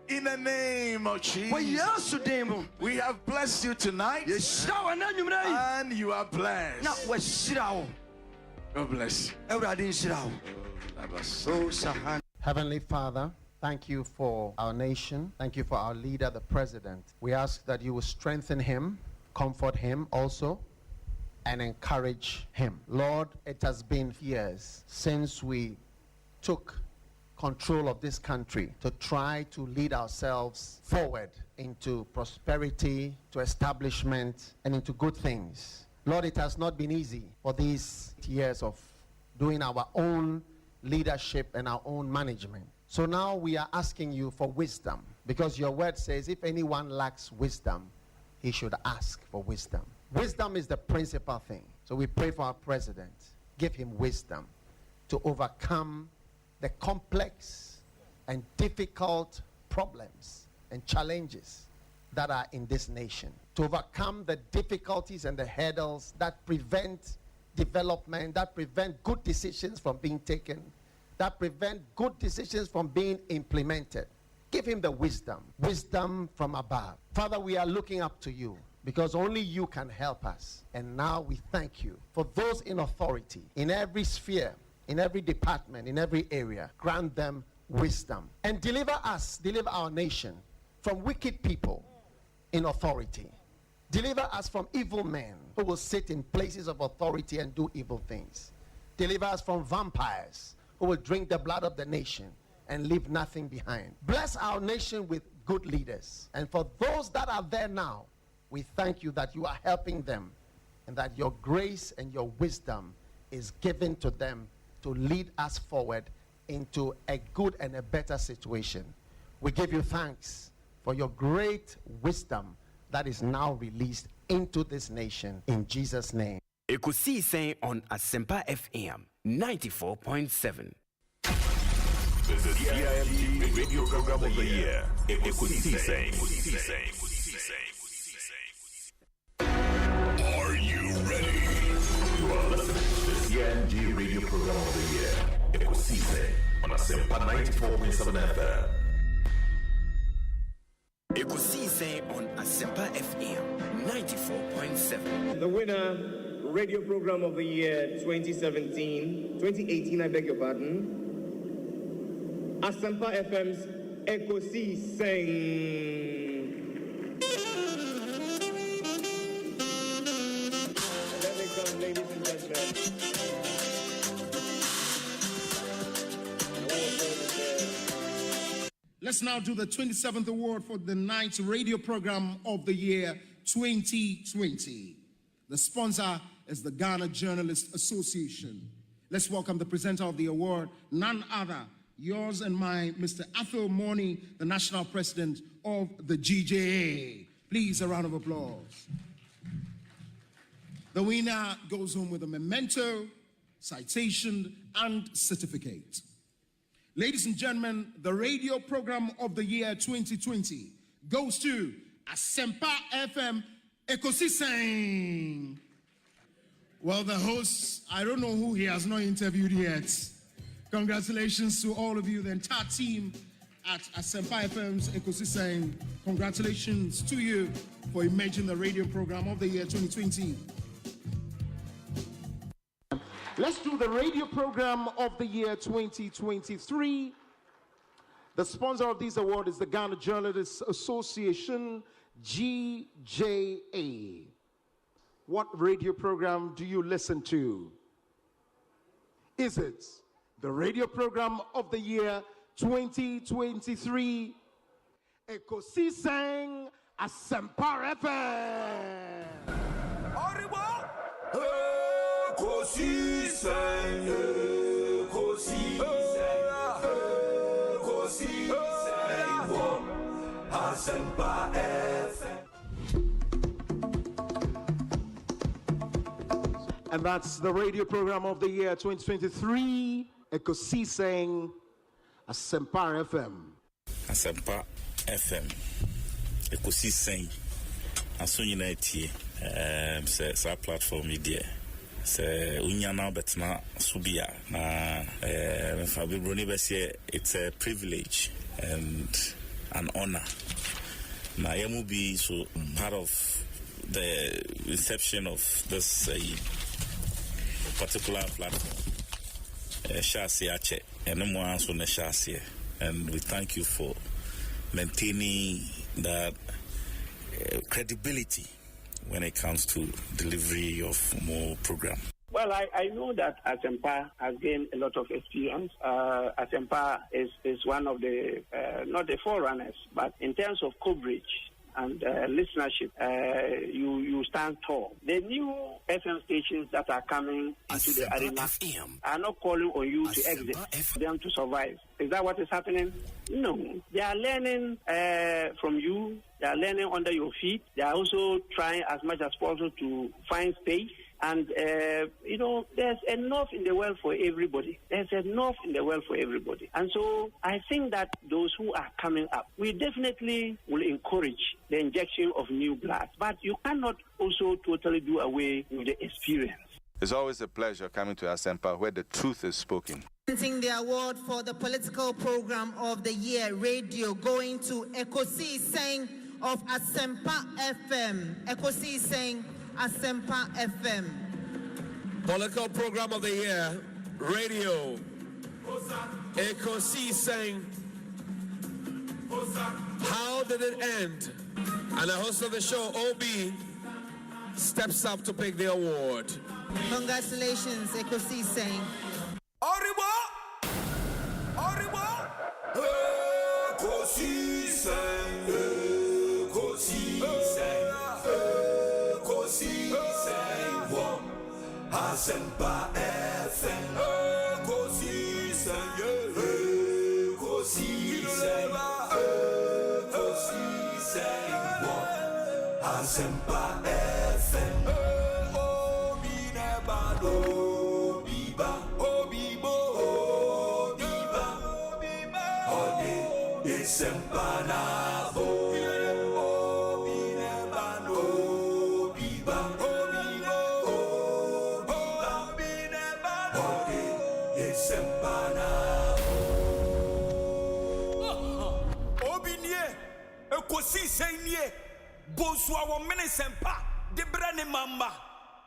In the name of Jesus, we have blessed you tonight, and you are blessed. God bless you. Heavenly Father, thank you for our nation. Thank you for our leader, the president. We ask that you will strengthen him, comfort him also, and encourage him. Lord, it has been years since we took control of this country to try to lead ourselves forward into prosperity, to establishment, and into good things. Lord, it has not been easy for these years of doing our own leadership and our own management. So now we are asking you for wisdom, because your word says if anyone lacks wisdom, he should ask for wisdom. Wisdom is the principal thing. So we pray for our president. Give him wisdom to overcome the complex and difficult problems and challenges that are in this nation, to overcome the difficulties and the hurdles that prevent development, that prevent good decisions from being taken, that prevent good decisions from being implemented. Give him the wisdom from above. Father, we are looking up to you, because only you can help us. And now we thank you for those in authority, in every sphere, in every department, in every area. Grant them wisdom and deliver our nation from wicked people in authority. Deliver us from evil men who will sit in places of authority and do evil things. Deliver us from vampires who will drink the blood of the nation and leave nothing behind. Bless our nation with good leaders. And for those that are there now, we thank you that you are helping them, and that your grace and your wisdom is given to them to lead us forward into a good and a better situation. We give you thanks for your great wisdom that is now released into this nation, in Jesus' name. Ekosiisen on Asempa FM 94.7. The CIMT Radio Program of the Year, Ekosiisen. Are you ready? You are listening to the CIMT Radio Program of the Year, Ekosiisen on Asempa 94.7 FM. Ekosiisen on Asempa FM 94.7. The winner, Radio Program of the Year 2018, I beg your pardon. Asempa FM's Ekosiisen. Let me come, ladies and gentlemen. Let's now do the 27th award for the night's radio program of the year 2020. The sponsor is the Ghana Journalists Association. Let's welcome the presenter of the award, none other, yours and mine, Mr. Athol Morny, the national president of the GJA. Please, a round of applause. The winner goes home with a memento, citation, and certificate. Ladies and gentlemen, the radio program of the year 2020 goes to Asempa FM Ekosiisen. Well, the host, I don't know who he has not interviewed yet. Congratulations to all of you, the entire team at Asempa FM's Ekosiisen. Congratulations to you for emerging the radio program of the year 2020. Let's do the radio program of the year 2023. The sponsor of this award is the Ghana Journalists Association, GJA. What radio program do you listen to? Is it the radio program of the year 2023? Ekosiisen Asempa FM. Ekosiisen, Asempa FM. And that's the radio program of the year 2023, Ekosiisen Asempa FM. Asempa FM, Ekosiisen, Asunyi sa platform media. Se unyana betna subia na it's a privilege, and an honor. Now, I be so part of the inception of this particular platform. And we thank you for maintaining that credibility when it comes to delivery of more program. Well, I know that Asempa has gained a lot of experience. Asempa is one of the, not the forerunners, but in terms of coverage and listenership, you stand tall. The new FM stations that are coming into the arena are not calling on you to exit, them to survive. Is that what is happening? No. They are learning from you. They are learning under your feet. They are also trying as much as possible to find space. And, there's enough in the world for everybody. There's enough in the world for everybody. And so I think that those who are coming up, we definitely will encourage the injection of new blood. But you cannot also totally do away with the experience. It's always a pleasure coming to Asempa where the truth is spoken. The award for the political program of the year, radio, going to Ekosiisen of Asempa FM. Ekosiisen Asempa FM. Political program of the year, radio. Ekosiisen. How did it end? And the host of the show, Obi, steps up to pick the award. Congratulations, Ekosiisen. Arriba! Arriba! Ekosiisen, Ekosiisen, Ekosiisen, Asempa FM, Ekosiisen, Ekosiisen, Ekosiisen, Asempa FM. Bonsu our Asempa de brane mamba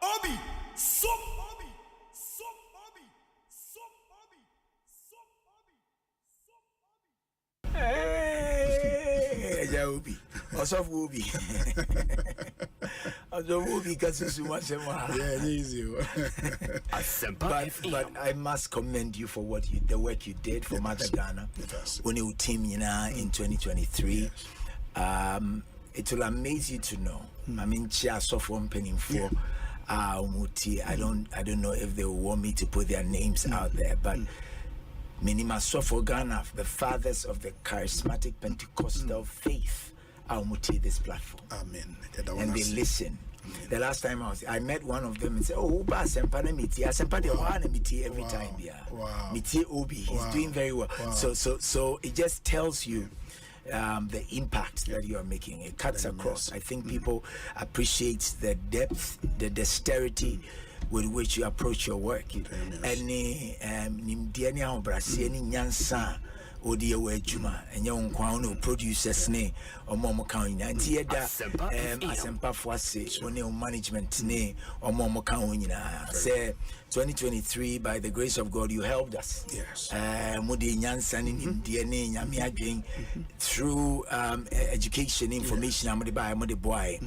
Obi so Obi so Obi so Obi so Obi. Hey, Obi. What's up, Obi? Obi Kasusu Masema. Yeah, easy. But I must commend you for the work you did for Mother Ghana when you team in 2023. It will amaze you to know. I mean, Chia from penning for Muti. I don't know if they will want me to put their names out there, but Minima Sofo Ghana, the fathers of the charismatic Pentecostal faith, Muti this platform. Amen. And they listen. The last time I met one of them and said, "Oh, Asempa na miti, Asempa de wana miti every time, yeah. Wow. Miti Obi, he's doing very well." Wow. So it just tells you the impact that you are making. It cuts across. I think people appreciate the depth, the dexterity with which you approach your work. Any nimdiani au brasi any nyansa odi ewe juma enye onkwa no producers ne omo kan nyina ntie da Asempa Fuase one management ne omo kan nyina say 2023 by the grace of God you helped us. Yes. Mudi nyansa ni nimdie ne nyame adwen through education information amode buy amode boy.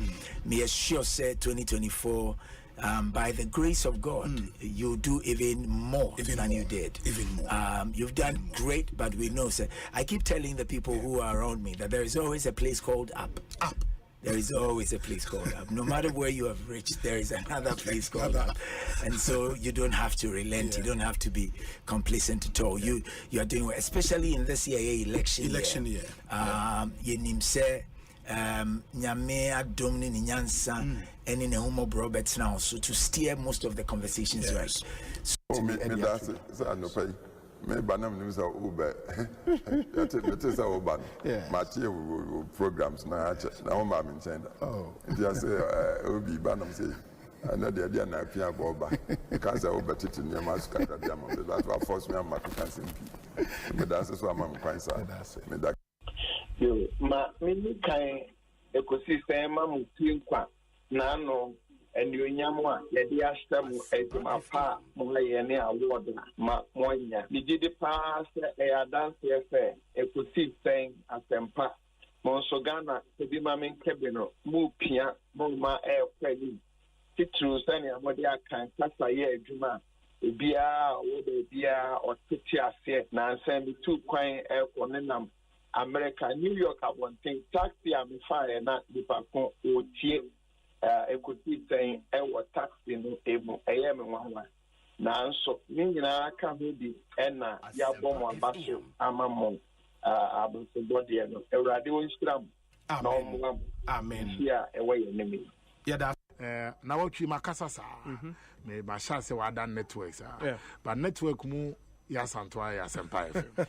Me assure say 2024 by the grace of God, you do even more than you did. Even more. You've done great, but we know, sir. I keep telling the people who are around me that there is always a place called up. Up. There is always a place called up. No matter where you have reached, there is another place called up. And so you don't have to relent. You don't have to be complacent at all. You are doing well, especially in this election year. Nyame adomni ni nyansa eni ne homo Roberts now so to steer most of the conversations right. So me that's no pay me banam news Uber it is our ban Matthew programs na na o ma me ntenda just say obi banam say ana de dia na pia boba because Uber titi ne mas kata dia mo that was force me am to cancel me that's so am kwansa me that Ma mini kind ecosystem mutimpa nano and you nyamwa yadi ashtamu etumapa mwayene award ma mwanya. Nijidi pass a dance ecosystem Asempa. Monsogana tebi mamin kebino mu pia ma kweli. Titru sani amodi akan kasa ye adwuma. Ebia wo de bia o tete ase na nsem bi tu kwan konenam America, New York, I want to taxi and fire na dipakon otie ekoti saying what taxi no emu ayem nwa na nso ni nyina ka ho di na ya bom abaso amamon abonso body no Ewurade won stram na omwa amen ya ewe yenemi ya da na watwi makasa sa me ba sha se wa dan networks but network mu ya Santwa ya Asempa FM.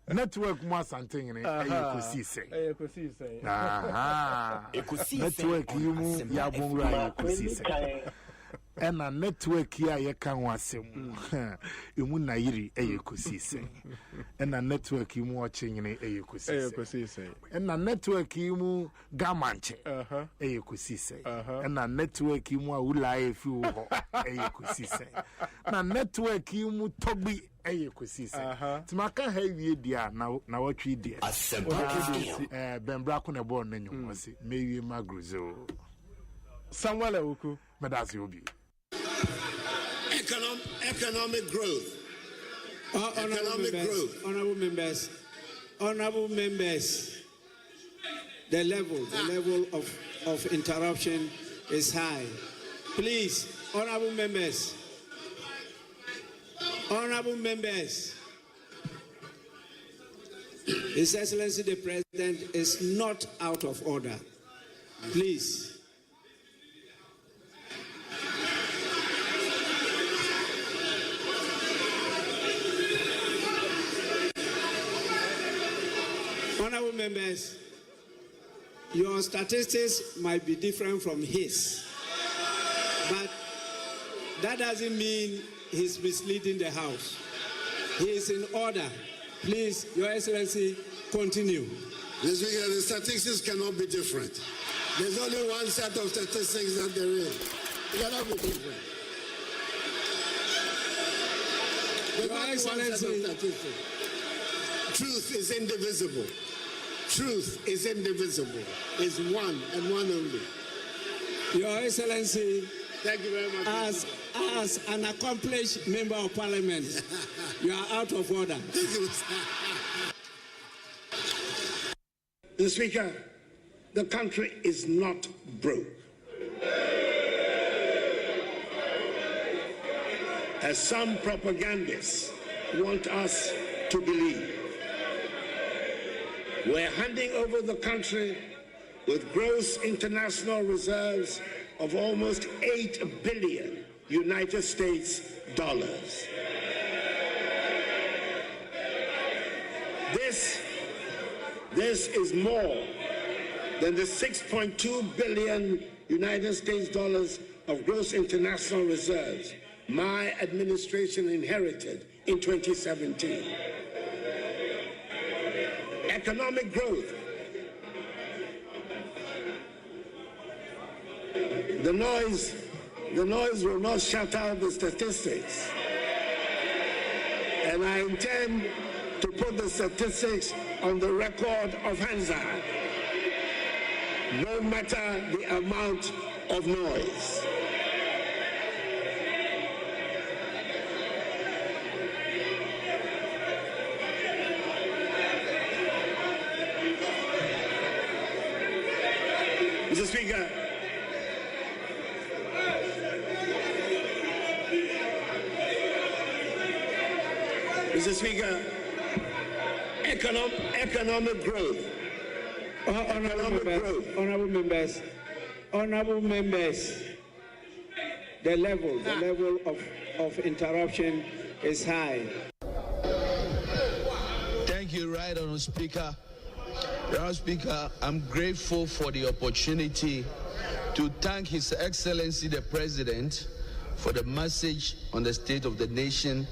Network mo Asante ngene Ekosiise. Ekosiise. Aha. Ekosiise. Network yimu ya bonra Ekosiise. Ena network ya ye kan wasem. Emu na yiri Ekosiise. Ena network yimu oche ngene Ekosiise. Ekosiise. Ena network yimu gamanche. Ekosiise. Ena network yimu awula efi ho. Ekosiise. Na network yimu tobi Ekosiise. Timaka ha wie dia na watwi dia. Bembra ko ne bon nanyu wose. Mewie magruzo. Samuel Ewuku medasi obi. Economic growth. Honorable members, the level of interruption is high. Please, honorable members, His Excellency the President is not out of order. Please. Honorable members, your statistics might be different from his, but that doesn't mean he's misleading the House. He is in order. Please, Your Excellency, continue. The statistics cannot be different. There's only one set of statistics that there is. It cannot be different. Your Excellency, truth is indivisible. Truth is indivisible. It's one and one only. Your Excellency, thank you very much. As an accomplished member of Parliament, you are out of order. Mr. Speaker, the country is not broke. As some propagandists want us to believe. We're handing over the country with gross international reserves of almost $8 billion United States dollars. This is more than the $6.2 billion United States dollars of gross international reserves my administration inherited in 2017. Economic growth. The noise will not shut out the statistics. And I intend to put the statistics on the record of Hansard, no matter the amount of noise. Mr. Speaker, economic growth. Honorable members, the level of interruption is high. Thank you, Right Honourable Speaker. Honourable Speaker, I'm grateful for the opportunity to thank His Excellency the President for the message on the state of the nation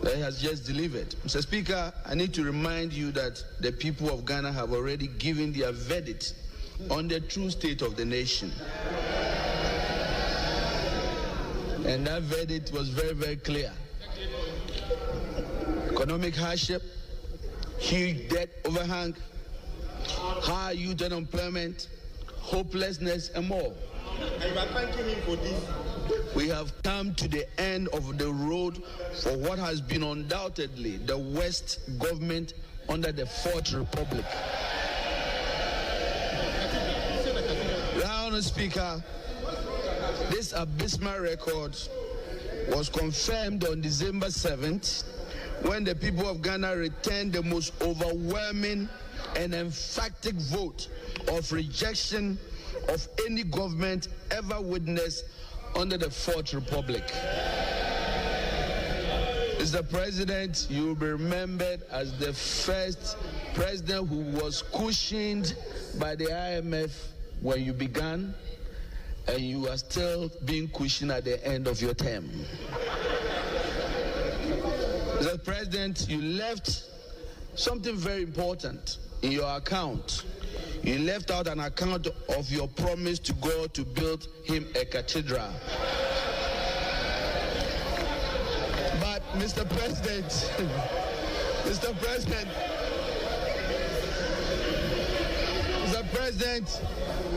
that he has just delivered. Mr. Speaker, I need to remind you that the people of Ghana have already given their verdict on the true state of the nation. And that verdict was very, very clear. Economic hardship, huge debt overhang, high youth unemployment, hopelessness, and more. And we're thanking him for this. We have come to the end of the road for what has been undoubtedly the worst government under the Fourth Republic. Honourable Speaker, this abysmal record was confirmed on December 7th when the people of Ghana returned the most overwhelming and emphatic vote of rejection of any government ever witnessed under the Fourth Republic. Mr. President, you will be remembered as the first president who was cushioned by the IMF when you began, and you are still being cushioned at the end of your term. Mr. President, you left something very important in your account. You left out an account of your promise to God to build him a cathedral. But Mr. President, Mr. President,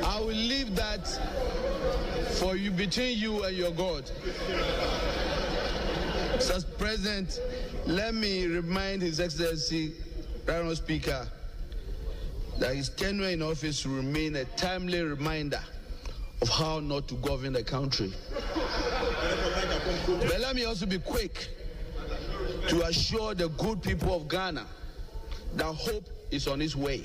I will leave that for you, between you and your God. Mr. President, let me remind His Excellency, Honourable Speaker, that his tenure in office will remain a timely reminder of how not to govern the country. But let me also be quick to assure the good people of Ghana that hope is on its way.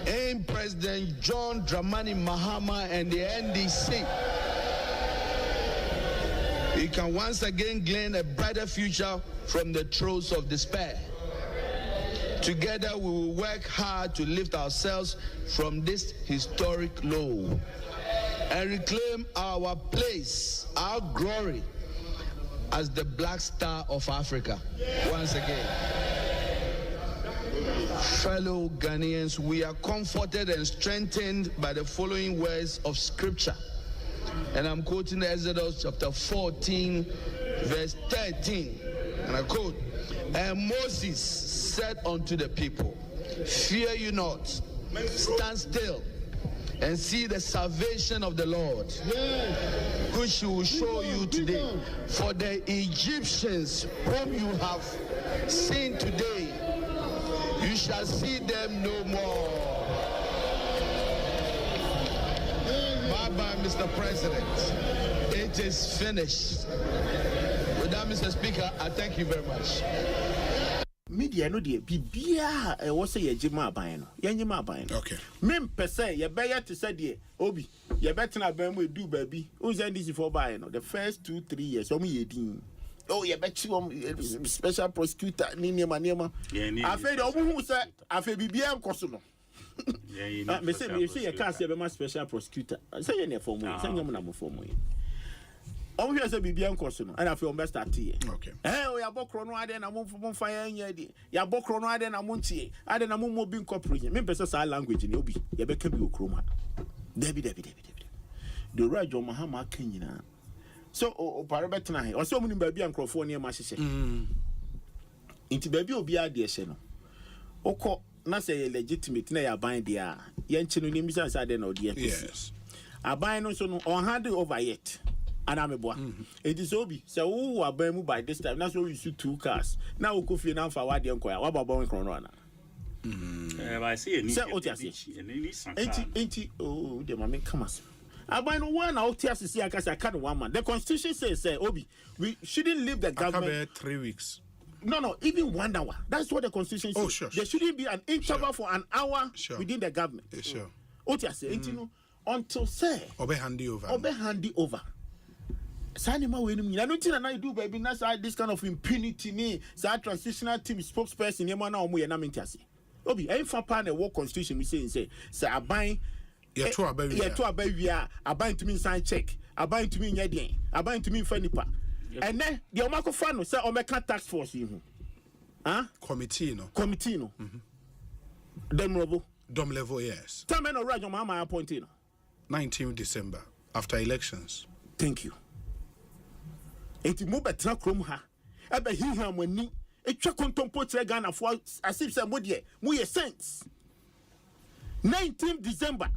In President John Dramani Mahama and the NDC, we can once again glean a brighter future from the throes of despair. Together we will work hard to lift ourselves from this historic low and reclaim our place, our glory as the Black Star of Africa. Once again, fellow Ghanaians, we are comforted and strengthened by the following words of Scripture. And I'm quoting Exodus chapter 14, verse 13. And I quote, "And Moses said unto the people, Fear you not, stand still, and see the salvation of the Lord, which he will show you today. For the Egyptians whom you have seen today, you shall see them no more." Bye-bye, Mr. President. It is finished. With that, Mr. Speaker, I thank you very much. Media no de bibia e wo se ye jima aban no ye nyima aban no okay mem pese ye be ye to say de obi ye betena aban mu edu baabi o say this for buy no the first 2-3 years omo ye din oh ye be chi special prosecutor ni nema afa de omo hu say afa bibia enkoso no me say ye can say be ma special prosecutor say ye ne for mu say nyam na mo for mu oh, here's a Bibian question, and I feel best at tea. Okay. Oh, ya bokrono ade na mumfo fire nyedi. Ya bokrono ade na muntie. Ade na mummo bi incorporate. Me pesa sa language ni obi. Ya beka bi okroma. Debi. The right John Mahama Kenyina. So o parabet na he. O so muni baabi ankrofo ne ma hyehye. Inti baabi obi ade hye no. Okọ na say legitimate na ya ban dia. Ye nchi no ni misa sa ade na odi ekisi. Yes. Aban no so no on hand over yet. Anameboa. It is obi. So who are by by this time? That's why we shoot 2 cars. Now we go for now for what they enquire. What about one chrono? I see any. Oh, the mommy come us. I buy no one out here to see. I can't one man. The Constitution says, Obi, we shouldn't leave the government 3 weeks. No, even 1 hour. That's what the Constitution says. Oh, sure. There shouldn't be an interval for an hour within the government. Sure. Otia say, until say, Obe handy over. Sanima we no nothing na do baby na this kind of impunity ni sa transitional team spokesperson ye na omo ye na mentiase obi e fa pa na work constitution we say aban ye to abawia aban to me sign check aban to me nya den aban to me fa nipa And then the Omako Fano say Omeka task force you. Committee no. Dem level, yes. Tell me no right your mama appointing. 19th December after elections. Thank you. Eti mo betra krom ha. Ebe hiha mani. Etwa kontompo tre Ghana for asif say mo de mo ye sense. 19th December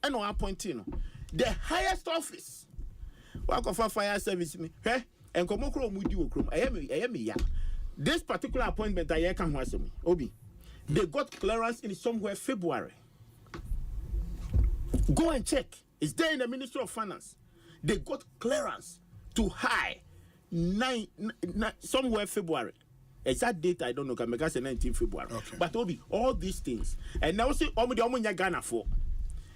and no appointing. The highest office. Work of fire service me. Hey, and komokro mudi okrom. Ayemi ya. This particular appointment I can was me. Obi. They got clearance in somewhere February. Go and check. It's there in the Ministry of Finance. They got clearance to hire somewhere February. Exact date I don't know. Can make us 19 February. Okay. But Obi, all these things, and now see Omo Ghana for.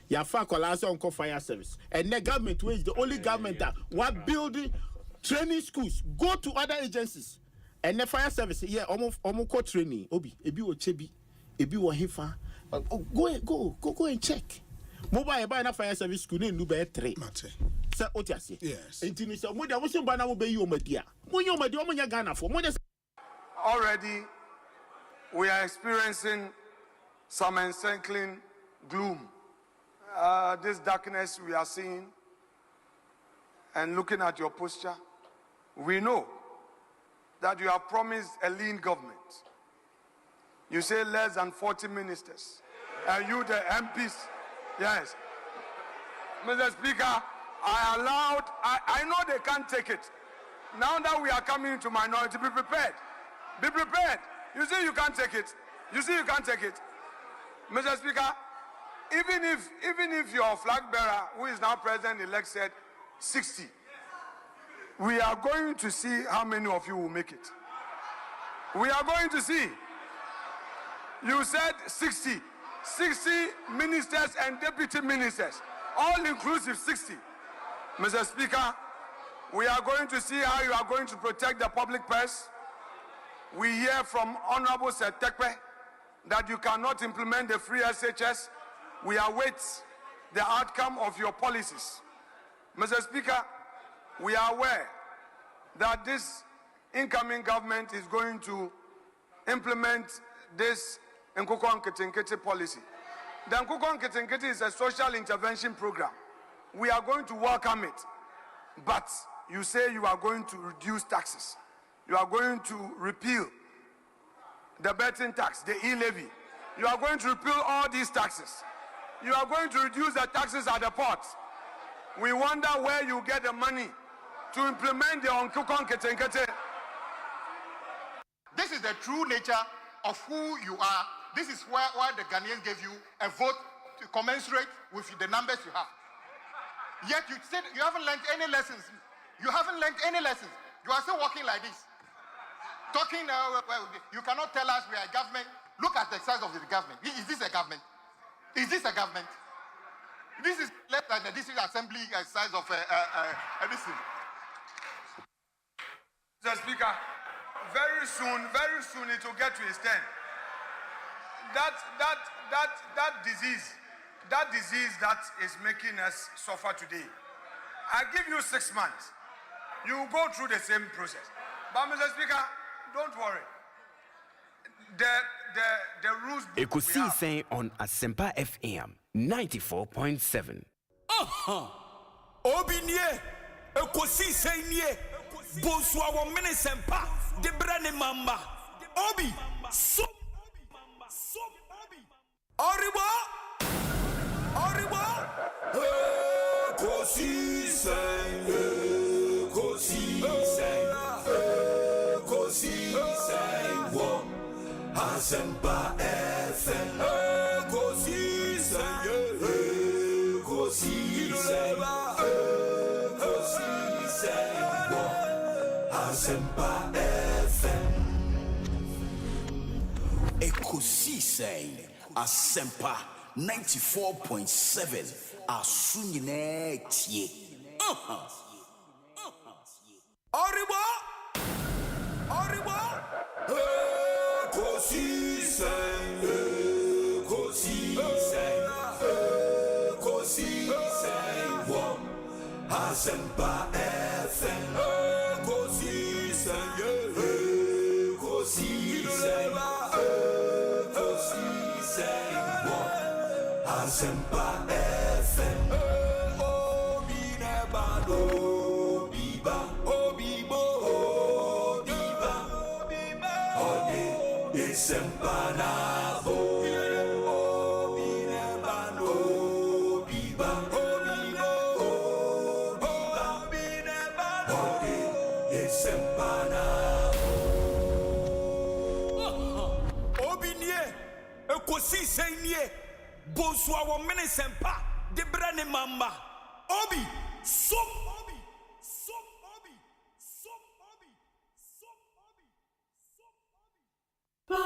Ya fa kolasa on fire service. And the government is the only government that what building training schools. Go to other agencies. And the fire service, almost co training. Obi, ebi o chebi, ebi o hifa. Go and check. Mobile buy na fire service school ni nube 3. Mate. Say otiase. Yes. Intini say mo dia wo so ba na wo be yi o madia. Mo yi o madia o mo nya Ghana for. Already we are experiencing some encircling gloom. This darkness we are seeing and looking at your posture, we know that you have promised a lean government. You say less than 40 ministers. And you, the MPs, yes. Mr. Speaker, I know they can't take it. Now that we are coming to minority, be prepared. Be prepared. You see you can't take it. You see you can't take it. Mr. Speaker, even if your flag bearer, who is now president-elect, said 60, we are going to see how many of you will make it. We are going to see. You said 60 ministers and deputy ministers, all inclusive 60. Mr. Speaker, we are going to see how you are going to protect the public purse. We hear from Honorable Setekpe that you cannot implement the free SHS. We await the outcome of your policies. Mr. Speaker, we are aware that this incoming government is going to implement this Nkukon Kitinkiti policy. The Nkukon Kitinkiti is a social intervention program. We are going to welcome it. But you say you are going to reduce taxes. You are going to repeal the betting tax, the e-levy. You are going to repeal all these taxes. You are going to reduce the taxes at the ports. We wonder where you get the money to implement the Nkukon Kitinkiti. This is the true nature of who you are. This is why the Ghanaians gave you a vote to commensurate with the numbers you have. Yet you said you haven't learned any lessons. You haven't learned any lessons. You are still walking like this. Talking, you cannot tell us we are a government. Look at the size of the government. Is this a government? Is this a government? This is less than the district assembly size of anything. Mr. Speaker, very soon it will get to its turn. That disease that is making us suffer today, I give you 6 months. You will go through the same process. But Mr. Speaker, don't worry. The rules. Ekosiisen On Asempa FM 94.7. Obinye, Ekosiisen nie, Bonsu awon Asempa, de brane mamba. Obi, so. Oribo. Ekosiisen, wo Asempa FM. Ekosiisen, wo Asempa FM. Ekosiisen Asempa 94.7 Asunyine tie. Oribo. Ekosiisen, wo Asempa FM. Asempa FM. Obi nebado, biba, obibo, obiba, ode, Asempa nabo. Obi nebado, biba, obibo, obi nebado, ode, Asempa nabo. Obi nie, Ekosiisen nie. Bonsu our Asempa de brane mamba. Obi, so Obi, so Obi, so Obi, so Obi, so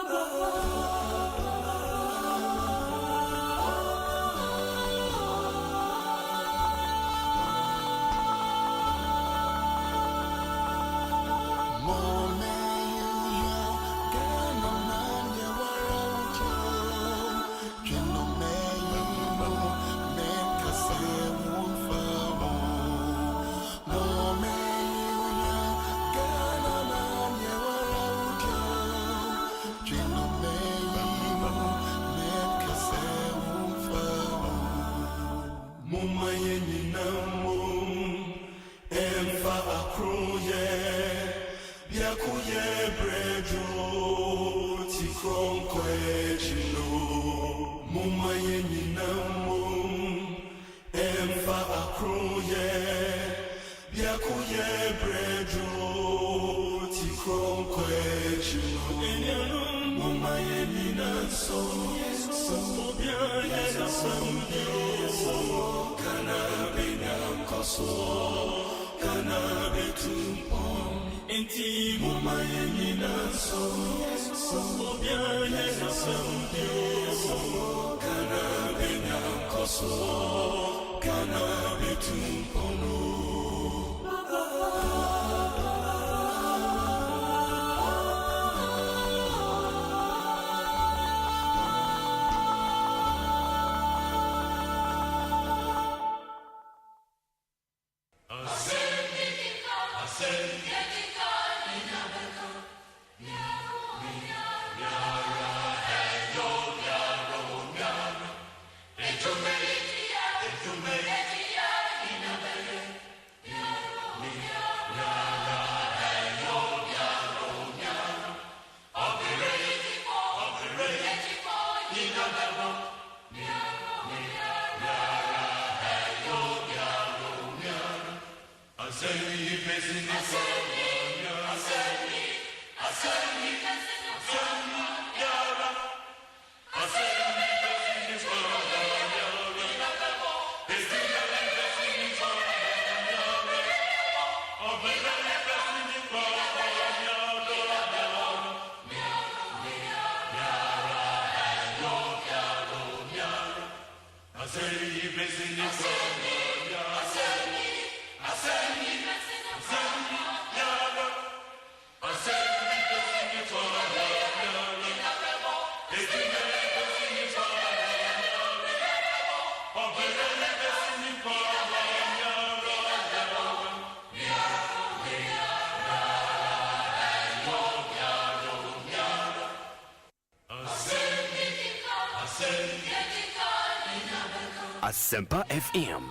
Asempa FM.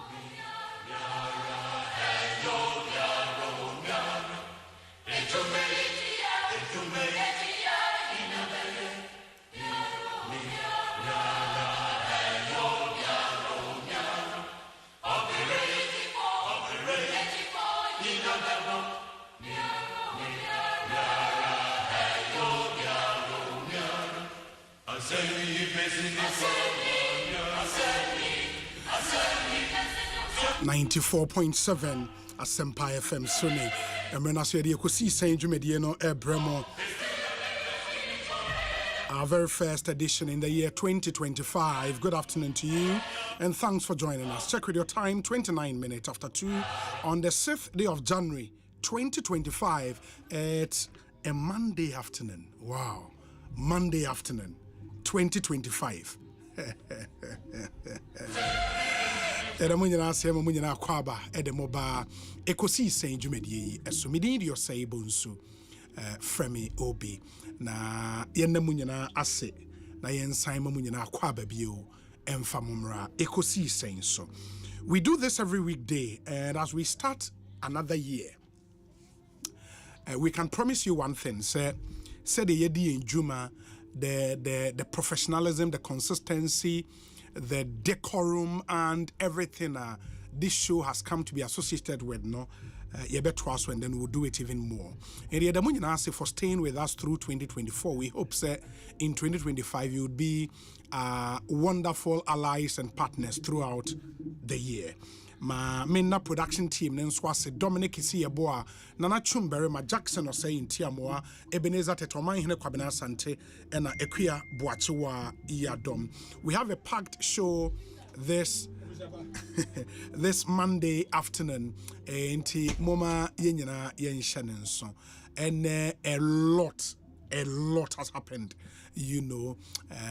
.7 Asempa FM Sunny. Emrenasio de Ekosiisen Dwumadie no Ebremo. Our very first edition in the year 2025. Good afternoon to you and thanks for joining us. Check with your time, 29 minutes after 2 on the 6th day of January 2025. It's a Monday afternoon. Wow. Monday afternoon 2025. Edamunyana asema munyana akwaba edemoba Ekosiisen Dwumadie esomidi dio say Bonsu fremi obi na yenna munyana ase na yensan munyana akwaba bio Enfamumra Ekosiisen so. We do this every weekday, and as we start another year, we can promise you one thing. Say the yedi in Juma, the professionalism, the consistency, the decorum, and everything this show has come to be associated with. No, and then we'll do it even more. And the Adamunyanase for staying with us through 2024. We hope that in 2025 you would be wonderful allies and partners throughout the year. Ma minna production team nenswa se Dominic Isieboa Nana Chumberry ma Jackson Osei in Tiamoa Ebenezer Tetoman Hine Kwabena Sante and Equia Boachiwa Iyadom. We have a packed show this Monday afternoon inti moma yenyina yenshanen so and a lot has happened, you know,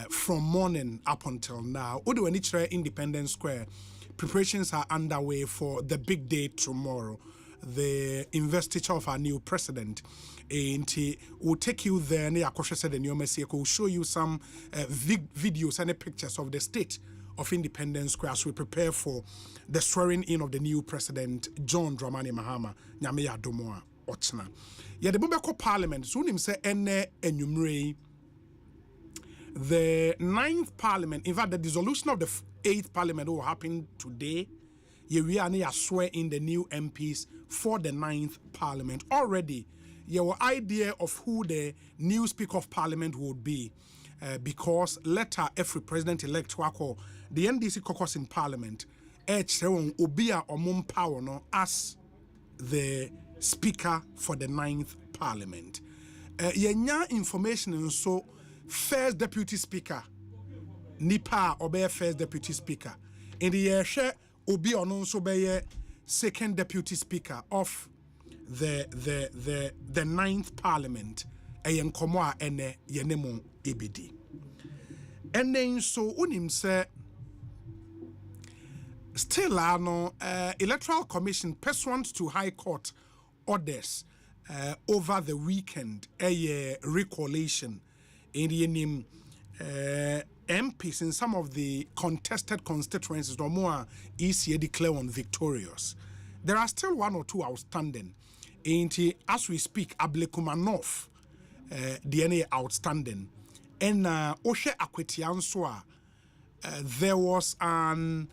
from morning up until now. Odo Anichre Independence Square, preparations are underway for the big day tomorrow, the investiture of our new president. And we'll take you there. We'll show you some videos and pictures of the state of Independence Square as we prepare for the swearing in of the new president, John Dramani Mahama, Nyameya Domoa Ochna. Yeah, the Bubeko Parliament, so him say ene enumere the 9th Parliament, in fact, the dissolution of the 8th Parliament will happen today. We are swear in the new MPs for the 9th Parliament. Already, your idea of who the new Speaker of Parliament would be, because later every president-elect the NDC caucus in Parliament, Obia Omum Power no as the Speaker for the 9th Parliament. Yenya information and so first Deputy Speaker, Nipa Obe first Deputy Speaker. In the year Obi Ononso be second Deputy Speaker of the 9th Parliament. Ayen komoa ene yenemu ebidi. And then so unim se still no Electoral Commission pursuant to High Court orders over the weekend a recollation in the name MPs in some of the contested constituencies or more easier declare on victorious. There are still one or two outstanding. As we speak, Ablekumanov DNA outstanding. And Osei Akwetianswa, there was an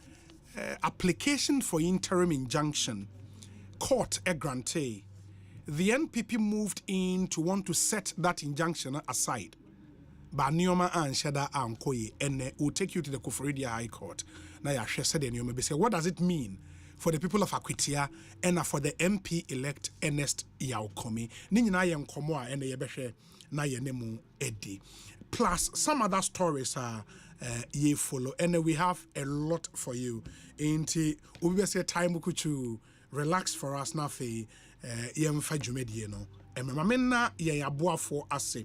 application for interim injunction. Court a grante. The NPP moved in to want to set that injunction aside. But Nioma and Shada Ankoye, and will take you to the Koforidia High Court. Now, Yasha said, and you may say, what does it mean for the people of Akwitia and for the MP elect Ernest Yaukomi? Nina Yan Komoa and the Yebeshe Nayanemu Edi. Plus, some other stories are ye follow, and we have a lot for you. Inti, we say time to relax for us now. Yemfa Jumediano. And Mamena Yabua for us.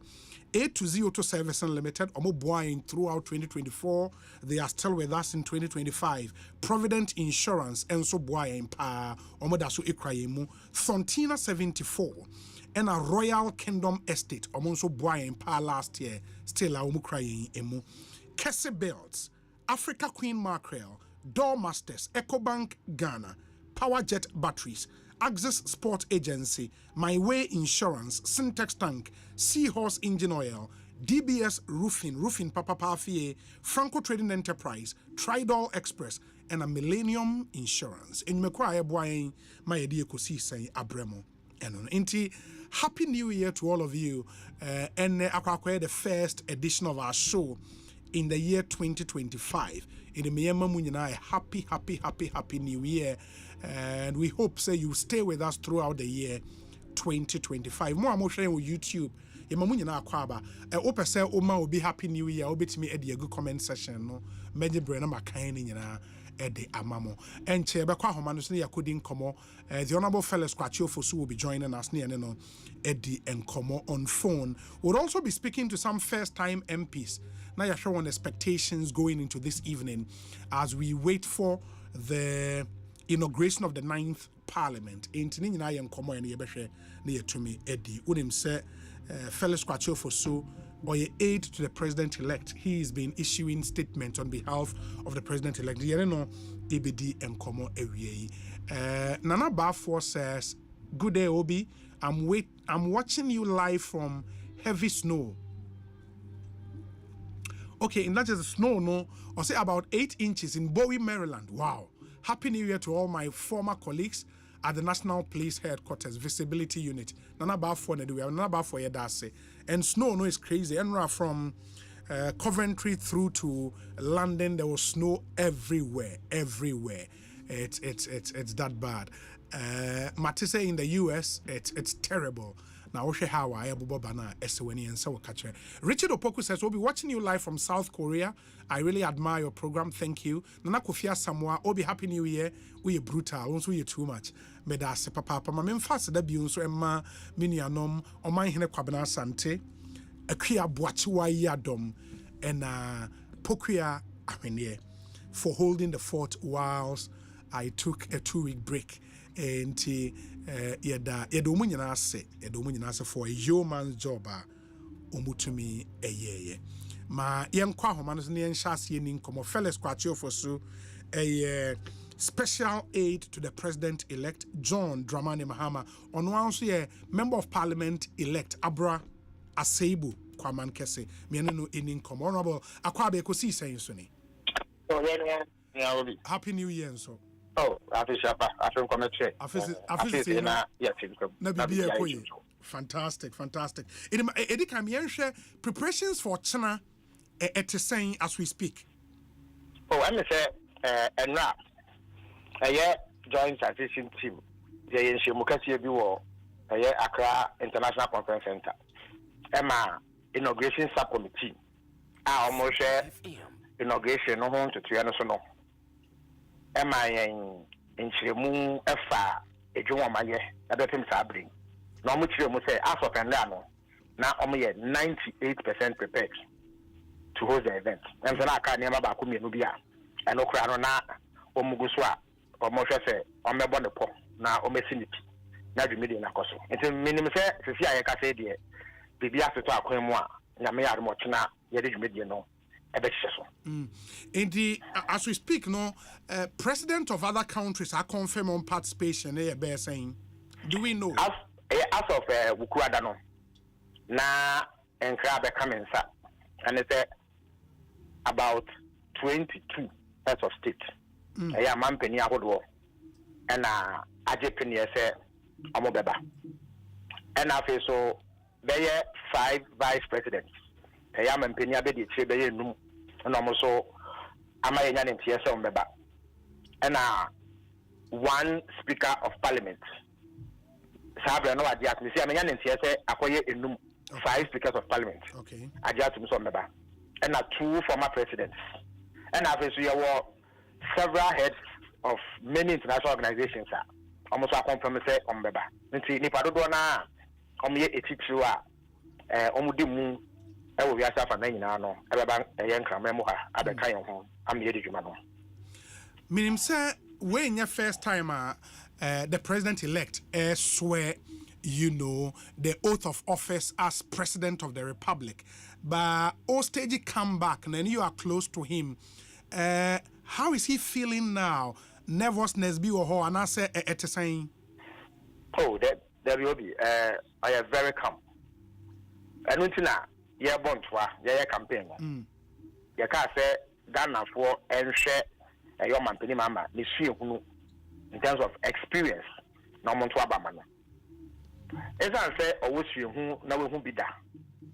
A2Z Auto Service Unlimited, Omoboain throughout 2024. They are still with us in 2025. Provident Insurance, Enso Boain Pa, Omodasu Ikrayemu, Fontina 74, and a Royal Kingdom Estate, Omonso Boain Pa last year, still Aumukrayin Emu. Kese Belts, Africa Queen Mackerel, Doormasters, EcoBank Ghana, Powerjet Batteries, Axis Sport Agency, My Way Insurance, Syntex Tank, Seahorse Engine Oil, DBS Roofing Papa Pafie, Franco Trading Enterprise, Tridol Express, and a Millennium Insurance. In Mekwaye Boying, my Ekosiisen Abremo. And inti, Happy New Year to all of you. And akwakwaya the first edition of our show in the year 2025. In the Miyama Munyana, happy New Year. And we hope say you stay with us throughout the year 2025. More I'm sharing with YouTube. Yemamunyana akwaba. Ope say Oma will be Happy New Year. Obeti me edi a good comment session. No, Meji Brena Makaini nyana edi amamo. And chebe kwa homanu sini yakudin komo. The Honorable Fellow Squatcho Fosu will be joining us near no Eddie and Komo on phone. We'll also be speaking to some first-time MPs. Now you're showing expectations going into this evening as we wait for the inauguration of the 9th Parliament. Intini nyina ye nkomo ye yebehwe na yetumi edi. Unim se Fellow Squatcho Fosu or your aide to the president-elect. He has been issuing statements on behalf of the president-elect. EBD and Komo Ewie. Nana Bafor says, "Good day, Obi. I'm watching you live from heavy snow." Okay, and that is snow, no? Or say about 8 inches in Bowie, Maryland. Wow. Happy New Year to all my former colleagues at the National Police Headquarters Visibility Unit. Nana Bafor Nana Bafor Yedase. And snow, no, is crazy. And from Coventry through to London, there was snow everywhere. It's that bad. Matisse in the US, it's terrible. Now, how I Bana Eswani and so catch. Richard Opoku says, "We'll be watching you live from South Korea. I really admire your program. Thank you. Nana Kofia Samoa, Obi Happy New Year. We are brutal, also you too much. Medase papa, my fast that be so Emma Minianom, or my Hene Kwabana Sante, a Kia Boachua Yadom, and Pokia Amenie for holding the fort whilst I took a 2-week break. And Yedomunian say for a yeoman's job, Omutumi a year. Ma young Quahomanos Nian Shasi Ninkomo Fellas Quatio for so a special aide to the president-elect John Dramani Mahama on one year member of parliament elect Abra Asebu Kwaman Kese Miano in Inkom Honorable Akwabe Ekosiise Suni. Happy New Year, so. Oh, fantastic. Preparations for China at saying as we speak. Oh, I'm say and rap. A joint transition team. The Mukasi Biwo, Accra International Conference Center. Emma inauguration subcommittee. I almost share inauguration no home to 300 no. Emma in Chiremu Efa, a Jumamaye, other things are bring. No much you say, as of Pendano, now only 98% prepared to host the event. And then I can't never Bakumi Nubia, and no Kranona, or Muguswa, or Moshe, or Mebonapo, now Omesinity, now the media Nakoso. It's a minimum say, Sophia Case, dear, Bibia to talk him one, Namia Mochina, Yedid Media no. Indeed, as we speak, no, president of other countries are confirmed on participation. They're saying, do we know? As of Wukuadano, na Enkrabe Kamensa, and it's about 22 heads of state. A Mampeni Ahodwo, and Ajepini say Omobeba. And I feel so, there are 5 vice presidents. I am in Penia Bedi Chebe Num, and almost so am I in TSL member. And 1 speaker of parliament. Sabra no idea. Me say I'm in TSL acquire in Num 5 speakers of parliament. Okay. I just member. And 2 former presidents. And obviously you were several heads of many international organizations. Almost a compromise on member. Nti nipa do na omo ye etitru a omudimu ewo wi asafa na nyina no ebeba eyenkramemo ha abeka yen ho am ye djuma no minim say when your first time the president elect swear the oath of office as president of the republic, but all stage come back and then you are close to him. How is he feeling now? Nervousness be or and I say saying oh there will be I am very calm. And until now, yeah, Bontwa, yeah, campaign. You can't say Ghana for and share a young man, Penny Mama, Miss Fiu, in terms of experience, no Montwa Bamana. As I say, always you who never won't be there.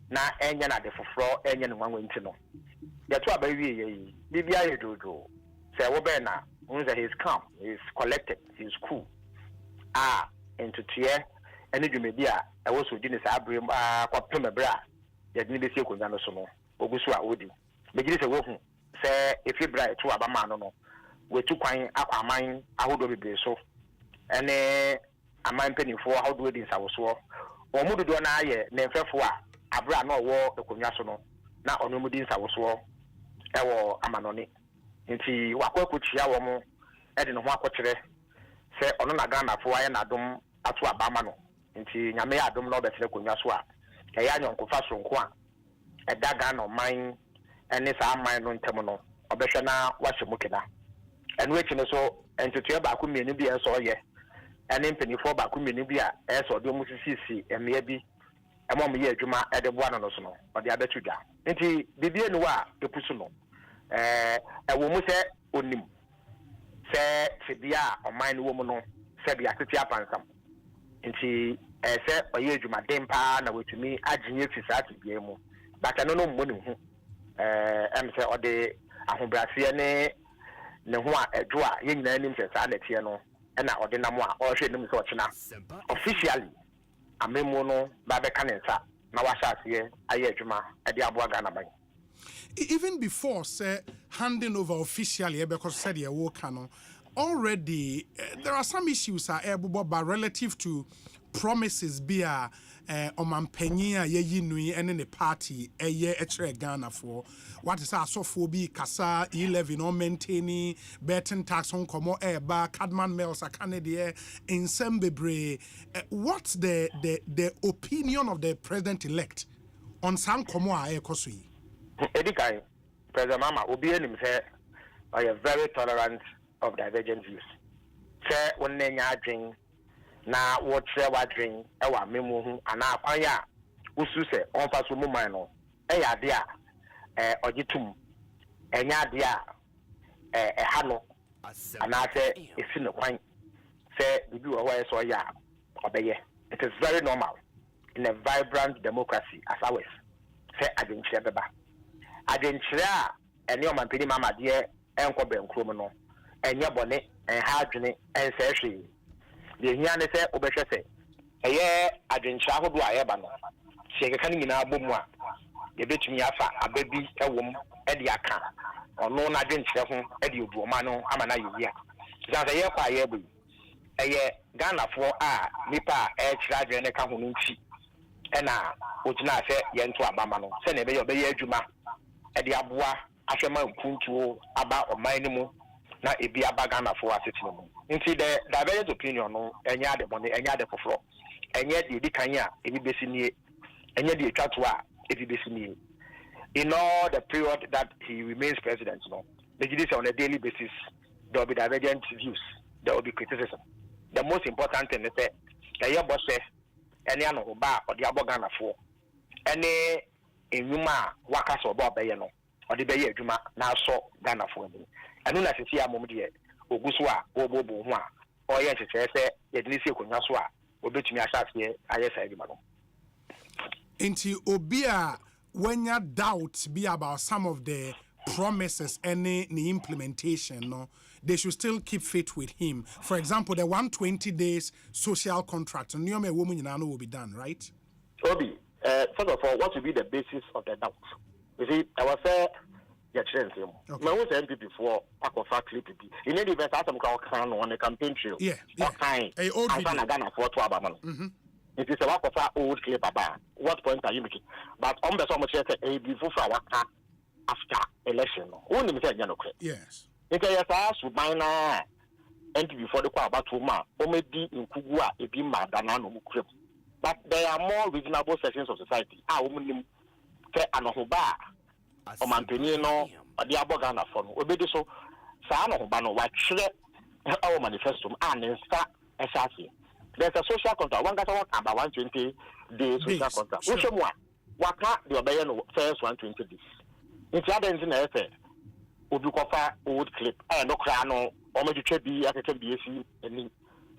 Now, and you're not the floor, and you're one way to know. That's why, baby, BBI do. Say, Wobena, he's calm, he's collected, he's cool. Into tear. Any media, I was with Dennis Abram, Bra, that need to see Kundano, Ogusua Woody. Make it a walk, say, if you bright to Abamano, we took mine, our mind, I would be so. And a man penny for how do it in Sauswa, or Mudona, name Fefua, Abra no war, the Kunyasono, now on Mudin Sauswa, or Amanoni. Inti Wako Chiawamo, Edin Wakotre, say on Ghana for I Adum Atwa Bamano. Nti nyame adom no betre konya so a eya nyon kofa so nko a a dagan or mine and it's our mind on terminal or better now what's your mukina and which so and to tell back with me be as or and in penny for back with me be as or do musisi and maybe a mom year juma at the one or so or the other two da into the noir the pusuno a woman say onim say Sibia or mine woman say be a city up and some into say or year juma dempa na with me agency society game but I don't know money am say or the ahobrasiye ne ho a edwa ye nyina nim se sa na tie no na ode na mo a o hwe nim se ochina officially amemu no ba be kanensa na wa shaase aye adwuma e de aboa Ghana ban. Even before say handing over officially because said ye wo kan already there are some issues are but relative to promises be a omampanyin a yeyi nui ene ne party eye echere Ghana for what is so bi kasa 11 on maintaining betting tax on komo eba cadman mills a Canada in Sembebre. What's the opinion of the president elect on some komo a ekosui? Edikai President Mama obi enim say I am very tolerant of divergent views. Say when nya adwen na what say what drink e wa memu hu ana kwan ya usu se on fa so mu man no e ya de a ogitum enya de a ha no ana say esi ne kwan say bibi wo wa so ya obeye. It is very normal in a vibrant democracy as ours. Say adwenkyere beba adwenkyere a ene o man pedi mama de enko benkrom no enya bone en ha adwene en se hwe the here ne say obehwe say eye adwenkyere ahodo a yeba no se keka ni nyina bomu a ye betumi afa ababi ewom e de aka ono na adwenkyere ho e de oduoma no ama na yewia za ye kwa ye bu eye Ghana fo a nipa e kyira adwene ka ho no nti e na ogina se ye nto abama no se na ebe ye obeye adwuma e de aboa ahwema nkuntuo aba oman ni mu na ebi aba Ghana fo asetino mu nti the divergent opinion no enya de bone enya de foforo enya de di kan ya ebi besini enya de etwato a ebi besini in all the period that he remains president no the judiciary on a daily basis there will be divergent views, there will be criticism. The most important thing is that the year boss says any ano ba or the abo Ghana for any enuma waka so ba be no or the be adwuma na so Ghana for ni anu na sisi amom de oguso a obobo ho a o ye chete se ye de nisi ekonwa so a obetumi asase aye sa edwuma no Inti obia wenya doubt be about some of the promises and the implementation, no, they should still keep faith with him. For example, the 120 days social contract, and a woman in Ano will be done, right? Obi, first of all, what will be the basis of the doubt? You see, I was saying, yeah, okay. My own MP before Pack of Fact Clip. In any event, I have some on the campaign trail. Yeah, okay. I'm Ghana for 12 hours. It is a work of our old clip about what point are you making? But on the summer check before our after election. Only yes. It is a submina and before the about 2 months, or maybe in Kugua, a bima danano crib. But there are more reasonable sections of society. I woman say Anohoba or Mantenino or the Abogana from Obedi so Sano Bano, what share our manifesto and in start assassin. There's a social contract. One got about 120 days social contract. Which one? What the Obayan first 120 days? In the other instance, Udukofa old clip, no crano, or maybe to be at a BSC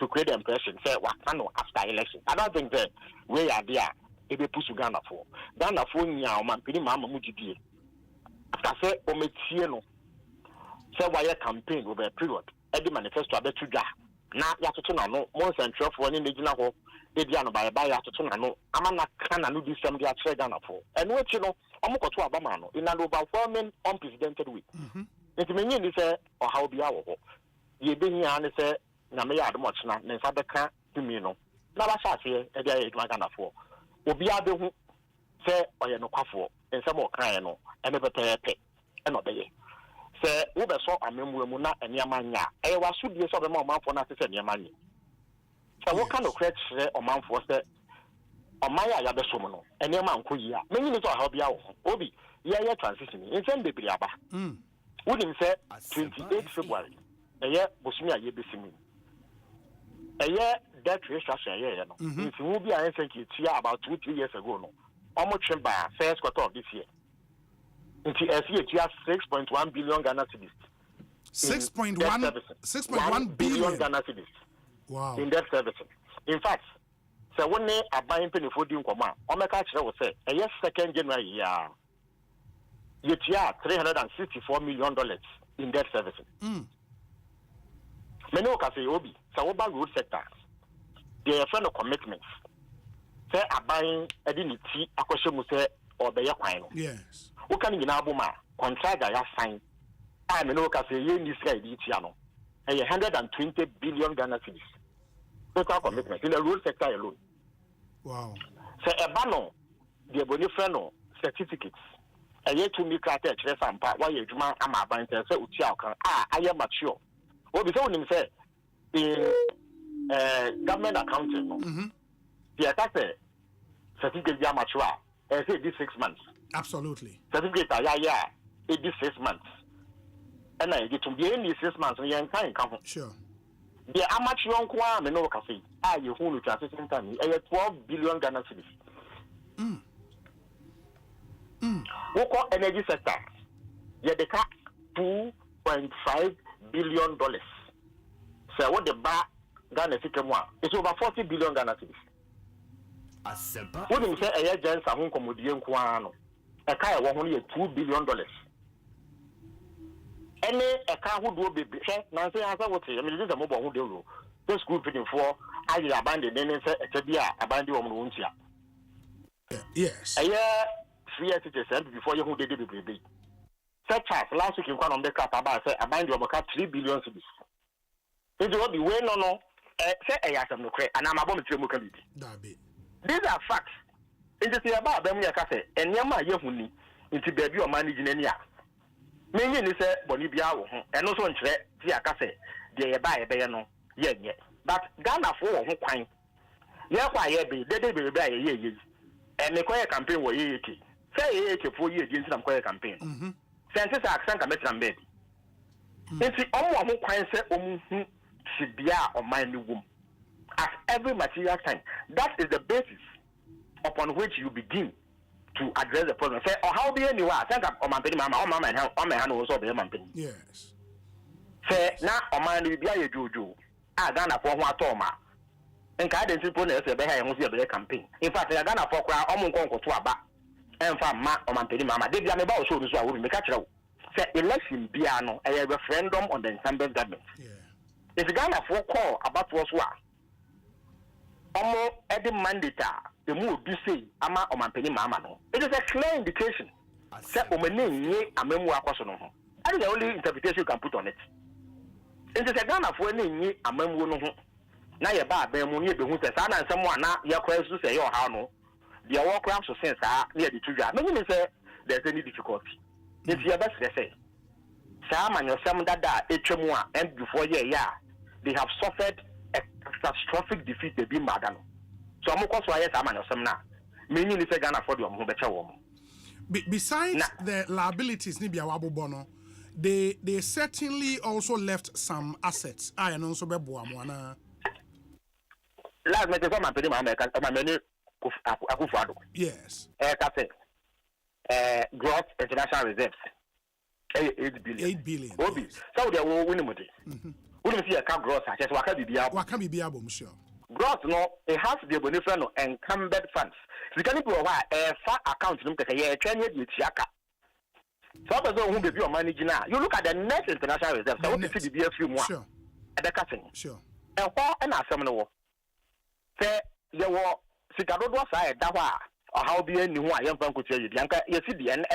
to create the impression, say what after election. I don't think that we are there. If we push Ghana for Ghana for now, man, pretty mamma Mujidi. After say, Ometiano, say why a campaign over a period, every manifesto about to die. Na ya tutuna no mo central for ni megina ho e dia no ba ya tutuna no amana kana no disem dia chere Ghana for eno echi no omokoto abama no in an overwhelming unprecedented way it menye ni say o ha obi awo ho ye behia ne say na me ya admo chena ne fa beka tumi no na ba sha se e dia ye Ghana for obi abehu say o ye no kwafo ensem o kan no e me betepe e no be ye se wo be so amemwe mu na eniama nya e wasudie so be ma omanfo na se eniama nya se wo ka no kra kire omanfo se Omaya Yabesomono, and your man Kuya. Many little Hobia, Obi, yeah, transition. In some baby Abba. Wouldn't say 28 February. A year, Bosmia Yebisimin. A year, that restructure, yeah, no. If you will be, I think it's here about 2-3 years ago, no. Almost by first quarter of this year. Into a year, 6.1 billion Ghana cedis. 6.1 billion Ghana cedis. Wow. In debt servicing. In fact, so when they are buying penny for doing command, Omeka will say, a year 2nd January, yet $364 million in debt servicing. Many of say Obi, Sawoba road sector, they are friend of commitments. Say are buying a dignity, Akoshe or the Yakwine. Yes. Who can you now boom? Contract I have signed. I mean, no, say you need to say, 120 billion Ghana cedis. Total commitment in the road sector alone. Wow. So a banner, the Bonifreno certificates. A year to me, Carter, Asempa, why you demand Ama Bank and say, I am mature. What we told him say in government accounting, the attack certificate are mature and say this 6 months. Absolutely. Certificate, it is 6 months. And I get to be in 6 months, and you can't come. Sure. The amateur on Kwa Meno Cafe, you who transition time, 12 billion Ghana cedis. Woko energy sector, the cat $2.5 billion. So what the bar Ghana city one? It's over 40 billion Ghana cedis. Asempa. What do you say? A year a home comedian Kwano. A car $102 billion. Any a car who do be Nancy answer what I mean, this is a mobile who do. This group fitting for I abandoned and say a tabia abandoned on Wuntia. Yes. A year 3 years before you who did it be. Such as last week in one of the car about say abandoned your car 3 billion cities. It will be way no say a yas of no credit and I'm about to Mukabi. These are facts. It is about them Yakase and Yama Yahuni into baby or managing any act. Many say Bonibia and also in Tiakase, they buy a bayano, yet. But Ghana for who quine. Yeah, why be, they be by a year. And the choir campaign were 80. Say 4 years into some choir campaign. Census accent a metal baby. It's the only who quine say, should be or mind the womb. As every material time, that is the basis upon which you begin to address the problem. Say, or how be anywhere? I think I'm my mama, my hand also be a man. Yes. Say, now, or man, will be a juju. I done a form of Toma. And guidance people say, I must be a campaign. In fact, I done a for cry, almost go to a back. And from ma or man, mama, they be about so this will be catch out. Say, election piano, a referendum on the incumbent government. If Ghana for call about what's what. Almost every mandate. The move be say ama o mampeni mama no. It is a clear indication. Say o meni nye amemu akwaso no ho. That is the only interpretation you can put on it. It is a Ghana for any nye amemu no ho. Na ye ba abemu ye be hu say sa na nsem ana ye kwa su say ye o ha no. The work craft so sense ah near the trigger. Many say there's any difficulty. If you best say sa man yosem dada etwemu a and before ye ya they have suffered a catastrophic defeat they be madano. So I'm also a yes, I'm an awesome now. Meaning it's a Ghana for the better woman. Besides the liabilities, Nibia Wabu Bono, they certainly also left some assets. I and also Bebuamwana. Last meeting from my menu, Akufado. Yes. Gross international reserves. 8 billion. 8 billion. Obi. So they will win with it. We don't see a cap gross. I just Wakabi Biabo, monsieur. Gross no, it has to be a beneficial encumbered funds. You can go a far account to take a year, 10 years with Yaka. So, person who give you money now, you look at the net international reserves. I want to see the BF more. Sure. At the cutting. Sure. And what an assembly. Say, there were Chicago side, that was how be any one young man could tell you, Bianca, you see the and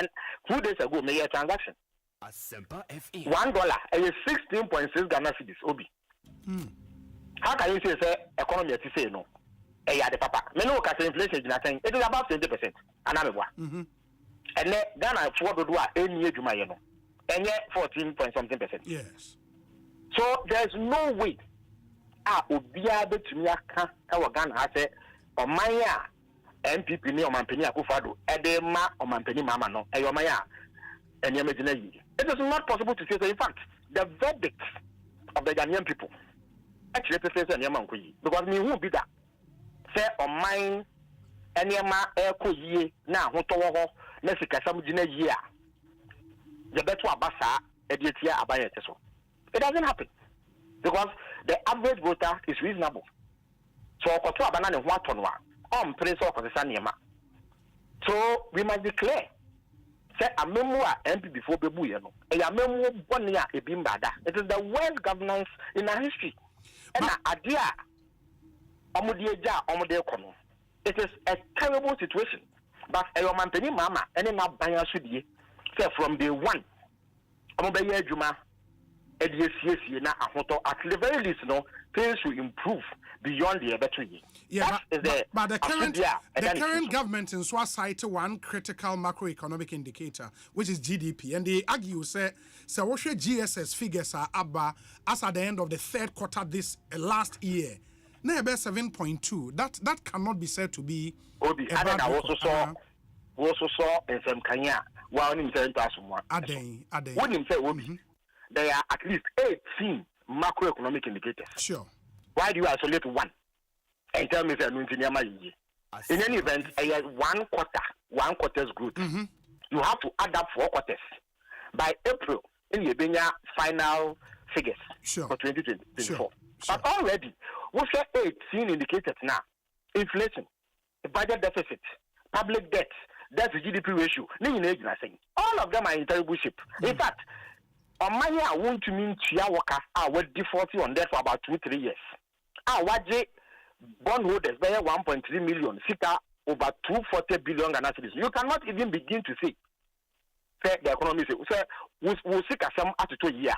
2 days ago, made a transaction. Asempa FM. $1, and 16.6 Ghana cedis, Obi. How can you say economy to say no? Yeah, the papa. Me no can say inflation is nothing. It is about 20%. And I'm and then Ghana for the do any year Jumayeno. And yet 14.something %. Yes. So there's no way. Obia bet to me our Ghana has said or Maya MPP ni omampeni akufado edema omampeni mama no eyomaya enyamejina yi. It is not possible to say so. In fact, the verdict of the Ghanaian people actually says enyama nkoyi because me who be that say on mine enyama ekoyi na hotowo ho na sikasam gina yi a the better abasa edietia abaye teso. It doesn't happen because the average voter is reasonable. So okoto abana ne ho atonwa place of the so we must declare say a memoir MP before Bebu no a memo 1 year a bimbada. It is the worst governance in our history. And idea it is a terrible situation. But a mampeni mama and in Abaya should ye say from day one. Amobaya Juma at the very least things will improve beyond the better year. Yeah, but the current government in Swa cite one critical macroeconomic indicator, which is GDP, and they argue say what GSS figures are abba as at the end of the third quarter this last year. Now about 7.2. That cannot be said to be. Obi, I also saw in some Kenya. One in 7,000. Ade. What him say Obi? There are at least 18 macroeconomic indicators. Sure. Why do you isolate one and tell me that in any event, one quarter's growth. You have to add up 4 quarters. By April, in your final figures for 2024. But already, we say 18 indicators now. Inflation, budget deficit, public debt, debt to GDP ratio. All of them are in terrible shape. In fact, on my year, I want to mean Chia Waka, I was defaulting on debt for about 2-3 years. Waje bondholders bear 1.3 million, sika over 240 billion Ghana cedis. You cannot even begin to say the economy say we'll seek some at 2 years.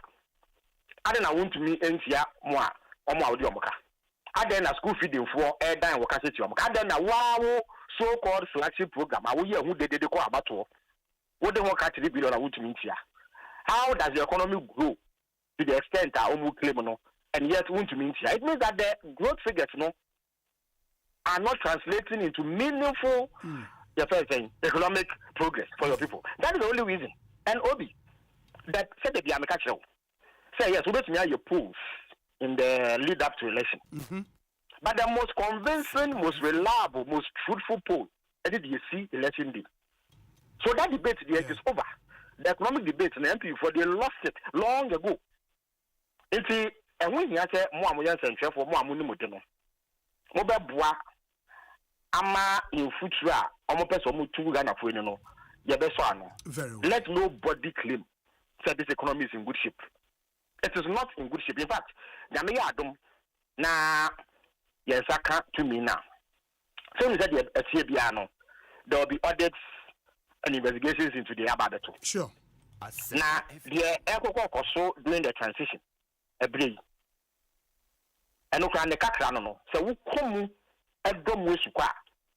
I don't want to mean NCA more or more diomoka. I then a school feeding for air dine workers at your I then a wow so called flagship program. I will hear who they call about what they want to billion I want to mean here. How does the economy grow to the extent that I claim no? And yet, want to mean it means that the growth figures, are not translating into meaningful, economic progress for your people. That is the only reason. And Obi, that said that the American say yes, we bet your polls in the lead up to election. But the most convincing, most reliable, most truthful poll, did you see election day? So that debate there is over. The economic debate in the MP for they lost it long ago. And when you say more and for more money, Mobile Ama in future, almost person 2 Ghana for no, your best one. Let nobody claim that this economy is in good shape. It is not in good shape. In fact, Gamaya Adam na yes, I can't to me now. So you said a CBR, there will be audits and investigations into the Ababeto. Sure. Now, the Ekoko also during the transition. Every and no can the cacrano. So we come at Dom Wishua,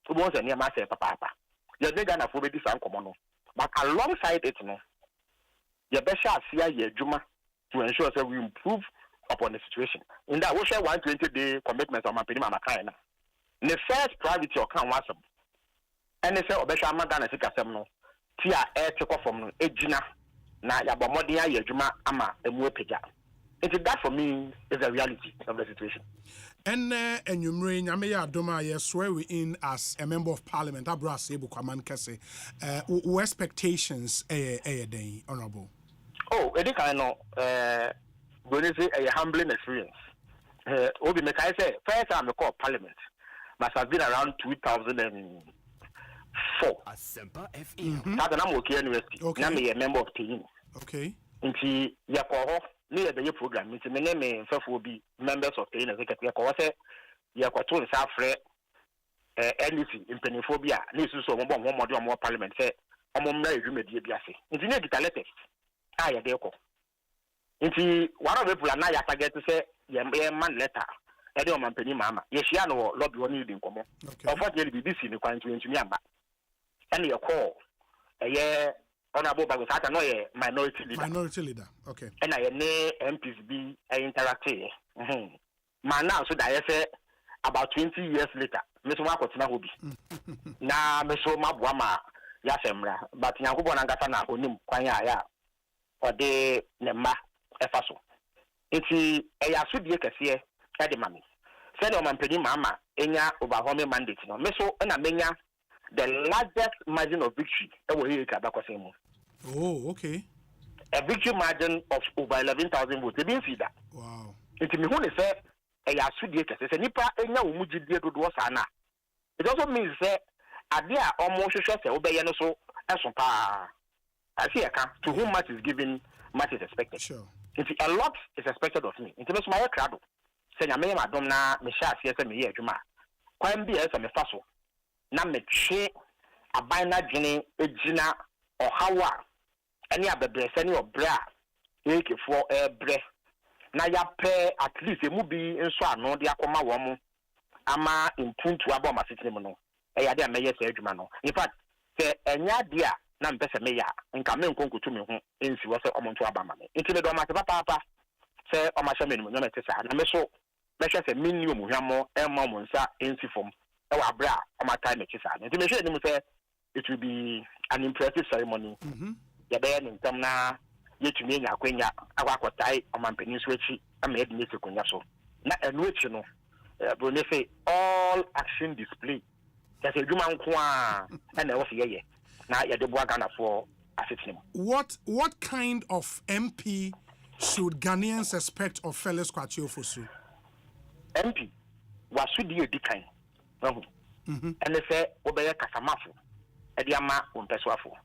who was a near master papa. You're not gonna forbid this uncommon. But alongside it, you better see a Juma to ensure that we improve upon the situation. In that, we share 120-day commitment on my Pinima Makana. The first priority or can was and they say, Obesha Magana Sikasemo, Tia air take off from Ejina, na Yabamodia Yajuma Ama, and Mupeja. That for me is the reality of the situation. And you mean Yameya Doma, yes, swear we in as a member of parliament, Abra Sebu Kwaman Kese, what expectations a day, honorable? Oh, I think I know, when you say a humbling experience. Obi Mekai say, first time I call parliament must have been around 2004. Asempa FM. That's an Amoki University. Okay. I'm a member of team. Okay. Into Yakoho. Near the program, it's my name will be members of the executive. I Yakoto is afraid anything in Peniphobia. This is more parliament. Say, I'm on married remedy. It's in the letters. I a deco. Into one of the people and I get to say, man letter. I don't want penny mamma. Yes, you know, lobby one in common. Unfortunately, this is the point to me. And your call a year. Honorable Bagusata, no, minority leader. Minority leader, okay. And I know MPs be interactive. Man, now, so I say about 20 years later, me so makotena ho bi na me so mabua ma ya semra but Nyankopon angasa na onim kwan ya ode ne ma efa so enti eya so die kese e de mame said o mampeni mama enya overwhelming mandate no me so na menya the largest margin of victory e wo here ka bakwase mu. Oh, okay. A victory margin of over 11,000 votes. Wow. It means say eya so die kese se nipa enya wo mugidie dodo sana. It also means say adia almost hwehwe se obeye no so eso pa. I see to whom much is given, much is expected. Sure. A lot is expected of me. Into my crowd. Say nyame ma dom na me sha ase se me ye adwuma. Kwan bi e se me fa so. Na me twe aban na dwene ejina ohawa. Any abebre se ne obra. Ekefo ebre. Na ya pe at least e mu bi nso ano de akoma wo mu. Ama impuntu aba ma sitene mu no. E ya de me ye se adwuma no. In fact, se enya dia na mpese me ya nka me nkonkotu me ho ensi wo se omonto aba ma me. Enti me do ma se papa se o ma hye me no nyame te sa na me so me hye se minni o muhwamo e ma mo nsa ensi fom e wa bra o ma time te sa. Enti me hye ni mu se it will be an impressive ceremony. Ya be ni ntam na yetumi enya akwanya akwakotai o ma mpanin so echi ama e de ne sekunya so. Na enu echi no bro ne say all action display. Ya se dwuma nko a na e wo se ye. What kind of MP should Ghanaians expect of Felix Kwachio Fosu? MP was should be a decline. And they say Obey Kasamafu, Ediama Umpeswafu.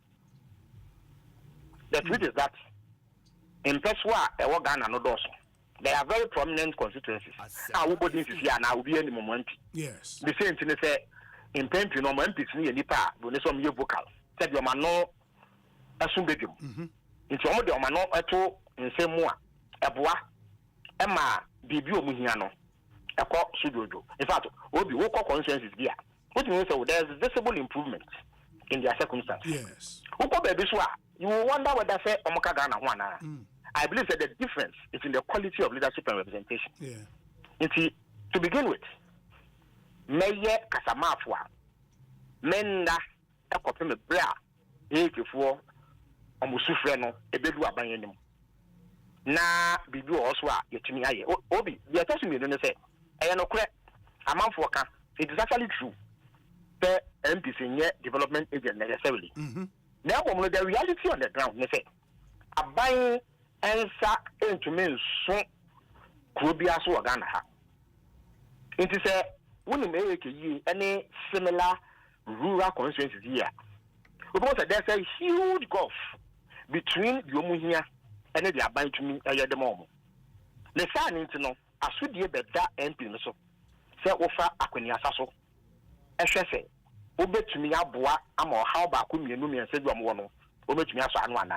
The truth is that in Peswa, Ghana no doso. They are very prominent constituencies. Our body is here now, will be any moment. Yes. The same thing they say in Pempi, no MPs ni nipa, when some new vocal. Said your man no assumbedum. Into all the man no eto in same one. Eboa Emma Bibio Muhiano. A court sudodo. In fact, Obi Woko consensus here. What means there's visible improvement in their circumstances. Yes. Woko baby swa. You will wonder whether say Omoka Ghana one. I believe that the difference is in the quality of leadership and representation. Yeah. To begin with, Meye Kasamafwa. Menda akopem bra ekefo omusufre no ebedu aban anim na bibi also a yetumi aye obi the attachment no say eye no kure amanfo ka it is actually true the MPs nye development agent necessarily now the reality on the ground ne say aban ensa entumi nso krobia so Ghana ha it is a wonu eke yi any similar rural constituencies here. Because there's a huge gulf between the Omuhia and the Aban to me at the moment. The sign into no, I should be a better MP so. Say offer Aquania Sasso. I shall say, Obe to me Abua, I'm or how back with me and said one, Obe to me as one.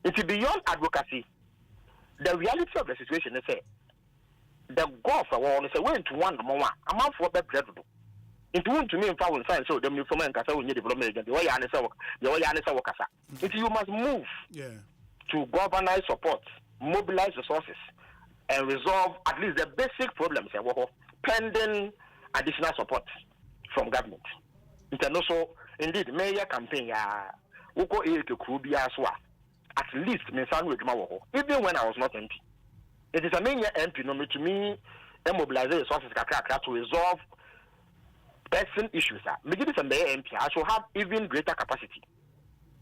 It's beyond advocacy. The reality of the situation is say the gulf I want to say went to one more. I'm out for better. It won't to me in found science, so the new woman can say development agent. The way I answer, if you must move to governance support, mobilize resources, and resolve at least the basic problems pending additional support from government. It's also indeed mayor campaign Uko Krubia Swa. At least even when I was not MP. It is a main MP no to me mobilize resources to resolve person issues are. Maybe this MP I should have even greater capacity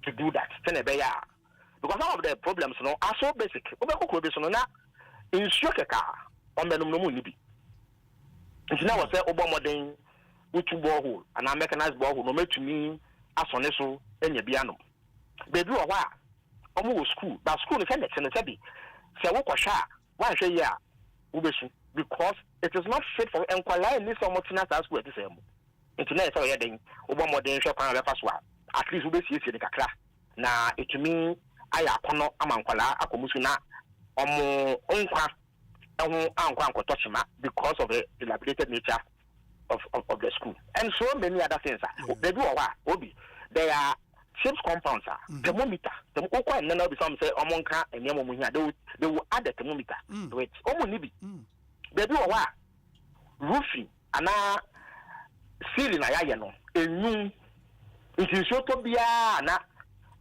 to do that. Because some of the problems are so basic. In Shokeka, on the Nomunibi. It's now say Obama with two borehole and I mechanized borehole, no to me as on eso and Yabiano. They do a while. Almost school, but school is ended and said, say, why say ya? Because it is not fit for inquiry in this or multinational as well. Internet so yeding Obama den shop and paswa. At least we see the kakra. Na it to me aya kono amankwala akomusuna omo onkwa ehu ankwa ankotochima because of the dilapidated nature of the school. And so many other things. They do obi. They are shapes compounds thermometer. The okwa and then be some say omonka and yamunya they will add the thermometer to it. Omunibi. They do roofing and ceiling na ya no enum nti so to bia na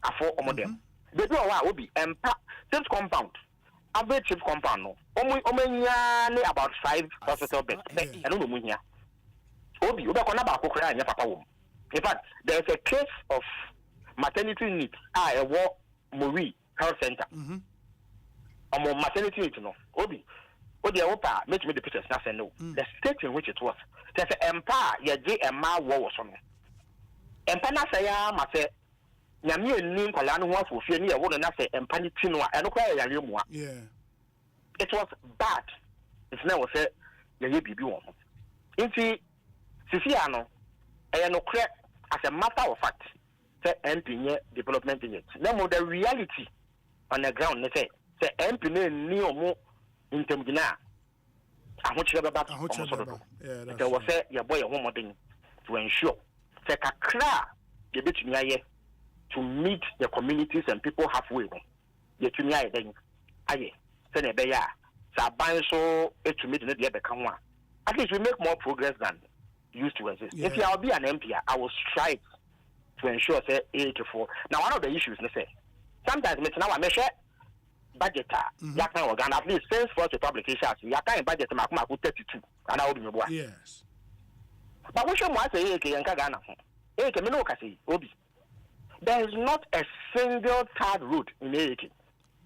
afọ omodem bebi o wa obi empa this compound average chief compound no omanya ne about 5 hospital beds eno no munya obi na ba akokora anya papa wo. In fact, there is a case of maternity need a Mori Health Center. Maternity need no. Obi opa make me the pictures na say no. The state in which it was. There's an empire ye Emma war so no. Empa na say ya ma say nyame enni nkwala no ho afofie ni ye wo na say empa ni ti no a eno kwa ya mu a. Yeah. It was bad. It's now say ye bibi wo. Inti sisi ano no as a matter of fact, say MP development in it. Now, the reality on the ground, they say MP ni omo intemgina. I want you to back. There was your boy a woman to ensure say kakra the bit to meet the communities and people halfway. The tunia then aye say ne beya sa ban so to meet the other kanwa. At least we make more progress than used to exist. Yeah. If I'll be an MP, I will strive to ensure say 84. Now one of the issues they say sometimes now I measure budget yakan organ at least since first publication yakan budget makuma 32 and I will be boy. Yes. But we should want say yanka Ghana. Me no ka say obi. There is not a single third road in AAK.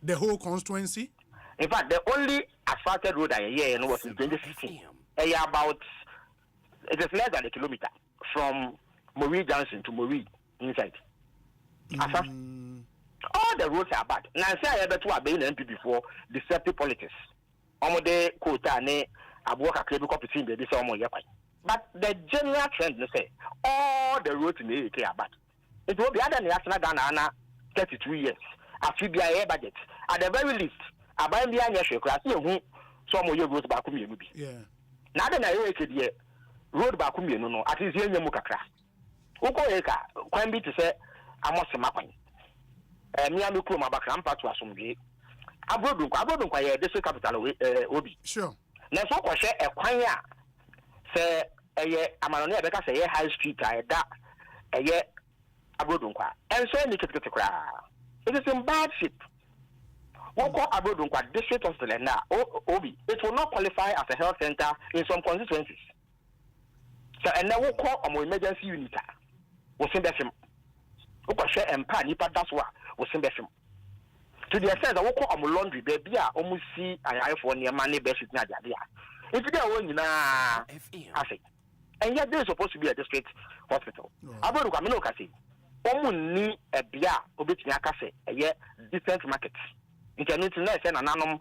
The whole constituency? In fact, the only asphalted road I hear was in 2016. About it is less than a kilometer from Mori Junction to Mori inside. All the roads are bad. Now, say I ever to have been MP before deceptive politics. Omode quota ne abuaka krebi kopiti be this omo yepai. But the general trend they say all the roads in the AK are bad. It will be other than national Ghana 32 years. After BIA budget, at the very least, about the annual share class, you some of your roads back to me. Yeah. Now then, I hear road back to me, no, at least here, Mukakra. Uko eka, can be to say, I must say, Mapan. Miami Kuma back, I'm part to Asumbi. Abrodun, quiet, this capital, Obi. Sure. Now, so I share a choir, say, I'm on the because a high street, I that, a year, Abrodun, and so any to cry. It is in bad shape. Woko Abrodun, district hospital now, Obi, it will not qualify as a health center in some constituencies. So, and now we'll call on emergency unit. We'll send them. We'll share and pan, that's what we'll send them. To the extent that we'll call on laundry, baby, almost see an eye for near money best with Nadia. If they are only now, I say, and yet there's supposed to be a district hospital. Abrodun, I mean, okay, Omu a bia, Obit Nakase, a year different markets. International and anonymous.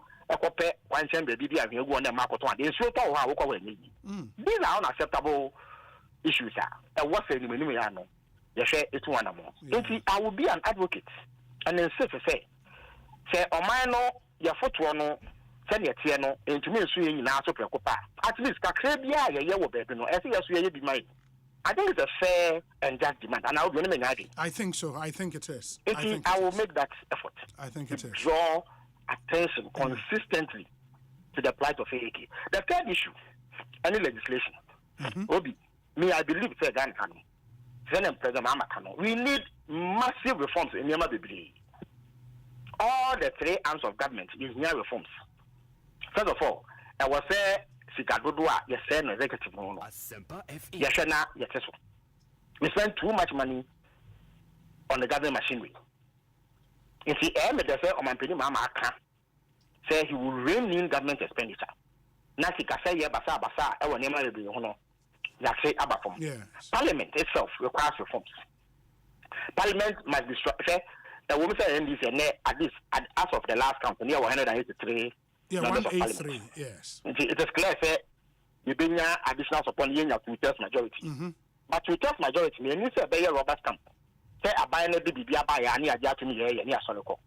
One chamber baby and you go on the market one. It's so tall how we need. These are unacceptable issues. And what's the minimum? You share it one more. I will be an advocate and insist to say, Omano, your foot one, send your tiano, and to me, swing in our super copa. At least, Cacrebia, your yellow baby, no, as you be mine. I think it's a fair and just demand, and I'll be I think so. I think it is. I will make that effort. I think it is. Draw attention consistently to the plight of AAK. The third issue, any legislation. Obi, me, I believe it's a Ghana canon. We need massive reforms in Yama Bibli. All the three arms of government is near reforms. First of all, I was say Sikadodua, yes, an executive no. Yashana, yes, we spend too much money on the government machinery. If he ever the say, my penny mama say he will rein in government expenditure. Nasi Kasaya Basa Basa, our name will be hono. That's it about from. Parliament itself requires reforms. Parliament must be structured. The woman said at least as of the last count, near 183. Yeah, 183, yes. It is clear say you bring additional support in your two-thirds majority. But two-thirds majority means a better Robert camp. Say a buy a baby by any idea to me, any asoloco.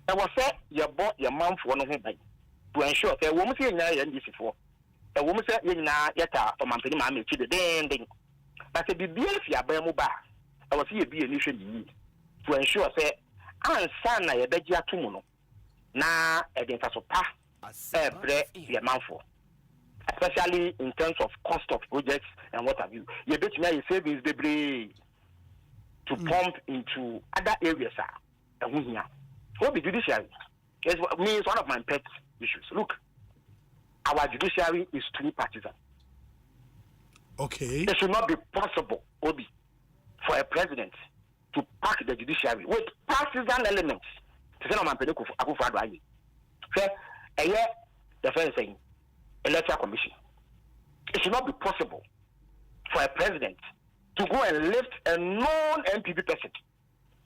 I was say you bought your mom for one of them to ensure that a woman saying this before. A woman said, yeta for my penny mammy to the ding. But a baby if you are Bermuba, I was here be an issue to ensure say, and son, I beg you to mono. Na, a dentasopa, a bread, your mouthful. especially in terms of cost of projects and what have you. You bet me savings debris to pump into other areas. What the judiciary is one of my pet issues. Look, our judiciary is too partisan. Okay. It should not be possible, Obi, for a president to pack the judiciary with partisan elements. To say no man peniko akufo adwaye. Say, the first saying, electoral commission. It should not be possible for a president to go and lift a non-MPP person,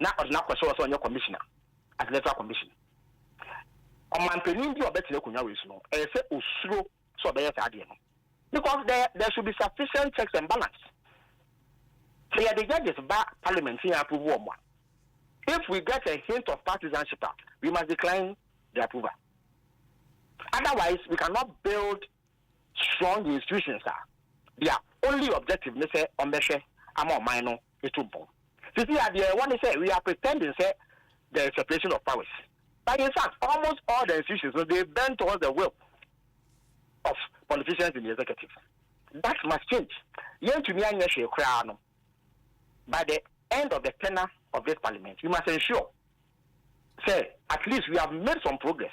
not also on your commissioner, as electoral commission. On man penindi or better kunya we no. I say usuro so be because there should be sufficient checks and balance. So the judges back parliament here approve one. If we get a hint of partisanship, we must decline the approval. Otherwise, we cannot build strong institutions. Their only objective, they say, on the share, I'm on minor, it's too bomb. You see, the one they say, we are pretending, say, there is separation of powers. But in fact, almost all the institutions, they bend towards the will of politicians in the executive. That must change. By the end of the tenure of this parliament, we must ensure, say, at least we have made some progress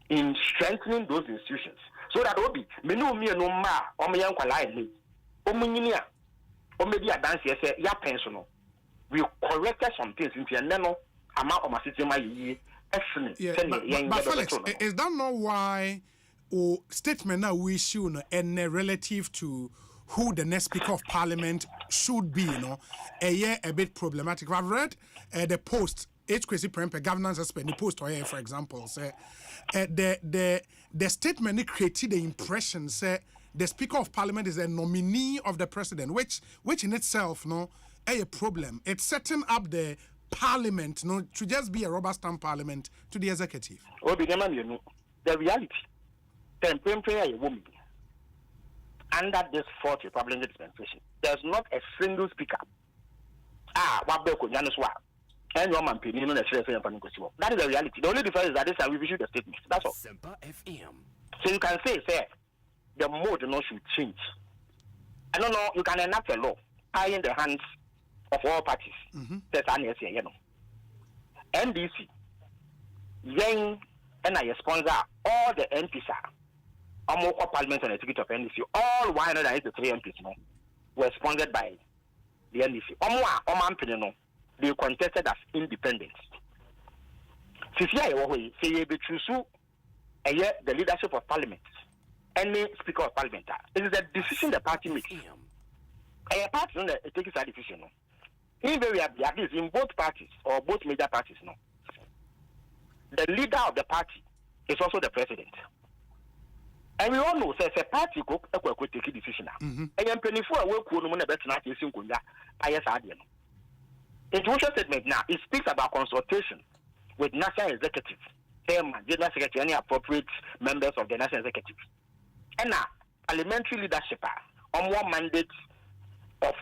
in strengthening those institutions. So that Obi, menu me no ma, or me yankwala ni, omunyinia, or maybe a dance yes, ya pensiono. We corrected some things in the nano, amount of my city my ye, excellent. But Felix, is that not why statement now we issue and relative to who the next Speaker of Parliament should be, a bit problematic? I've read the post, Ekosiise Prempe governance aspect, the post or for example, say the statement created the impression say the Speaker of Parliament is a nominee of the President, which in itself a problem. It's setting up the Parliament to just be a rubber stamp Parliament to the executive. The reality, a woman. Under this fourth Republican dispensation, there's not a single speaker. And your man penny no that is the reality. The only difference is that this time we issued a statement. That's all. Asempa FM. So you can say the mode should change. I don't know, you can enact a law tying the hands of all parties. NDC, Yang, and I sponsor all the MPs all parliament and executive of NDC, all 183 MPs were sponsored by the NDC. They contested as independents. The leadership of any Speaker of Parliament. It is a decision the party makes. A party takes a decision. In both parties or both major parties, the leader of the party is also the president. And we all know that a party could take a decision. And then penny for a work woman better not using Kunda. Introduction statement now, it speaks about consultation with national executive, general secretary, any appropriate members of the national executive. And now, parliamentary leadership on one mandate of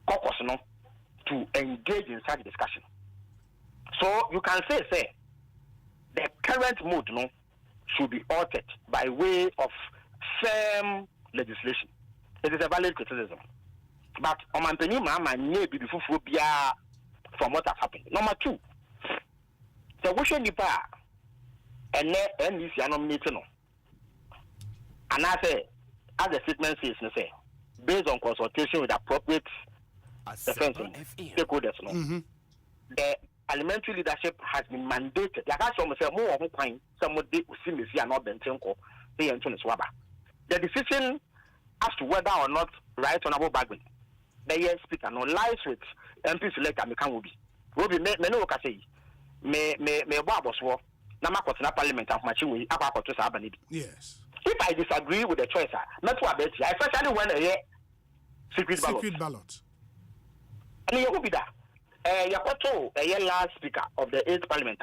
caucus to engage in such discussion. So you can say the current mode should be altered by way of firm legislation. It is a valid criticism. But on my opinion, from what has happened. Number two, the wishing the power and NDC are nominated. And I say, as the statement says, based on consultation with appropriate stakeholders, the parliamentary leadership has been mandated. Like I say, more of time, somebody who seems to not been the decision as to whether or not right honorable bargain, the year speaker lies with MP select American will be. Me no say me Baboswo na makotena parliament of machiwe akwakoto sa abani. Yes. If I disagree with the choice, not what bet, especially when a secret ballot. And you be that. Yakoto a last speaker of the 8th parliament.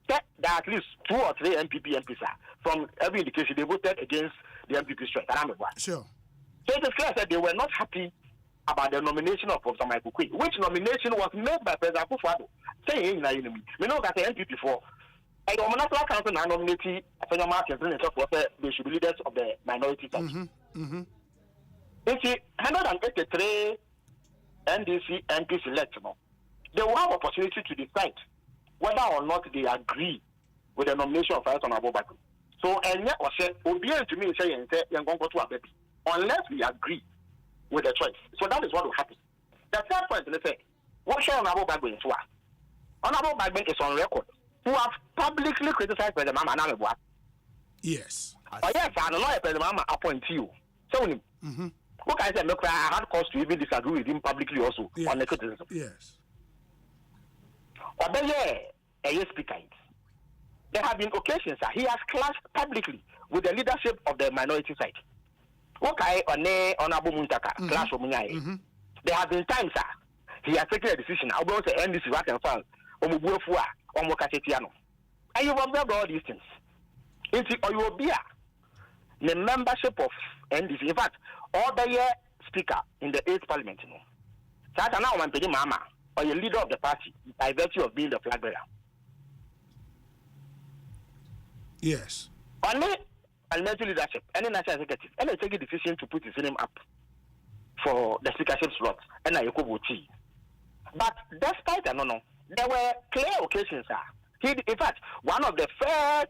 There are at least 2 or 3 MPs from every indication they voted against the MPP strike. Sure. So it is clear that they were not happy about the nomination of Professor Michael Quinn, which nomination was made by President Akufo-Addo. Saying we know that the NPP for I don't national council now nominate Senior Martins and so forth. They should be leaders of the minority side. If 183 NDC MPs elected, they will have opportunity to decide whether or not they agree with the nomination of Honorable Baku. So, and yet, obedient to me saying, you're going to go to a baby, unless we agree with the choice. So that is what will happen. The third point, let's say, what shall Honorable Baku is what? Honorable Baku is on record who have publicly criticized President Mama Namibwa. Yes. Oh, yes, I don't know if President Mama appoint you. So, look, I said, look, I had cause to even disagree with him publicly also on the criticism. Yes. But then, a speaker. There have been occasions that he has clashed publicly with the leadership of the minority side. Okay, Honorable Muntaka, clash of Munyai. There have been times that he has taken a decision. I will say, and this is what I found. Omubufua, Omokatiano. And you've observed all these things. Into Oyobia, the membership of NDC, in fact, all the year speaker in the 8th Parliament. So I now want to be Mama or a leader of the party by virtue of being the flag bearer. Yes. Only parliamentary leadership, any national executive, and they take a decision to put his name up for the speakership slot, and I could vote. But despite that, there were clear occasions. In fact, one of the first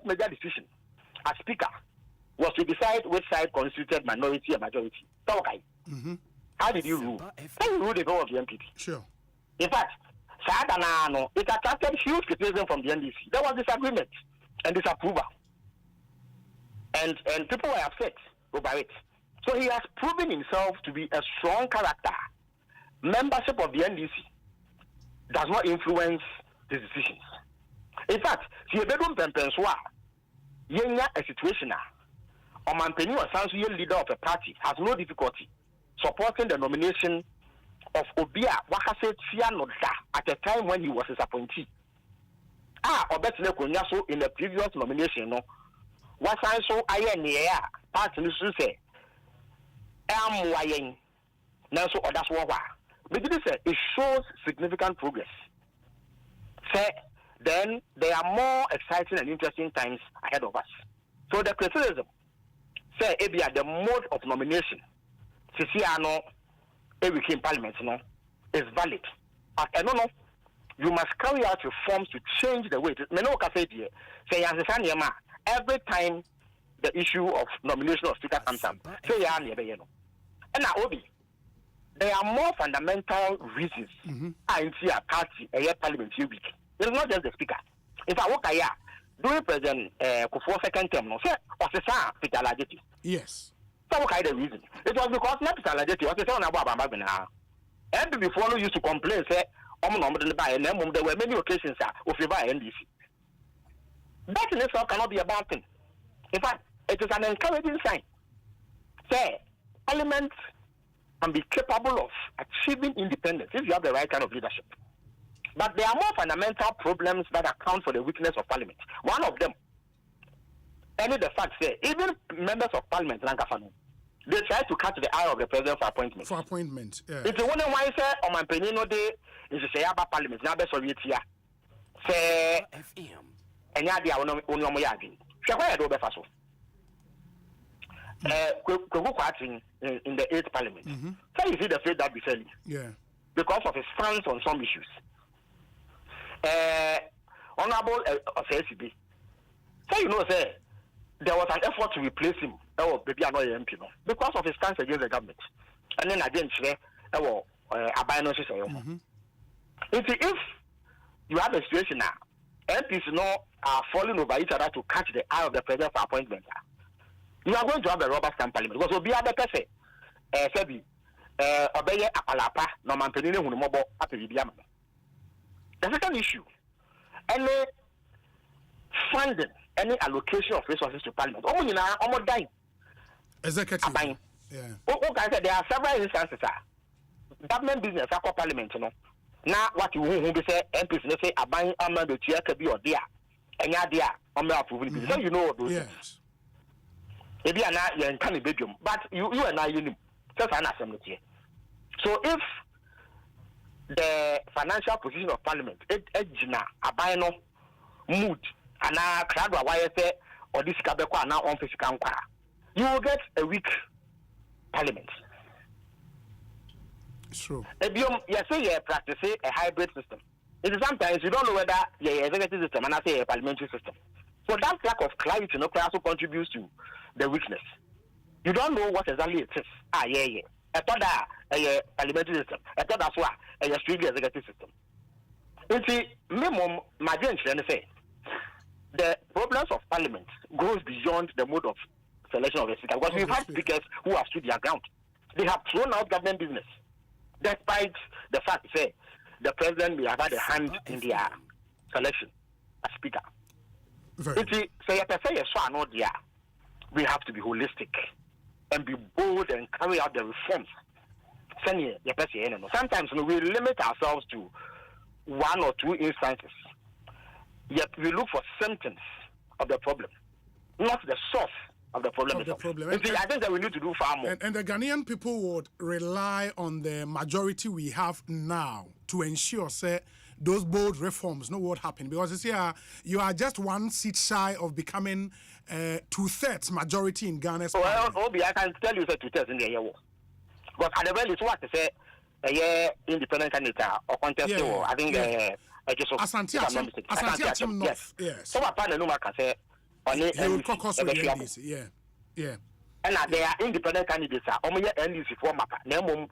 major decision as speaker was to decide which side constituted minority and majority. So, okay. How did you rule? How you rule the vote of the MPP? Sure. In fact, it attracted huge criticism from the NDC. There was disagreement and disapproval. And people were upset over it. So he has proven himself to be a strong character. Membership of the NDC does not influence his decisions. In fact, si ebedum pempenswa yenya a situation or Mampeni or Sansuye leader of a party has no difficulty supporting the nomination of Obia Wakase Tianoda at a time when he was his appointee. Obetine Konyaso in the previous nomination, was also Ayen party to say, Wayen, Nanso or that's what. But it shows significant progress. Then there are more exciting and interesting times ahead of us. So the criticism, the mode of nomination, Sisiano, in Parliament, is valid. But you must carry out reforms to change the way. Every time the issue of nomination of speaker comes up, and now Obi, there are more fundamental reasons I see a party a parliamentary week. It's not just the speaker. In fact, what I during President Kufuor's second term, yes. So what kind of reason? It was because not Peter Lajeti was saying about Bambagana. And before used to complain, say, there were many occasions of favor NDC. That in itself cannot be a bad thing. In fact, it is an encouraging sign. Say, Parliament can be capable of achieving independence if you have the right kind of leadership. But there are more fundamental problems that account for the weakness of Parliament. One of them, the fact that even members of Parliament, they try to catch the eye of the president for appointment. For appointment, yeah. It's one why I say, on my penino day, is to say about Parliament, now best Soviet here. Say, and Yadia on your Moyagi. Shakaya do Befaso. In the 8th Parliament. So you see the faith that be selling. Yeah. Because of his stance on some issues. Honorable Osei. So you know, say, there was an effort to replace him. Maybe another MP, because of his stance against the government. And then again, if you have a situation now, MPs are falling over each other to catch the eye of the president for appointment, you are going to have a rubber stamp parliament. Because be other person, obey Apalapa, no man penny who mobile up in the The second issue, any funding, any allocation of resources to Parliament. Almost dying. Executive. Yeah. There are several instances. Government business, Parliament, Now, what you say, MPs, say, a buying amount of chair could be or there. And yeah, I'm approving. So you know those things. Maybe I'm not in tiny bedroom, but you and I, you know, just an assembly. So if the financial position of Parliament, a buying mood and a crowd why say or this kabekwa na on physical nkwa, you will get a weak parliament. True. You say you practice a hybrid system. It is sometimes you don't know whether you executive system and I say a parliamentary system. So that lack of clarity also contributes to the weakness. You don't know what exactly it is. I thought that a parliamentary system. I thought that's why a strictly executive system. You see, minimum, my say the problems of parliament goes beyond the mode of selection of a speaker. Because we've had speakers who have stood their ground. They have thrown out government business, despite the fact that the president may have had a hand in their selection as speaker. We have to be holistic and be bold and carry out the reforms. Sometimes we limit ourselves to one or two instances, yet we look for symptoms of the problem, not the source of the problem. I think that we need to do far more. And the Ghanaian people would rely on the majority we have now to ensure, say, those bold reforms know what happened. Because you are just one seat shy of becoming 2/3 majority in Ghana's parliament. Well, Obi, I can tell you that 2/3 in the year. But at the very least, what to say, a independent candidate or contest, I think just Asante North. Yes. So, I can say, yeah. And they are independent candidates. NDC for Mapa. Doing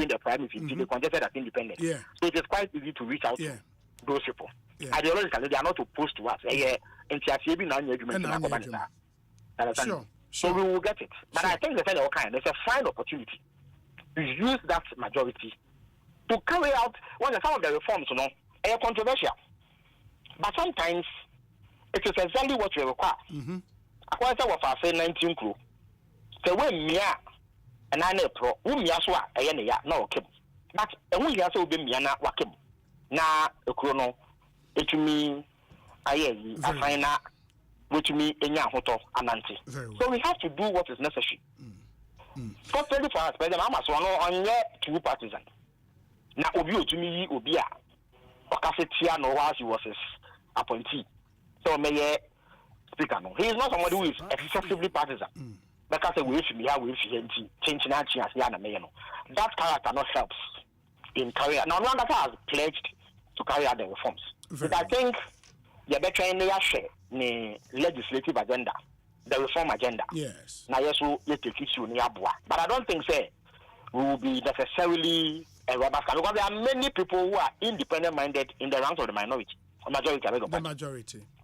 the primary, they contested as independent. Yeah. So it is quite easy to reach out to those people. Ideologically, they are not opposed to us. Sure. So we will get it. But I think there's a fine opportunity to use that majority to carry out some of the reforms, are controversial. But sometimes it is exactly what we require. According to what I say, 19 crew. The way Mia and I know pro, Miaswa, no, okay. But we also be Miana Wakim. Na a chrono, it to me, I find out which me in Yahoto Ananti. So we have to do what is necessary. For 24 hours, President Amaswano on yet 2 partisans. Now, Obi to me, Obia, or Cassetia, no, while he was his appointee. So, may speaker, no, he is not somebody who is excessively partisan. Because we change that character not helps in career. Now, one that has pledged to carry out the reforms. But I think you better in the legislative agenda, the reform agenda. Yes. Now, yes, we take issue near Bois. But I don't think we will be necessarily a rubber stamp because there are many people who are independent minded in the ranks of the minority. The majority.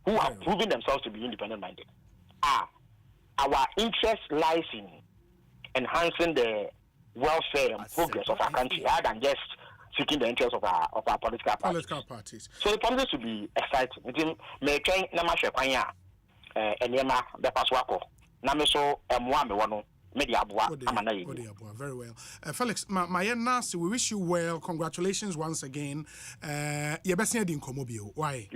Who have proven themselves to be independent minded. Our interest lies in enhancing the welfare and progress of our country rather than just seeking the interests of our political parties. So it promises to be exciting. It may train Namasha Panya and Yama, the Paswako, Namiso, and Mwame. Very well. Felix, my Nasi, we wish you well. Congratulations once again. You're best in Komobio. Why?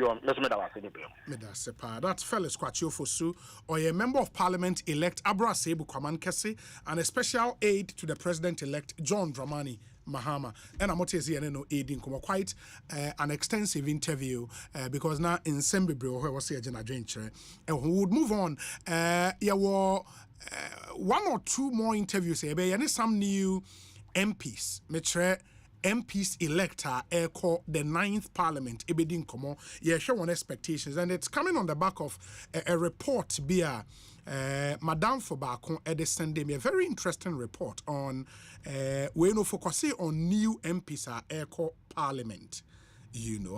That's Felix Kwachio Fosu, or a member of Parliament elect Abra Sebu Kwaman Kese, and a special aide to the President elect John Dramani Mahama. And I'm not aiding quite an extensive interview because now in Sembibro, where was here, and we would move on. One or two more interviews and some new MPs MPs elector echo the 9th Parliament ebedin komo show on expectations, and it's coming on the back of a report via Madame Fobakon sending me a very interesting report on we no focusing on new MPs echo Parliament.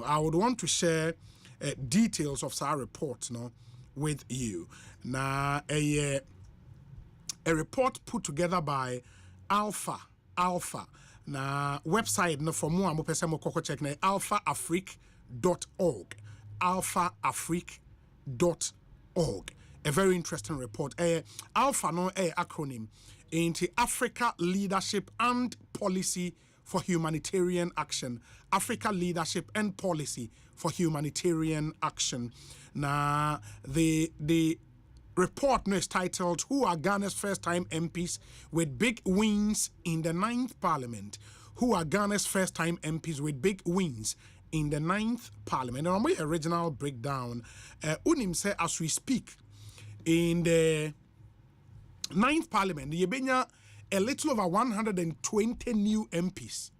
I would want to share details of our report with you. Now a report put together by Alpha. Na website no for more pese mo koko check na alphaafrique.org. alphaafrique.org. A very interesting report. Alpha no acronym into Africa Leadership and Policy for Humanitarian Action. Africa Leadership and Policy for Humanitarian Action. Now the report is titled, Who are Ghana's first-time MPs with big wins in the 9th Parliament? Who are Ghana's first-time MPs with big wins in the 9th Parliament. And I'm a regional breakdown. Unim say as we speak, in the 9th Parliament, Yebenya a little over 120 new MPs.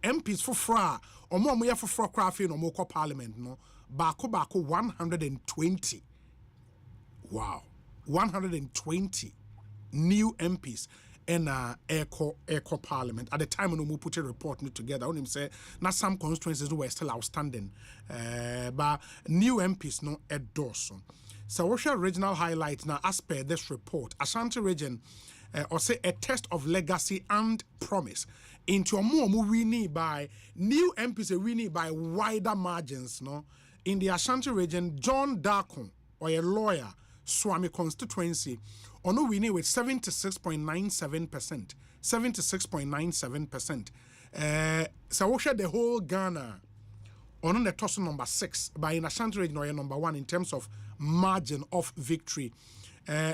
MPs for fra, or more for fra craft no more Parliament, no. Bako 120. Wow. 120 new MPs in Eco Parliament. At the time when we put a report together, on him say not some constituencies were still outstanding. But new MPs no endorse. So what's your regional highlight now as per this report? Ashanti region or say a test of legacy and promise. Into a more winning by new MPs winning by wider margins, no? In the Ashanti region, John Darkon, or a lawyer, Swami constituency, ono winning with 76.97%. 76.97%. So we share the whole Ghana on the toss number 6, by in Ashanti region or number 1 in terms of margin of victory.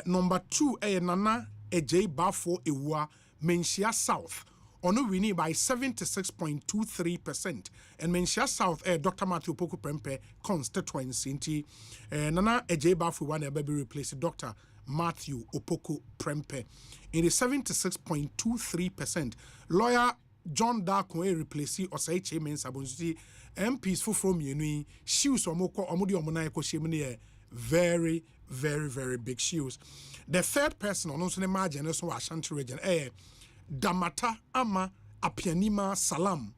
Number 2, Nana Ej Bafo Ewa Menchia South. Ono winning by 76.23%. And Menchia South, Dr. Matthew Poku Prempe constituency. Nana Ej Bafo one baby replaced Dr. Matthew Opoku Prempe. In the 76.23%. Lawyer John Darkon replaced Osei Chairman Sabonzi MPs from Yenu shoes omoko omudi omona ekoshemni very, very, very big shoes. The third person on also the margin is Ashanti region. Damata Ama Apianima Salam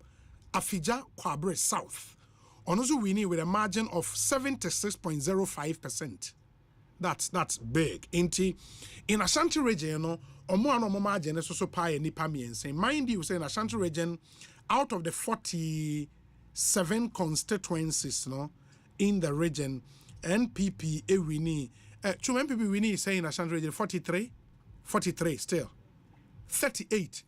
Afija Kwabre South. Also winning with a margin of 76.05%. That's big. In Ashanti region, omo margin is also pie nipa miense. Mind you, say in Ashanti region, out of the 47 constituencies, no, in the region, NPP winning. Two NPP winning is saying in Ashanti region 43 still. 38.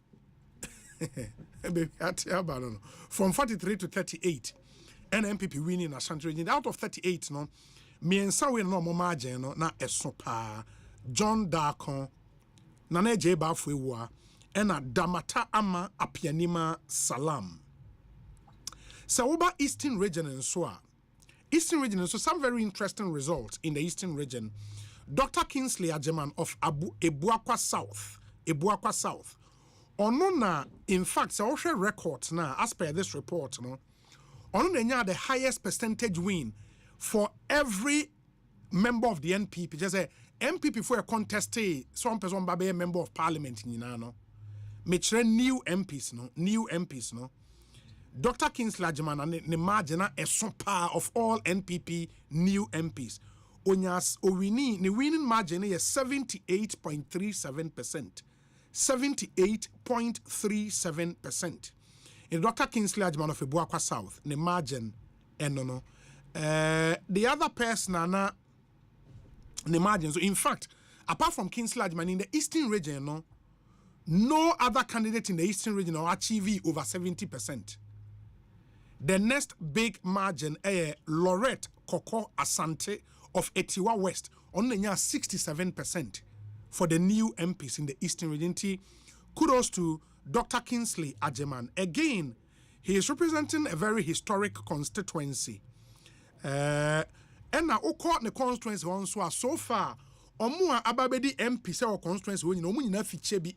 From 43 to 38. And MPP winning in Ashanti region. Out of 38, no, me and Sawi no more margin, no, na Esopa, John Darkon, Nana J. Bafwewa, and a Damata Ama Apianima Salam. Sawoba Eastern region and so Eastern region, and so some very interesting results in the Eastern region. Dr. Kingsley Ajeman of Ebuakwa South. Onona, in fact, so records now, as per this report, no, Onona the highest percentage win for every member of the NPP. Just say MPP for a contest, some person by a member of parliament, you know. Metre new MPs, no. Dr. Kingsley Ajeman and the margin a super of all NPP new MPs. Onyas Owini, the winning margin is 78.37%. 78.37%. In Dr. Kingsley Ajeman of Ebuakwa South, the margin, no. The other person, the margin. So, in fact, apart from Kingsley Ajeman in the Eastern region, no other candidate in the Eastern region will achieve over 70%. The next big margin, Lorette Koko Asante of Etiwa West, only 67% for the new MPs in the Eastern region. Kudos to Dr. Kingsley Ajeman. Again, he is representing a very historic constituency. And now, the constituency also so far, Omua Ababedi MP or constituency when you know Chebi.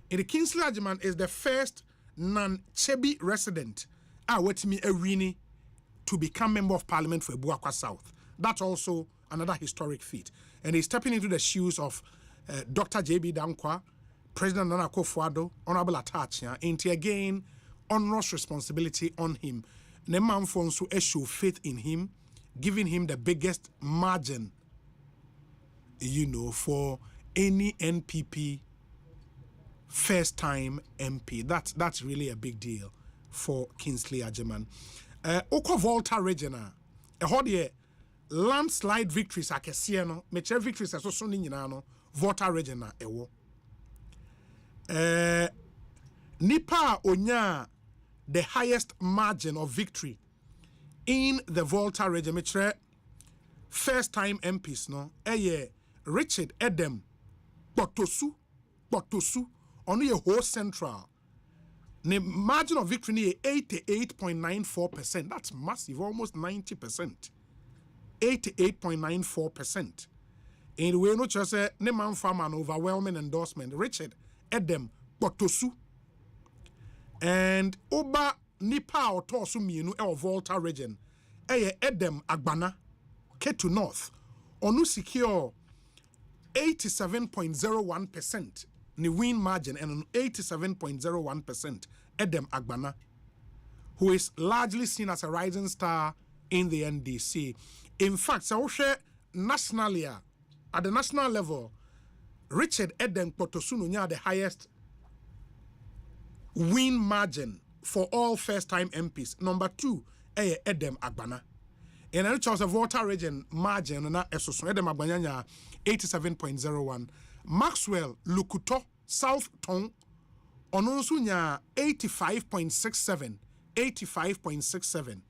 The Kingsley Ajeman is the first non-Chebi resident with me Erini to become member of parliament for Ebuakwa South. That's also another historic feat. And he's stepping into the shoes of Dr. J.B. Dankwa, President Nana Akufo-Addo, Honorable Atachia, and again, onerous responsibility on him. Neman Fonsu show faith in him, giving him the biggest margin, for any NPP first-time MP. That's really a big deal for Kingsley Ajeman. Oko Volta region, landslide victories akɛseɛ no mekyerɛ victories ɛsoso no nyinaa no Volta region na ɛwɔ nipa onya the highest margin of victory in the Volta region mekyerɛ first time MPs no Richard Edem Botosu ɔno yɛ whole central The margin of victory is 88.94%. That's massive, almost 90%. 88.94%. In the way no just say ne man farm an overwhelming endorsement. Richard Edem Botosu and Oba Nipa or Tosu Mienu or Volta region. Edem Agbana Ketu North. Onu secure 87.01% ni win margin and 87.01% Edem Agbana, who is largely seen as a rising star in the NDC. In fact, so nationally, at the national level, Richard Edem Potosunu had the highest win margin for all first-time MPs. Number 2, Edem Agbana. In any choice of Volta region margin, Edem Agbana 87.01. Maxwell Lukuto South Tong Ononsunya 85.67. 85.67.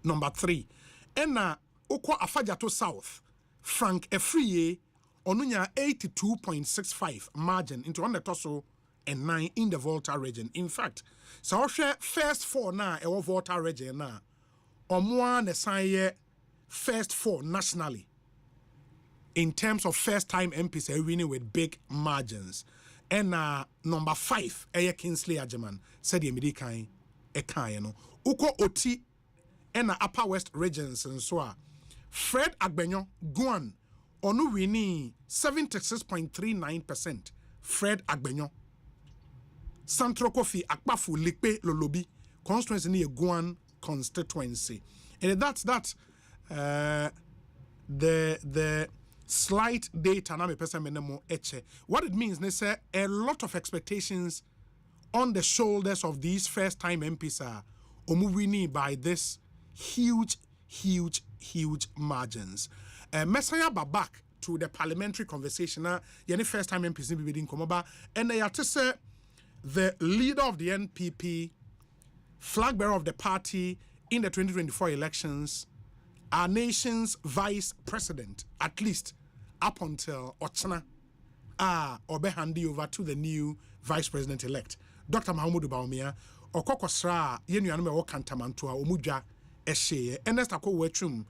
Number 3. Ena Okwa Afajato South Frank Efriye Onunya 82.65 margin into on the torso and 9 in the Volta region. In fact, so first 4 na ewo Volta region na omwa ne sanye first 4 nationally. In terms of first-time MPs, winning with big margins. And number 5, Kingsley Ajeman, said the American Ekayeno. Uko Oti, and Upper West regions and so on. Fred Agbenyo, Guan, Onu winning 76.39%. Fred Agbenyo. Santro Kofi, Akpafu, Likpe, Lolobi, constituency near Guan constituency. And that's the slight data na me person menemo eche. What it means, they say a lot of expectations on the shoulders of these first-time MPs are omuvini by this huge margins. Messiah back to the parliamentary conversation. Any first-time MPs in Bibidin Komoba, and they are to say the leader of the NPP, flag bearer of the party in the 2024 elections, our nation's vice president, at least up until Ochana, or be handed over to the new vice president-elect, Dr. Mahamudu Bawumia, or Kokosra, Yenuaname Okantamantua, Omuja, Eshe, Ernest Ako Wetrum,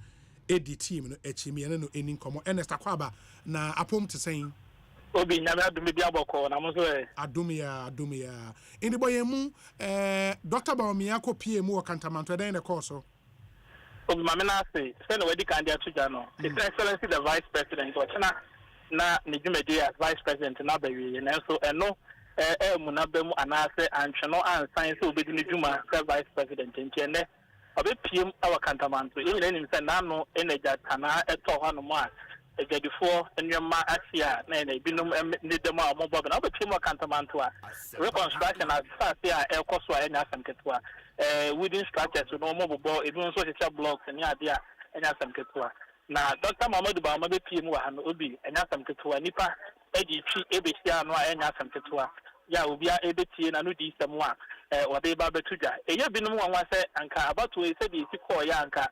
ADT, Echimi, and any common, Ernest Akwaba, na apom to saying, Obi, Nana Dumia Boko, Namozo, Adumia. In the Boyemu, Dr. Bawumia, ko PMU Okantamantua, then the course. Mamina say, send away the candidature to Jano. His Excellency the Vice President, Ochana, na Nijumedi as Vice President, Nabawi, and also, and no, Munabemu, and I say, and Chano and Science will be Nijuma, Vice President, in Chene, a bit PM our Cantamanto, even in Sanano, Energy, Tana, et Tohanoma, a day before, and your ma Asia, Nene, Binum, Nidema, Mobile, and other team of Cantamantua, reconstruction as fast here, El Coswa, and Yasanketua. Within structures, so no mobile, even social blocks and idea, and Yasam Ketua. Now, Dr. Mamadou Bamabe PM and Ubi, and Yasam Ketua, Nipa, Eddie, ABC, and Yasam Ketua. Ya, will be a ABT and Anudi Samoa, or they Babatuja. A year been one was and about to say the Siko Yanka,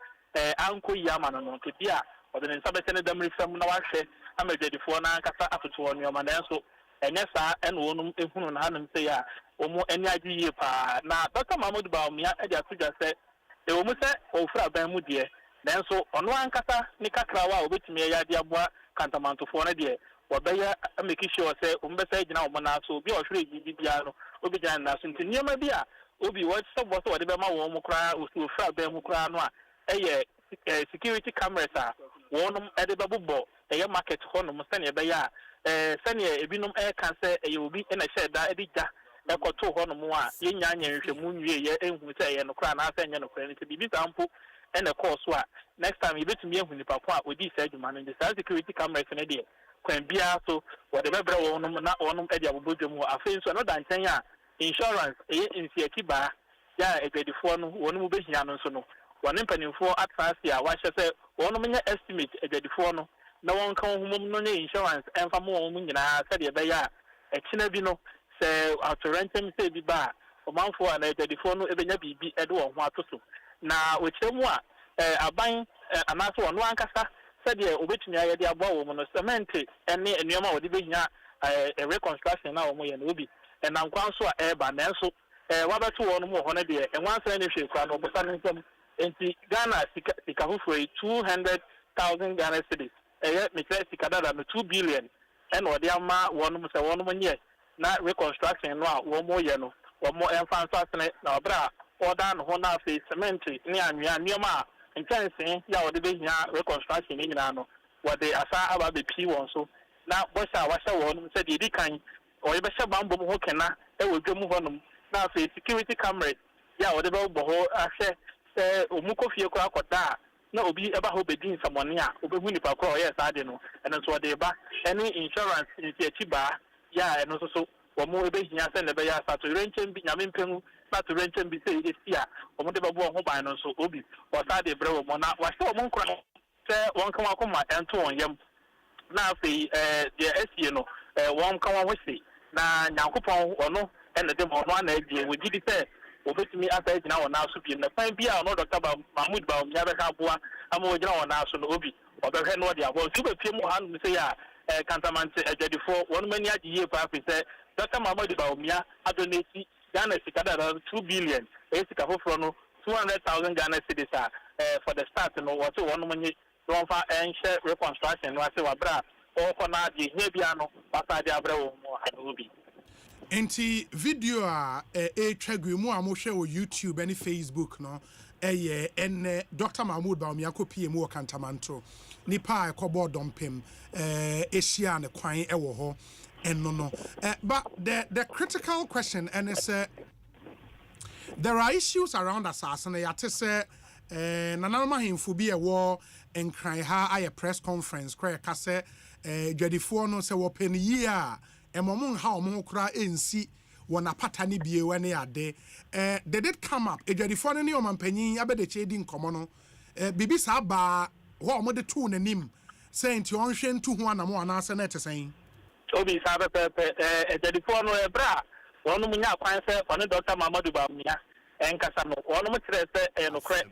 Uncle Yaman, Tibia, or the Sabbath them from Nawashe, I'm a ready for Nankasa after 2 on your manenso, and yes, and one if one hand say, Omo any idea pa na Dr. Mahmoud Bawumia e just say e omo say ofra ban mu de then so ono ankasa ni kakrawa obetimi ya de aboa kantamanto fo na de obeya make sure say ombe say gina omo na so bi ohwere gidi bia no obi gina na so ntinioma bia obi what so bo so de be ma wo mo kra ofra ban mu kra no a eye security cameras a wonum e de bebo eye market ho no mo sane e be ya sane e binum e kan say eye obi e na sheda e di ja ekoto ho no mo a yenya nhwehwemu nwie ye enhu say ye no kra na asa nya no kra ni bibi sampo e na course a next time you betumi ehun nipa ko a odi say adwuma no the security cameras na de kwan bia so wo de bebre wo no na wonum e de abobodwom afen so no dan ten a insurance e insiaki ba ya egedifo no wonum behia no so no wonim panimfo atfase a wa hye say wonum nya estimate egedifo no na won kan humum no ne insurance enfa mo won nyina say de be ya e kina bi no say auto renting say bi ba o manfo na egedifo no ebenya bibi e de wo ho atoso na wechemu a aban anaso wono ankasa said ye obetumi aye de abo wo no cement ene enuoma wo de behia reconstruction na wo mo ye no obi and I'm quite sure Eba Nanso, what about 2 on more on a day, and once any shape, and over some in Ghana, Sikahu 200,000 Ghana cities, and yet Mikada 2 billion, and what the Ama 1 year, not reconstruction, one more year, one more emphasis, now, bra, or down Honda face, cemetery, near Ma, and can say, yeah, the big reconstruction in Nano, what they are about the P1 so. Now, what's our one said, you can, or you better bamboo hokena, it will move on. Now, say security camera, yeah, whatever, Boho, I say, Umuko Fioko, no, be about who begin someone here, who be winning for call, yes, I don't know, and that's what they buy. Any insurance in the Chiba, yeah, and also, or more baby, I send the Bay, start to rent and be Yamin, start to rent and be say this year, or whatever home by no so obi, or Saturday, bro, Mona, was so one cry, say, one come out and 2 on yam. Now, the SCNO, one come on with see. Now, Yakupon or no, and the demo one idea, we did it. Over to me after now, now, Supi, and the fine beer, no Dr. Mahmoud Baum, Yabakapua, I'm over now, so Obi, or the Henodia, was super Pimo, say, Cantaman, a 1 million year, Papi said, Dr. Mahmoud Baumia, Adonesi, Ghana, 2 billion, Esika Hofrono, 200,000 Ghana cities for the start, and what 1 million. And share reconstruction, was a bra, or for now, the Hebiano, Papa Diabro, and Ruby. Enti video a tregu mu a mo hwe o YouTube and Facebook no en Dr. Mahmoud Baumia ko pie mu Kantamanto nipa ekobo dompem Asia ne kwan ewo ho enno no but the critical question and is there are issues around assassin yate say nanama himfu bi ewo enkran ha aye press conference kra ka say dwadifo no say wo pen yi a emomun ha omo kura ensi wona patani bie wane ade they did come up edwadifo no ne omampanyin abede chedi nkomo no bibi sa ba ho omo de tu nanim say nti onhwe ntu ho anamo anase na etesen obi sa pepe edwadifo no ebra wonu munya kwan se one Dr. Mahmoud Baumia enkasa no wonu mutre se no kre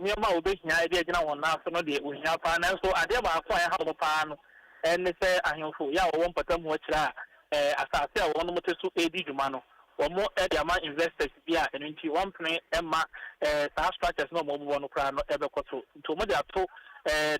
nioma obehia ide agina wona so no de ohia pa na so ade ba akwa ya ha mo pa no and say ahemfo ya wo mpata mu akira asase a wonu mutesu edi dwuma no wo mo ediama investors bia eno nti one plan emma sa structures no mo bo no kra no ebekoto to mo de ato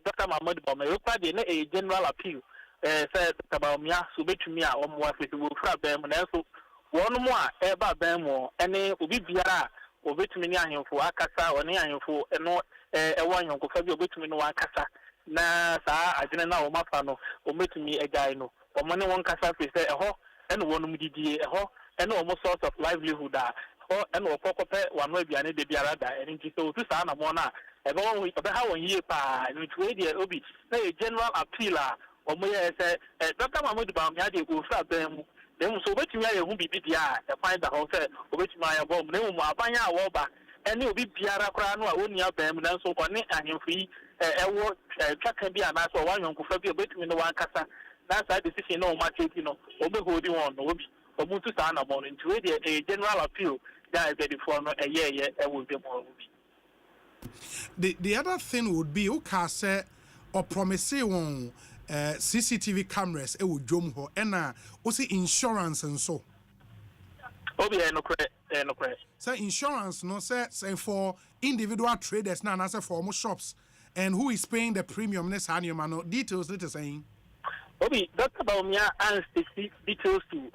Dr. Mahmoud Baumia we kwa de na a general appeal say Dr. Baumia so betumi a wo mo afiti wo fra bem na so wonu mo a eba bem mo ene obi biara obetumi ni ahemfo akasa oni ahemfo eno ewo anyonko fa bi obetumi no akasa na sa agene na o mafa no o metumi agai no o mane won kasa fi say eho ene wonum didie eho ene o mo source of livelihood a ho ene o kokope wano abiane de biara da ene nti so tu sa na mo na ebe won ebe ha won yie pa no twe de obi na a general appeal a o mo ye say Dr. Mahmoud Baumia de go fra ban mu dem so betumi aye hu bibi dia e find the house o betumi aye bom na mu abanya a wo ba ene obi biara kra no a woni aban mu na so ko ne ahemfo yi ewo twaka bi ana so wan yonkofa bi obetumi no wan kasa na sa decision no ma take no obe hold on no obi omuntu sa na mo nti we dey a general appeal that is the form eye ewo be mo obi. The other thing would be okay say or promise won CCTV cameras e wo dwom ho na o see insurance and so obi no correct say insurance no say for individual traders na say for more shops. And who is paying the premium? This annual details. Let us saying. Obi, Dr. Baumia and specific details to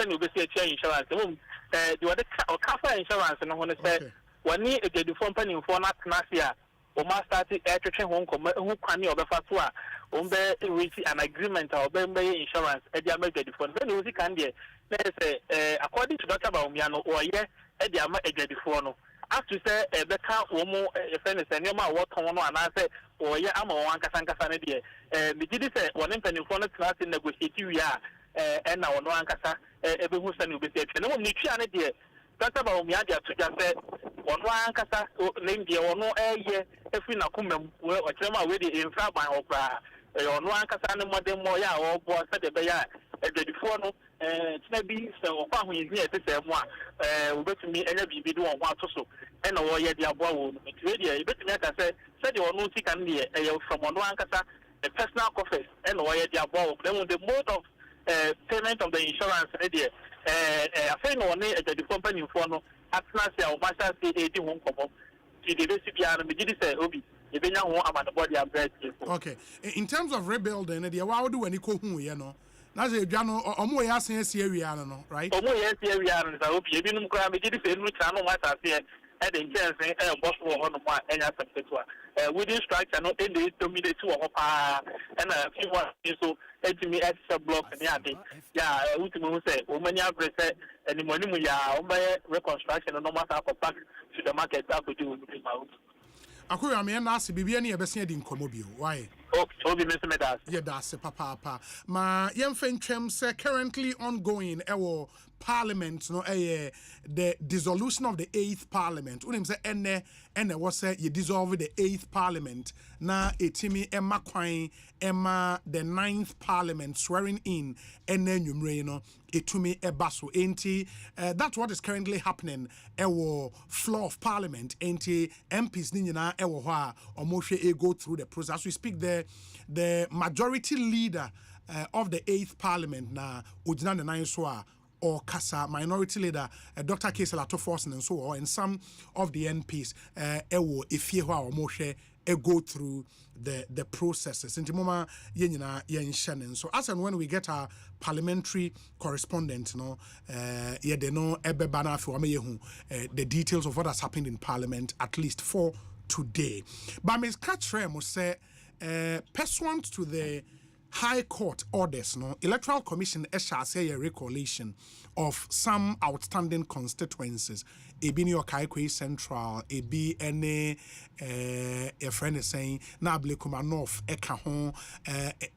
send you basic insurance. The other cover insurance and when say when you get the phone penny for not nasia, or must start to home who can you over fatwa, reach an agreement or insurance at the American phone. Then you can get according to Dr. Baumia or yeah at the American phone. As to say beka womo efene se nyoma wo ton no anase o ye ama wo ankasa ne de me gidi se won mpanifo no class negotiate wi a na wono ankasa ebehu se ne obesi atwe no mo twa ne de Dr. Baumia de atoja se wono ankasa ne de wono eye efi na komam we o kirema we de infra ban okra wono ankasa ne modern mo ya wo bo se de be ya ededifo no tina bi se okwa ho yin e tese mu a obetumi enya bibi do won ho atoso e na wo ye de aboa wo no tire de ebetumi aka se de wono tika ne from wono ankasa the personal coffers e na wo ye de aboa wo the mode of payment of the insurance idea I say no one the company for no atlas ya o master say 80 home komo the recipe and me did say obi e benya ho amana body abret. Okay, in terms of rebuilding the wa do when ko hu ye no na say dwa no omo ya asen ase awia no right omo ya ase awia no say obi e binum kra me did say nu cha no matter say and the chance boss wo ho no ma enya septetua within structure no in the dominate to and a few more so me extra block and yeah ultimately say many average and money mu ya reconstruction no matter for back to the market that could do with my house. Akoya me na ase bibia na yebese di nkomo bio why obi me se that yeah that's papa ma yemfa ntwem say currently ongoing ewo parliament no the dissolution of the 8th parliament unim say ene was say you dissolve the 8th parliament na etimi emma kwan emma the 9th parliament swearing in ene nwumre no etumi ebaso enti that's what is currently happening ewo floor of parliament enti MPs ni nyina ewo ho a omohwe go through the process as we speak the majority leader of the 8th parliament na ojina the 9th so a or Kasa minority leader Dr. Kesela Toforsen and so on, and some of the MPs ewo efie ho a omohwe go through the processes. Inti moma yenyina yenhye so as and when we get our parliamentary correspondent no ye no ebeba na afi yehu the details of what has happened in parliament at least for today. But Ms. Katre must say pursuant to the High Court orders, no Electoral Commission shall say a recollection of some outstanding constituencies. Ebi ni Okaikwe Central, ebi ene a friend is saying na Ablekuma North eka ho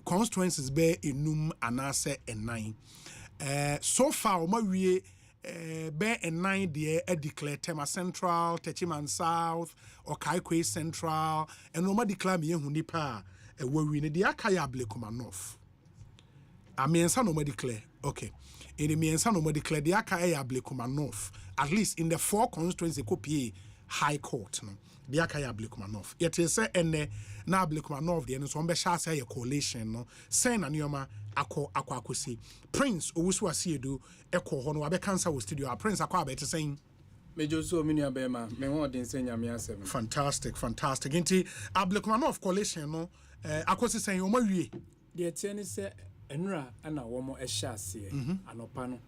constituencies be enum anase enine. So far omawie be enine de declare Tema Central, Techiman South, Okaikwe Central, and oma declare me hu nipa we need the akaya Ablekuma North. I mean, no declare. Okay. In the means, no declare the akaya Ablekuma North. At least in the 4 constituencies, copy High Court. No, the akaya Ablekuma North. Yet you say, and na Ablekuma North, the end so be shall say a coalition. No, say na nioma akwakusi. Prince Owusu Asiedu eko hono abe cancer with studio. Prince akwa be saying. Fantastic. Inti Ablekuma North coalition no. Akosi saying omawie the tiene say enra ana womo ehyaase anopa no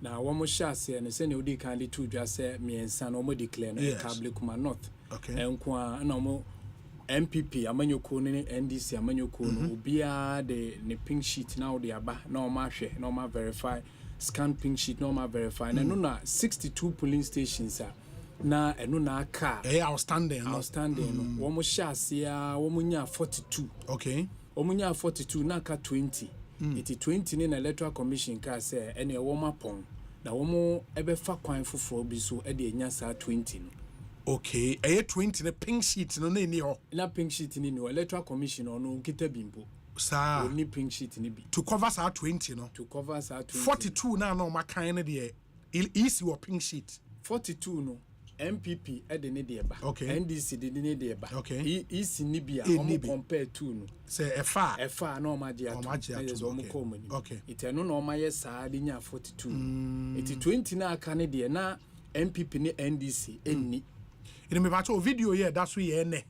na womo hyaase ne se ne odi kan de to dwa say miensa no mo declare no Ablekuma North enko a na mo MPP amanyoko ne NDC amanyoko no obia de ne pink sheet na odi aba na o ma hwe na o ma verify scan pink sheet na o ma verify na no na 62 polling stations na eno na aka outstanding no wo mo hyaase a wo mo nya 42 okay wo mo nya 42 na aka 20 iti 20 ne na electoral commission ka say ene wo mapon na wo mo ebefa kwan foforo bi so e de enya sa 20 no okay 20 ne pink sheet no na ni ho na pink sheet ni no electoral commission no nkita bimpo sa only pink sheet ni bi to cover sa 20 no to cover sa 20 42 na no makan ne de easy or pink sheet 42 no MPP ede ne de eba okay NDC de ne de eba okay isi ni bia omo compare two no say efa na omagia omo come ni okay iteno na omaye saa de nya 42 iti 20 na aka ne de na MPP ne NDC enni ine me bacho video here that's we ene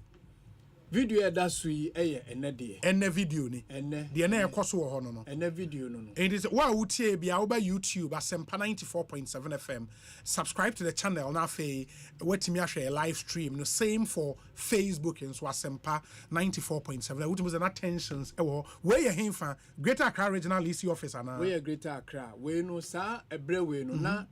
video that's we ene de ene video ni ene de na ekoso wo ho no ene video no it is wa utie bia oba YouTube Asempa 94.7 FM subscribe to the channel na fe watimi ahwe live stream no same for Facebook and so Asempa 94.7 ultimate and attentions ewo where you himfa Greater Accra Regional Lease Office ana where Greater Accra we no sa ebre we no na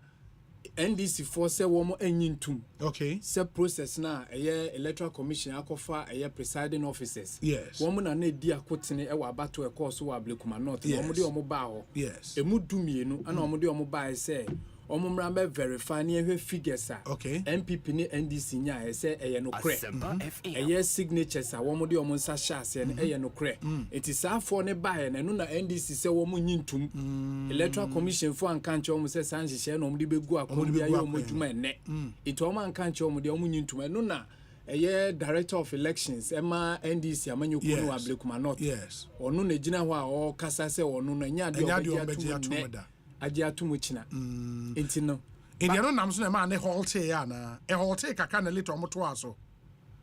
NDC for say womo enyintum okay say process na electoral commission akofa presiding officers yes womo na di akotene e wa bato e course wa Ablekuma North womo de omo ba ho yes emu dumienu ana omo de omo ba say omo mra be verify na ehwe figures okay MPP ni NDC nya say no kre signatures womo de omo nsa hyase na no kre it is afo ne ba na no na NDC say womo nyintum electoral commission for ankanche omo say sanhye na omo de begu akon bia ye omo dwuma ene it omo ankanche omo de omo nyintum no na director of elections Emma NDC amanyoko no Ablekuma North. Yes. Onu na gina ho a o kasa se onu no nya de obeji atumada. Aje atumuchina. Enti no. Enti no nam so na ma ne holte ya na. E holte kaka na later omoto aso.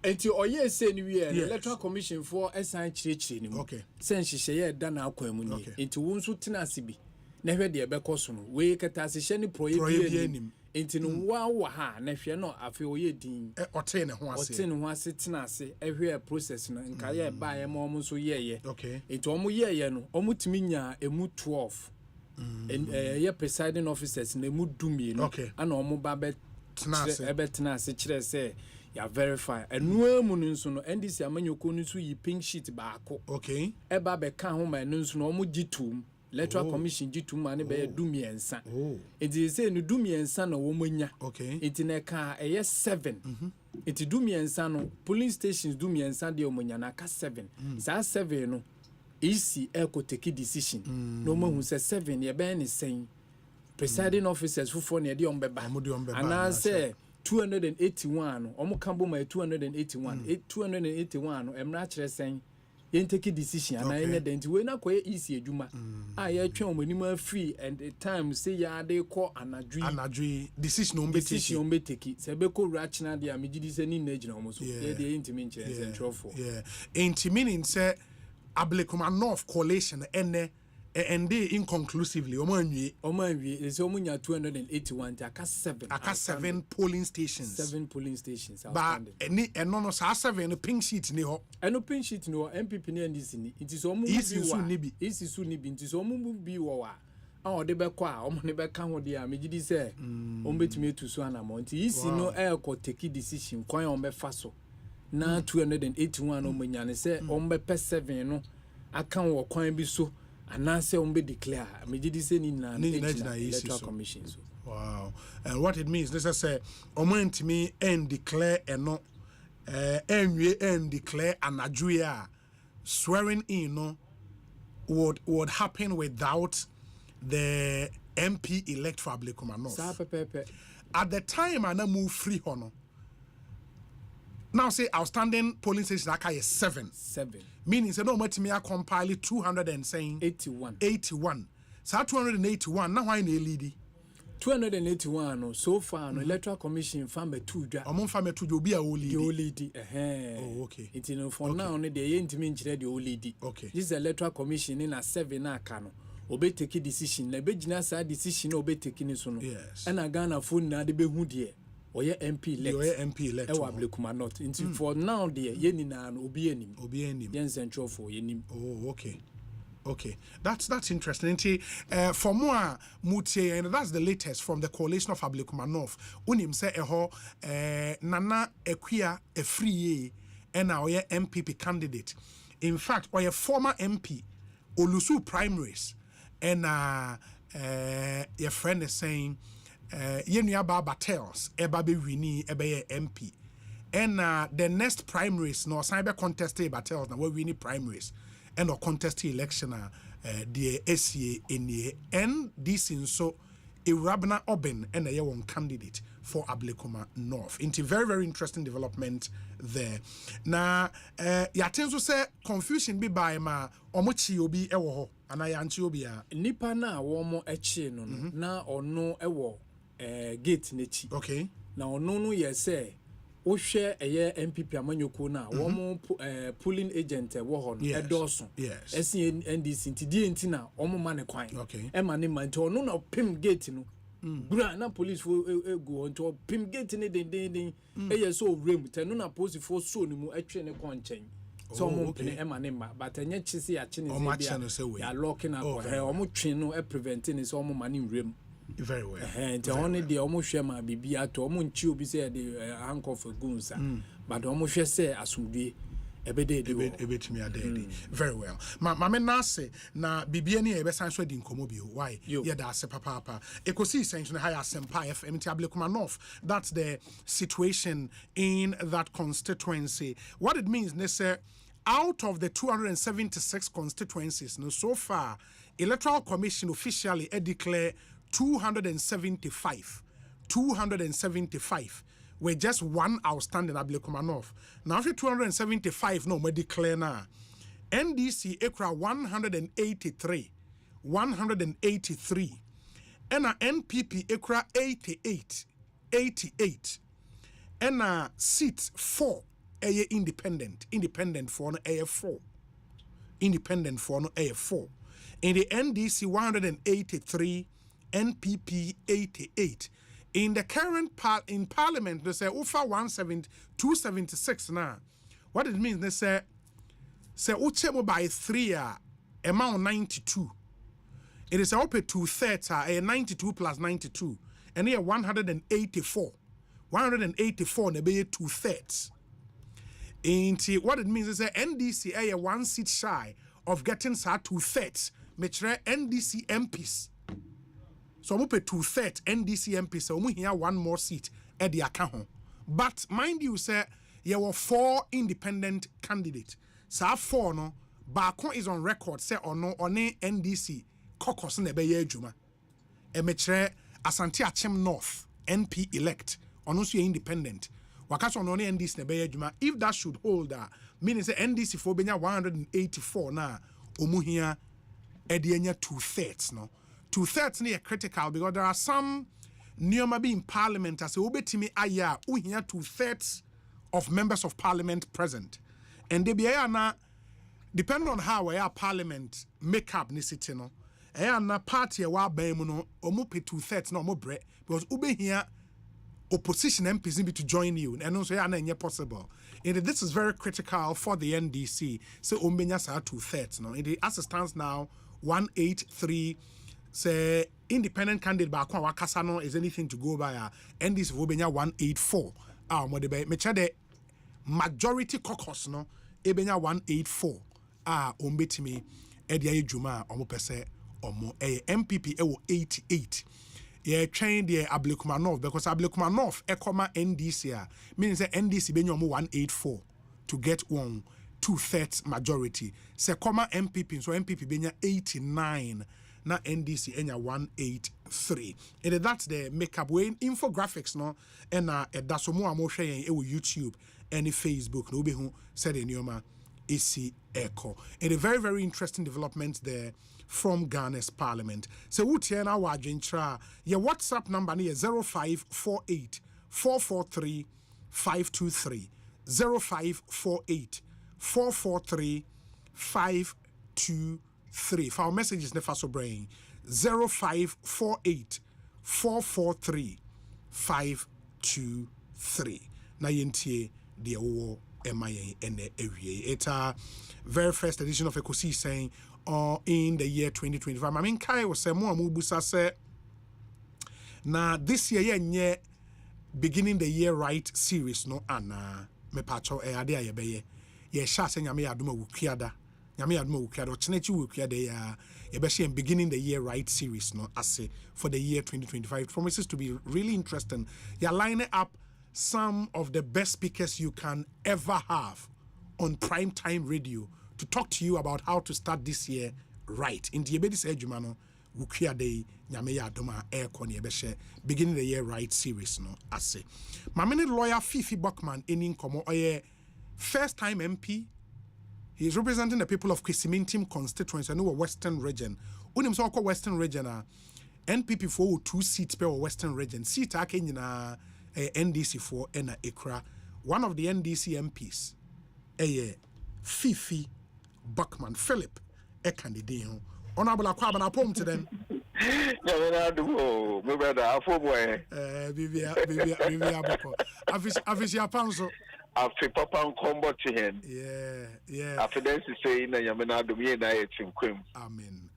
Enti oye se ni wi e electoral commission for esan chirechire ni mu. Okay. Sen hihye da na akwa mu ni. Enti wo nso tena asibi. Na hwe de ebekoso no. We kata se hye ni proye ni. Enti no wa ha na hwe no afi oye din. Ote ne ho ase. Ote ne ho ase tena ase ehwe process no nka ye ba ye ma omo so ye. Okay. Enti omo ye no omo timi nya emu 12. Ye presiding officers na emu dumie no. Ana omo ba be tena ase kire se ya verify. Enu emu no nso no NDC amanyoko no so yi pink sheet baako. Okay. Eba be ka ho ma no nso no omo gitum. Electoral Commission gitum ma ne be dumiensa. Enti say no dumiensa na wo monya. Okay. Enti na ka eye 7. Enti dumiensa no police stations dumiensa de omonya na ka 7. Sa 7 no EC eko take decision. No mo hu say 7 ye be ni sen. Presiding officers fufo na de ombeba. Ana say 281 no omo kambo ma 281. 281 no emra kire sen. Yen take decision and I didn't we na koye easy adwuma a ye twen omanima free and the time say ya dey call anadwi decision on be take se be ko rachina dia megidi se ni na gina omo so ye dey intimi nche se trofo meaning say Ablekuma North coalition and they inconclusively omo anwie is omo nya 281 aka 7 polling stations. 7 polling stations but no sa 7 pink sheet ni ho eno pink sheet no MPP ni NDC ni it is omo isi su ni bi it is omo bi wo wa a ode be kwa omo ne be ka ho de a megidi se omo betumi etu so anamo nti isi no e take decision kwan omo be fa so na 281 omo nya ne se omo be 7 no aka wo kwan bi so anase umbe declare megidi se ni na electoral commission so. Wow. And what it means, let's say omantimi and declare eno enwe and declare anadwea swearing in no would happen without the MP elect for Ablekuma North. At the time I move free hono. Now say outstanding polling stations are 7. Meaning say no much me compile 281. So 281 now why na lead 281 no so far no electoral commission farm two dwa. Omon farm two dwa obi a lead. Oh okay. It no for now no dey ntimi nkire dey lead. Okay. This electoral commission in a 7 na aka no. Obe take decision na be gina sa decision na obe take ni so no. Yes. And Ghana phone na de be hu de. Oye MP elect. Ewa Ablekuma North. Until for now, dear, yeni na obi enim. Yen central for yenim. Oh, okay. That's interesting. For more mutie, and that's the latest from the coalition of Ablekuma North. Unim se eho nana equia a free and our MPP candidate. In fact, or a former MP Olusu primaries, and your friend is saying. Yenua Baba tells Ebabe Wini Ebe MP. And the next primaries no cyber contest battles na we win primaries and or contest election the SCA in and this in so Irabna Oben and a one candidate for Ablekuma North. Into very interesting development there. Now yatenzo say confusion be by ma omochi obi ewo ho anayanchi obi a nipa na womo echi no na ono ewo gate nechi. Okay. Na ono no ye say wo hwe eye MPP amanyoko na wo mo polling agent wo ho no edoso. Yes. Esi NDC ntidi enti na wo mo ma ne kwan. Okay. E ma ne ma nti ono na pim gate no. Bra na police fo go onto pim gate ne den eye so rem tenu na police fo so ni mu atwe ne konchen. So mo pene e ma ne ma but enye chisi ya chine se bia ya locking up o mo twe no e preventing so mo ma ne rem. Very well. And only the almost share my baby at almost chew be said the uncle for gunsa, but almost share say as would be a bit me a day. Very well. Mamma Nase na Bibiani Ebesan Swedin Comobio. Why? Yeah, that's a papa. Ekosiisen high Asempa FM Ablekuma North. That's the situation in that constituency. What it means, Nesse, out of the 276 constituencies, no, so far, Electoral Commission officially declared 275 with just one outstanding Ablekumanov. Now after 275 no me declare na. NDC ekra 183. And NPP ekra 88. And seats 4 independent for no AF4. Independent for no AF4. In the NDC 183, NPP 88. In the current in Parliament, they say over 276 now. What it means, they say Uchebo by 3 amount 92. It is up to 230, 92 plus 92, and here 184. 184 they be 2/3. Into what it means is that NDC a 1 seat shy of getting 2/3. Metre NDC MPs. So we pay 2/3 NDC MPs. So we here 1 more seat at the account. But mind you, say there were 4 independent candidates. So 4 no, Bakon is on record. Say or no, on NDC caucus ne be juma. E metre Asante Achem North NP elect. On also independent. Wakaso on NDC ne be juma. If that should hold, meaning say NDC for benya 184 na omuhia. Edienya 2/3 no 2/3 near critical because there are some neoma be in parliament as obetimi aya uhia 2/3 of members of parliament present and they be na depending on how our parliament make up ni city no na party wa ban mu no omo pe 2/3 no omo bre because ubehia opposition MPs need to join you and also na enye possible. And this is very critical for the NDC so ombenya sa 2/3 no it as it stands now 183 say independent candidate ba kwa wakasa no is anything to go by NDC wobenya 184 mo de be me the majority caucus no ebenya 184 ombetimi e dia edwuma omo pese omo MPP e wo 88 ye train the Ablekumanov because Ablekumanov e koma NDC means say NDC benya omo 184 to get 2/3 majority. Se comma MPP, so MPP benya 89, na NDC enya 183. And that's the makeup way infographics no and that's more amo share e YouTube and Facebook no be who said in Yoma AC Echo. And a very, very interesting development there from Ghana's parliament. So what here now wajintra your WhatsApp number is 0548 443 523 0548 443 523. For our messages, never so brain 0548 443 523. Na yentie the owo MIA and the area. It's a very first edition of Ekosiise in the year 2025. I mean, Kai was saying more mubusa say na this year yeah beginning the year right series no ana me pacho e ade ayebeye ye sha se nyame adoma wukiada ochenechi wukiada ya ye be she beginning the year right series no ase for the year 2025. It promises to be really interesting. You're lining up some of the best speakers you can ever have on prime time radio to talk to you about how to start this year right. In the Ebedi Sejuma no wukiada nyame ya adoma aircon ye be she beginning the year right series no ase. My minute lawyer Fifi Buckman in komo oye first time MP. He is representing the people of Kwesimintim constituency and Western region. Unim so called Western region NPP for 2 seats per Western region. Seat ake na NDC for ena Ekra. One of the NDC MPs Fifi Buckman Philip candidate. Honorable Akwaba na pom to them. My brother, after Papa and combo to him. Yeah. After then, she say, Yamana, do me and I at him. Amen.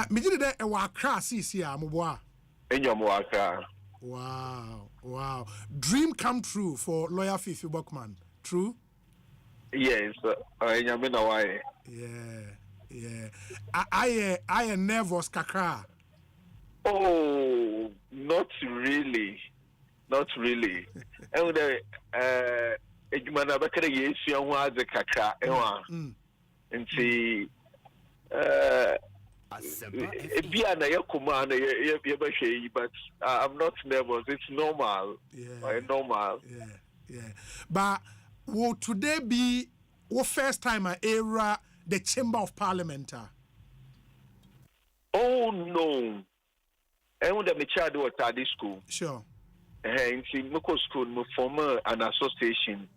Me did that a wakra see, Amoboa. In your waka. Wow. Dream come true for lawyer Fifi Buckman. True? Yes, Yamina, why? Yeah. I am nervous, kakra. Oh, not really. And Ejumana Bakari yes, young was a kakra, and see But I'm not nervous. It's normal. Normal. Yeah. But will today be what first time I era the Chamber of Parliament? Oh no. I want to child do at this school. Sure. And see, Moko school, me form an association.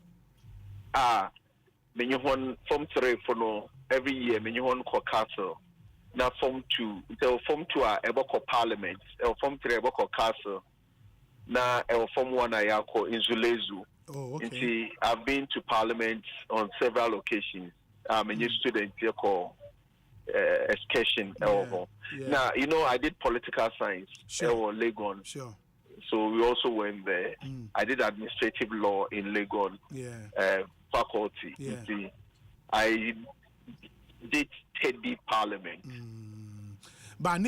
When you want Form 3 for no every year, when you want call castle. Now Form 2, so Form 2 are Eboko Parliament, Form 3 Eboko Castle. Now Form 1 are called Inzulezu. Oh, okay. And see, I've been to Parliament on several occasions. I'm a new student here called excursion. Now, you know, I did political science or Legon. Sure. So we also went there. I did administrative law in Legon faculty. You see, I did Teddy Parliament. But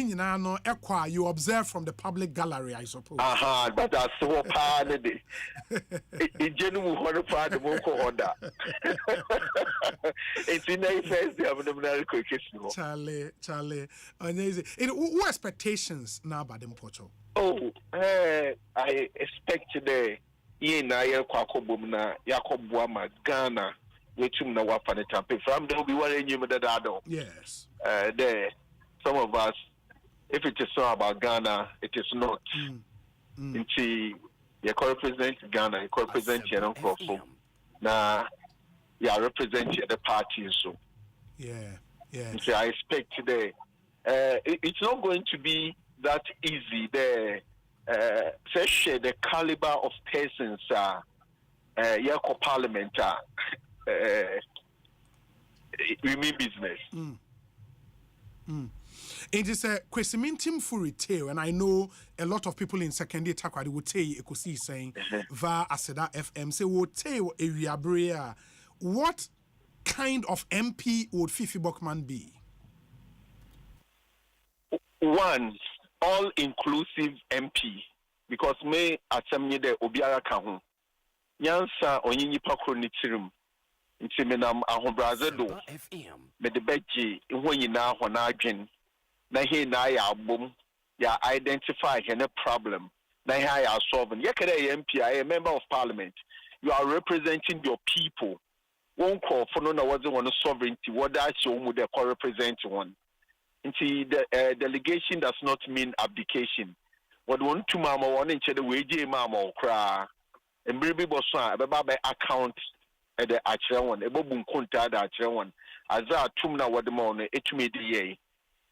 you observe from the public gallery, I suppose. But that's what part of it. In general, one part of the order. It's in the first day of the medical Charlie. What expectations now by them, Pocho? Oh, I expect today. Yena Kwakobumna, Yakob Wama, Ghana, which you know what the champion from there will be one you that I don't. Yes. There, some of us, if it is so about Ghana, it is not. Inchi, you represent Ghana, you represent your own people. Now, you represent the party, so. Yeah. So I expect today, it's not going to be that easy there. Especially the caliber of persons Yako Parliament we mean business. It is a question for retail, and I know a lot of people in secondary Takwadi would say Ekosiise saying va Aseda FM say would say area brea. What kind of MP would Fifi Bokman be? One all-inclusive MP, because me asemye de obiara ka ho nyansa onyinyi pakro ni tirim nti me nam ahobraze do me de beji ho nyina ho na adwen na he na ya abom ya identify any problem na he ya solve ye kere MP a member of parliament, you are representing your people. One call for no na was one sovereignty what that show mu de represent one. See, the delegation does not mean abdication. What one to mama one in the wage mama or cry and baby bossa about account at the actual one, a bobum conta the actual one. As a tumna what the morning, it made the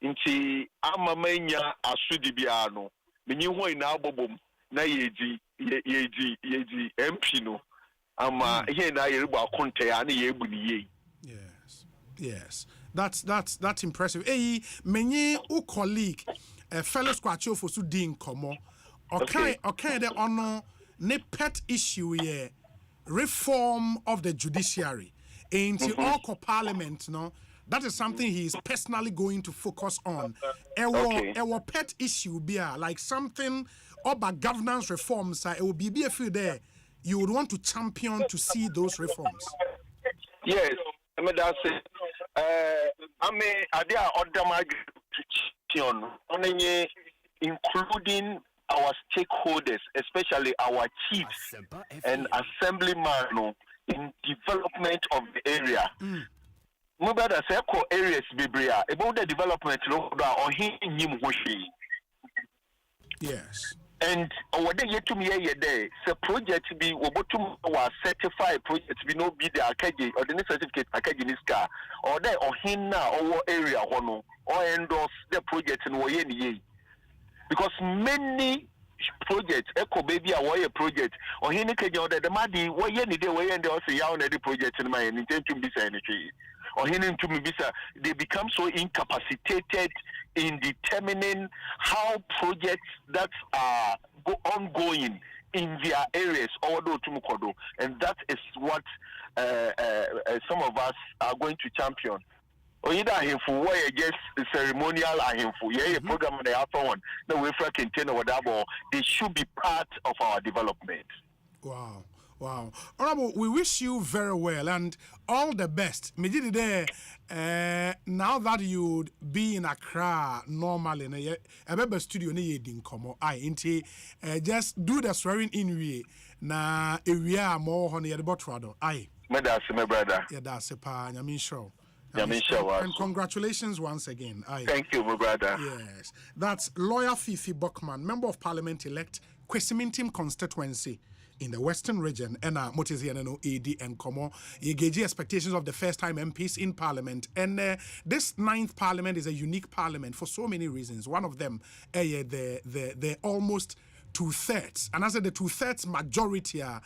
inti ama mania asudibiano. The new one now bobum na yeji empino. Ama here na yerba conte ani yebuni. Yes. That's impressive. Hey, many u colleague, fellow squatcho for Sudin Komo. Okay, the honor ne pet issue here. Reform of the judiciary into all parliament, no. That is something he is personally going to focus on. Our pet issue be like something about governance reforms. It will be a few there. You would want to champion to see those reforms. Yes, I mean that's it. I did order my champion, including our stakeholders, especially our chiefs and assemblymen in development of the area. Mobile areas bibria about the development or him. Yes. And what they yet to me a day, the project be Wobotum was certified project be no be the Akagi or the certificate Akaginiska or there or Hina or area or endorse the project in Wayeni. Because many projects, Echo Baby a project or Hinaka or the Madi Wayeni day way and they also yawn the project in my intent to be sanitary. Or Hinin to me they become so incapacitated in determining how projects that are ongoing in their areas, and that is what some of us are going to champion. Or either for why just ceremonial for program and the other one, no way for container whatever, they should be part of our development. Wow. Wow. Honorable, we wish you very well and all the best. Now that you'd be in Accra normally, a studio just do the swearing in we na area more honey at the bottom. Aye. That's my brother. Yeah, that's a pa. I mean, sure. And congratulations once again. Aye. Thank you, my brother. Yes. That's lawyer Fifi Buckman, Member of Parliament elect, Kwesimintim constituency in the Western region, and Motiziano AD and Komo. You gauge expectations of the first-time MPs in Parliament. And this 9th Parliament is a unique Parliament for so many reasons. One of them, the almost 2/3. And as the 2/3 majority are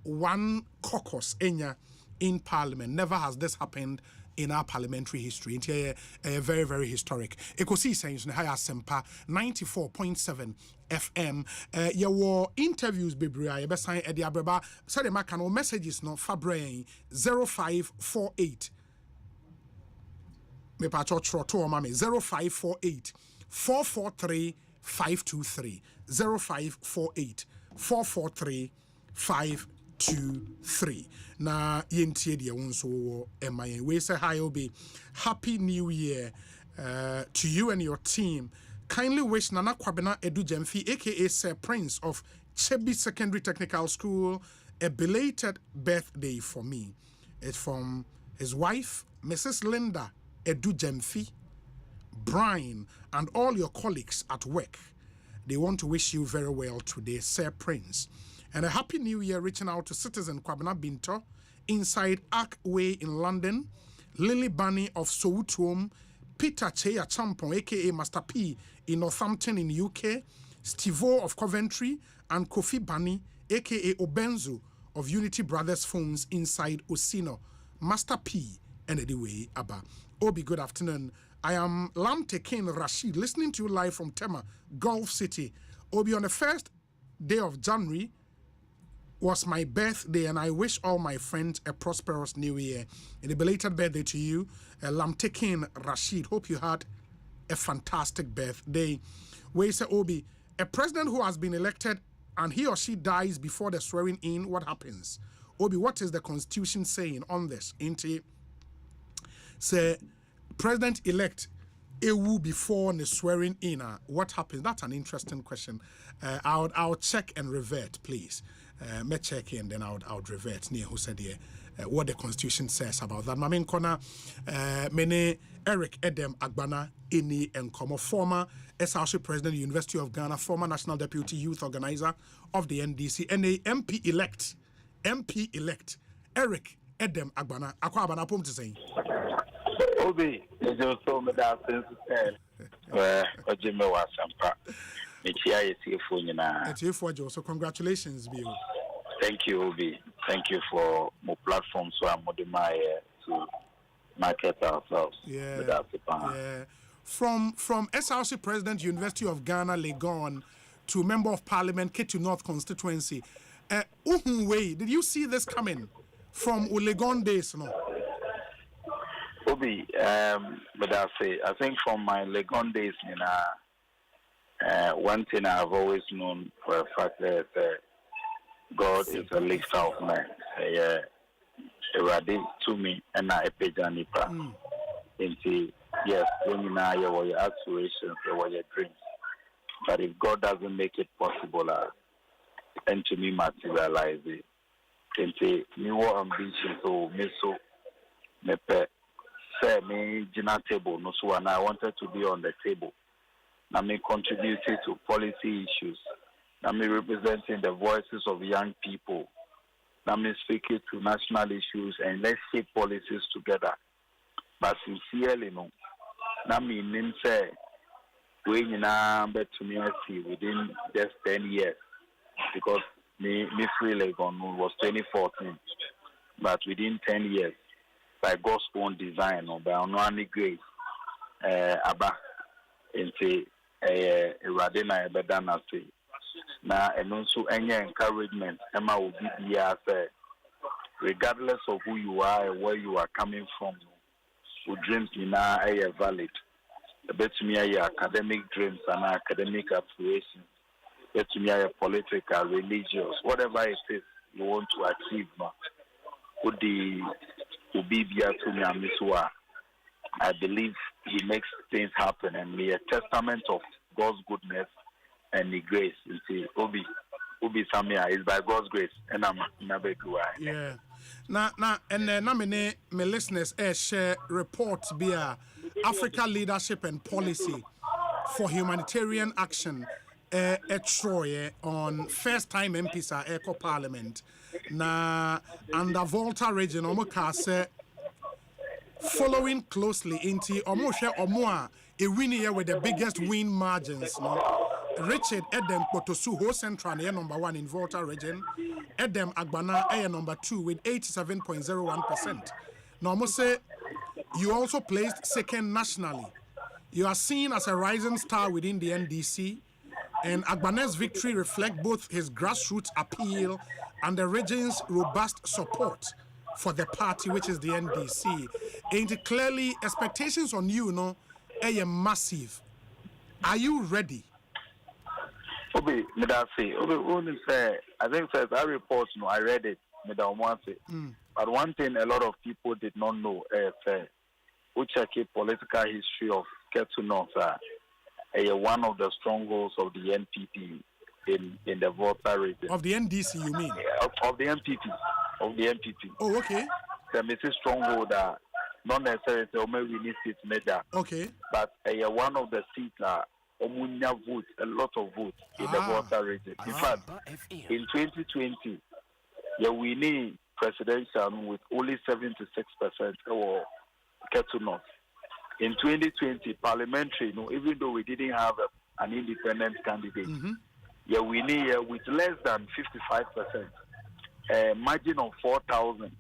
one caucus in Parliament. Never has this happened in our parliamentary history. It's very, very historic. Ekosiisen On Asempa 94.7 FM. Your interviews, Bibria, you best sign Eddie Abreba. Sorry, my canal messages no Fabrain 0548. Me pacho troto mami 0548 443 523 0548 443 523. Na yentie dia wonso emaye. We say hi Obi. Happy New Year to you and your team. Kindly wish Nana Kwabena Edu Jemfi, aka Sir Prince of Chebi Secondary Technical School, a belated birthday for me. It's from his wife, Mrs. Linda Edu Jemfi, Brian, and all your colleagues at work. They want to wish you very well today, Sir Prince. And a happy new year reaching out to citizen Kwabena Binto inside Ark Way in London, Lily Bunny of Soutuom, Peter Cheya Champon, aka Master P in Northampton in UK, Stevo of Coventry, and Kofi Bunny, aka Obenzo of Unity Brothers Phones inside Osino, Master P, and anyway, Abba. Obi, good afternoon. I am Lamtekin Rashid, listening to you live from Tema, Gulf City. Obi, on the first day of January was my birthday, and I wish all my friends a prosperous new year. And a belated birthday to you, Lamtekin Rashid. Hope you had a fantastic birthday. We say, Obi, a president who has been elected and he or she dies before the swearing in, what happens? Obi, what is the Constitution saying on this? Say, President-elect Ewu before the swearing in, what happens? That's an interesting question. I'll check and revert, please. Me check and then I'll revert near who said here what the Constitution says about that. Mamin Kona, mene Eric Edem Agbana Ini Nkomo, former SRC President, University of Ghana, former National Deputy Youth Organizer of the NDC, and a MP elect Eric Edem Agbana. Akwa Agbana pom to say. Obi, it's also me that sense Ojime Wasampa. So congratulations, Bill. Thank you, Obi. Thank you for more platforms so I'm to market ourselves. Yeah. From SRC President, University of Ghana, Legon, to Member of Parliament, Ketu North constituency. Way, did you see this coming from Legon days? No. Obi, but I think from my Legon days, one thing I've always known for a fact is God is a lifter of men. Ready to me and I epijanipa. Yes, when you know your aspirations, your dreams. But if God doesn't make it possible, and to me materialize it, into new ambition, so me so me say me jina table no so and I wanted to be on the table. Now me contributed to policy issues. Now me representing the voices of young people. Now me speaking to national issues and let's shape policies together. But sincerely, no. Now me name say we bet to me within just 10 years because me free Legon was 2014, but within 10 years by God's own design or by only grace, Abba into Radina Bedana say. Now, and also any encouragement, Emma will be here, regardless of who you are and where you are coming from, who dreams in are valid. Bet me your academic dreams and academic aspirations. Bet me your political, religious, whatever it is, you want to achieve, no, would the Ubibia to Nyamiswa. I believe he makes things happen and be a testament of God's goodness and the grace. You see, Obi Samia is by God's grace, and I'm never going. Yeah. Now, and now my listeners share reports via Africa Leadership and Policy for Humanitarian Action. Troy on first time MPs are Eco Parliament. Na under Volta region, Omokase following closely into Omoshe Omoa, a winner with the biggest win margins. No? Richard Edem Potosu, Ho Central, number 1 in Volta region. Edem Agbana, number 2 with 87.01%. Now, Omose, you also placed second nationally. You are seen as a rising star within the NDC. And Agbane's victory reflects both his grassroots appeal and the region's robust support for the party, which is the NDC. And clearly, expectations on you, are massive. Are you ready? Obi, I think that report, I read it, but one thing a lot of people did not know is which are political history of Ketu North. One of the strongholds of the NPP in the Volta region. Of the NDC, you mean? Of the NPP. Of the NPP. Oh, okay. The Mrs. Stronghold, not necessarily we need seats major. Okay. But one of the seats are Omunya votes, a lot of votes in the Volta region. In fact, in 2020, we need presidential with only 76% or Ketu North. In 2020, parliamentary, even though we didn't have an independent candidate, we need with less than 55%, margin of 4,000.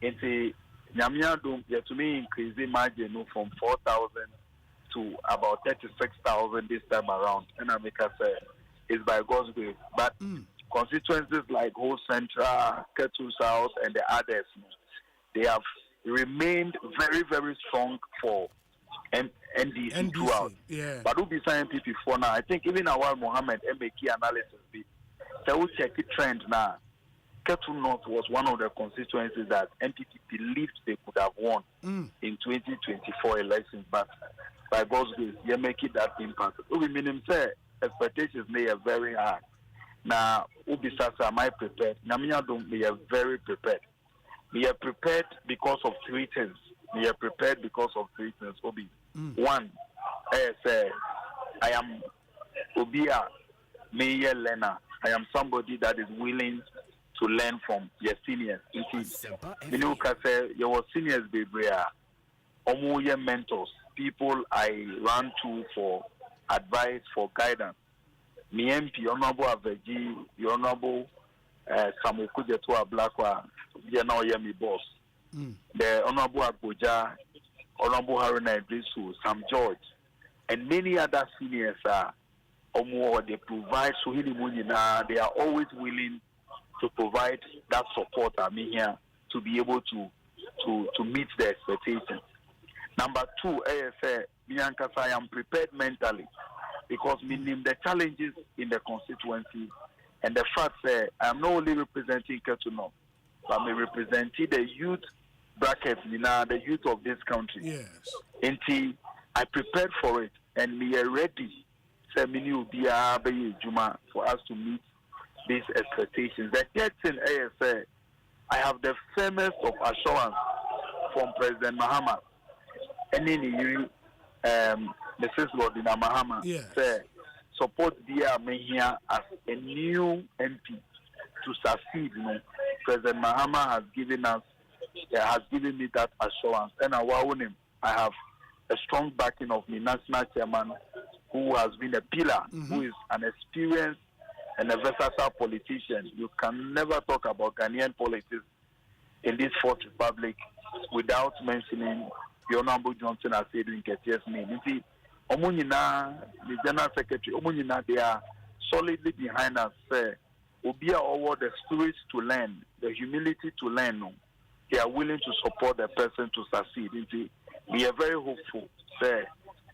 Into Nyamiadum, to me increase the margin from 4,000 to about 36,000 this time around. And I make us say it's by God's grace. But constituencies like Ho Central, Ketu South, and the others, they have remained very, very strong for NDC throughout. Yeah. But who be saying NPP for now? I think even our Mohammed MAK analysis be so we check the trend now. Ketu North was one of the constituencies that NPP believed they could have won in 2024 elections, but by God's grace, you make it that impact. We mean say expectations may are very high. Now, Ubi Sasa, am I prepared? Namia don't be very prepared. We are prepared because of three things. We are prepared because of three things, Obi. One, I am Obia Mayor Lena. I am somebody that is willing to learn from your seniors. You know, your seniors, baby, are your mentors, people I run to for advice, for guidance. Me MP, Honorable Aveji, your Honorable Samukuja to a Blackwa, you know, me boss. The Honorable Abuja, Honorable Haruna Idrisu, Sam George, and many other seniors are they provide they are always willing to provide that support here to be able to meet the expectations. Number two, I am prepared mentally because meaning the challenges in the constituency and the fact that I am not only representing Ketu North, but I'm representing the youth brackets, the youth of this country. Yes. Until I prepared for it and we are ready for us to meet these expectations. The third thing is I have the firmest of assurance from President Mahama and then Mrs. Lordina Mahama support me here as a new MP to succeed. President Mahama has given me that assurance, and I have a strong backing of my national chairman, who has been a pillar, who is an experienced and a versatile politician. You can never talk about Ghanaian politics in this Fourth Republic without mentioning the Honorable Johnson as doing Ketia's name. You see, Omunina, the General Secretary, Omunina, they are solidly behind us. Obia over the spirit to learn, the humility to learn. They are willing to support the person to succeed. We are very hopeful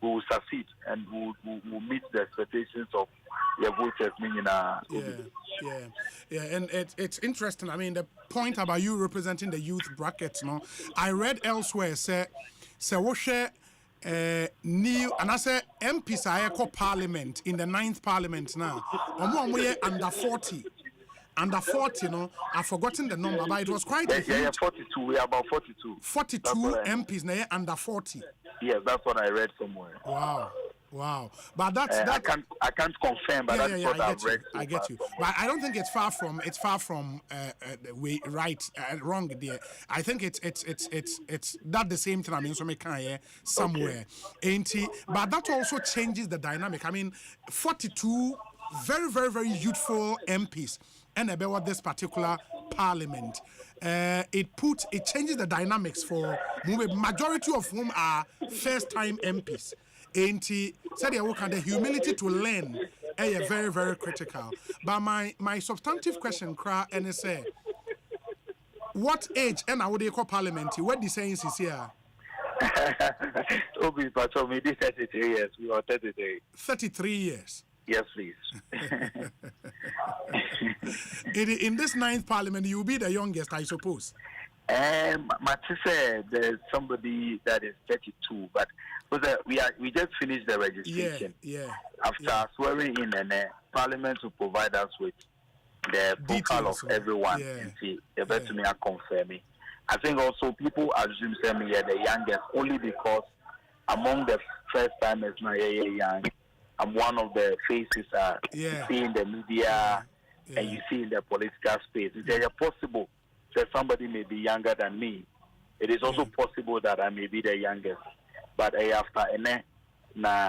we will succeed and we will meet the expectations of your voters. And it's interesting. I mean, the point about you representing the youth brackets, no, I read elsewhere say what share new and I say MPs are parliament in the 9th parliament now. Under 40. Under 40, no, I've forgotten the number, but it was quite a huge. 42. We are about 42. 42 MPs now under 40. Yeah, that's what I read somewhere. Wow. But that's I can't confirm, but that's what I've read. I get you. But I don't think it's far from wrong there. I think it's that the same thing. I mean, so me can somewhere, ain't it? But that also changes the dynamic. I mean, 42 very, very, very youthful MPs. And about this particular parliament, it changes the dynamics for majority of whom are first-time MPs. And said the humility to learn is very, very critical. But my substantive question, and say, what age and how they call parliament? What the saying is here? Obi, but for me, 33 years. We are 33. 33 years. Yes, please. In this 9th parliament, you will be the youngest, I suppose. Mati said there's somebody that is 32, but we just finished the registration. After swearing in, and Parliament will provide us with the profile of everyone. See, to me, I confirm it. I think also people assume me the youngest only because among the first timers now young. I'm one of the faces you see in the media and you see in the political space. It's possible that somebody may be younger than me. It is also possible that I may be the youngest. But after but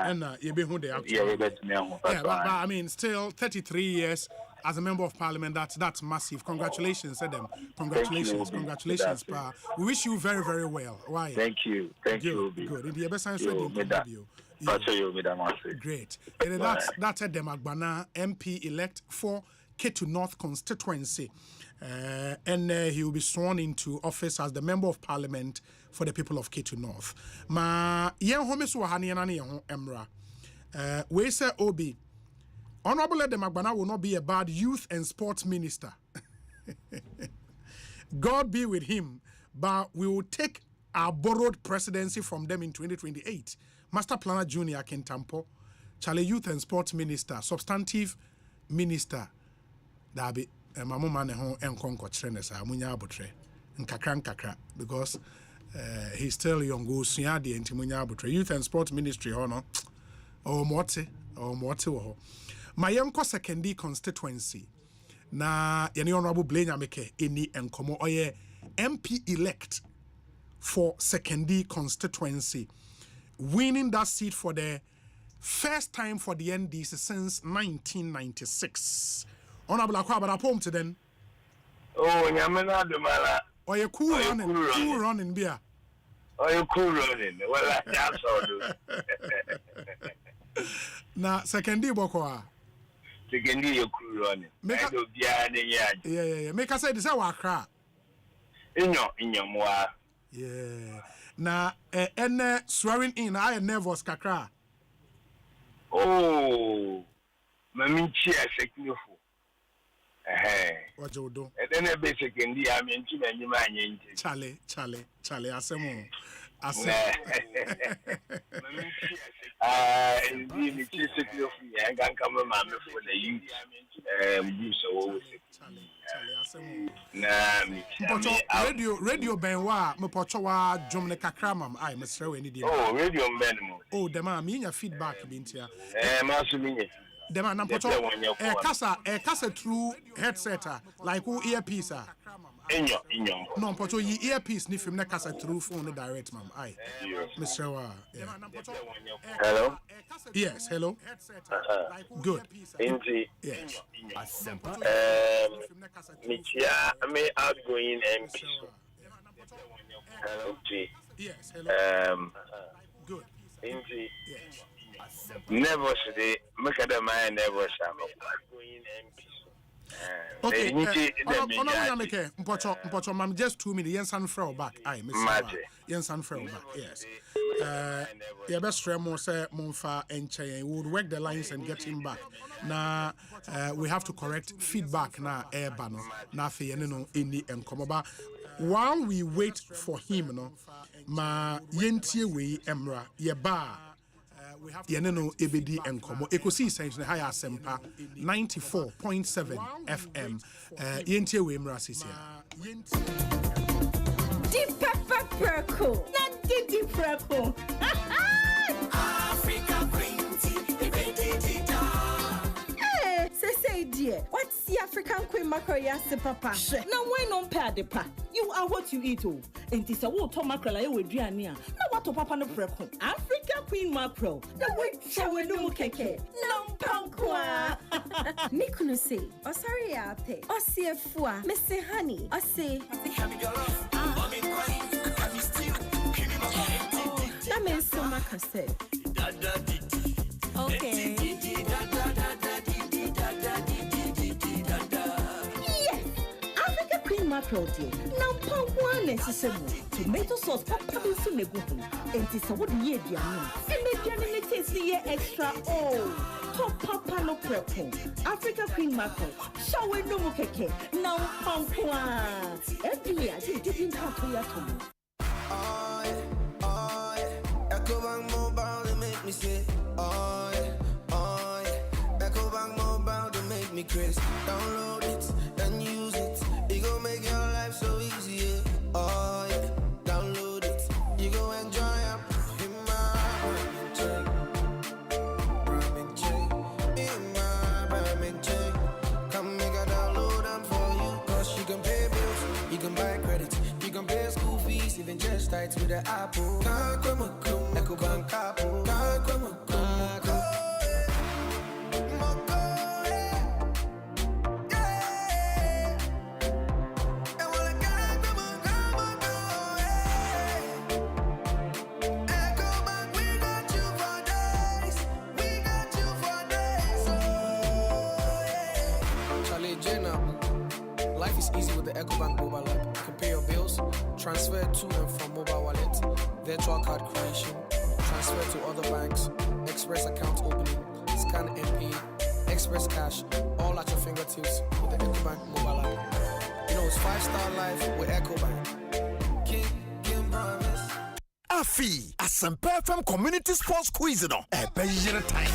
I mean, still 33 years as a member of parliament. That's massive. Congratulations, Adam. Congratulations, Pa. We wish you very, very well. Why? Thank you. Good. In the best sense, great. That's Adam Agbana, MP elect for Ketu North constituency. And he will be sworn into office as the member of parliament for the people of Ketu North. Ma yen homes wahani na yen emra. We say Obi, Honorable Adam Agbana will not be a bad youth and sports minister. God be with him, but we will take our borrowed presidency from them in 2028. Master Planner Junior Kentampo, Charlie Youth and Sports Minister, Substantive Minister, Dabi, and Mamma Neho and Concord Trenesa, Munya Abutre, and Kakran, because he's still young, go Siadi and Timunya Abutre, Youth and Sports Ministry, honor, or Morte. My young Secondary constituency, na yani Honorable Blenya Meke, any and Komo, oye MP elect for Secondary constituency, winning that seat for the first time for the NDC since 1996. Honorable Akwabara Pom to then. Oh, Yamana Dumala. Or you cool running beer. Oh, you cool running. Well, that's all. Na Secondary Bokoa. Secondary, you cool running. Make a yeah. Make us say this our cry. In your moa. Yeah. Na and swearing in, I am nervous, kakra. Oh, Mammy Chia, second. What you do? And then a basic in the Amin, you man, Charlie, Asemo. Indeed, I can come a man for the youth. Radio Benwa, Mopochowa, Jomne Kakramam, I must throw any. Oh, Radio Benmo. Oh, the man, mean your feedback, Bintia. Massumini. The man, a casa true headset, like who earpiece. In your. No, Pocho, ye earpiece, if you neck us a true phone direct, ma'am. Aye, Mr. Hello? Yes, hello. Good. Indeed. Yes. Asempa. Michia, I may outgoing MP. Hello, G. Yes, hello. Good. Indeed. Never should they make a man never shall outgoing MP. Okay, Mpocho, mam just 2 minutes. Yensan Frau back. Aye, Miss Yensan Frau back. Yes. Your best friend mo say Monfa and Chay would work the lines and get him back. Now we have to correct feedback na air bano. Na fe no any enkomoba. While we wait for him, no, ma yentie we emra yeba. Yeneno ebedi enkomo Ekosiisen high Asempa 94.7 FM yentie we emra sisia Deep pepper perco not deep perco Africa green tea say dear, what's the African queen mackerel yasi papa? Now when on pair the pa, you are what you eat oh. And this a water mackerel I would near. Now what to papa no preco? African queen mackerel, the way show no keke, no pankwa. Nikuno say, oh sorry ate, oh see a fua, Mr. Honey, oh say, that means so much say. Okay. Mackerel dear. Now pump one necessary. Tomato sauce papa will soon go home. And this what ye dear. And the journey tastes the extra oh. Top papa no prep home. Africa queen mackerel. Shower no more keke. Now pump one. Every year they didn't have to your tongue. Ecobank mobile they make me say Ecobank mobile they make me crazy. Download it and use it. You go make your life so easy, yeah. Oh yeah, download it. You go enjoy it. In my chain. Come make a download them for you. Cause you can pay bills, you can buy credit, you can pay school fees, even just tights with the Apple. Ecobank Apple. Life is easy with the Ecobank mobile app. You can pay your bills, transfer to and from mobile wallet, virtual card creation, transfer to other banks, express account opening, scan and pay, express cash, all at your fingertips with the Ecobank mobile app. You know it's 5-star life with Ecobank. King promise. Afi, Asempa FM Community Sports Quiz no. Better time.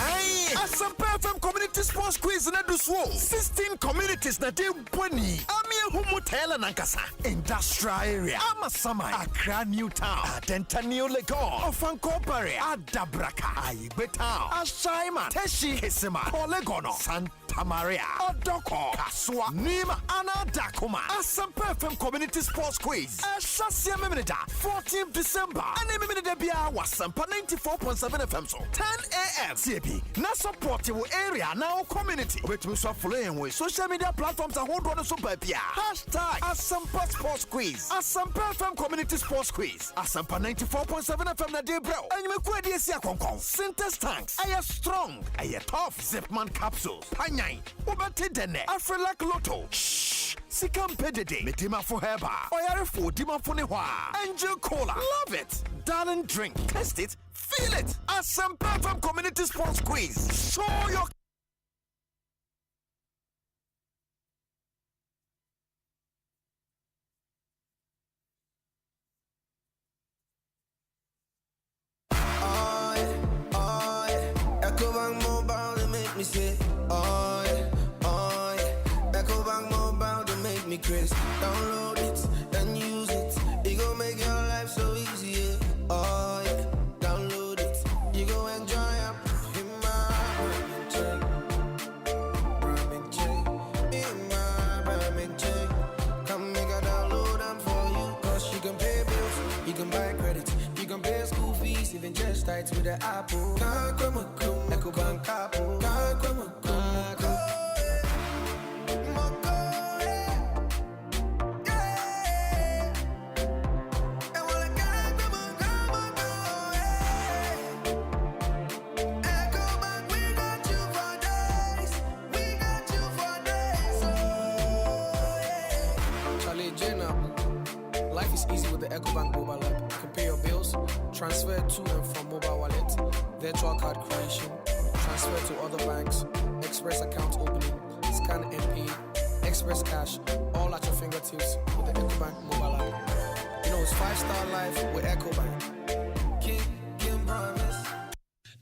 Aye, Asempa FM Community Sports Quiz na do so. 16 communities na dey boni. Amia humutela nankasa. Industrial area. Amasama. Accra New Town. Adenta New Legon. Ofankopare. Adabraka. Aigbe Town. Ashaima. Teshi Hisema. Polegono. Santa Maria. Odoko. Kaswa. Nima. Anadakuma. Asempa FM Community Sports Quiz. Ashasia Memida. 14th December. Anemimida Bia Asempa 94.7 FM so. 10 a.m. CAP. Na support your area now community. Wait me so following with social media platforms and hold on so babia. Hashtag Asempa Sports Quiz. Asempa FM Community Sports Quiz. Asempa 94.7 FM na dey bro. And you make dey see akonkon. Synthesis tanks. Aye strong. Aye tough. Zipman capsules. Panyai. Obati dene. Afrelak Lotto. Shh. Sikam pedede. Metima for heba. Oyare for dima for newa. Angel Cola. Love it. Darling drink. Test it. Feel it. Asempa FM Community Sports Quiz. Show your Ecobank mobile they make me say Ecobank mobile they make me crazy. Download it and use it. It go make your life so easy, yeah. Oh yeah, download it. You go enjoy it. In my chain. Come make a download them for you. Cause you can pay bills, you can buy credit, you can pay school fees, even just tights with the Apple. Ecobank Apple. Life is easy with the EcoBank mobile app. You can pay your bills, transfer to and from mobile wallet, virtual card creation, transfer to other banks, express account opening, scan and pay, express cash, all at your fingertips with the EcoBank mobile app. You know, it's 5-star life with EcoBank. King promise.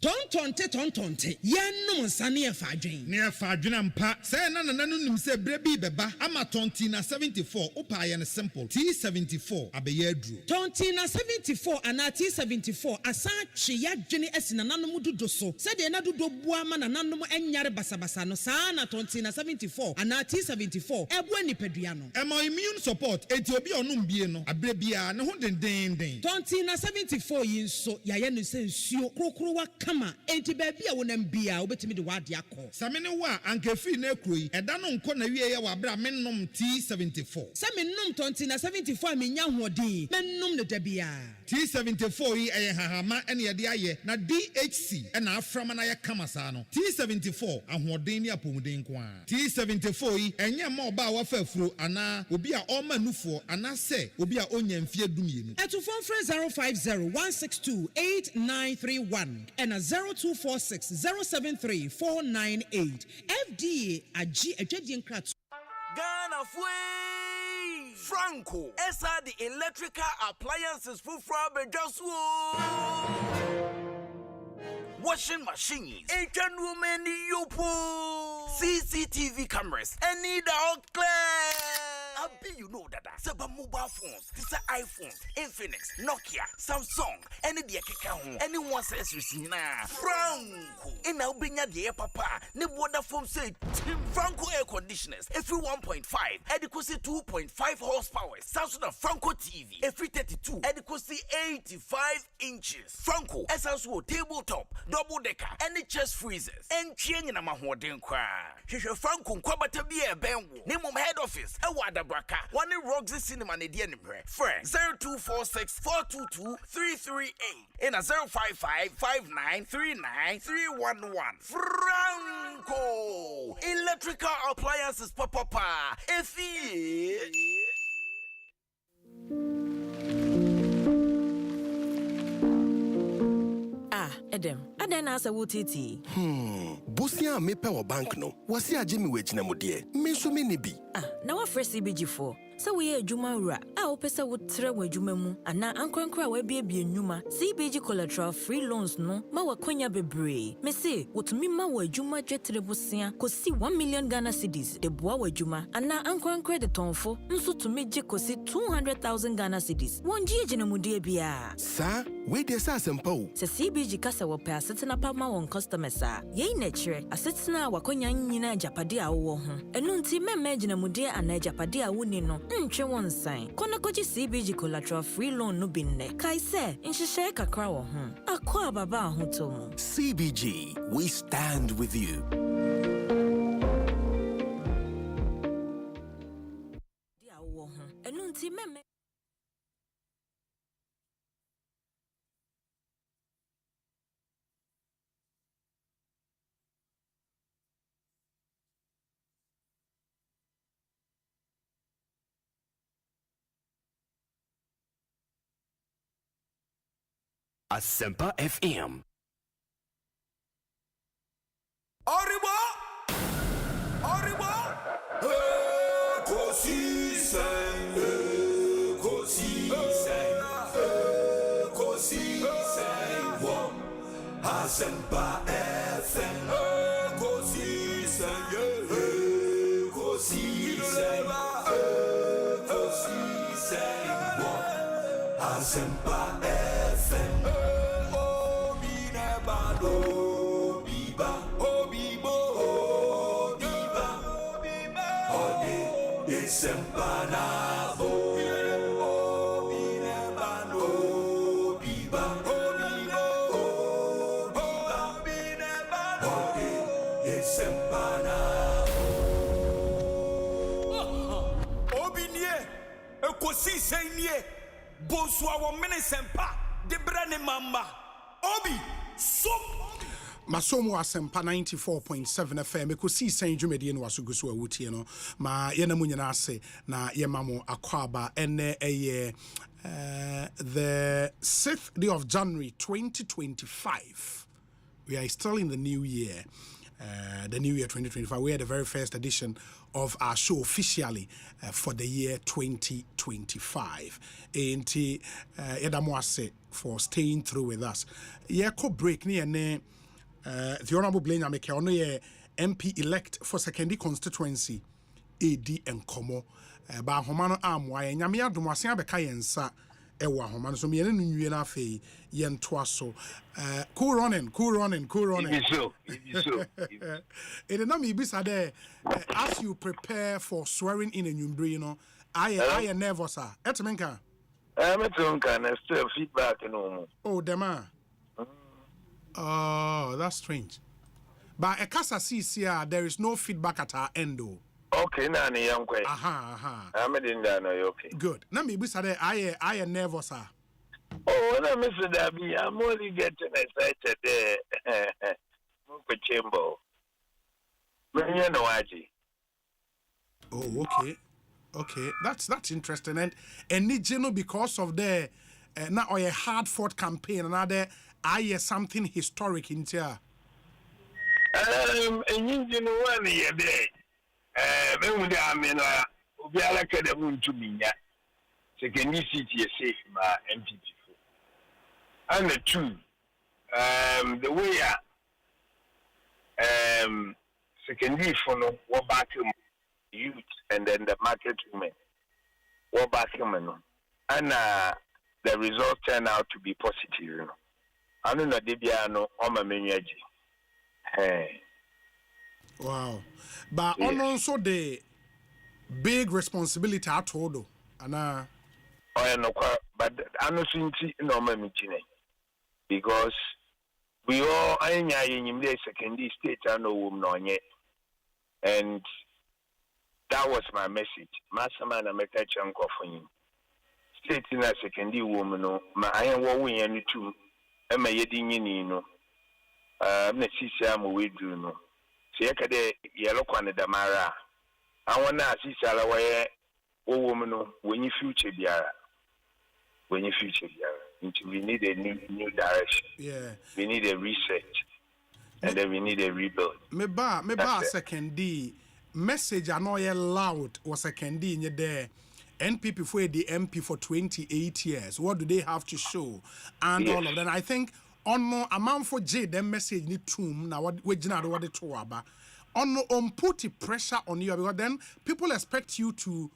Tontonte yenum nsane e fadwen ne e fadwen mpa say na nananum say brebi beba ama tontina 74 upa ye ne simple T74 abeye aduro tontina 74 ana T74 asa twe ya dwene asina nanum dodo so say de na dodo bua ma nanum enyare basabasa no saa na tontina 74 ana T74 ebu anipadua no e ma immune support enti obi onum bie no abrebia ne ho denden tontina 74 yinso ya ye no say nsuo krokrowa kama enti baby a wonam bia obetimi de wade akọ samene wa ankefi na ekroyi eda no nko na wie ye wa bra mennom T74 samennom tontina 74 menya hoden mennom ne dabia T74 yi eye hahama ene ye de aye na DHC ena aframa na ye kama sa no T74 ahoden ni apomuden ko a T74 yi enye ma oba wa fafuro ana obi a oma nufo ana se obi a onya mfie dumienu eto phone 05016289931 and 0246073498 FDA agi adwadian krat Ghana Fui Franco esa the electrical appliances for Frabejasuo washing machines many yopo CCTV cameras and need all clear. You know that Saba mobile phones, this are iPhones, Infinix, Nokia, Samsung, any dear Kikaho, anyone says you see now. Franco, in our Binya dear papa, ne water phone say Franco air conditioners, every 1.5, adequacy 2.5 horsepower, Samsung Franco TV, every 32, adequacy 85 inches. Franco, SSO tabletop, double decker, any chest freezers, and Chiang in a Mahoden cry. Franco, Kwabata be a benwo, name of head office, a water braka. One in Roxy Cinema and the friend 0246 422 338 and a 055-5939-311. Franco electrical appliances papa. Edem, adena asa wutiti. Busia me pewo bank no. Wasi ajimi wechina modie. Me so me nibi. Na wa fresh CBG4. Sa we adwuma wura a opesa wotre wa adwuma mu ana ankrankra wa biebie nnwuma CBG collateral free loans no ma wakonya bebre me se wotumi ma wa adwuma dwetre bosia kosi 1 million Ghana cedis de boa wa adwuma ana ankrankra de tonfo nso tumi je kosi 200,000 Ghana cedis wonji eginemudie bia sa we de sa Asempa o se CBG kasa wo pe asetena pa ma won customers a ye na kire asetena wakonya nyina japade a wo ho enu nti mema eginemudie ana japade a woni no ntwe won sign kona koji CBG collateral free loan no binne kai se nhihye kakra wo ho akwa baba ahoto mu CBG we stand with you dia wo ho enu nti meme Asempa FM. Arriba! Asempa FM. Asempa FM. Ekosiise Bonsu Asempa Developmental Obi so Masomo Asempa 94.7 FM Ekosiise dwumedie no waso guso awutie no ma ye na munyina ase na ye mamo akwaba ene the 6th day of January 2025. We are still in the new year. The new year 2025. We had the very first edition of our show officially for the year 2025. And Edamwase for staying through with us. Yeko break ni ene the Honorable Blaine Ameke ono ye MP elect for secondary constituency AD and Komo. Ba homano amwa ye nyame adomwase abeka yensa ewa homano so me ne nwie na afei ye ntoa so cool running it na me bisa there as you prepare for swearing in a nyumbre no I nervous etmenka na still feedback no oh dema oh that's strange but ekasa CCR there is no feedback at our end though. Okay, Nani, young quay. Aha. I'm in there, okay. Good. Now, maybe I am nervous, sir. Oh, no, Mr. Darby, I'm only getting excited there. Chamber. Oh, okay. That's interesting. And Nijino, because of the now a hard fought campaign, another I hear something historic in here. And you know one year there. When I mean, we are like the moon to me. Second, you see, safe by MPP. And the two, the way secondly for no what back youth and then the market women, what back women, and the results turn out to be positive. You know, I don't know, Debiano, or my menu. Hey. Wow. But yes. Also the big responsibility at todo. And but I don't think no meeting because we all in the secondary state and no woman on yet. And that was my message. Master man I make a chunk of him. State in a secondary woman no my I am what we any two and my yedin you know. I'm we do no. Yekade yellow kwane damara I want to see salawaye o woman when you future biara we need a new direction. Yeah, we need a reset and then we need a rebuild. Me ba second D message anoye loud was second D in there. NPP for the MP for 28 years. What do they have to show? And yes. All of that. I think on amount for J them message ni tomb now what we jina what the toaba on put pressure on you because then people expect you to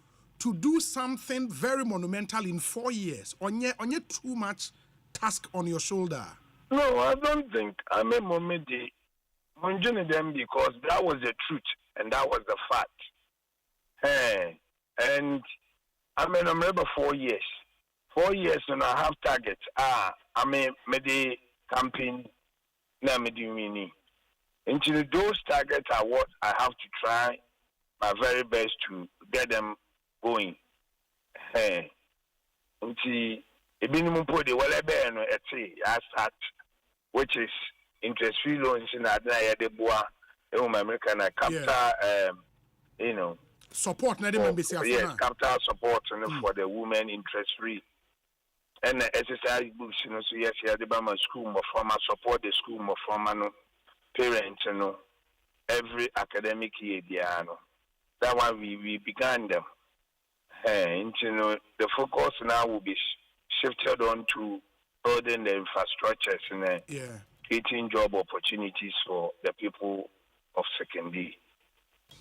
do something very monumental in 4 years on your too much task on your shoulder. No, I don't think I'm a moment them because that was the truth and that was the fact. Hey, and I mean I'm remember 4 years. 4 years and I have targets. I mean maybe campaign na medini. Into those targets are what I have to try my very best to get them going. Hey, until minimum put the whatever I start, which is interest-free loans in Adana de Bois, American capital, you know, support. Yes, capital support for the women interest-free. And the exercise books, you know, so yes, you have the Bama school more formal support the school more formal parents, you know, every academic year, that one we began them. And you know, the focus now will be shifted on to building the infrastructures and creating job opportunities for the people of secondary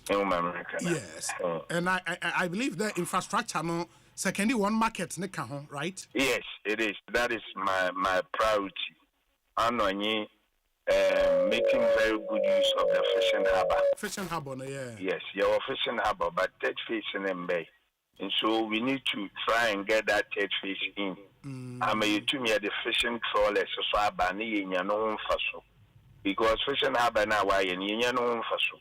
in America. Yes, and I believe the infrastructure no. Secondly, one market, right? Yes, it is. That is my priority. I'm making very good use of the fishing harbor. Fishing harbor, yeah. Yes, your fishing harbor, but third phase in Mbe. And so we need to try and get that third phase in. I mean, to me, the fishing trawlers, so I ban no because fishing harbor now, why and no faso.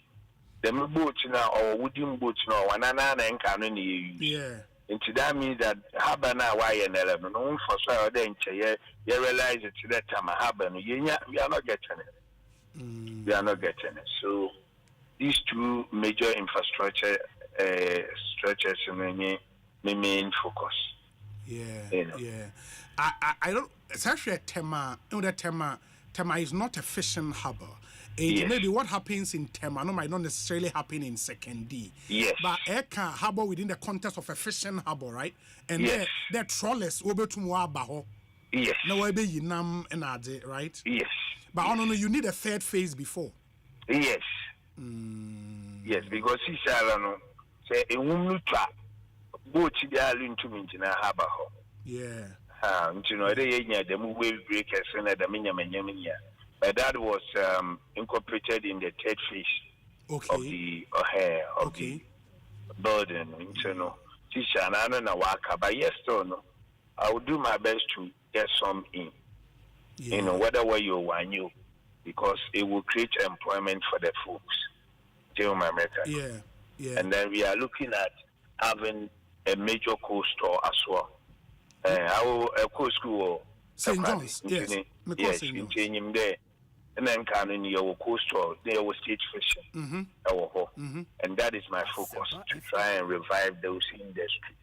The boats now or wooden boats now, one and cannon. Yeah. Into that means that Habana why and 11 for so then you realize it's that time Habana we are not getting it. We are not getting it. So these two major infrastructure structures remain my main focus. Yeah. I don't. It's actually a Tema. Tema is not a fishing harbor. Maybe what happens in Tema might not necessarily happen in Second D. Yes. But Eka harbor within the context of a fishing harbor, right? And yes. they're trawlers over to Muabaho. Yes. No, be Yinam and Ade, right? Yes. But yes. You need a third phase before. Yes. Yes, because he said, I don't know, say a woman trap, boat to the island to me in a harbor. Yeah. You know, the wave breakers and the Minya. But that was incorporated in the third phase of the building. You know, I don't know what, but yes, no, I will do my best to get some in. Yeah. You know, whether way you want you, because it will create employment for the folks. Yeah. And then we are looking at having a major coal store as well. Our coal school, St. John's, yes, in changing there. And then coming your coal store, there was stage fishing. And that is my focus, to try and revive those industries.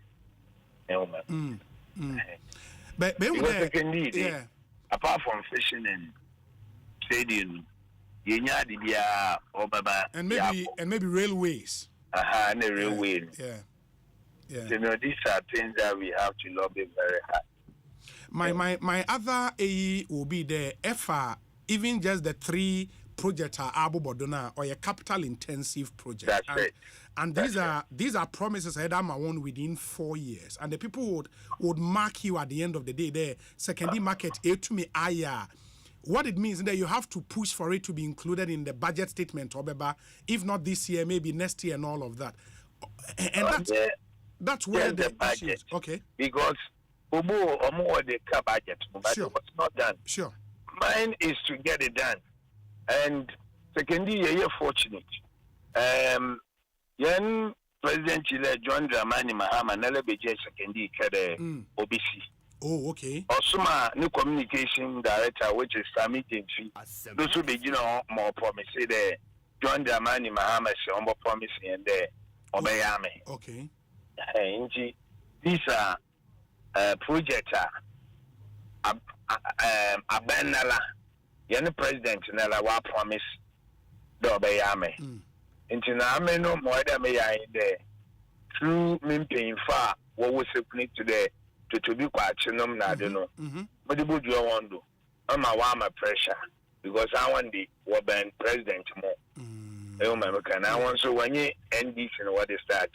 But indeed, apart from fishing and trading, and maybe railways. And the railway. Yeah. You know, these are things that we have to lobby very hard. My other AE will be the FR, even just the 3 projects are Abu Bodona or a capital intensive project. That's right. And these are promises I had on my own within 4 years. And the people would mark you at the end of the day there. Secondary market to me aya. What it means is that you have to push for it to be included in the budget statement, if not this year, maybe next year and all of that. And that's where the budget is. Okay. Because the budget, but it was not done. Sure. Mine is to get it done. And secondly, you're fortunate. Young President John Dramani Mahama Nelebeje secondary kede OBC. Oh, okay. Osuma, new communication director, which is Sami Gentry. Those who be, more promise there. John Dramani Mahama is on promise and there. Obeyame. Okay. These are projects. Abenala. Young President Nella wa promise. Obeyame. Into now, I know more than me in there. Through me paying far, what was happening today. To be quite chinum, I don't know. But the would you want to do? I'm a pressure because I want the Waban president more. And I want so when you end this and what is that?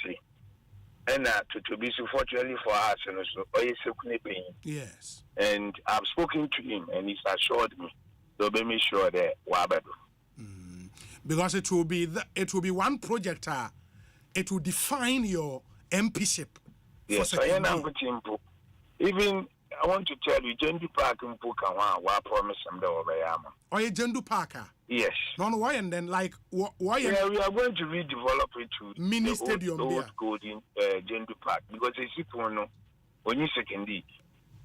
And to be so fortunately for us, and also, yes. And I've spoken to him and he's assured me to be me sure that Wabadu. Because it will be one project, it will define your MPship. Yes, I am even I want to tell you, Jendu Park in Pukawa, why promise them the Obayama. Or a Jendu Park? Yes. No, why and then why? Yeah, we are going to redevelop it to mini stadium old golden Jendu Park because it's it when you second it.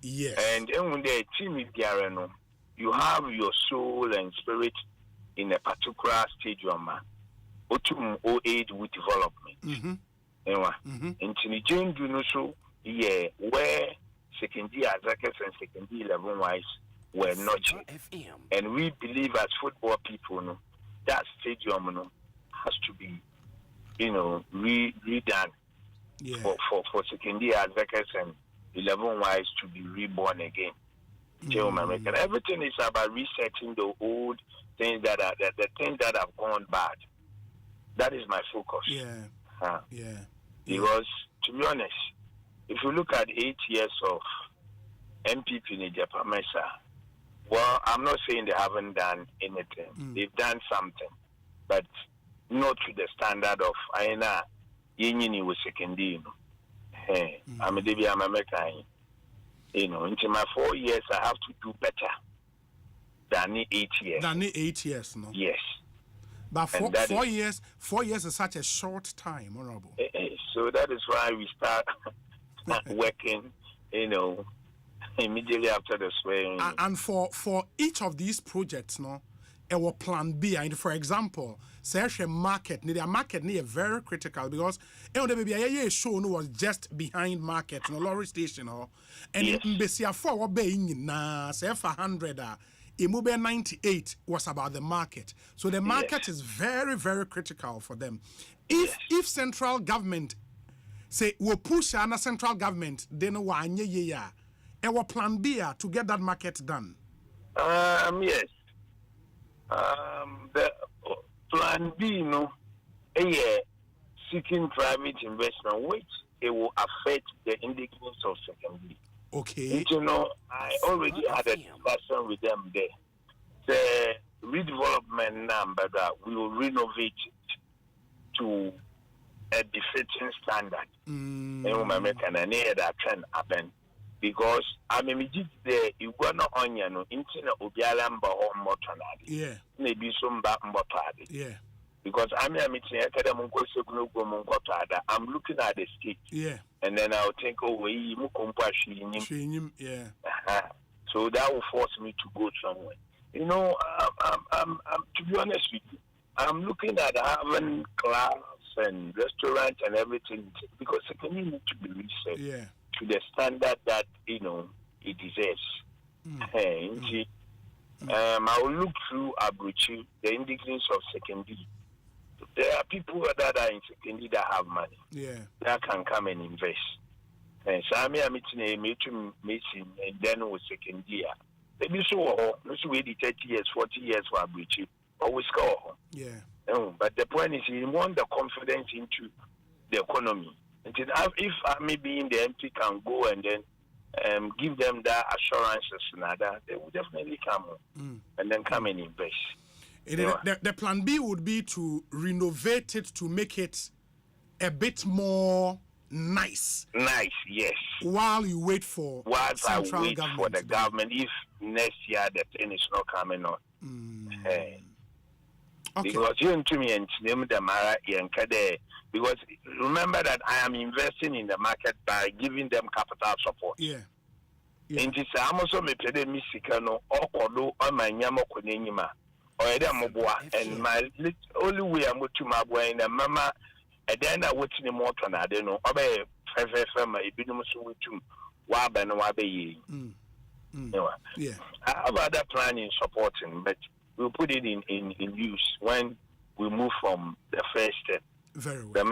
Yes. And then when the team is there, you have your soul and spirit in a particular stadium. Otum 08 with development. And Jendu so where secondary Azakas and secondary 11 wise were notching. And we believe as football people, that stadium has to be, redone for secondary Azakas and 11 wise to be reborn again. And everything is about resetting the old things that are the things that have gone bad. That is my focus. Because to be honest, if you look at 8 years of MPP in Japan, well, I'm not saying they haven't done anything. They've done something, but not to the standard of Aina Yini was secondary. I'm a DB, I'm American. Into my 4 years, I have to do better than 8 years. Than 8 years, no? Yes. But 4 years, 4 years is such a short time, Honorable. So that is why we start working, immediately after the swearing. And for each of these projects, our plan B. And for example, say market, the market near very critical because the baby show was just behind market, no lorry station, and Bessia 4 being na say 100. Imube 98 was about the market. So the market is very, very critical for them. If central government say we push on a central government, then our plan B to get that market done. Yes. The plan B, seeking private investment, which it will affect the indigenous of secondary. Okay. I already had a discussion with them there. The redevelopment number that we will renovate it to a befitting standard. And that can happen because I mean, the iguana onion into the Ubialamba or Motonadi. Yeah. Maybe some back Motadi. Yeah. Because I'm looking at the state. Yeah. And then I'll think, yeah. So that will force me to go somewhere. I'm to be honest with you, I'm looking at having clubs and restaurants and everything because the community need to be reset to the standard that it deserves. I will look through Abuchi, the indigenous of secondary. There are people that are in secondary that have money. That can come and invest. And so I'm meeting a meeting and then with secondary. Maybe so wait 30 years, 40 years for Abuchi. Always go. But the point is you want the confidence into the economy. And if maybe in the MP can go and then give them that assurances and that, they will definitely come and then come and invest. The plan B would be to renovate it to make it a bit more nice. Nice, yes. While you wait for central government. For the government, if next year the thing is not coming on. Because you to me and name the Mara because remember that I am investing in the market by giving them capital support. And it's also me pay me sikano or kodo on my nyamo konenima. And my only way I'm to my boy and mama, and then I would see the motor. I don't know. Obey, my binum so to Waban Wabe. I have other planning supporting, but we'll put it in use when we move from the first step. Very well.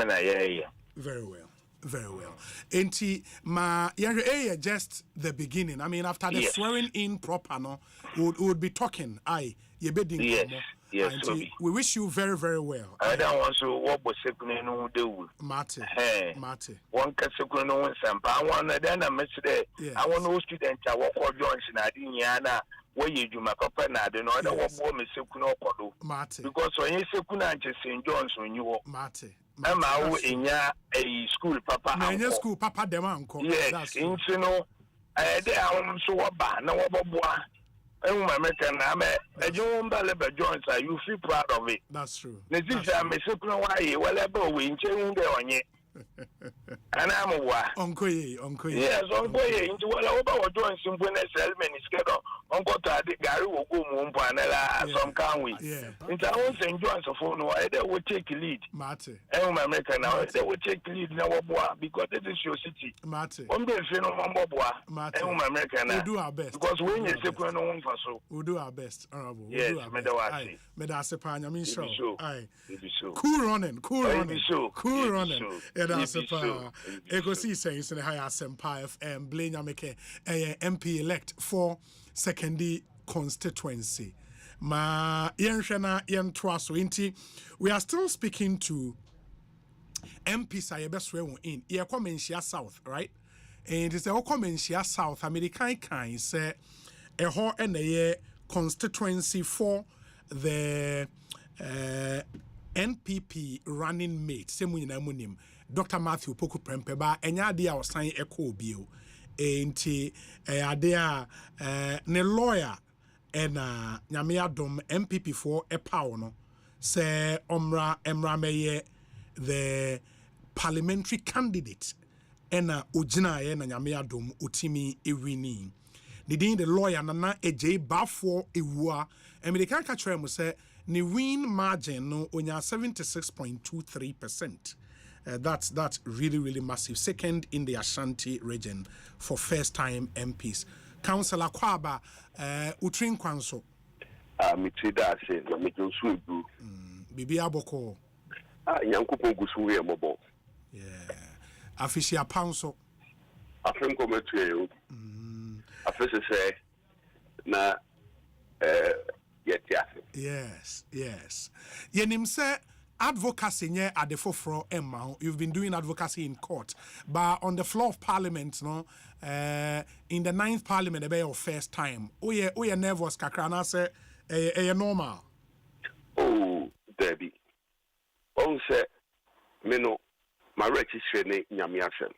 Very well. Very well. Enti ma just the beginning. I mean, after the swearing in proper, no, we would be talking. Yes, we wish you very, very well. I don't want to what was no do. Mate. One can no some power. Then I missed it. I want no student. I walk for Johnson. I didn't yana. Where you do my papa na the no other woman sekuno kodo. Mate. Because when you sekuna St. John's when you walk. Mate. I'm out in a school papa. Na school papa dem anko. Yes, into I am so bad. No boy. I'm American. I'm a John Baleba Jones. You feel proud of it. That's true. The this I'm a second why whatever we change the on it. And I'm a wa. Uncle. Yes, Uncle. Into what about Jones in Buenos Aires schedule. Uncle Tadi Gary will go Mumpanella some can we? Into our St. John's of phone, they will take lead. Mate. I'm American now. They will take lead in our bois because this is your city. Mate. One day, Bois. Mate. I'm American. We'll do our best. Because when you're second on for so. We'll do our best, Honorable. Yes, Medasepanya, I mean, so. Aye. So. Cool running. Cool running. Asempa. Ekosiisen On Asempa FM. Blame Yameke, MP elect for secondary constituency. Ma yenshena yentwaso inti. We are still speaking to MPs ayebeswe in. Ye Komenshia South, right? And it's a Komenshia South. American kind say a ho and a constituency for the NPP running mate. Same munim. Dr. Matthew Poku Prempeba, and Yadia was signing a co bill. And Adea, ne lawyer, and Nyamia Dom MPP for a power, say Omra Meye, the parliamentary candidate, and Ujina and Nyamia Dom Utimi Irini. the lawyer nana AJ Bafo Ewa and me can catch him say ni win margin no onya 76.23%. That's really massive. Second in the Ashanti region for first time MPs. Councillor Kwaba Utrin Kwanso. Mitrida say na me Josu Ebu. Bibi Aboko. Nyankopon gusu ye mobo. Yeah. Afisia Panso. Afem kometu ye. Afese say na Yes. Yenim say advocacy nye at the forefront Emma. You've been doing advocacy in court, but on the floor of Parliament, no, in the 9th Parliament, it be your first time. Oh yeah, nervous kakrana say normal. Oh, Debbie. On say me no my registration ne nyame asem.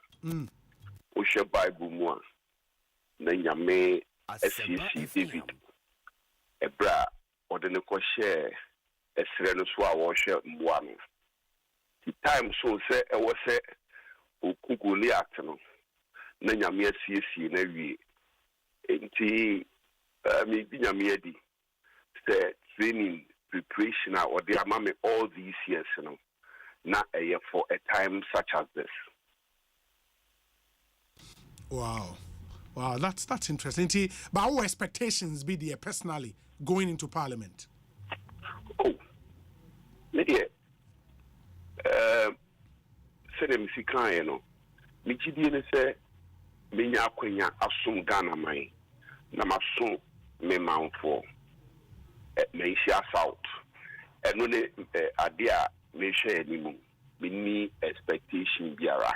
O she Bible mu a na nyame SCC David. Ebra odene ko share esre no so a wo hwe mboa no. The time so say e wo say okuguli atno na nyame asiesie na wie. Enti me bi nyame adi say training preparation or the amame all these years no na for a time such as this. Wow, that's interesting. But our expectations be there personally going into Parliament. Oh, media. Say me sikan no. Me gidi ne say me nya akwanya asum Ghana man na maso me manfo. Me share south. And when idea me share ni me expectation biara.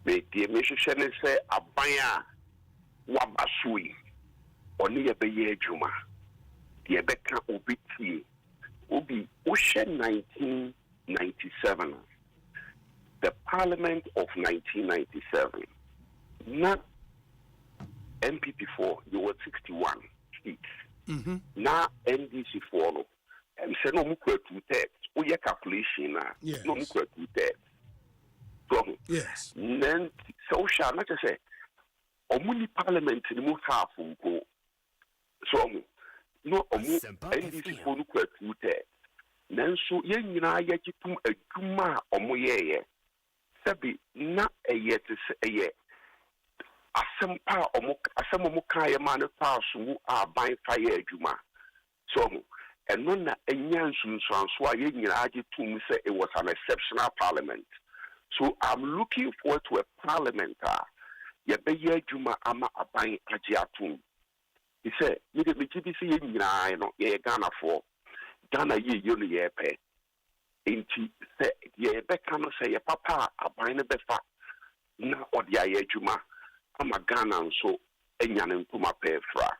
Me die me share ne say abanya wabasui oni ye be ye adwuma. Die be ka obitie. Obi Oshe 1997. The Parliament of 1997. Not MPP4, you were 61 seats. Now NDC follow. And say no mukwe 2/3. Oh yeah, calculation na. No mukwe 2/3. Yes. Then so shall not say. Omuni Parliament ni mu half go. So no omu NDC follow mukwe 2/3. Nanso ye nyina ye gitum adwuma omo ye sabi na eye tse eye asempa omo kan ma ne pass mu aban fire adwuma so eno na enya nsunsuanso a ye nyina gitum say it was an exceptional parliament. So I'm looking forward to a parliament ye be ye adwuma ama aban agi atum. He said me de me gidi say ye nyina no ye Ghana for Ghana ye no ye pe enti se ye be kan say ye papa aban ne be fa na odi aye adwuma ama Ghana nso enya ne ntoma pe fra.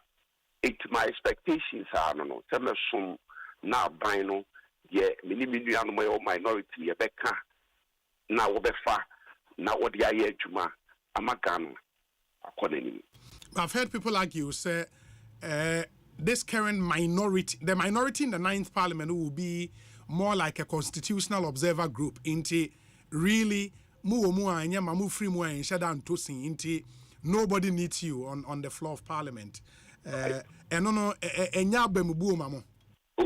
It my expectations are no se me som na aban no ye mini anu my minority ye be ka na wo be fa na odi aye adwuma ama Ghana akonani. I've heard people argue say this current minority, the minority in the 9th Parliament will be more like a constitutional observer group. Inti really nobody needs you on the floor of Parliament. Oh,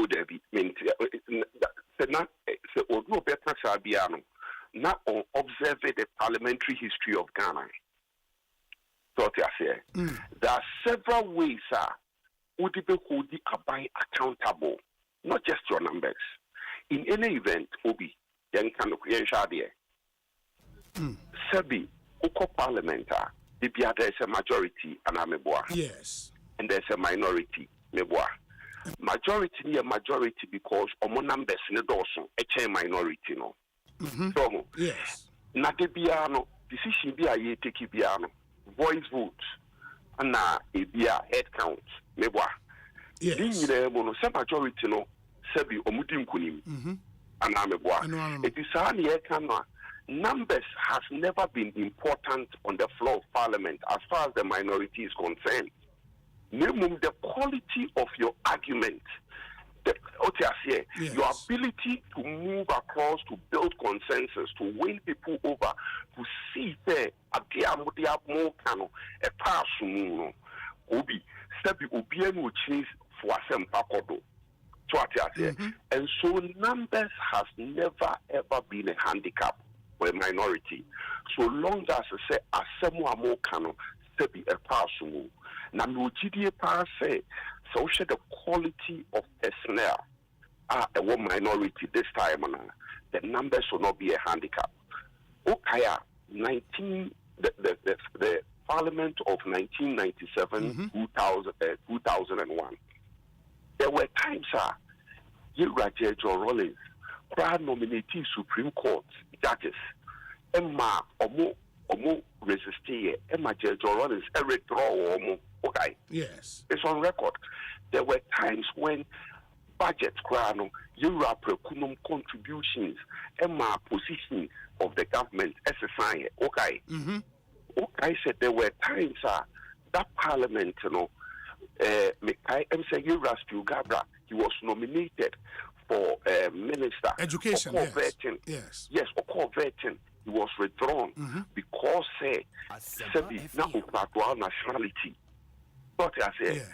Debbie, now observe the parliamentary history of Ghana. There are several ways would be accountable, not just your numbers. In any event, Obi, Yan can Sebi, Uko Parliamenta, there's a majority and Ameboa. Yes. And there's a minority, Meboa. Majority a majority because omo numbers in the dorsum, a minority no. So, yes. Nadebiano, decision be a ye take biano, voice vote, and a head count, Meboa. Yes. Some majority no, Sebi Omudim Kunim, and Ameboa. It is a numbers has never been important on the floor of Parliament as far as the minority is concerned. Minimum, the quality of your argument, your ability to move across, to build consensus, to win people over, to see there, Obi Sebi Obiano cheese for Asempa Kodo. And so numbers has never ever been a handicap for a minority. So long as I say Asemu Amokano Sebi a Pasumu. Now no GDA pass say so the quality of personnel are a one minority this time, the numbers will not be a handicap. Okaya 19 the Parliament of 1997 2001. There were times Raja John Rollins nominated Supreme Court judges Emma Omo resisted Emma John Rollins withdraw okay. Yes. It's on record. There were times when budget contributions Emma position of the government exercise okay. Okay, said there were times that Parliament, he was nominated for minister. Education, yes. Yes, vetting. He was withdrawn because nationality. But I said,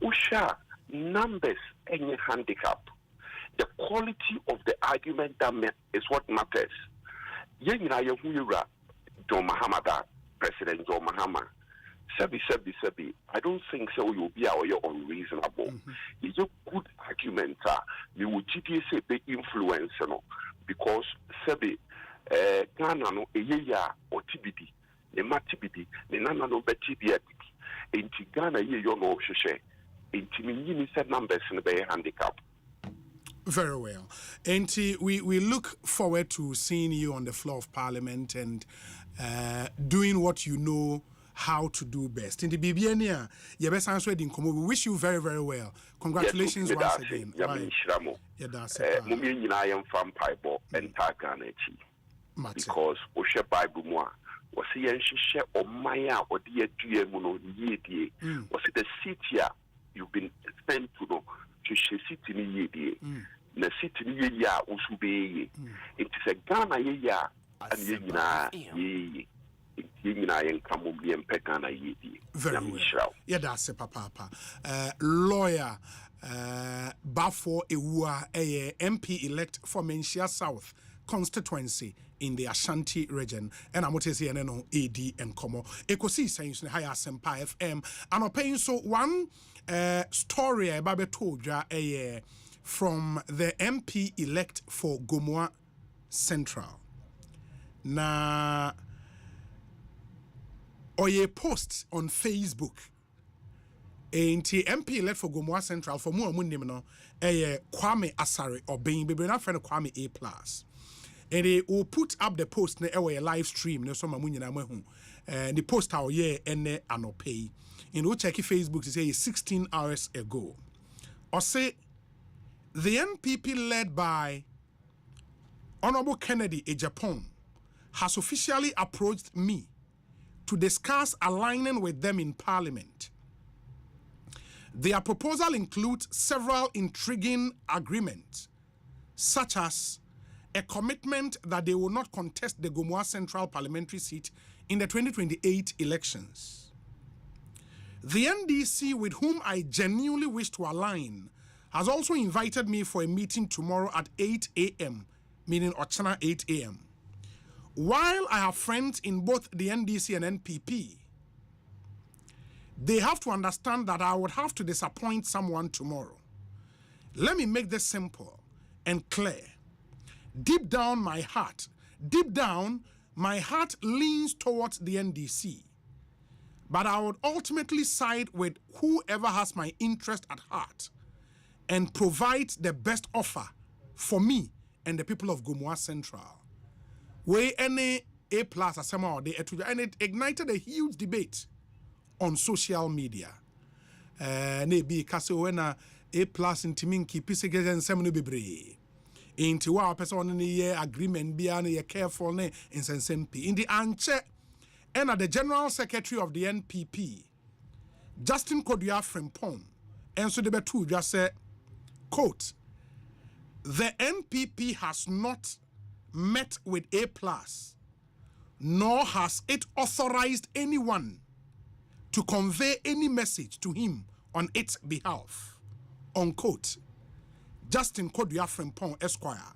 Usha numbers any handicap. The quality of the argument that is what matters. John Mahama, President John Mahama. Sebi. I don't think so. You'll be unreasonable. It's a good argument. You would GTS be influence, because Sebi, Ghana no eya or TBD, the matibidi, the nana no betibia, in Ghana ye no sheshe, in Timini said numbers in the handicap. Very well. And we look forward to seeing you on the floor of Parliament and doing what you know how to do best. In the BBNia, your best answer in Komo. We wish you very, very well. Congratulations once again. Because Oshe Bible moi was he and she or Maya or dear Muno was it the city you've been sent to know to she city ye the city ya usube it is a Ghana ya and ye and Kamumbi and Pekana ye. Very well. Yeah, that's a papa. Lawyer Bafo Ewa a MP elect for Menchia South constituency in the Ashanti region, and I'm to say AD and Como Ekosiisen On Asempa FM. And I'm paying so one story I told you from the MP elect for Gomoa Central. Na oye post on Facebook. Enti MP elect for Gomoa Central for more munim no Kwame Asare or being baby na friend Kwame A+. And they will put up the post na a live stream no so mamu nyina mahu. The post our year ene anope. In we check Facebook to say 16 hours ago. Or say the NPP led by Honorable Kennedy Ejapon has officially approached me to discuss aligning with them in Parliament. Their proposal includes several intriguing agreements, such as a commitment that they will not contest the Gomoa Central parliamentary seat in the 2028 elections. The NDC, with whom I genuinely wish to align, has also invited me for a meeting tomorrow at 8 a.m., meaning Ochana 8 a.m. While I have friends in both the NDC and NPP, they have to understand that I would have to disappoint someone tomorrow. Let me make this simple and clear. Deep down, my heart leans towards the NDC. But I would ultimately side with whoever has my interest at heart and provide the best offer for me and the people of Gomoa Central. Where any A+ Asema and it ignited a huge debate on social media. Nebi Kasewena A+ in Timinki Pisegez Semino Bibre. Into our person in the year agreement beyond a careful in Sensempi. In the Anche and at the General Secretary of the NPP, Justin Kodua Frimpong, and so the Betu just said, quote, the NPP has not met with A+, nor has it authorized anyone to convey any message to him on its behalf. Unquote. Justin Kodua Frimpong Esquire,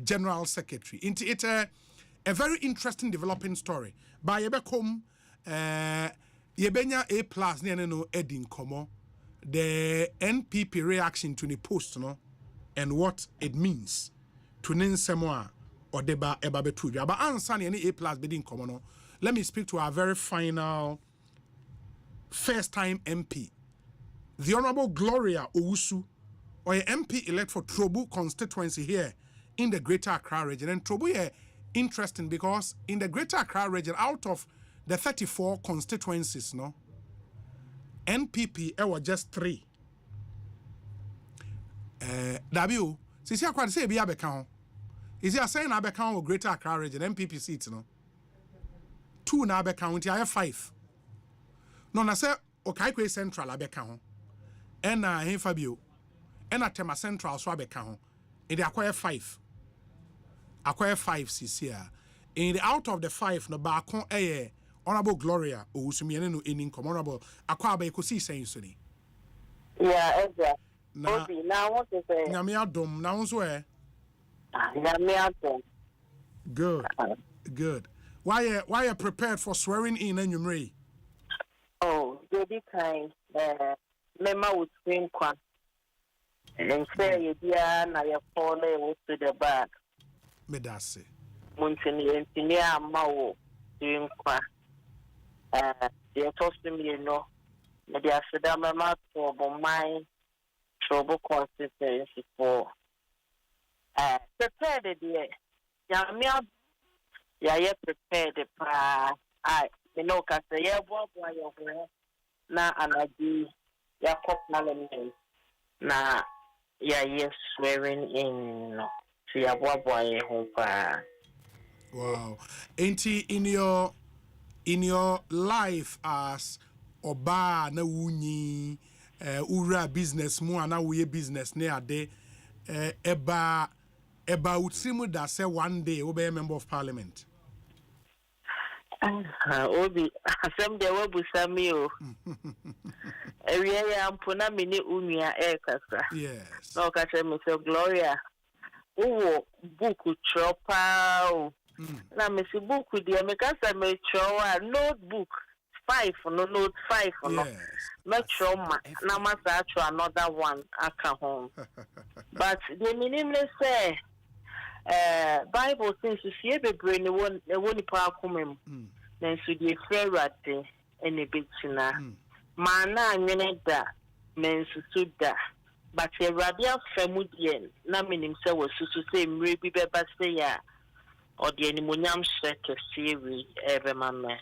General Secretary. It's a very interesting developing story. By Yebekom, Yebenya A+ no Edin Komo, the NPP reaction to the post, no, and what it means to Ninsemwa or Deba Ebabetuja. But answer any A+ bidding Komo, no. Let me speak to our very final first-time MP, the Honorable Gloria Owusu, or a MP elect for Trobu constituency here in the Greater Accra region. And Trobu is interesting because in the Greater Accra region, out of the 34 constituencies, no, NPP were just 3. W, since you quite say be abekao. Is he saying abekao or Greater Accra region NPP seats, no? 2 na abekao, I have 5. No, na say Okaikwe Central abekao. And Fabio. And at Tema Central so abekao. In the acquire 5. Acquire 5 CCA. In the out of the 5, no bakon Honorable Gloria Owusu no in Honorable Akwa Ekosiise Nsoni. Yeah, exactly. Now what to say? Nyamiadom now so Nyamiadom. Good. Why are prepared for swearing in and you? Oh, baby kind mema would swim kwan. And say you dear na your phone to the back. Medase. Muntini engineer mawo swim kwan. They tossed me, you know. They are said I'm a trouble my trouble consistency for prepared the dear. Yamia prepared you know, because the year na anadi ya Parliament na yes swearing in no. See ya wow. Ain't in your life as oba na wunyi ura business mu ana we business ne ade eba utrimu da say one day we be a member of Parliament. Obi asem de we busami o ewie ya mpona mini unua kasa yes no ka say me say Gloria uwo book chopa na me si book de me ka say me chowa notebook 5 no note 5 no me choma na ma sa cho another one aka home but the meaning say Bible says you see be brain won pa akomam na so the ferrate ene betina mana anwene da men susu da but e radia famudien na menim se wasusu se mre bi beba se ya or the animonyam sheke series ebe mama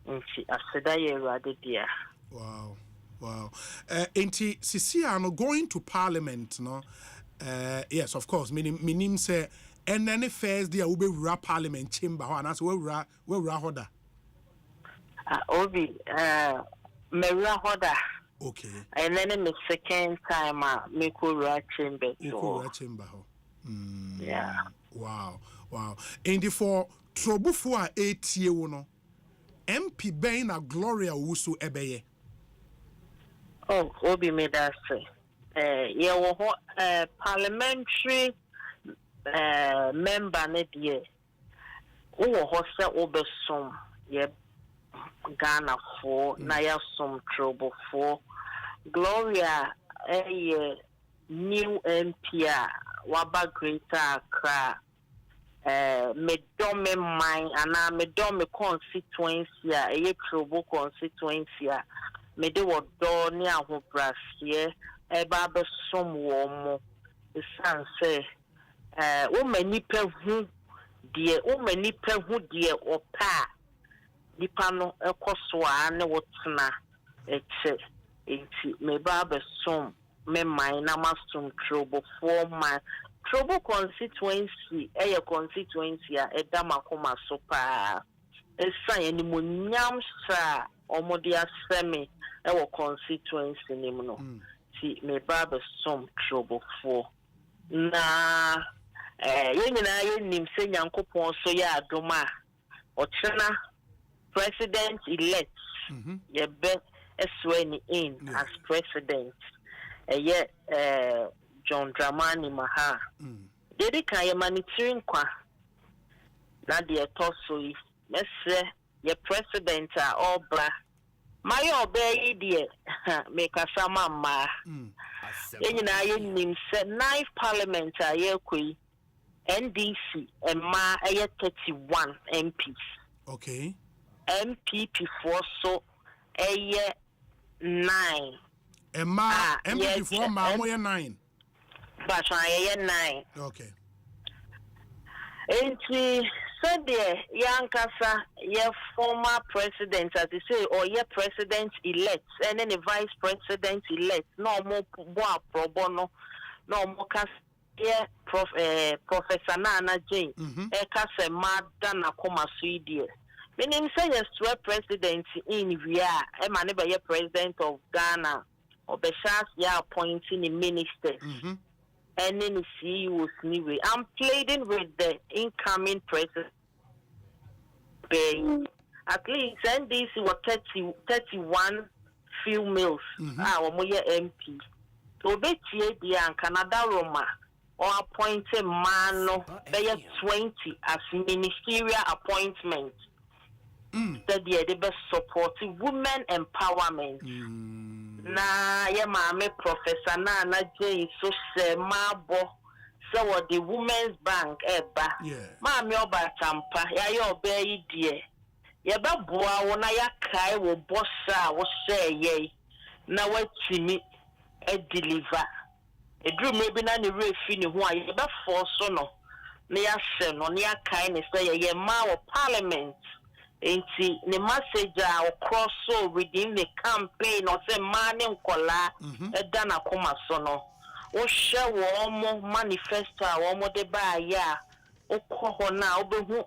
nti aseda ye rade dia wow enti sisia no going to Parliament no yes of course meaning say and then the first day we be Parliament chamber ho and so we hoda obi me hoda okay and then the second time me ko chamber ho yeah wow and for trobufo a etie wo no MP ben na Gloria Owusu ebeye oh obi me that say yeah wo parliamentary member ne die wo ho se obesom ye Ghana for na ya som trouble for Gloria new MP waba Greater Accra me dome mine and me dome constituency trouble constituency me de wo do ni aho brasie eba be som wo mo isan say o manipa hu die opa nipa no ekoso a ne wotena eche enti me ba be som me mine na masum trouble for my trouble constituency constituency eda makoma so pa esan eni monyam sa omode asemi wo constituency nim no ti me ba be som trouble for na yenina yenim se nyankopon so ya adoma ochena president-elect, you be sworn in as president. John Dramani Maha. Dedi kan ye monitoring kwa. Na de toso yi. Mese ye president a obra. My obey de make a sama ma. Enyina ye nim se 9th parliament a ye kwi NDC and ma 31 MPs. Okay. MPP for so 9. Emma MPP for ma mo 9. But I 9. Okay. Enti Sunday Yankasa your former president as they say or your president elect and then the vice president elect no more pro bono no more Professor Nana Jane Ekase Madana Koma Sweden. Meaning say yes president in Via Emaneba ye president of Ghana or Beshas ya appointing a minister. And then see was anyway. I'm pleading with the incoming president. At least NDC were 31 females. Our MP. So be the Canada Roma or appointed man they 20 as ministerial appointment. That they best supporting women empowerment. Na ye mame Professor Nana J so se mabo so what the Women's Bank eba mame oba tampa ya ye obey die ye ba boa wo na ya kai wo bossa wo share ye na watimi e deliver e drum maybe na ne refi ne ho ye ba force no na ya se no na ya kai ne say ye ma wo parliament. Enti the message across so within the campaign or say man kola dana koma sono o share wo manifesto a wo de ba ya o ko na obehu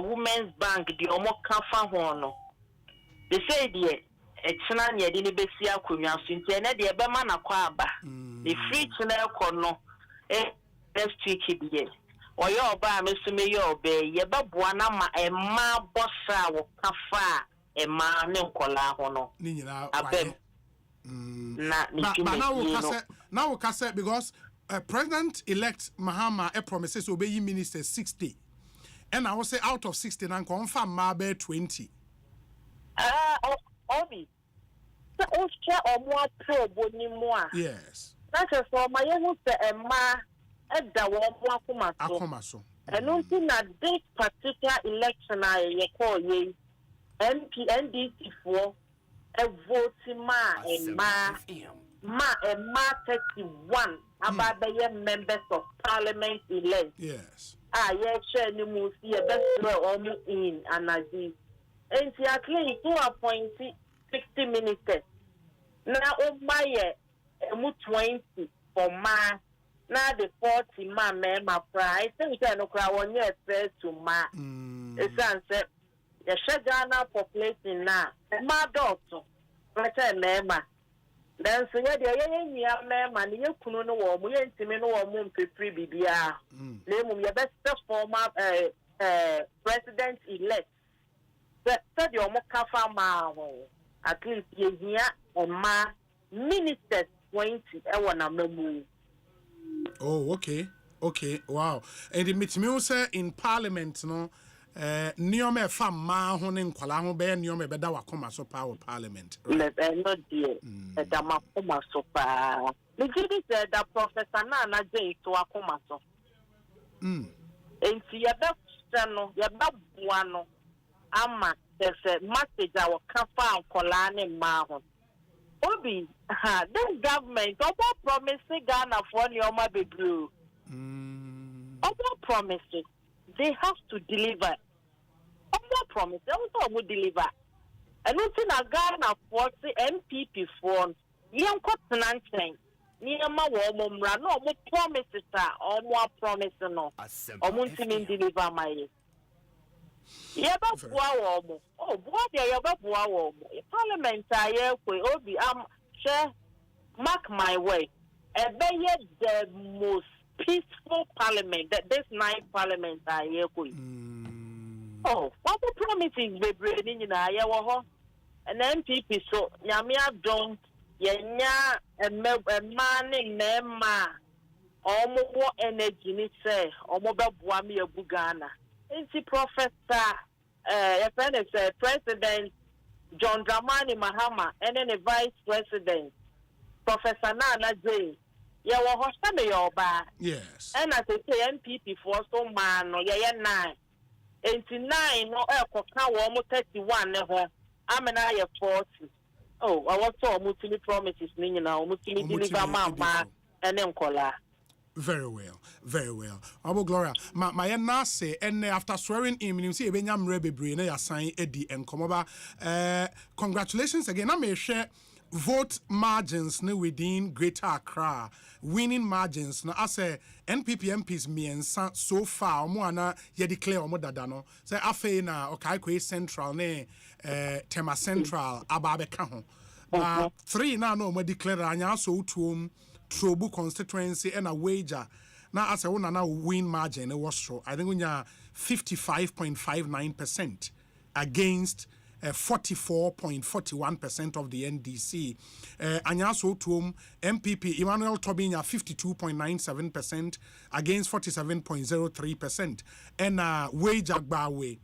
Women's Bank the omo kafa ho no they say the etena ne de ne besi akonwa so nti ene de be ma na kwa aba the free channel kono next week here. Or your ba me your be ye ba buana ma e ma bossa wo kafa e ma ne nkola ho no ni nyina abem na ni now we can because President elect Mahama promises obey minister 60 and I will say out of 60 and confirm ma be 20 obi so o share o mo pro boni mo a yes that is for my hu se e ma Edda wa akoma so and until na this particular election I call ye NDC for a vote ma 31 about the members of parliament elect. Yes. Yes, share ni mu see best way in anazi. And see at least 2 appointed 60 ministers. Now my 20 for ma na the 40 man ma price think say no kra won ye fair to ma esan say ye Ghana population na ma doctor na ma then so ye de ye nya ma ne ye kunu no wo mo ye ntimi no wo mo mpepri bibia na mum ye best former president elect so de o mo kafa ma at least ye hia ma ministers 20 e wona mamu. Oh, okay. Wow. And the meeting say in Parliament, no, niome fa ma ho ne nkwala ho be niome be da wakoma so power Parliament. Not dear. Da makoma so pa. The gidi said that Professor Nana J to akoma so. Enti ya be no, ya be buano. Ama there's a message our kafa nkwala ne ma ho. Obi, this government, about promising Ghana for Nioma Bebu. About promises, they have to deliver. About promises, they also deliver. And until Ghana for the MPP for young continent, Niama Womra, no more promises, or more promises, no. Or Muntimin deliver my. Yaba Buawomo. Oh, what they yaba Buawomo. Parliament, I Obi, share, mark my way. And they the most peaceful parliament that this 9th parliament, I Oh, what the promises be bringing in a year, and MPP so Yamia don't yenya a man in Nema, almost energy, ni say, almost Buami Bugana. Is the professor, President John Dramani Mahama, and then the Vice President, Professor Nana J. Ya wa hosta your bar. Yes. And as I say MPP for so man no ya 9. 89 no koka wo mo 31 ne ho. Amena ya 40. Oh, I was so multi promises ni na o multi deliver ma and nkola. Very well, very well. Abo Gloria, my na say and after swearing in, you see ebenya mre bebre na ya sign edi enkomoba. Congratulations again. I may share vote margins within Greater Accra, winning margins. Now, I say NPP MPs miensa so far, omo ye declare omo dada no. Say afe na Okaikwe Central ne Tema Central ababe ka ho. 3 na no omo declare anya so utuom Trobu constituency and a wager. Now as I want to win margin it was so. I think we are 55.59% against 44.41% of the NDC. Anyaso Tum MPP Emmanuel Tobinya 52.97% against 47.03%. And Wage Agbawe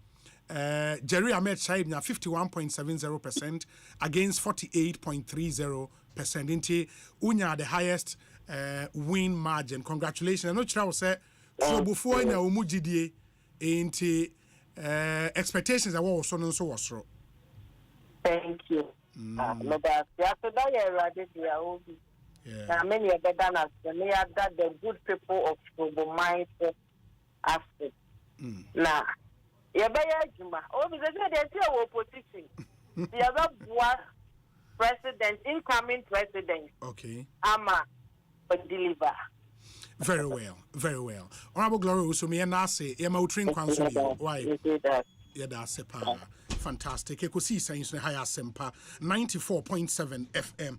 Jerry Ahmed Shaibna 51.70% against 48.30%. Into Unya the highest win margin. Congratulations. I know Chira say so before na umujidie into expectations that was so was. Thank you. No, but after that, yeah, many of the Danas, that the good people of Togo mindset aspect. Now, you better Juma. Oh, because they're opposition. The other one president, incoming president. Okay. Ama deliver. Very well, very well. Honorable Glory, so me and I say, Emma Utrin Council. Why? Yeah, that's a power. Fantastic. Ekosiisen On Asempa 94.7 FM.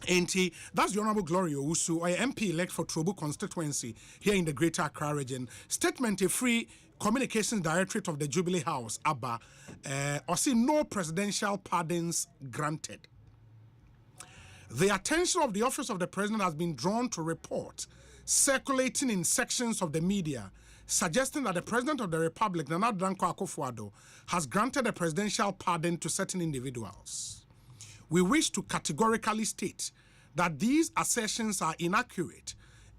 And that's the Honorable Glory Owusu, or MP elect for Trobu constituency here in the Greater Accra region. Statement a free Communications Directorate of the Jubilee House, ABBA, or see no presidential pardons granted. The attention of the Office of the President has been drawn to report circulating in sections of the media suggesting that the President of the Republic, Nana Danko Akufo-Addo, has granted a presidential pardon to certain individuals. We wish to categorically state that these assertions are inaccurate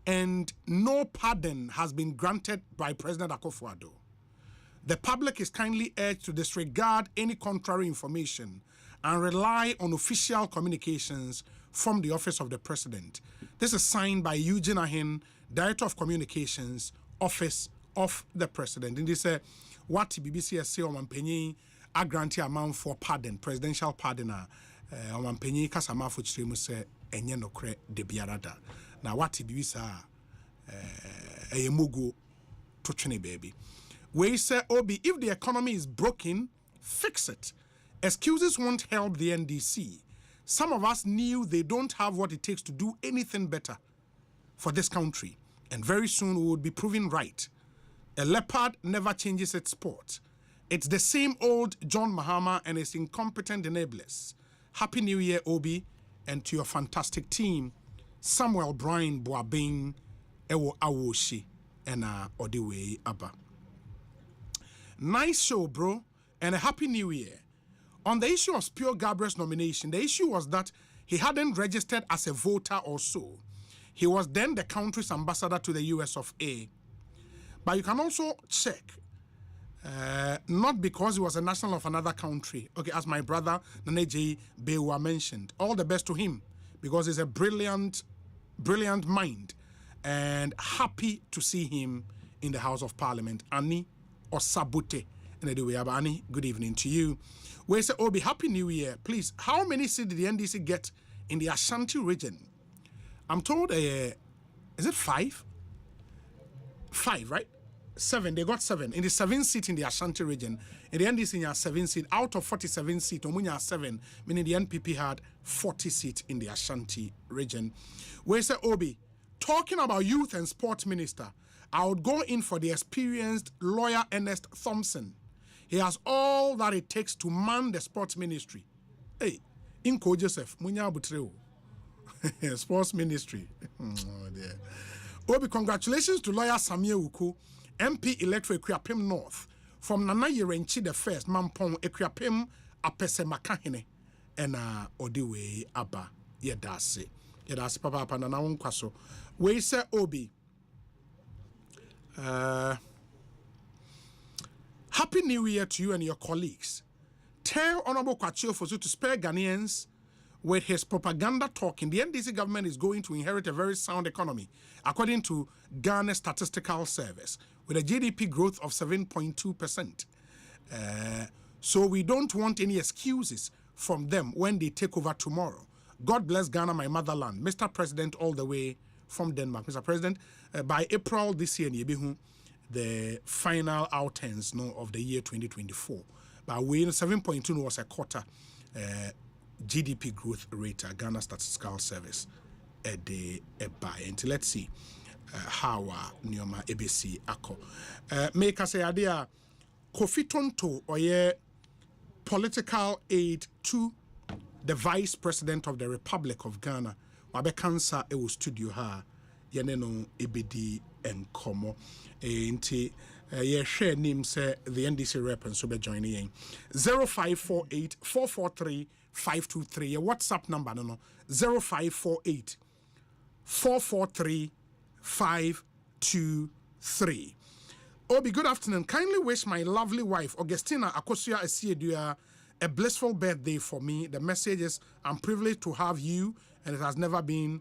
and no pardon has been granted by President Akufo-Addo. The public is kindly urged to disregard any contrary information and rely on official communications from the Office of the President. This is signed by Eugene Ahin, Director of Communications, Office of the President. In this, what BBC say on Mampenyi, a grantee amount for pardon, presidential pardon, on Mampenyi, Kasama Fuchrimu say, enye no kre de biarada. Now, what BBC a mugu touching baby. We say, Obi, if the economy is broken, fix it. Excuses won't help the NDC. Some of us knew they don't have what it takes to do anything better for this country. And very soon we would be proven right. A leopard never changes its sport. It's the same old John Mahama and his incompetent enablers. Happy New Year, Obi, and to your fantastic team, Samuel Brian Boabing, Ewo Awoshi, and Odiwe Abba. Nice show, bro, and a Happy New Year. On the issue of Spio Gabriel's nomination, the issue was that he hadn't registered as a voter or so. He was then the country's ambassador to the US of A. But you can also check, not because he was a national of another country. Okay, as my brother Naneji Bewa mentioned, all the best to him because he's a brilliant mind, and happy to see him in the House of Parliament. Ani Osabute. Anyway, Abani, good evening to you. We say, Obi, Happy New Year. Please, how many seats did the NDC get in the Ashanti region? I'm told, is it 5? 5, right? 7. They got 7. In the 7th seat in the Ashanti region, in the NDC, you have 7 seats. Out of 47 seats, Omunya 7, meaning the NPP had 40 seats in the Ashanti region. We say, Obi, talking about youth and sports minister, I would go in for the experienced lawyer Ernest Thompson. He has all that it takes to man the sports ministry. Hey, Inko Joseph, Munya Butreo. Sports ministry. Oh dear. Obi, congratulations to lawyer Samuel Uku, MP elect for Ekriapim North. From Nana Yerenchi the first, Mampong Ekriapim Apese Makahene. And Odiwe Abba. Yedase. Yedase Papa Nana Unkwaso. We say Obi. Happy New Year to you and your colleagues. Tell Honorable Kwachio Fosu to spare Ghanaians with his propaganda talking. The NDC government is going to inherit a very sound economy, according to Ghana Statistical Service, with a GDP growth of 7.2%. So we don't want any excuses from them when they take over tomorrow. God bless Ghana, my motherland. Mr. President, all the way from Denmark. Mr. President, by April this year, the final outends of the year 2024. But we 7.2 was a quarter GDP growth rate at Ghana Statistical Service by. And let's see how Nyoma ABC Ako. Make us say idea Kofi Tonto or political aid to the Vice President of the Republic of Ghana. Wabe Kansa e studio ha yeneno ebedi enkomo enti ye share name say the NDC rep and so be joining 0548 443 523 your WhatsApp number no 0548 443 523. Obi, good afternoon. Kindly wish my lovely wife Augustina Akosua Asiedua a blissful birthday for me. The message is I'm privileged to have you, and it has never been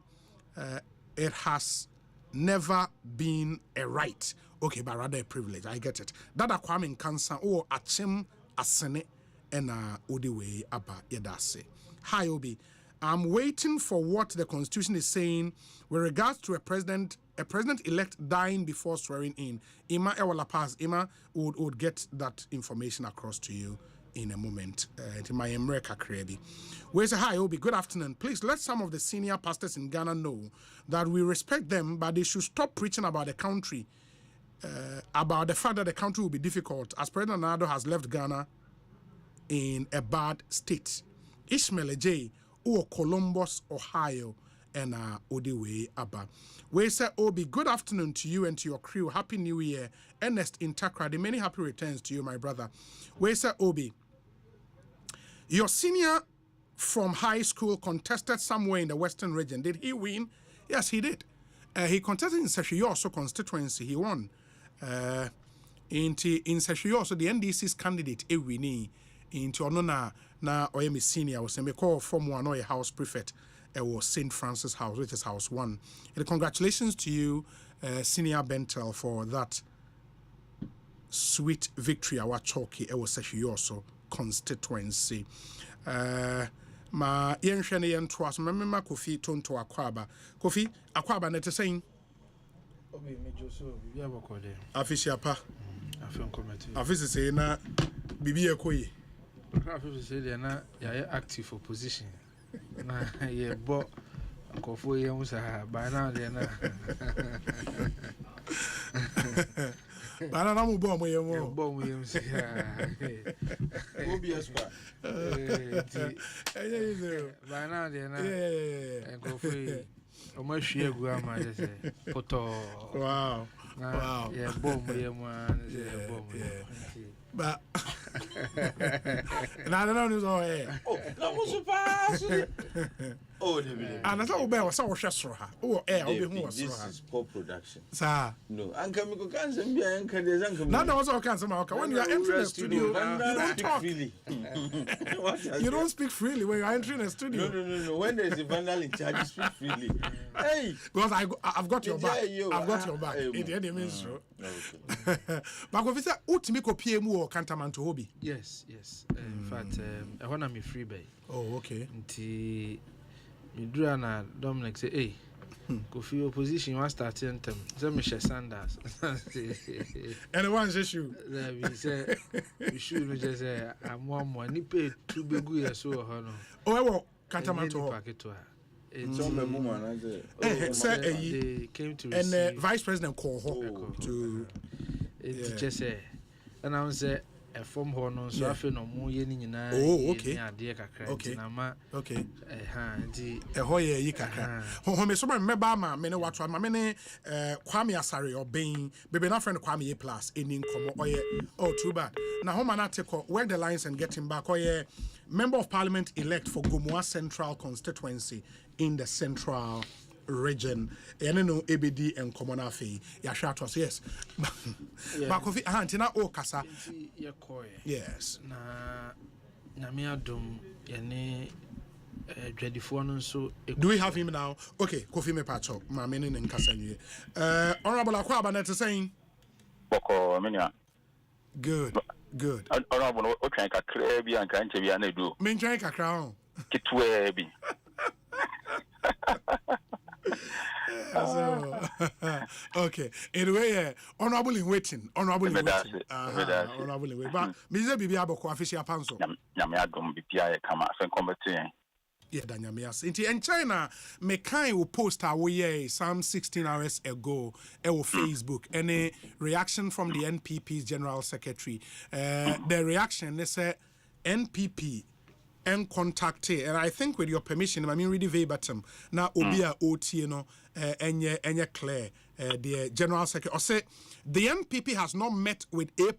a right. Okay, but rather a privilege. I get it. Dada Kwame Nkansa or Achim Asene and Odiwe Abba Yedase. Hi Obi. I'm waiting for what the Constitution is saying with regards to a president-elect dying before swearing in. Ima Ewalapaz, Ima would get that information across to you in a moment. To my Emreka Krebi. We say, hi, Obi, good afternoon. Please let some of the senior pastors in Ghana know that we respect them, but they should stop preaching about the country, about the fact that the country will be difficult, as President Nado has left Ghana in a bad state. Ishmael J. or Columbus, Ohio, and Odiwe Abba. We say, Obi, good afternoon to you and to your crew. Happy New Year. Ernest in Takrady, many happy returns to you, my brother. We say, Obi, your senior from high school contested somewhere in the Western region. Did he win? Yes, he did. He contested in Seshiyoso constituency. He won. In Seshiyoso, the NDC's candidate, Ewini, into Onona, na Oyemi senior, was a call from one or a house prefect. It was St. Francis House, which is House 1. And congratulations to you, Senior Bentel, for that sweet victory. Our chalky, it was Seshiyoso constituency. Ma yenhwene yentwa so memema Kofi Tonto Akwaba. Kofi Akwaba net saying Obi mejo so bibia bokode. Afisia pa. Afon committee. Afisi say na bibia koyi. Afisi say dey na ya active opposition. Na ye bo akofo ye musa ba na dey na. Bana na mu bo mo ye mo. Bo mo ye musa. Obvious pa. Ba na dey na. Akofo o ma hwie gu ama je say poto. Wow. Wow. Yeah, bomb ye mo say bomb. But na news oh na mo pass. Oh, and that's how we was so sure ha. Oh, this is poor production. Sir. No, and can we cancel me and can they cancel? No, no, also cancel my when you are entering the studio, you don't talk freely. You don't speak freely when you are entering the studio. No. When there is a vandal in charge, you speak freely. Hey, because I've got your back. I've got your back. It the means so. But if it's ultimate PM or Cantaman to hobby. Yes. In fact, I want to be free by. Oh, okay. You drew na Dominic say, hey, go for your opposition, you start in them. Say, Michelle Sanders. And the one issue. We say, you should just say, I'm one more. Ni pay 2 big years so, oh, well, Cantaman to packet to her. It's on the moment. They came to receive. And Vice President called to just say, and I was a form horn, so I feel no more yen in okay. Okay. Okay. A hoye yikaka. Home so remember ma me what ma me Kwame Asare obeying baby na friend Kwame plus in komo oye oh too bad. Na home na take work the lines and get him back oye member of parliament elect for Gomoa Central constituency in the Central region. Ene no ABD and common afi ya hwa to yes. Ba kofi antina o kasa. Yes. Na nyame adom yene dreadful no so. Do we have him now? Okay, Kofi me pacho ma me ne nkasa nwie. Honorable Akwa Banet saying Boko menya. Good. Honorable o twan kakra bi anka nche bi na do. Me twan kakra ho. Kitwe bi. So, okay. Anyway, honorable in waiting. Honorable in waiting. Honorable in waiting. But Mr. Bibi Aboko official panso. Nyame adom bibia kama afen kombete. Yeah, Danyamias. In China, Mekai will post away some 16 hours ago on Facebook. Any reaction from the NPP's General Secretary? The reaction, they say NPP and contacted, and I think with your permission, I mean, really verbatim. Now, Obia OT, Enya Claire, the General Secretary, or say the NPP has not met with A+,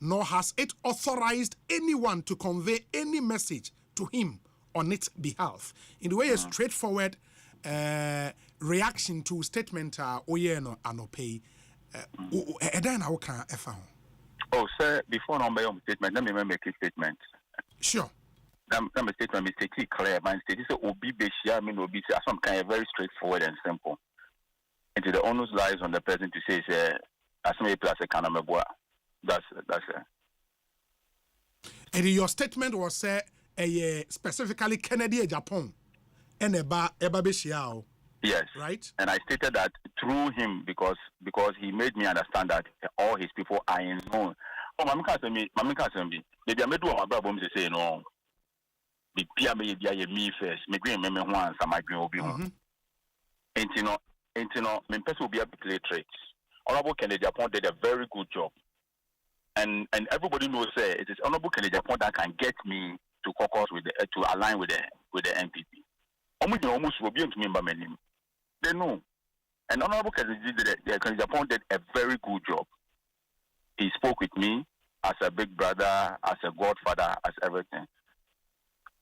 nor has it authorized anyone to convey any message to him on its behalf. In the way a straightforward reaction to statement oyeno anope eden how can efa. Oh sir, before no make statement, let me make a statement. Sure. That statement is pretty clear. My statement is obi beshia mean obi say some kind of very straightforward and simple. And the onus lies on the person to say Aseme plus economy. That's it. And your statement was specifically Kennedy Japan and Eba Beshiao. Yes. Right? And I stated that through him because he made me understand that all his people are in zone. Oh, Mami Kasembi. Maybe I made one of my brothers say no. The Pia me first. Me green me one some my green obi one. And you know, me person will be able to play tricks. Honorable Kennedy Japan did a very good job. And everybody knows it is Honorable Kennedy Japan that can get me to caucus with to align with the NPP. Almost will be to me by my name. They know. And Honorable Kennedy Japan did a very good job. He spoke with me as a big brother, as a godfather, as everything.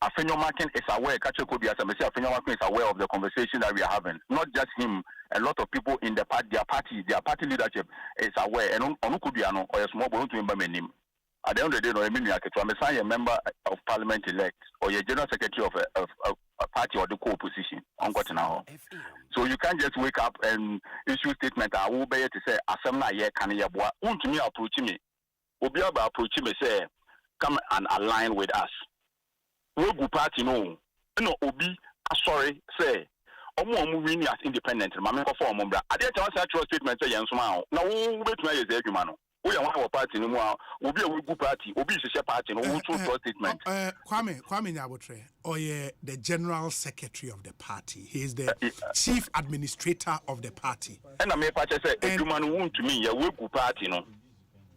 Afenyo Markin is aware, is aware of the conversation that we are having. Not just him, a lot of people in their party leadership is aware. And on Ukubiano or a small boy to remember my name. At the end of the day, I'm a member of parliament elect or a general secretary of a party or the co-opposition. So you can't just wake up and issue statement. I will be to say, Asemna ye can ye boa. To me approach me. Obiaba approach me say, come and align with us. We go party no Obi. Sorry say. Omo win as independent. Mama ko form mbra. Ade cha say actual statement say yen soma. Na wo betuma ye say adwuma no. We are one party no more. Obi a we go party. Obi is party no. We true statement. Kwame Nyabotre. The general secretary of the party. He is the chief administrator of the party. And I may party say adwuma no won to me. We go party no.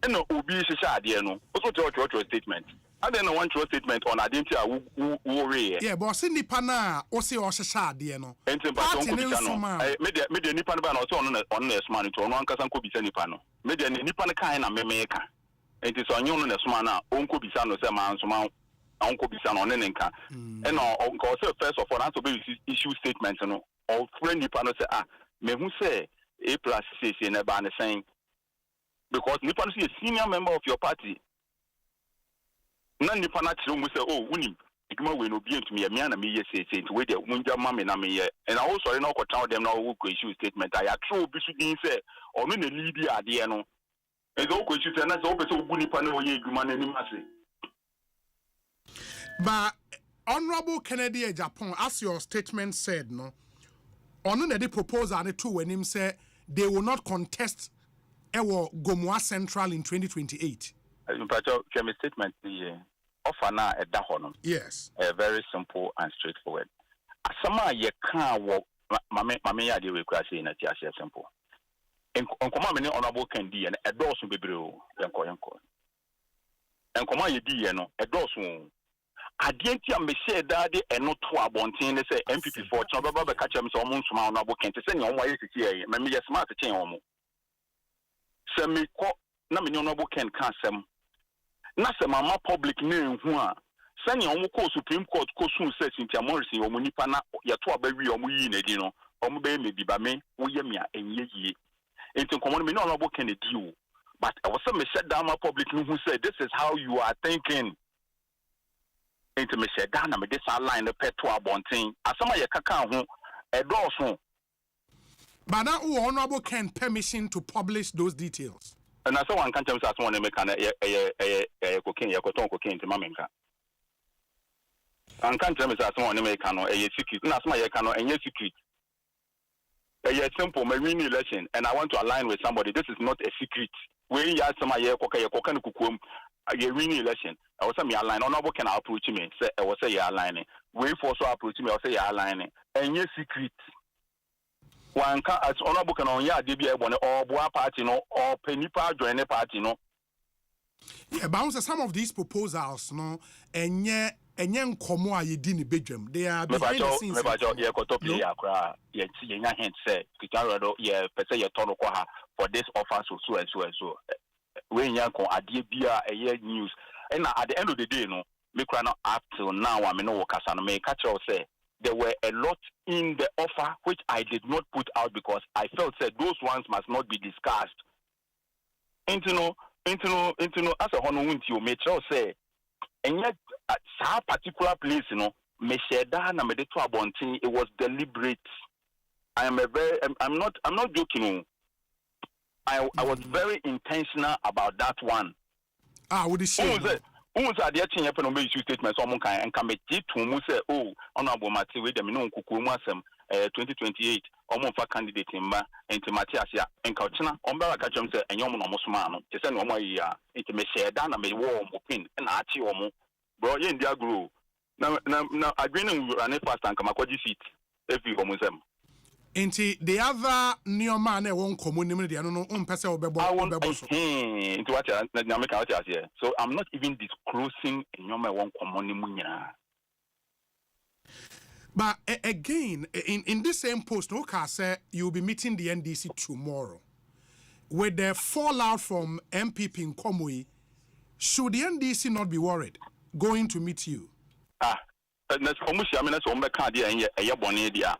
And Obi is ade no. Also to statement. I don't know one true statement on identity worry. Yeah, but see nipa na o se o hyehyade no. Party no media nipa no ba na o se on na esma no to no ankasa nko bisa nipa no. Media nipa no kan na memeka. Enti so onyo no na esma na onko bisa no se ma nsoma onko bisa no ne nka. And onko se first of all na to be issue statement no. All friend nipa no say me hu say A+ say na ba na saying because nipa no say senior member of your party. None nipa na chiro mu say unim iduma we no be ntumi ya me na me say we dey munja ma me na me ye and I also no ko town them na wo ko issue statement I true bi su din say onu na lead ade no e go ko issue say na say wo pese obu nipa na wo ye iduma na ni mase. But Honorable Kennedy Japan, as your statement said, no, onu na the proposal and two when him say they will not contest Ewo Gomoa Central in 2028. My statement offer now a dahonom. Yes. Very simple and straightforward. asama ye kan wo mame ya de we kwa say na ti ase simple enkoma me ne honorable can di and edoso bebre o yenko enkoma ye di ye no edoso adienti am be share dade eno to abonten ne say MPP for chan baba be ka chem say omo nsuma honorable can say ne omo aye titi ye me ye smart chen omo se me ko na me ne honorable can asem na se mama public ne hu a sani omo ko Supreme Court ko sun say Cynthia Morrison omo nipa na ye to abawi omo yi na di no omo be me bi ba me wo ye me a enye yi enti komo me no honorable Kennedy o but I was me shut down my public who said this is how you are thinking enti me shut down na me this line the pet to abonten asama ye kaka ho edoso but now honorable Ken permission to publish those details and so one can tell me that one make an cocaine ya koton cocaine to mamenka and can't tell me that one make an secret na asama ye can enye secret a simple marine election and I want to align with somebody. This is not a secret. When you ask somebody kukum a winning election, I was me align. Honorable can approach me. Say I was say you aligning. Wait for so approach me. I say you aligning. And yes, secret. One can as honorable can on ya DBA or boa party no or penipa join a party no. Yeah, bounce some of these proposals no and yeah. Enyen komo aye di ni bedwam they are behind the scenes ye kotopia yakra ye ti ye nya hint say kitaro ye pese ye tono kwa ha for this offer so we nya kon ade bia eye news and at the end of the day no me kra no up till now I no work as no me catch you say there were a lot in the offer which I did not put out because I felt said those ones must not be discussed into no as a hono wunti o me tell say and yet at that particular place, me sheda na me de to abontin. It was deliberate. I'm not joking. I was very intentional about that one. Would you say? Who was the thing happen on me issue statement someone can and come to mu say honorable Mati we dem no kuku mu asem 2028 omo fa candidate mba enti Mati asia enka ochina omba ka chem say enyom no mo soma no te say no mo yi a enti me sheda na me wo mo pin na achi omo bro ye ndia grow na agreeing we run fast and come akwaji seat if you omo sem enti the other neoma na won komonim de no mpese obebo so enti what na make out here so I'm not even disclosing neoma won komonim nyina. But again, in this same post, Oka said you'll be meeting the NDC tomorrow. With the fallout from MPP in Komui, should the NDC not be worried going to meet you? That's almost I mean that's on the card here and a bonnet dia.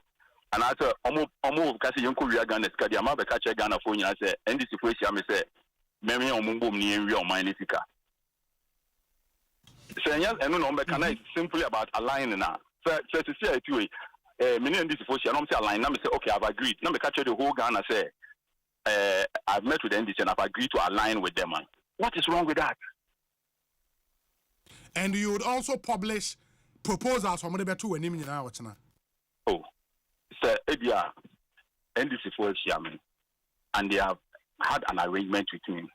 And I said almost kasi yonko ria Ghana skadi ama be catch Ghana phone I say NDC for me say memi omumbo ni enwi o man sika. So yes and no be kana simply about aligning now. So to say it way, many in this situation, I'm saying align. Now me say okay, I've agreed. Now me catch the whole Ghana say, I've met with the NDC and I've agreed to align with them. Man, what is wrong with that? And you would also publish proposals from the two and now what's now. Oh, sir, yeah, NDC for chairman, and they have had an arrangement with me.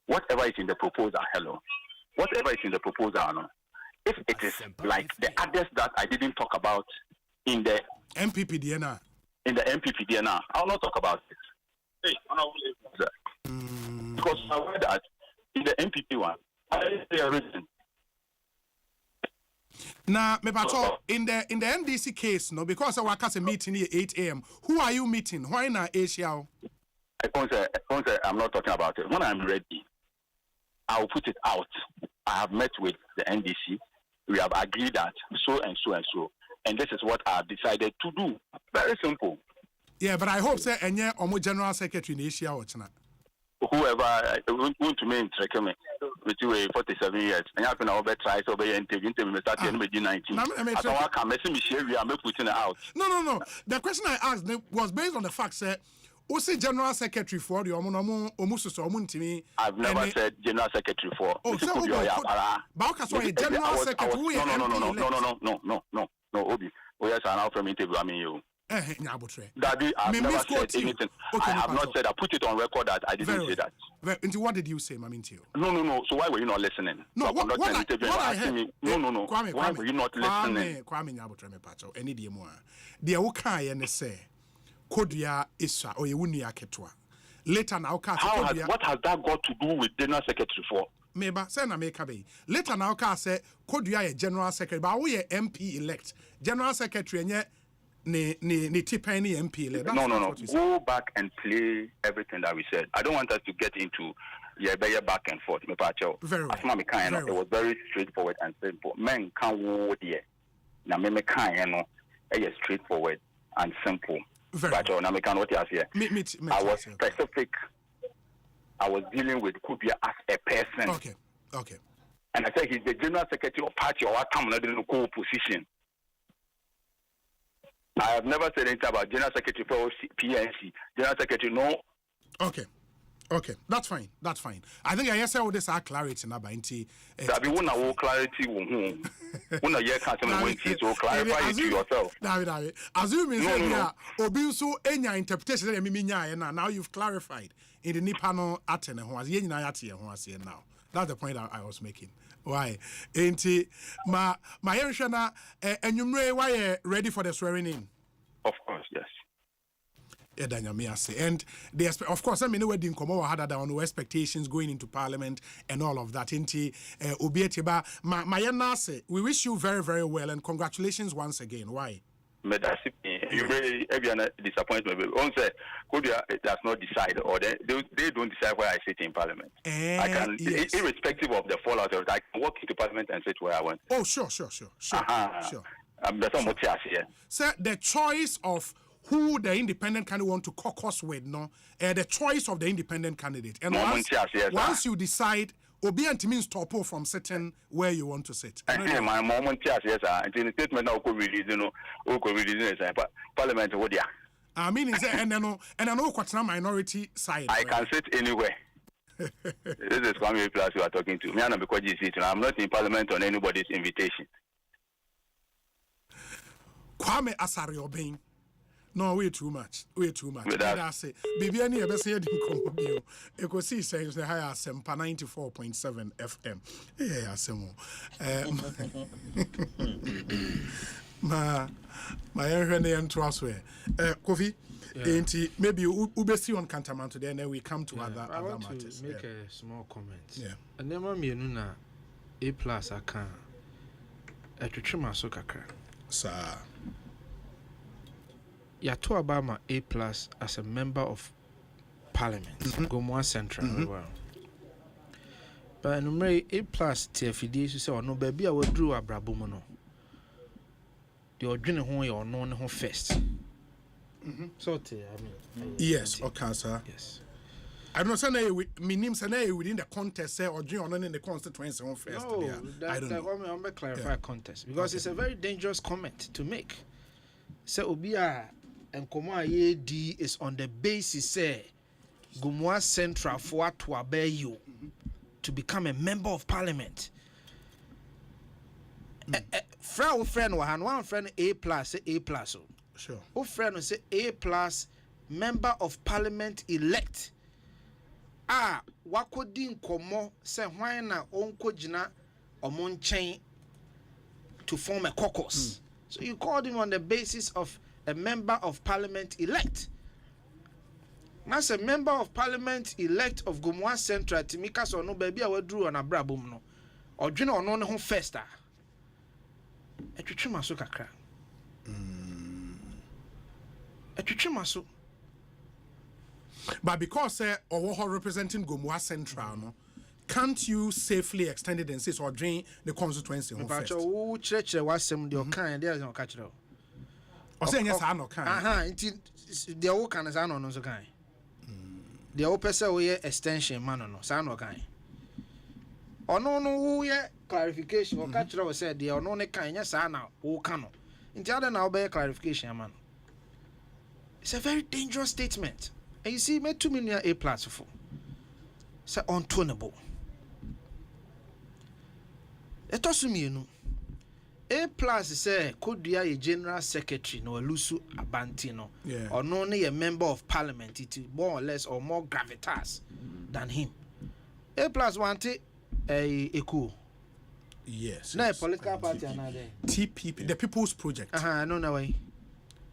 Whatever is in the proposal, whatever is in the proposal, no. If it is like the others that I didn't talk about in the MPP DNA, I'll not talk about it. Hey, because I heard that in the MPP one, I say a reason. Now, in the NDC case, no, because I was a meeting here 8 a.m. Who are you meeting? Why not Asia? I'm not talking about it. When I'm ready, I'll put it out. I have met with the NDC. We have agreed that so and so and so. And this is what I have decided to do. Very simple. Yeah, but I hope, sir, and yeah, Omo General Secretary in Asia or not. Whoever want to me me with you 47 years. And I've been over try so be interview me start in 19. I can message me share we are putting it out. No. The question I asked was based on the fact that Osei General Secretary for the I've never said General Secretary for. Oh, so General Secretary. No, Obi. Oh, yes, I'm out from interview. I mean, you. Daddy, I've never said anything. I have not said. I put it on record that I didn't say that. Into what did you say, Mamintio? No. So why were you not listening? No, what I heard. No. Kwame, why were you not listening? Kwame Nyabotre me pacho. Any day more. The Oka ne say. Kodia Isha or Yewunia Ketwa. Later now, what has that got to do with General Secretary for? Meba, say na make be. Later now, say Kodia a General Secretary, but we MP elect. General Secretary ne tipeni MP elect. No. Go back and play everything that we said. I don't want us to get into back and forth. Very well. It was very straightforward and simple. Men can't wo there. Na me kind straightforward and simple. But I was specific. I was dealing with Kubia as a person. Okay. And I said he's the general secretary of party or co position. I have never said anything about general secretary for PNC. General secretary, no. Okay, that's fine. I think I said all this are clarity now, but that we want to clarity. When a year can't so clarify it to yourself. David, assuming that Obiuso any interpretation that mean now you've clarified in the Nipano Aten who was yen now. That's the point I was making. Why? Ain't my Erishana and you why ready for the swearing in? Of course, yes. And of course, I mean, we didn't come over had no expectations going into Parliament and all of that. We wish you very, very well and congratulations once again. Why? You very disappointment. It does not decide, or they don't decide where I sit in Parliament. I can, irrespective of the fallout, I can walk into Parliament and sit where I want. Oh, sure. Sure. Sir, the choice of who the independent candidate want to caucus with, the choice of the independent candidate. And once you decide, Obianti means stop from sitting where you want to sit. My moment, yes, in the statement now, Parliament, I mean, is there and I know what's not minority side. I can sit anywhere. This is Kwame Plus you are talking to me, and because you sit, I'm not in Parliament on anybody's invitation. Kwame Asari Obeng. No, way too much. That's it. Baby, I need a say Ekosiisen On Asempa 94.7 FM. Yeah, Asemo. My and trust where. Kofi, maybe we see on Cantaman today, and then we come to other matters. To make a small comment. Yeah. And then me A+ I can. I treat myself kakra. Sir. Yato Obama A+ as a member of Parliament, Gomwa Central. But no A+ TFD so no baby I would draw a brabumono. The original home or known home first. So yes, okay, sir. Yes. I don't know say within the contest or during in the constituency home first. No, I don't know. I'm going to clarify contest because it's a very dangerous comment to make. So Obia and Komwa AD is on the basis say Gomwa Central for to obey you to become a member of Parliament. Friend one friend A+ say A+. Sure. O friend say A+ member of Parliament elect. Wakodin komo say why na onko jina omon chain to form a caucus. So you called him on the basis of a member of Parliament elect. As a member of Parliament elect of Gomwa Central, Timika so no baby I drew on a brabum no. Or Jino or no first. A trimaso kakra. A trimaso. But because or representing Gomwa Central, no, can't you safely extend it and say or drain the constituency home first? But church was some the kind there is no catch it. Or saying yes, I no kind. The old kind is no so kind. The old person we extension man no so no kind. Or no we clarification or catch it said the or no kind yes now who can. In the other now be clarification man. It's a very dangerous statement. And you see, me 2 million A+ for. It's untenable. It also means A plus say could be a general secretary no Lusu Abantino or no a member of parliament, it more or less or more gravitas than him. A plus wanted a cool. Yes. No political party another. TPP, the People's Project. No way.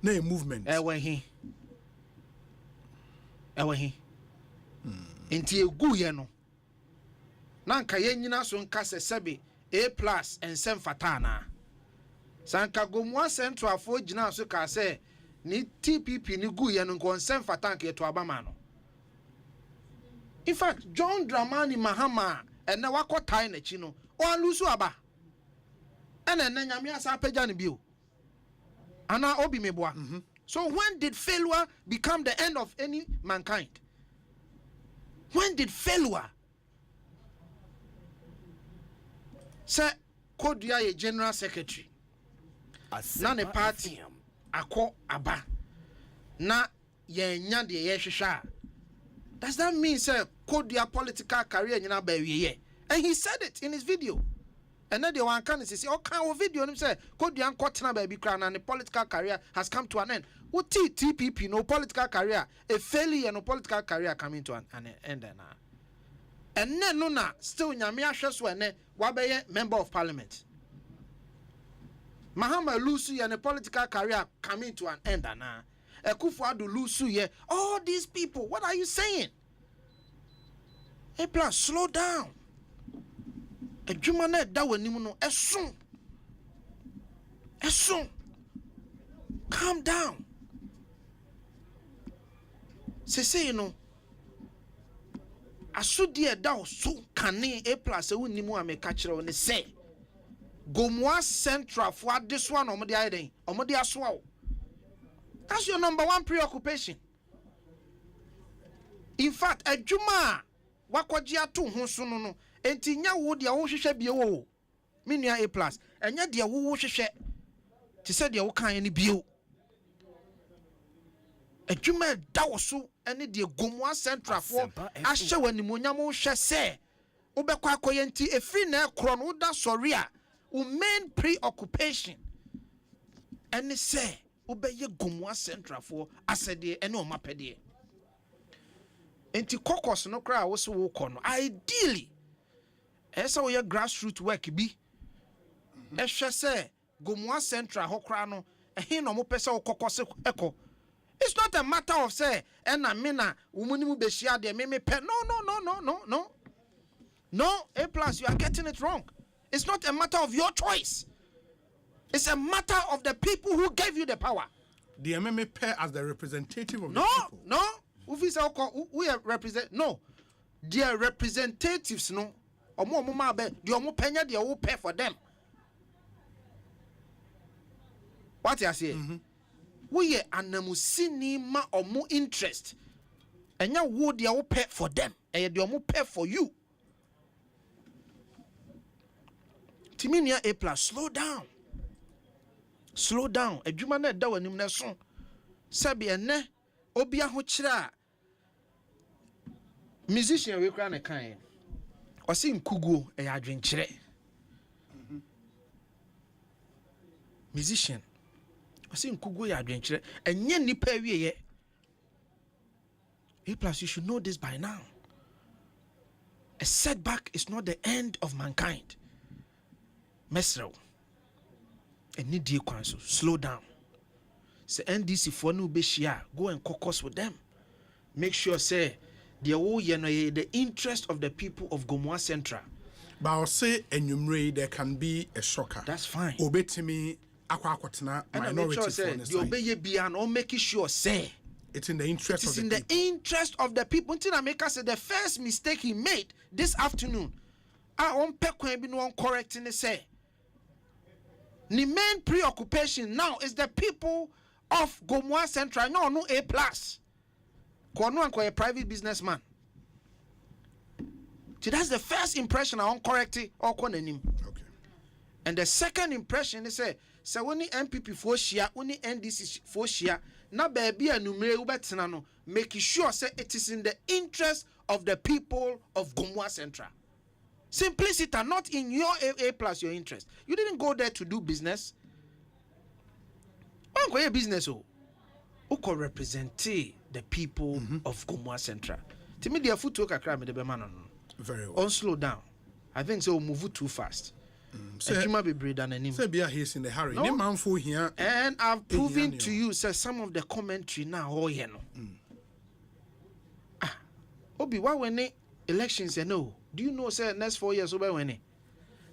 No movement. Ewe he. Inti egu ye no. Nanka ye nyina so nka se sebe A plus and sem fatana. Sanka gomwa central afo gyina so ka se ni TPP ni gu ye no nko sem fatan ke to abama no. In fact, John Dramani Mahama and na wakotai na chi no o alusu aba. Ena na nyame asa pagya ne bio. Ana obi meboa. So when did failure become the end of any mankind? When did failure? Say Kodia a general secretary. Na ne party akọ aba. Na ye nya de ye hwehwa. Does that mean say Kodia political career nyina ba wiye? And he said it in his video. And then the one can say, "Oh, kind of video." And he said, "Kodia nkotena ba bi kra na the political career has come to an end." What TPP no political career, a failure no political career coming to an end now. And then no na still nyame ahwe so ene wabeye member of parliament. Mahama Lusu and a political career coming to an end now. Ekufuado Lusu ye. All these people, what are you saying? Hey, plus slow down. A jumane da wanimu no esun. Calm down. Say you know. Asudi da so kane A plus woni mu ameka kire woni say. Gomwa central for this one omode ayden. Omode aso. That's your number one preoccupation. In fact, a juma wakwaji atu ho so no enti nya wo dia wo hwehwe bie wo. Menua A plus. Enya dia wo hwehwe. Ti se dia wo kan ni bio. Adwuma da wo so ene de gomwa central for ahye wanimonyam hwe se wobekwa akoye nti efri na ekro no da sori a wo main preoccupation ene se wobeye gomwa central for asede ene o mapede enti kokos no kra wo so wo kɔ no ideally esa wo ye grassroots work bi ehwe se gomwa central ho kra no ehin no mo pese wo kokos ekɔ. It's not a matter of say, ena mina umuni beshia de me pe. No, A plus, you are getting it wrong. It's not a matter of your choice. It's a matter of the people who gave you the power. The MMA pair as the representative of the people. No. We represent. No, their representatives. No, omo be the omo penya they will pay for them. What you say? We are anamusini ma omu interest. And ya wo dia wo pay for them. And ya omu pay for you. Timinia A plus, slow down. Adwuma na da wanim na so. Sabi ene obi aho kira. Musician we kra na kan. Osi nkuguo e ya adwenkyere. Musician Osi nkuguo ya adwenkyere. Enye nipa wiye. A plus, you should know this by now. A setback is not the end of mankind. Mesrel. And need you counsel. Slow down. Say NDC for no be share. Go and caucus with them. Make sure say the interest of the people of Gomoa Central. But I'll say enumerate there can be a shocker. That's fine. Obey to me aqua minority sure say the obey beyond or making sure say it's in the interest of the people. It's in the interest of the people. Until America said the first mistake he made this afternoon. I won't pay be no correcting the say. The main preoccupation now is the people of Gomoa Central. No A plus. Kono a private businessman. So that's the first impression I won't correct it or him. Okay. And the second impression is say when the MPP for share, when the NDC for share, na baby and numere ubetina no, making sure say it is in the interest of the people of Gomoa Central. Simplicity, not in your A plus your interest. You didn't go there to do business. Why business? Who can represent the people of Gomua Central? To me, the foot to a crime, the man very well. On slow down. I think so. Move too fast. So you might be breed and him. Say be he's in the hurry. No man for here. And I've proven to you, sir, some of the commentary now. Oh, you know. Obi, why when the elections? No. Do you know, sir? Next 4 years, over when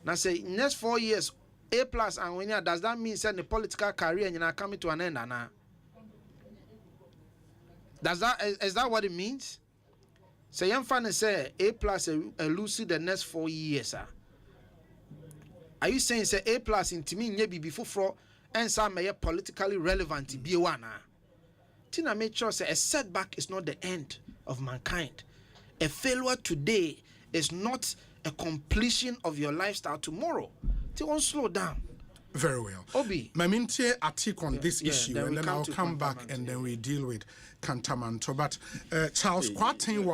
now say next 4 years, A plus and when does that mean send the political career and you're not coming to an end? Now, is that what it means? Say young fan say A plus a lose the next 4 years, sir. Are you saying say A plus in to me maybe before and some may politically relevant be one? Tina make sure say a setback is not the end of mankind. A failure today is not a completion of your lifestyle tomorrow. They won't slow down. Very well. Obi. My mintie a take on this issue and then I'll come back and then we deal with Kantamanto. But Charles Quartin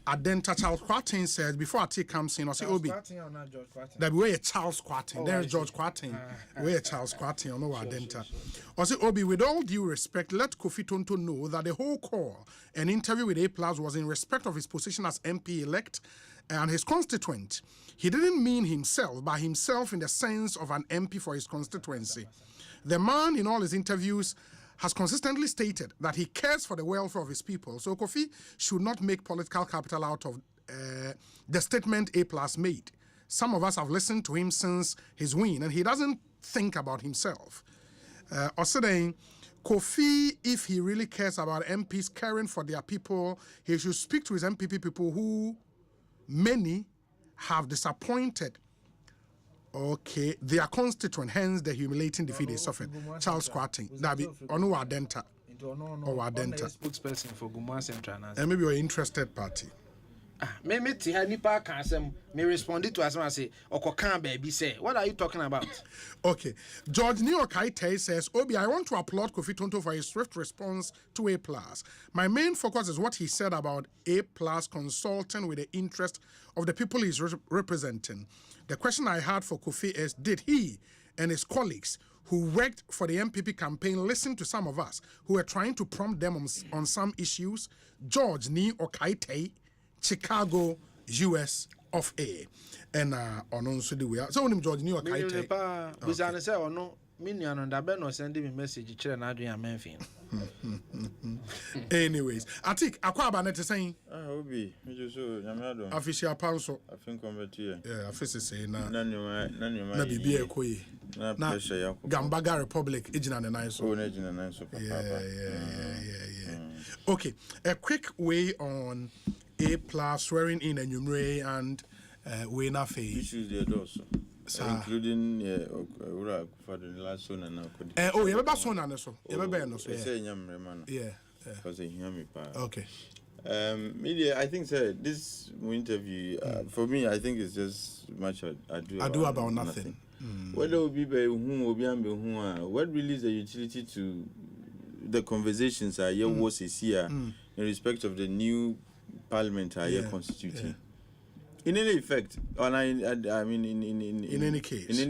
Adenta Charles Quartin said before I take comes in, I say Obi. That way Charles Quartin. There's George Quartin. Where Charles Quartin on no Adenta. I say Obi, with all due respect, let Kofi Tonto know that the whole call and interview with A Plus was in respect of his position as MP elect and his constituent. He didn't mean himself, but himself in the sense of an MP for his constituency. The man, in all his interviews, has consistently stated that he cares for the welfare of his people. So Kofi should not make political capital out of the statement A Plus made. Some of us have listened to him since his win, and he doesn't think about himself. Osei, Kofi, if he really cares about MPs caring for their people, he should speak to his MPP people who many have disappointed their constituent, hence the humiliating defeat they suffered. Charles Quartin, that be Onu Adenta or Adenta. Spokesperson for Gomua Central. And maybe you're interested party. Me nipa can say me responded to as I say Okokan baby say what are you talking about? Okay, George Neokaite says Obi, I want to applaud Kofi Tonto for his swift response to A plus. My main focus is what he said about A plus consulting with the interest of the people he's representing. The question I had for Kofi is, did he and his colleagues who worked for the MPP campaign listen to some of us who were trying to prompt them on some issues? George Neokaite, Chicago, US of A. And on so the way. So when George New York anyways, I think Aquaba net is saying official council. I think yeah, official say na be a koi. Na Gambaga Republic, Ejina and nice. Yeah. Okay, a quick way on A plus swearing in and Numre and Wena Fay. Issues there also. Including for the last one and now. Oh, you have son and so. You have no so. Yeah. Because they hear me. Okay. Media, I think sir, this interview for me, I think it's just much ado about nothing. Whether it be by whom or beyond whom, what really is the utility to the conversations are here was here in respect of the new Parliament are here constituting. Yeah. In any effect, I mean, in any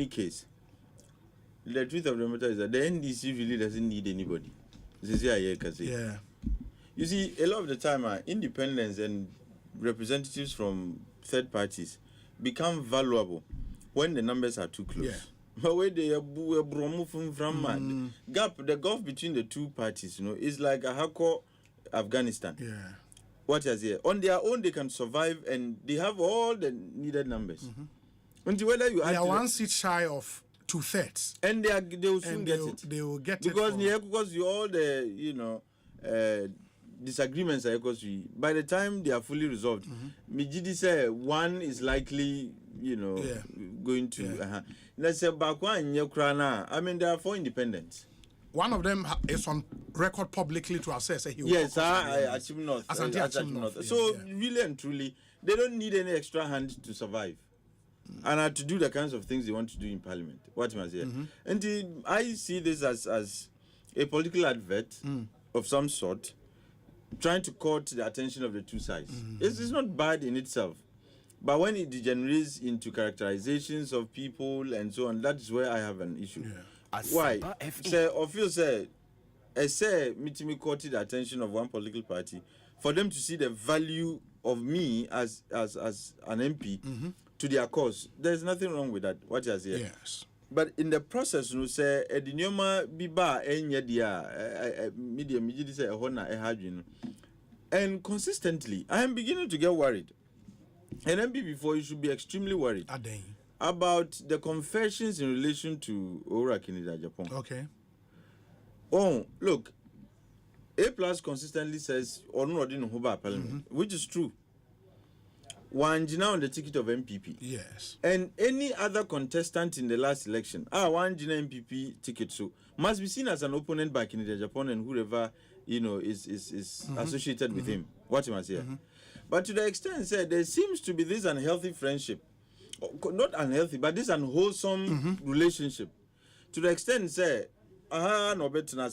case, the truth of the matter is that the NDC really doesn't need anybody. This is yeah. You see, a lot of the time, independents and representatives from third parties become valuable when the numbers are too close. Yeah. But when they are from the gulf between the two parties, is like a hardcore Afghanistan. Yeah. What is here? On their own, they can survive, and they have all the needed numbers. Until whether you they are 1 seat shy of 2/3, and they will soon get it. They will get because you all the disagreements are because by the time they are fully resolved, Mijidi say one is likely going to. Let's say Bakwa and Ukraine. I mean, there are 4 independents. One of them is on record publicly to assess. Yes, I assume not. So really and truly, they don't need any extra hand to survive, and to do the kinds of things they want to do in Parliament. What am I saying? And I see this as a political advert of some sort, trying to court the attention of the two sides. It's not bad in itself, But when it degenerates into characterizations of people and so on, that's where I have an issue. Why? Say, or feel say, I say, me caught the attention of one political party for them to see the value of me as an MP to their cause. There's nothing wrong with that. What you say? Yes. But in the process, you say, Edinioma biba enya dia media say and consistently, I am beginning to get worried. And MP before you should be extremely worried about the confessions in relation to Ora Kinida Japan. Okay. Oh, look, A+ consistently says Onrodin Hoba Parliament, which is true. One Jina on the ticket of MPP. Yes. And any other contestant in the last election, one Jina MPP ticket, so must be seen as an opponent by Kinida Japan and whoever is associated with him. What you must say. But to the extent said, there seems to be this unhealthy friendship, not unhealthy, but this unwholesome relationship. To the extent say, no better than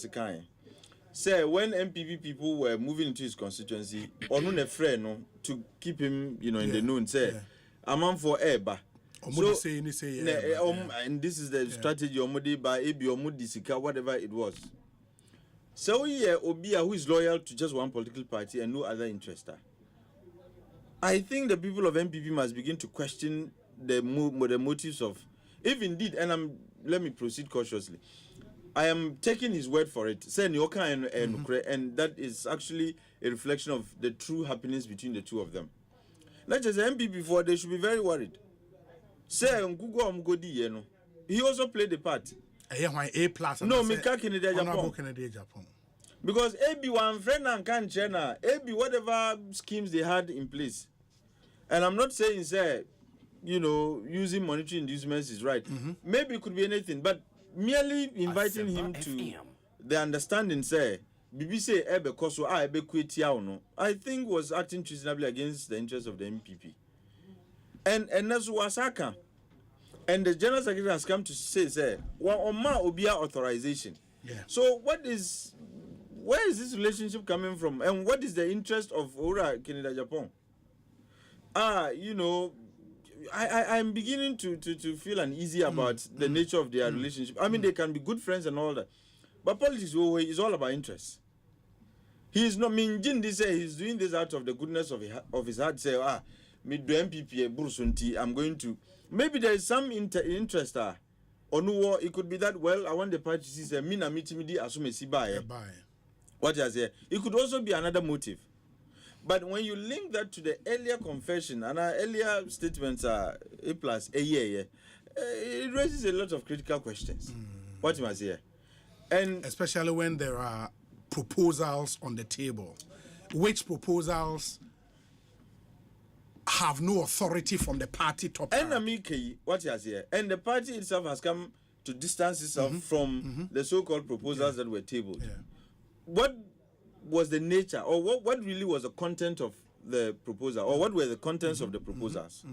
say when MPP people were moving into his constituency, or no friend to keep him, in the known, say, I'm on for Eba. So, and this is the strategy Omodi by Ebi Omodi Sika, whatever it was. So Obia, who is loyal to just one political party and no other interester. I think the people of MPP must begin to question the motives of, if indeed, and let me proceed cautiously. I am taking his word for it. Say Nyoka and that is actually a reflection of the true happiness between the two of them. Not just MPP before, they should be very worried. Say Ngugo Mgodi, he also played the part. A+. No, Mika Kennedy Japan. Because AB one friend and can China, AB whatever schemes they had in place. And I'm not saying, say, using monetary inducements is right. Maybe it could be anything, but merely inviting him to the understanding, say, BBC Ebe Koso Ebe Kwetiauno, I think was acting treasonably against the interests of the MPP. And that's Wasaka. And the General Secretary has come to say, Oma Obia authorization. Yeah. So where is this relationship coming from? And what is the interest of Ora Canada Japan? I'm beginning to feel uneasy about the nature of their relationship. I mean, they can be good friends and all that. But politics is all about interest. He is not he's doing this out of the goodness of his heart. Say, me do MPP Bursunti, I'm going to. Maybe there is some interest. Or no, it could be that, well, I want the party to see Mina Mitimidi Asume Sibaye. What is here? It could also be another motive. But when you link that to the earlier confession and our earlier statements are A+, it raises a lot of critical questions. What you must hear. And especially when there are proposals on the table. Which proposals have no authority from the party top? And what you here. And the party itself has come to distance itself from the so-called proposals that were tabled. What was the nature, or what really was the content of the proposal, or what were the contents of the proposals?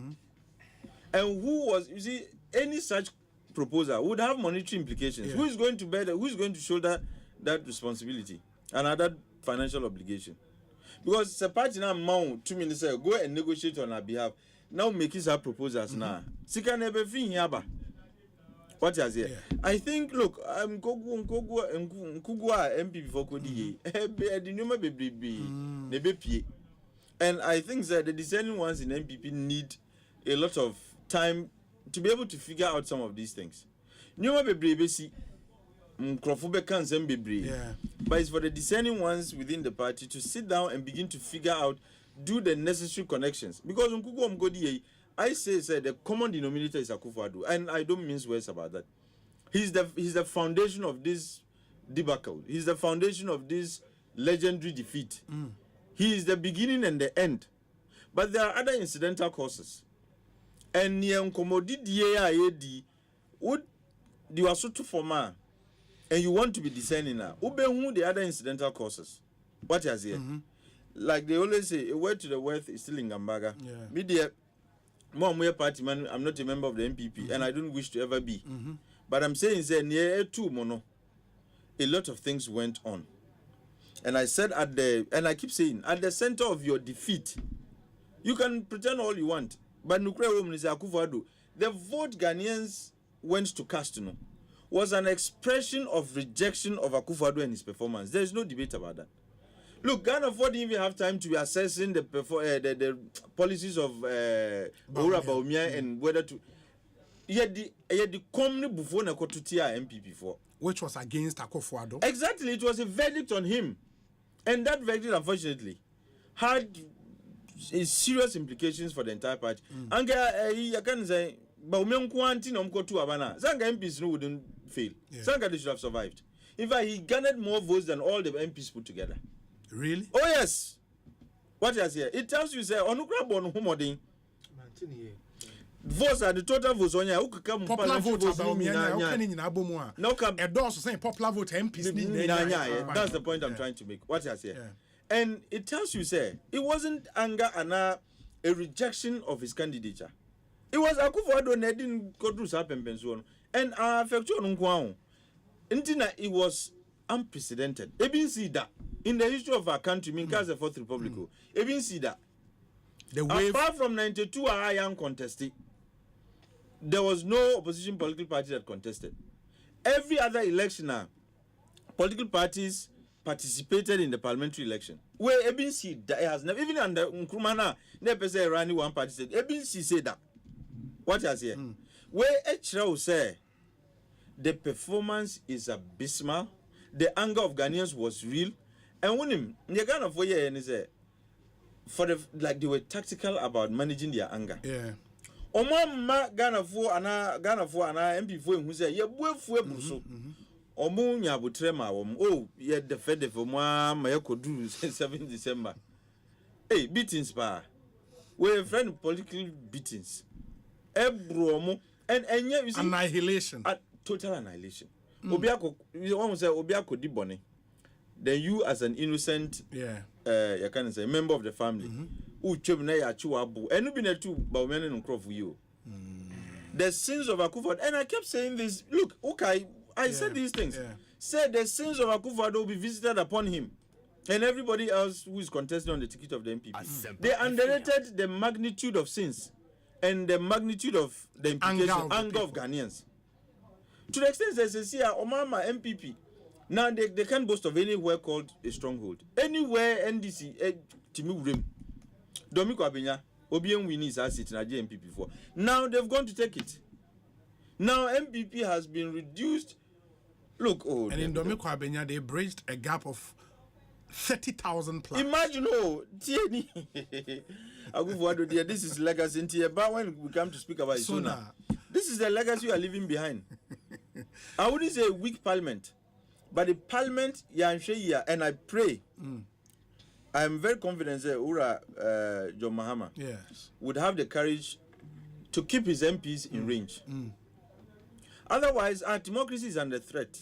And who was, any such proposal would have monetary implications. Who is going to bear who is going to shoulder that responsibility and other financial obligation? Because the party now mount 2 minutes go and negotiate on our behalf. Now making some proposals now. Sika nebe fin yaba. What is here? I think, look, Nkugwa MP before Kodi, and I think that the discerning ones in MPP need a lot of time to be able to figure out some of these things. But it's for the discerning ones within the party to sit down and begin to figure out, do the necessary connections. Because Nkugwa Mgodi, I say the common denominator is Akufo-Addo, and I don't mince words about that. He's the foundation of this debacle. He's the foundation of this legendary defeat. He is the beginning and the end. But there are other incidental causes. And would you are so too formal, and you want to be discerning now. Who the other incidental causes? What is here? Like they always say, a word to the worth is still in Gambaga. Media. More party man, I'm not a member of the MPP, and I don't wish to ever be. But I'm saying that near two mono, a lot of things went on. And I said and I keep saying, at the center of your defeat, you can pretend all you want, but Nukre woman is Akufo-Addo. The vote Ghanaians went to cast was an expression of rejection of Akufo-Addo and his performance. There is no debate about that. Look, Ghana didn't even have time to be assessing the policies of Ora Bawumia and whether to. Yet the company before na kotutia MPP for, which was against Akufo-Addo. Exactly, it was a verdict on him, and that verdict, unfortunately, had serious implications for the entire party. And I can say, Bawumia Nkwanti na mkotu abana. Zanga MPs wouldn't fail. Zanga they should have survived. In fact, he garnered more votes than all the MPs put together. Really? Oh yes. What is here? It tells you say onukra bon humodin. Votes are the total votes on ya. Popular vote about me. No, endorse saying popular vote MPs. That's the point I'm trying to make. What is here? And it tells you say it wasn't anger and a rejection of his candidature. It was Akufo-Addo ne didn't go through Sapempensuon and affect you on Intina. It was unprecedented. Even see that in the history of our country, Minka's the Fourth Republic. Even see that. Apart from 92, I am contested. There was no opposition political party that contested. Every other election, political parties participated in the parliamentary election. Where ABC has never, even under Nkrumah, never say Rani one party said. ABC said that. What has here? Where Echra say the performance is abysmal, the anger of Ghanaians was real, and when him, the kind of way and say, for the like they were tactical about managing their anger. Yeah. Oma Ghana for ana MP for who say ye buefu ebuso. Omo nya butrema oh ye defend for ma yakodu 7 December. Hey, beatings pa. We friend political beatings. Ebromo and yet you see annihilation. Total annihilation. Obiako you want to say Obiako dibone. Then you as an innocent you can say member of the family. The sins of Akufo-Addo, and I kept saying this. Look, okay, I said these things. Said the sins of Akufo-Addo will be visited upon him and everybody else who is contesting on the ticket of the MPP. They underrated the magnitude of sins and the magnitude of the implication, anger of Ghanaians. To the extent that they say, Omama MPP, now they can't boast of anywhere called a stronghold. Anywhere NDC, Timu Domiko Abenya, Obiang Winnie's asset in a MPP before. Now they've gone to take it. Now MPP has been reduced. Look, and in Domiko Abenya, they bridged a gap of 30,000 plus. Imagine, TNE. This is legacy. But when we come to speak about it sooner, this is the legacy you are leaving behind. I wouldn't say a weak parliament, but the parliament, and I pray. I am very confident that Ura John Mahama would have the courage to keep his MPs in range. Otherwise, our democracy is under threat.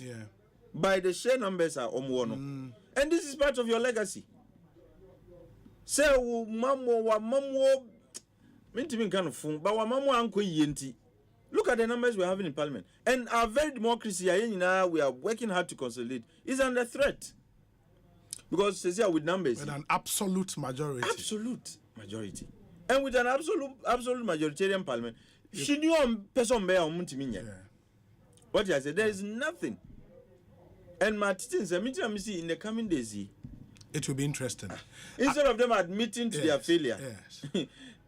By the sheer numbers are omwono. And this is part of your legacy. Say, mammo, mintimin kind of fun, but mammo anko yenti. Look at the numbers we're having in parliament. And our very democracy, we are working hard to consolidate, is under threat. Because with numbers. With an absolute majority. Absolute majority. And with an absolute majoritarian parliament, she knew person bear on Muntiminia. What I said, there is nothing. And my teachings, I see in the coming days. It will be interesting. Instead of them admitting to their failure.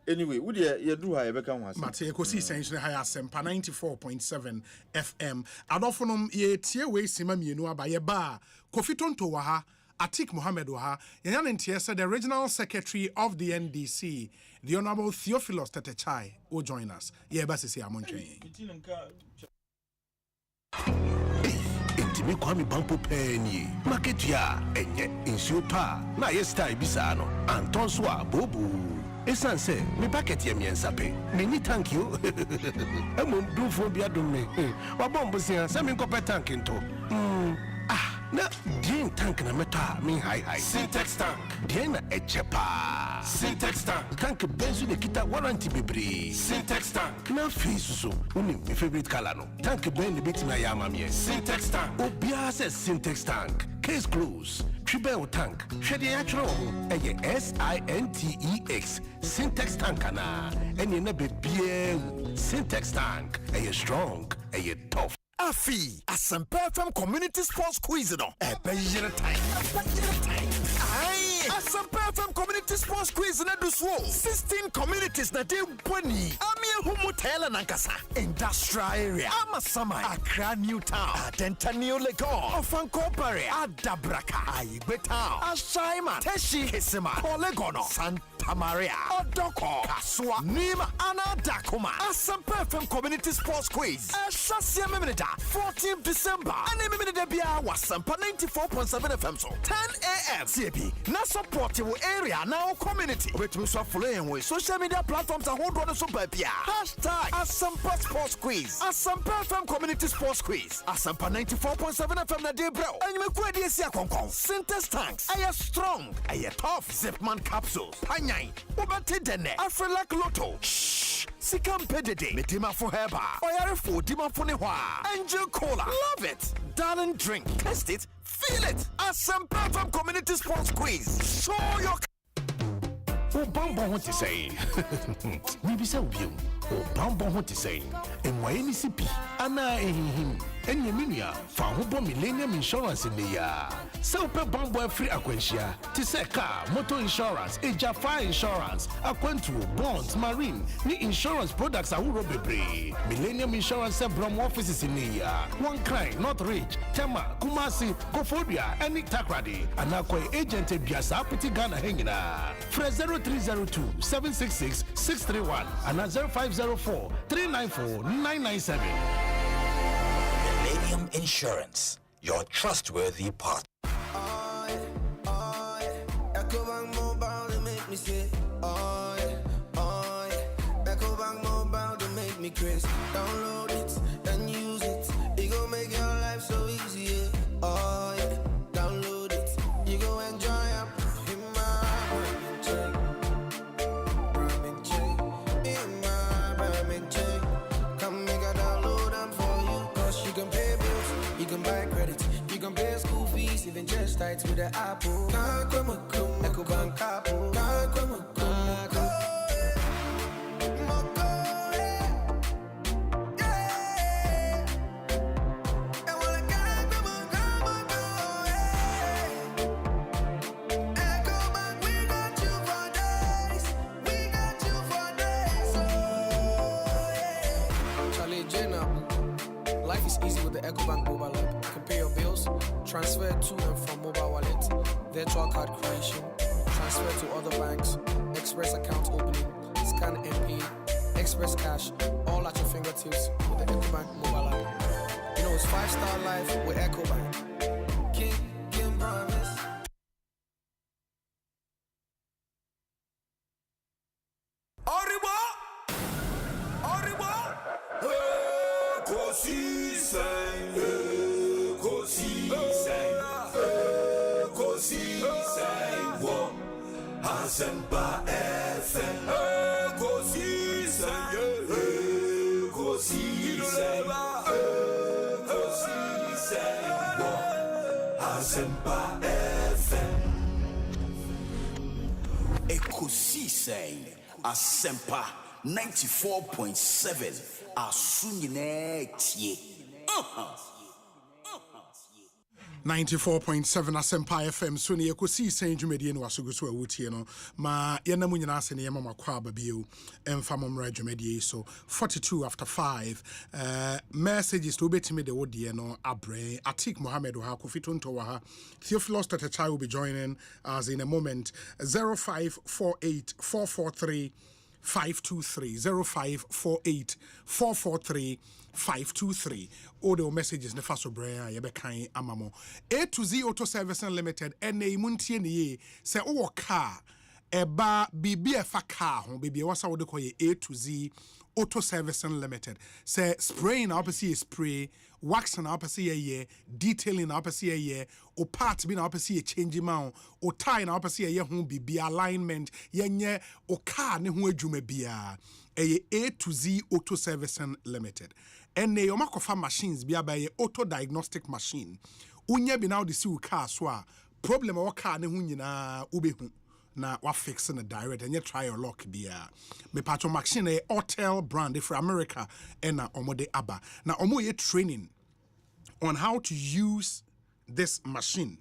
Anyway, would you do I become one? But Ekosiisen On Asempa 94.7 FM. Adofonum ye tie we sima mienu abaye ba Kofi Tonto waha Atik Mohammed waha yan ntie said the regional secretary of the NDC, the Honorable Theophilus Tetechai, will join us. Ye ba sisi amontwen. Intimi kwami bampo penye market ya enye insupa na yesta ibisano antonso abobu esanse me packet ye miensape me ni thank you emom dufo bia dum me wabombo sia se me nkope tank nto na din tank na meta me high syntax tank din na echepa syntax tank benzu de kita warranty bebre syntax tank na fisu uni my favorite color no tank ben de bit na yama me syntax tank obia says syntax tank case close Tribel tank. Shedi actual SINTEX Syntax tank ana. And you never be Syntax tank. Strong, tough. Afi, Asempa FM Community Sports Quiz no. Time. Aye, Asempa FM Community Sports Quiz na do so. 16 communities na dey boni. Amie humu tela nankasa. Industrial area. Amasamai. Accra New Town. Adenta New Legon. Ofanko Pare. Adabraka. Aigbe Town. Ashaima. Teshi Hisima. Olegono. Santa Maria. Odoko. Kaswa. Nima. Anadakuma. Asempa FM Community Sports Quiz. Ashasia Memeda. 14th December. And every minute there was Asempa 94.7 FM so 10 a.m. CB. Now support your area now community. Which we so following with social media platforms and hold on super pia. Hashtag Asempa Sports Quiz. Asempa FM Community Sports Quiz. Asempa 94.7 FM na day bro. And you make ready to see a concon. Syntax tanks. Are strong? Are tough? Zipman capsules. Panyai. Ubati dene. Afrelak Lotto. Shh. Sikam pedede. Medima for heba. Oyarefo dima for newa. Angel Cola. Love it. Darling drink. Test it. Feel it. Asempa FM Community Sports Quiz. Show your Obambo what to say. Maybe so you. Obambo what to say. And why any CP? Ana him. And Yeminia found Millennium Insurance in the year. Selper Bambo free Aquentia. Tiseka, motor insurance, Ejafa insurance, Aquentu, bonds, marine, ni insurance products are Urobebre. Millennium Insurance Brom offices in the year. One cry, not rich. Tema, Kumasi, Kofodia, and Nick Takradi. And Aqua agent Biasa Piti Ghana Hangina. Fresh 0302 766 631 and 0504 394 997. Millennium Insurance, your trustworthy partner. Ecobank Mobile, they make me say, Ecobank Mobile, they make me crazy. Download it and use it. It gon' make your life so easy. Download it. You go enjoy it. In my Ramen chain. In my Ramen chain. Come make a download them for you. Cause you can pay bills, you can buy credit, you can pay school fees, even just tights with the Apple. Ecobank Apple. Life is easy with the Ecobank mobile app. You can pay your bills, transfer to and from mobile wallet, virtual card creation, transfer to other banks, express account opening, scan and pay, express cash, all at your fingertips with the Ecobank mobile app. You know it's 5-star life with Ecobank. King promise. Asempa FM, Asempa FM. Ekosiisen Asempa 94.7 Asunyine tie. 94.7 Asempa FM so ne Ekosiisen dwumedie no wasogo so awutie no ma yenamu nyina ase ne yema makwa ababio emfa momra dwumedie so 42 after 5 messages to betime de wodie no abre Atik Mohammed wa Kofito Ntowa ha Theophilus Tatachai will be joining us in a moment 0548 443 523 0548 443 523 audio messages ne faso brea ye be kan amamo A to Z Auto Service Limited ene muntie ne ye se wo car eba bibi e fa car ho bibi wasa wo de koye A to Z Auto Service Limited se spray na opese spray wax na opese ye detailing na opese ye o part bi na opese ye change ma o tie na opese ye ho bibi alignment yenye o car ne ho adwuma bia A to Z Auto Service Limited and ne yomakofa machines bia ba ye auto diagnostic machine unya bi now the see car so a problem or car ne hu nyina ubehu na wa fix na direct and you try your luck bia me patcho machine hotel brand for America and na omode aba na omo ye training on how to use this machine,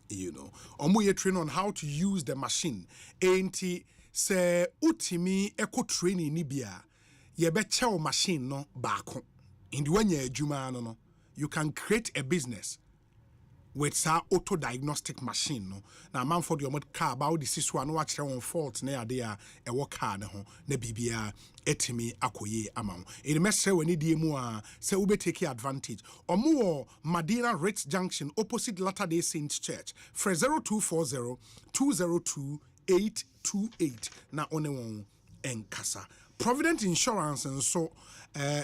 you know. Omo ye train on how to use the machine. Enti se utimi eco training ni bia ye be chew machine no baako. Indi when ye adwuma no, you can create a business with sa auto diagnostic machine no. Na man for the omod car about this is one watch on fault na ade a e wo car ne ho na bibia etimi akoye amount. In message when di mu a say we take advantage. Omo Madina Rich Junction opposite Latter-day Saints Church. For 0240 202 828 na one won enkasa. Provident Insurance and so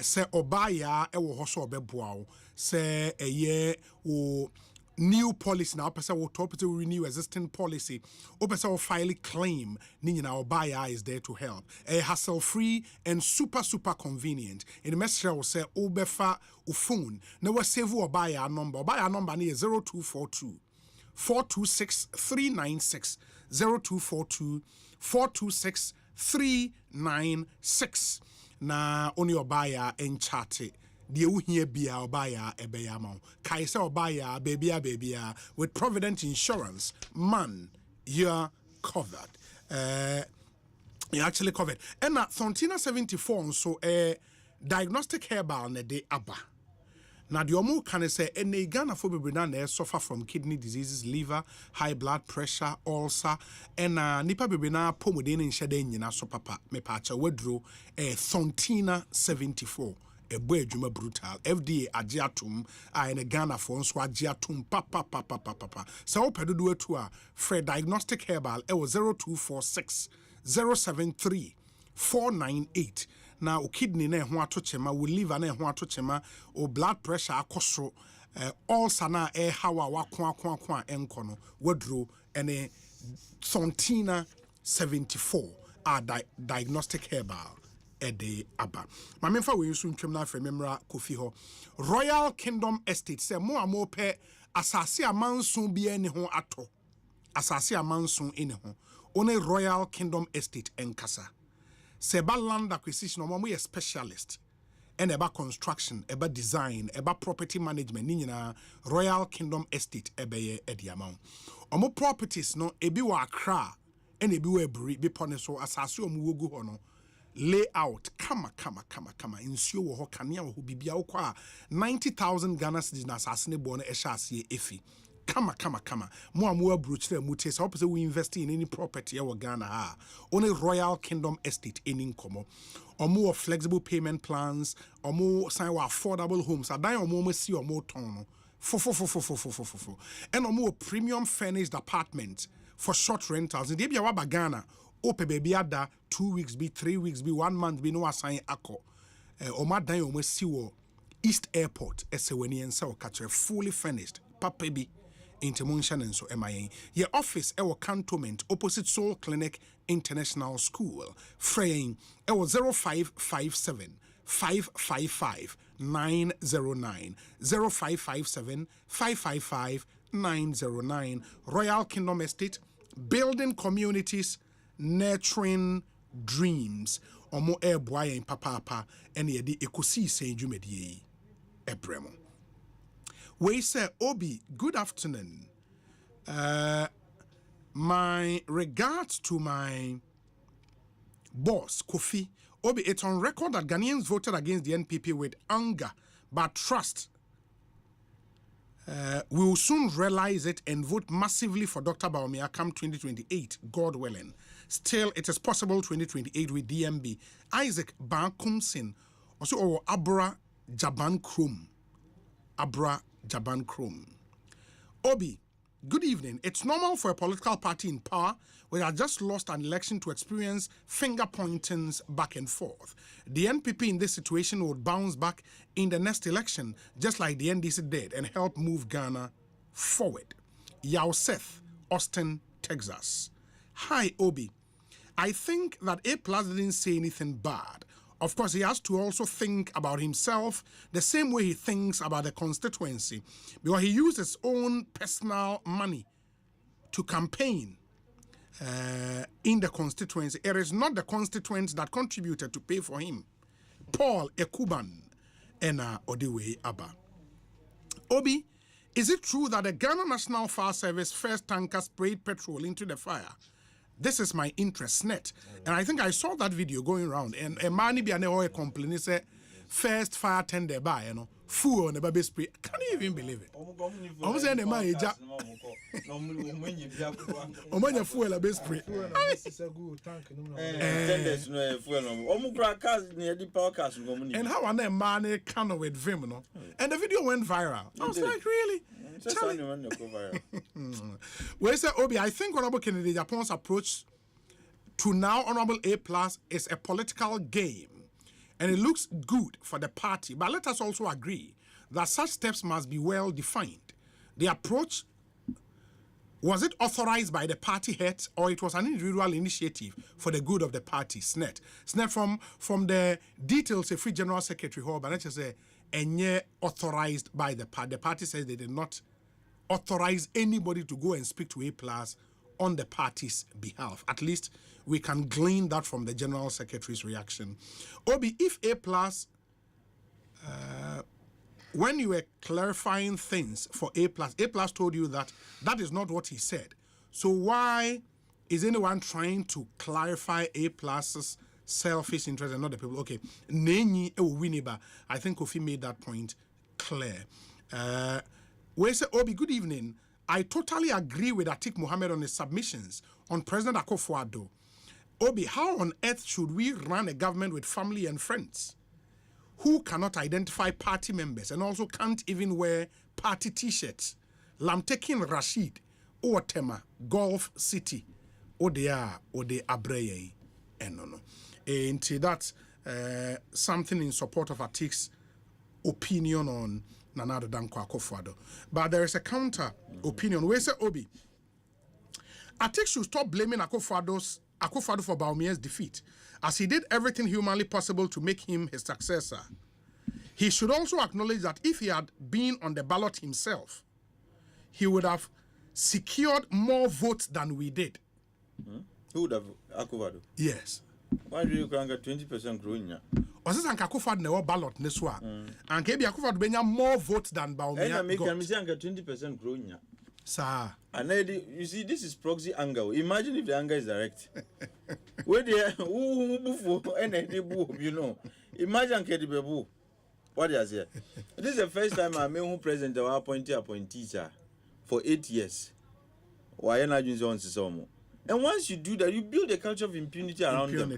say obaya e wo ho so obeboa wo say eye wo new policy now person will top to renew existing policy or person will file a claim nina or buyer is there to help a hassle free and super convenient in the message will say obefa phone now we save or buyer number is 0242 426 396 0242 426 396 na only your buyer and chat it. The uhie bia obaya ebeyama kaisa obaya baby with Provident Insurance man you're covered you're actually covered and at Thontina 74 so diagnostic herbal ne de aba na the omo can say any Ghana for bebre na suffer from kidney diseases, liver, high blood pressure, ulcer and nipa bebre na pomodin in shade nyina so papa me pacha wedro Thontina 74 a boy juma brutal FDA agiatum in a Ghana for so agiatum papa so pedo to a Fred diagnostic herbal it was 0246 073 498 now kidney na ho atochema wo liver na ho atochema o blood pressure akosro ulcer na hawa wakwa enko no wedro ene Thontina 74 diagnostic herbal ede aba mamemfa we nso ntwem na afre memra kofi ho Royal Kingdom Estate say mo amo pe asase amanso bia ne ho ato asase amanso ene ho one Royal Kingdom Estate enkasa seba land acquisition o mo ye specialist and eba construction eba design eba property management ni nyina Royal Kingdom Estate ebe ye ediamon omo properties no ebi wa Accra and ebi wa Ebri bi pone so asase o mu wogu ho no layout kama insuo wo ho kanea wo bibia wo kwa 90,000 Ghana cedis na asase bo no ehase efi kama mo amu abrochire mu tie so we invest in any property e Ghana ha only Royal Kingdom Estate any nkomo omo flexible payment plans omo sign wa affordable homes adan omo si omo ton no fo and omo premium furnished apartment for short rentals in bia wa Ghana ope baby ada 2 weeks be 3 weeks be 1 month be no assign akọ o madan o masi wo East Airport eseweni ensa o catch fully furnished papa bi intermunction and so MIA your office our cantonment opposite Soul Clinic International School fraying 0557 555 909 0557 555 909 Royal Kingdom Estate building communities nurturing dreams omo eboa yen papa ene ye di Ekosiise dwumedie ebremo we say Obi good afternoon my regards to my boss Kofi Obi it's on record that Ghanaians voted against the NPP with anger but trust we will soon realize it and vote massively for Dr. Bawumia come 2028, God willing. Still, it is possible 2028 with DMB. Isaac Bankumsin, also Abra Jaban Krum. Obi, good evening. It's normal for a political party in power which has just lost an election to experience finger pointings back and forth. The NPP in this situation would bounce back in the next election, just like the NDC did, and help move Ghana forward. Yao Seth, Austin, Texas. Hi, Obi. I think that A+ didn't say anything bad. Of course, he has to also think about himself the same way he thinks about the constituency, because he used his own personal money to campaign in the constituency. It is not the constituents that contributed to pay for him. Paul Ekuban and Odewe Abba. Obi, is it true that the Ghana National Fire Service first tanker sprayed petrol into the fire? This is my interest net. And I think I saw that video going around. And a man be a complaint say first fire tender by, full on the baby spray. Can you even believe it? I'm saying the man is fuel a base spray. And how on a man can with vim, no? And the video went viral. I was like, really? Well, sir, Obi, I think Honorable Kennedy Japan's approach to now Honorable A+ is a political game. And it looks good for the party. But let us also agree that such steps must be well defined. The approach, was it authorized by the party heads or it was an individual initiative for the good of the party? SNET. SNET from the details, a free general secretary, but let's just say, and authorized by the party. The party says they did not authorize anybody to go and speak to A+ on the party's behalf. At least we can glean that from the General Secretary's reaction. Obi, if A+, when you were clarifying things for A+, A+ told you that is not what he said. So why is anyone trying to clarify A+'s selfish interest and not the people? Okay, Nenyi Ewiniba, I think Kofi made that point clear. We say, Obi, good evening. I totally agree with Atik Mohammed on his submissions on President Akufo-Addo. Obi, how on earth should we run a government with family and friends who cannot identify party members and also can't even wear party t-shirts? Lamtekin Rashid, Otema, Gulf City, Odea, Ode Abreye, and no. And that's something in support of Atik's opinion on Nanado Dankwa Akufo-Addo. But there is a counter opinion. We say, Obi, Atik should stop blaming Akufo-Addo for Bawumia's defeat, as he did everything humanly possible to make him his successor. He should also acknowledge that if he had been on the ballot himself, he would have secured more votes than we did. Who would have Akufo-Addo? Yes. Why do you crank 20% growing? Was this Akufo-Addo no ballot this one? And Kebi Akufo-Addo benya more votes than Bawumia got. 20% growing. Sir. And you see, this is proxy anger. Imagine if the anger is direct. Where they you know. Imagine Kedibebu. What is here? This is the first time I made president of appointees for 8 years. Why not on Sisomo? And once you do that, you build a culture of impunity around them.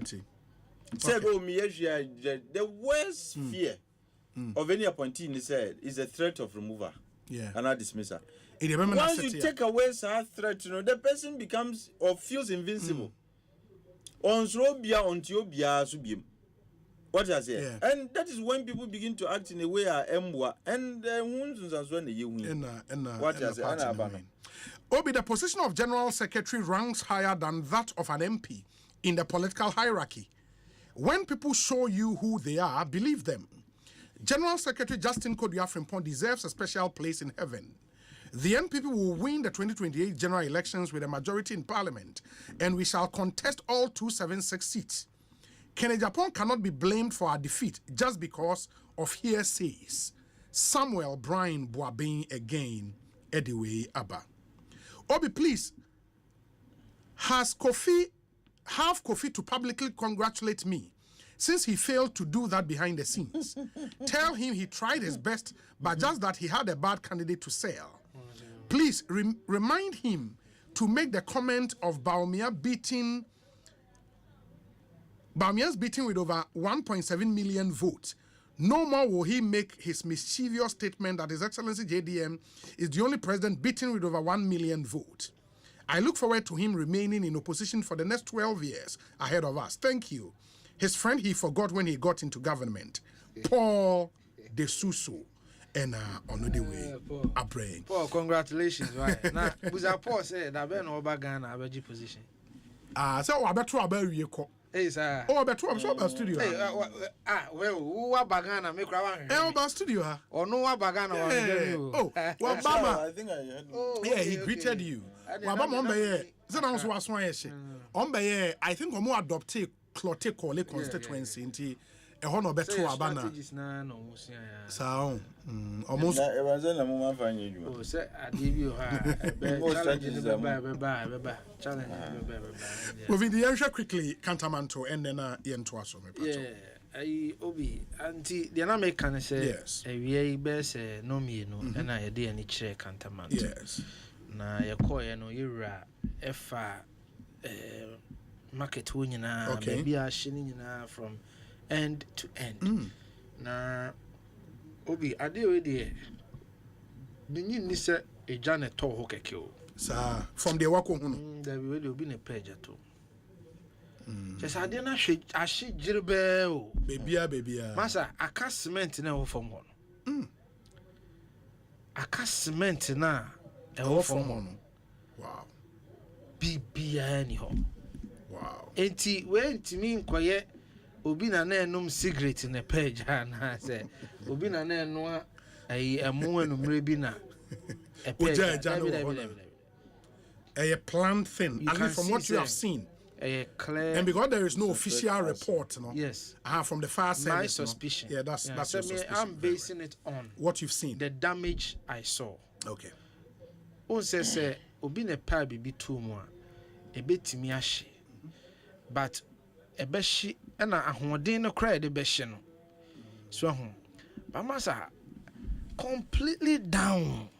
Say, the worst fear of any appointee in this is the threat of removal and not dismissal. Once you take away that threat, the person becomes or feels invincible. What I say, and that is when people begin to act in a way and what I say. Obi, the position of General Secretary ranks higher than that of an MP in the political hierarchy. When people show you who they are, believe them. General Secretary Justin Kodua Frimpong deserves a special place in heaven. The NPP will win the 2028 general elections with a majority in parliament, and we shall contest all 276 seats. Kennedy Japan cannot be blamed for our defeat just because of hearsays. Samuel Brian Boabin again, Ediwe Abba. Obi, please, have Kofi to publicly congratulate me, since he failed to do that behind the scenes. Tell him he tried his best, but just that he had a bad candidate to sell. Please remind him to make the comment of Bawumia's beating with over 1.7 million votes. No more will he make his mischievous statement that His Excellency JDM is the only president beaten with over 1 million votes. I look forward to him remaining in opposition for the next 12 years ahead of us. Thank you. His friend he forgot when he got into government, Paul De Suso. And on the way, I pray. Paul, congratulations. Right now, Paul said that Ben over Ghana, I position. So I bet you about you. Hey, sir. Oh, but I'm sure about studio. Well, who are Bagana? Make around. About studio. Or no, Bagana. Oh, well, Bama. I think I heard. Yeah, he greeted you. Well, Bama, then I also was one. I think I'm more adopted clotte call constituency into a honor better Abana. So, almost. Oh, sir, I give you Moving the area quickly, Cantamanto, and then Yentuaso. Yeah, I Obi, Auntie, the American say, yes, a VA best no me, no, and I did any chair Cantamanto. Yes. Na yakoya no yira efa market wunyina maybe a shini nyina from end to end na obi ade we de ninyi ni se eja ne to ho keke o sa from the wako hu no da we de obi ne page to just ade na ahye jirbe o bebia masa aka cement na ho from ho no aka cement na wow. Bibia ni ho. Wow. Enti we ntimi nkoye obi na enum cigarette na page na say obi na enu ai emu enumre bi na e page. A planned thing. I mean, from what you have seen. Clear. And because there is no official report, no. Yes. From the fire service. My suspicion. No? Yeah, that's your suspicion. I'm basing it on what you've seen. The damage I saw. Okay. On say obi ne pa bibi to mu a ebetimi ahye but ebeshi na ahoden no cry de behye no so ho ba masa completely down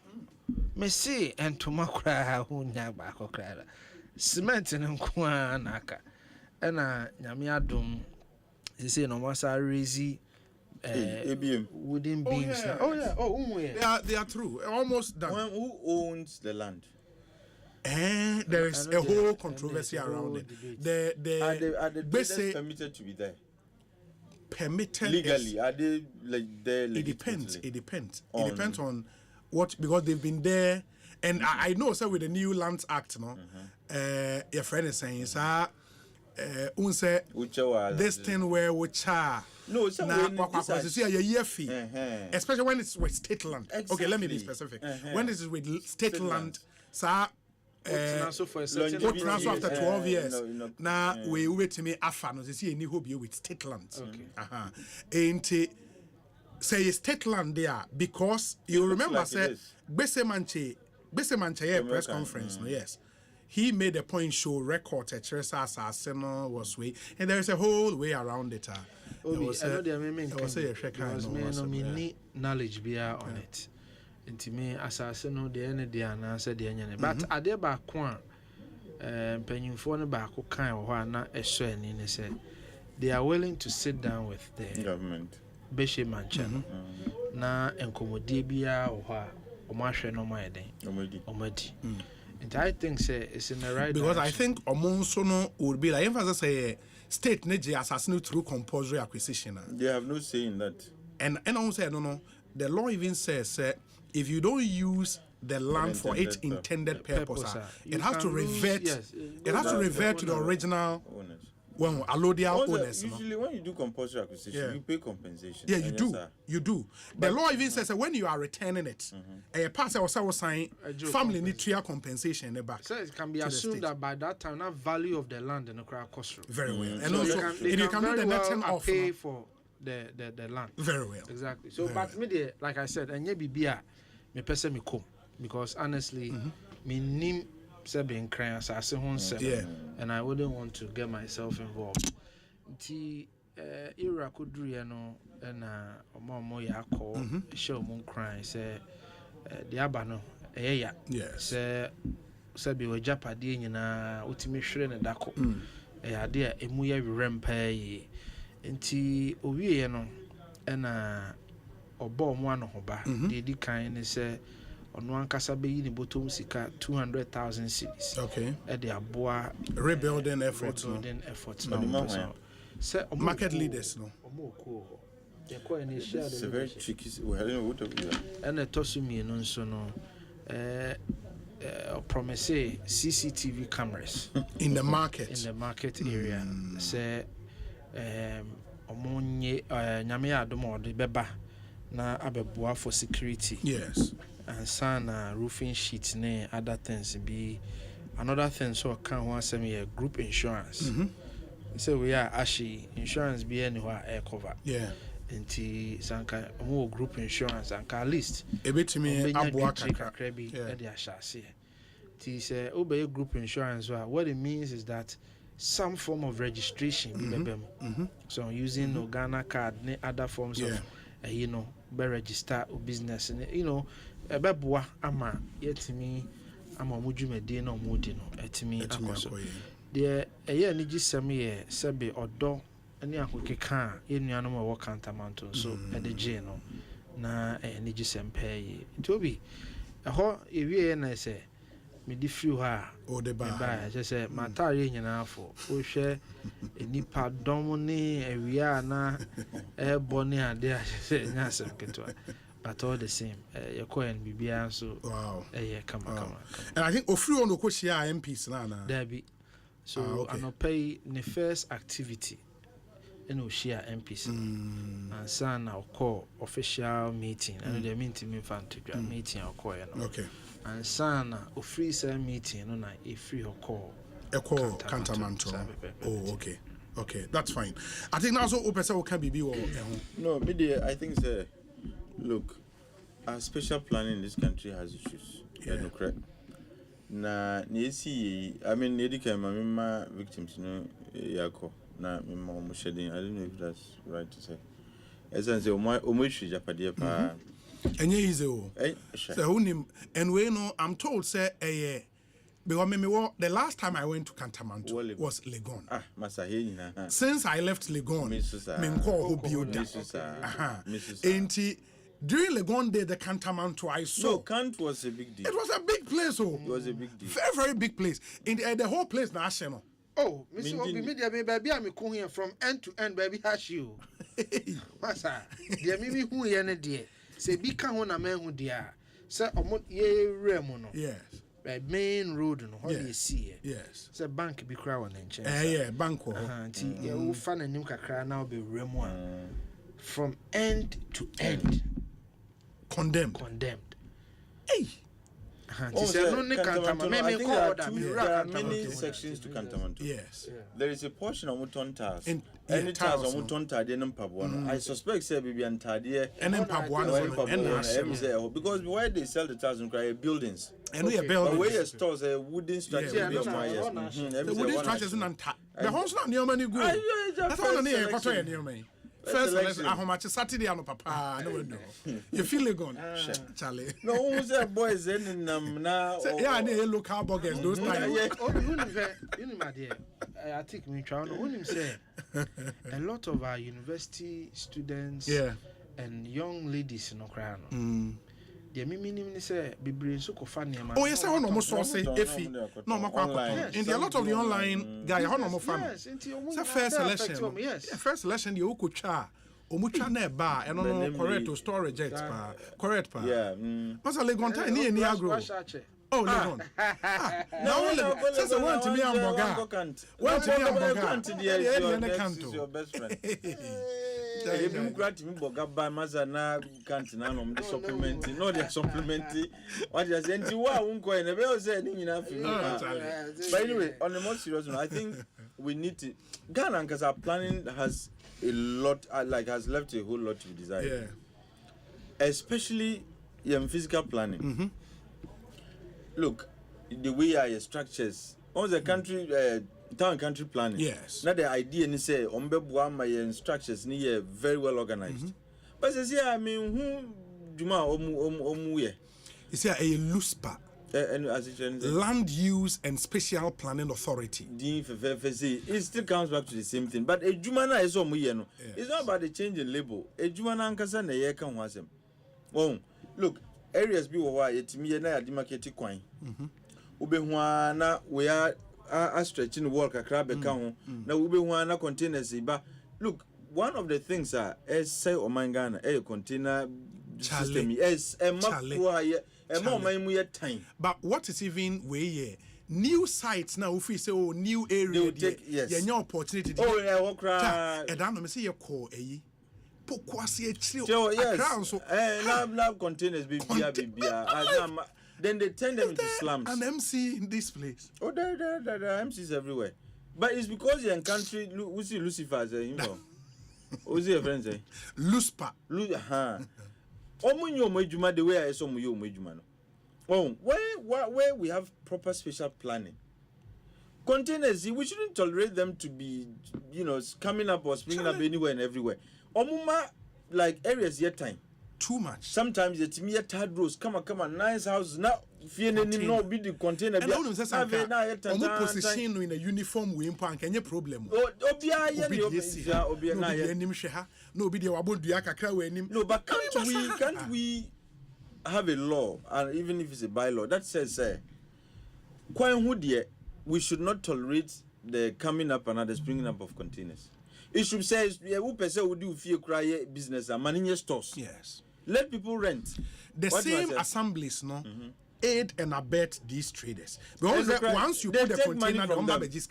me see entoma cry ho nya ba ko cry cement no nko na aka na nyame adom say no masa raise wooden beams. They are true. Almost done. Who owns the land? And there is a whole controversy around it. Are the builders permitted to be there? Permitted legally? Are they like there? It depends. It depends on what, because they've been there. And I know, so with the new Lands Act, no, your friend is saying, sir, this thing where which are. No, so especially when it's with state land. Exactly. Okay, let me be specific. When it's with state land, sir, transfer after 12 years. Now we wait to me after no see any hobby with state land. Okay. And say state land there because you remember say Bese Manche press conference. No, yes. He made a point show record at Cheresa Arsenal was way, and there is a whole way around it. Knowledge be on it. Into me, assassin no the end the said the end. But at the back one, penny for the back who kind of one a swear in said they are willing to sit down with the government. Beshe Manchan na enkomodibia or Omashe no my day. Omedi. And I think say it's in the right because direction. I think Omonsono would be like emphasis say state neji assassinate through compulsory acquisition. They have no say in that. And I say no. The law even says if you don't use the land for its intended purpose, it has to revert. It has to revert to the original owners. Well, allodial owners. Usually, when you do compulsory acquisition, you pay compensation. Yeah, you do. You do. The law even says that when you are returning it, a passer or sign family need to compensation in the back. So it can be assumed that by that time, that value of the land in the crowd cost very well. And so also, you can do the netting off. Pay for the land. Very well. Exactly. So, but me, like I said, and ye be me person me come because honestly, me name. And I wouldn't want to get myself involved. Era could do and Omo ya call show moon crying say the abano yes sabi we japadi nyina utimi hwere ne dako ade emu ya rempa yi nti owie no na obo mo ano hoba di kan ne say ono ankasa be yi ne bottom sika 200,000 cedis. Okay. At the aboa rebuilding efforts. No. Say market leaders no. It's a very tricky. And a tossing me no so no. promise CCTV cameras in the market area. Say omonye nyame adomo de beba na abeboa for security. Yes. And sana roofing sheets ne other things be another thing so can one semi group insurance. So we are actually insurance be anywhere air cover. Yeah. Nti sanka more group insurance and at least ebetimi aboa kakra bi e de ahase. Ti say obey group insurance what it means is that some form of registration so using Ghana card ne other forms of be register or business and ebeboa ama yetimi ama omudwumade na omudi no etimi akoso de ni gisem ye sebe odo ani akokeka yenuanom a work cantamanto so de je no na ni gisem pay tobi ho ewie na se me di free ha o de ba je se matare nyina afo o hwe enipa dom ne awia na boni ade a se nya sem ketwa but all the same your coin bibia so wow kama and I think ofri on ko share MPs na there be so anopay the first activity and share MPs and sana call official meeting and the meeting infantry meeting or call okay and sana ofri say meeting no na a free call Cantamanto. Oh okay that's fine. I think now so opesa can be no media I think say look, our special planning in this country has issues. No correct. Na nisi, I mean, nedika my victims no yako na mama shedding. I don't know if that's right to say. Essence omushi japadia pa. Enye easy o. So unim and we know I'm told say because the last time I went to Cantamanto was Legon. Masahina. Since I left Legon, Menko Hobio. During Legon Day, the Cantamanto I saw. No, Cant was a big deal. It was a big place, oh. It was a big deal. Very, very big place. In the whole place, national. Oh, Mr. Obi Media, baby, I'm coming here from end to end, baby, hash you. Massa, dear Mimi, who ye dear. Say, be can one a man who dear. Sir, ye remono. Yes. Main road no how you see it. Yes. Say bank be crown and change. Yeah, bank ko. Nti ye wo fa nanim kakra na be remu from end to end. Condemned. Hey. There are many sections to Cantamanto. Yes. There is a portion of Mutontas. Any tiles of Mutonta, then Pabuano. I suspect say Bibi and Tadia and then Pabuano because where they sell the tiles and cry buildings. And we are building. Where stores a wooden structure. The wooden structures in the house not near many good. That's all near me. First lesson, how much Saturday no papa no know. You feel it gone, Charlie. No, who's that boys in now? Yeah, they local buggers those times. You my dear, I think me try on him say a lot of our university students and young ladies no cry no. The meaning say be bring so funny man. Oh yes, I no source efi no makwa. In the a lot of the online guy how no fan. Say first selection. Yes. First selection the okotwa omucha na ba e no correct storage jet pa. Correct pa. Yeah. Masa Legon time ni eni agro. Oh Legon. Now say want to me hamburger. Want to me hamburger. Yeah, your best friend. If you grant me Boga Mazana can't none the supplementing, no, they're supplementing. What you're saying, you won't go in a very saying enough. But anyway, on the most serious note, I think we need to. Ghana, because our planning has a lot, has left a whole lot to be desired. Yeah. Especially physical planning. Look, the way our structures, all the country. Town country planning. Yes. Now the idea ni say ombebua my structures ni very well organized. But say I mean who juma omu ye. You see a LUSPA. Land Use and Special Planning Authority. It still comes back to the same thing. But a jumana is omu ye no. It's not about the change in label. A jumana ankasa na ye kan wasem. Oh, look, areas bi wo wa yetimi na ya demarcate kwan. Ubehua na we are stretching the wall kakra beka ho na we be wana containers ba. Look, one of the things say Omangana a container system is a map But what is even way new sites now if we say new area yes opportunity and I say you call lab containers then they turn them into slums. An MC in this place. Oh, there are MCs everywhere. But it's because you're in country, we see Lucifer, who's your friend say? Luspa. The way I saw you, oh, where we have proper special planning. Containers, we shouldn't tolerate them to be, coming up or springing up anywhere and everywhere. Omuma, like areas yet time. Too much. Sometimes it's me third rows. Come on, nice house. Now, if you no be the container, and position in a uniform we impart any problem. No, but can't we have a law, and even if it's a bylaw that says, we should not tolerate the coming up and the springing up of containers. It should say, who person would do fear cry business and manage stores. Yes. Let people rent. The same assemblies, aid and abet these traders. Because once you put the container, but it's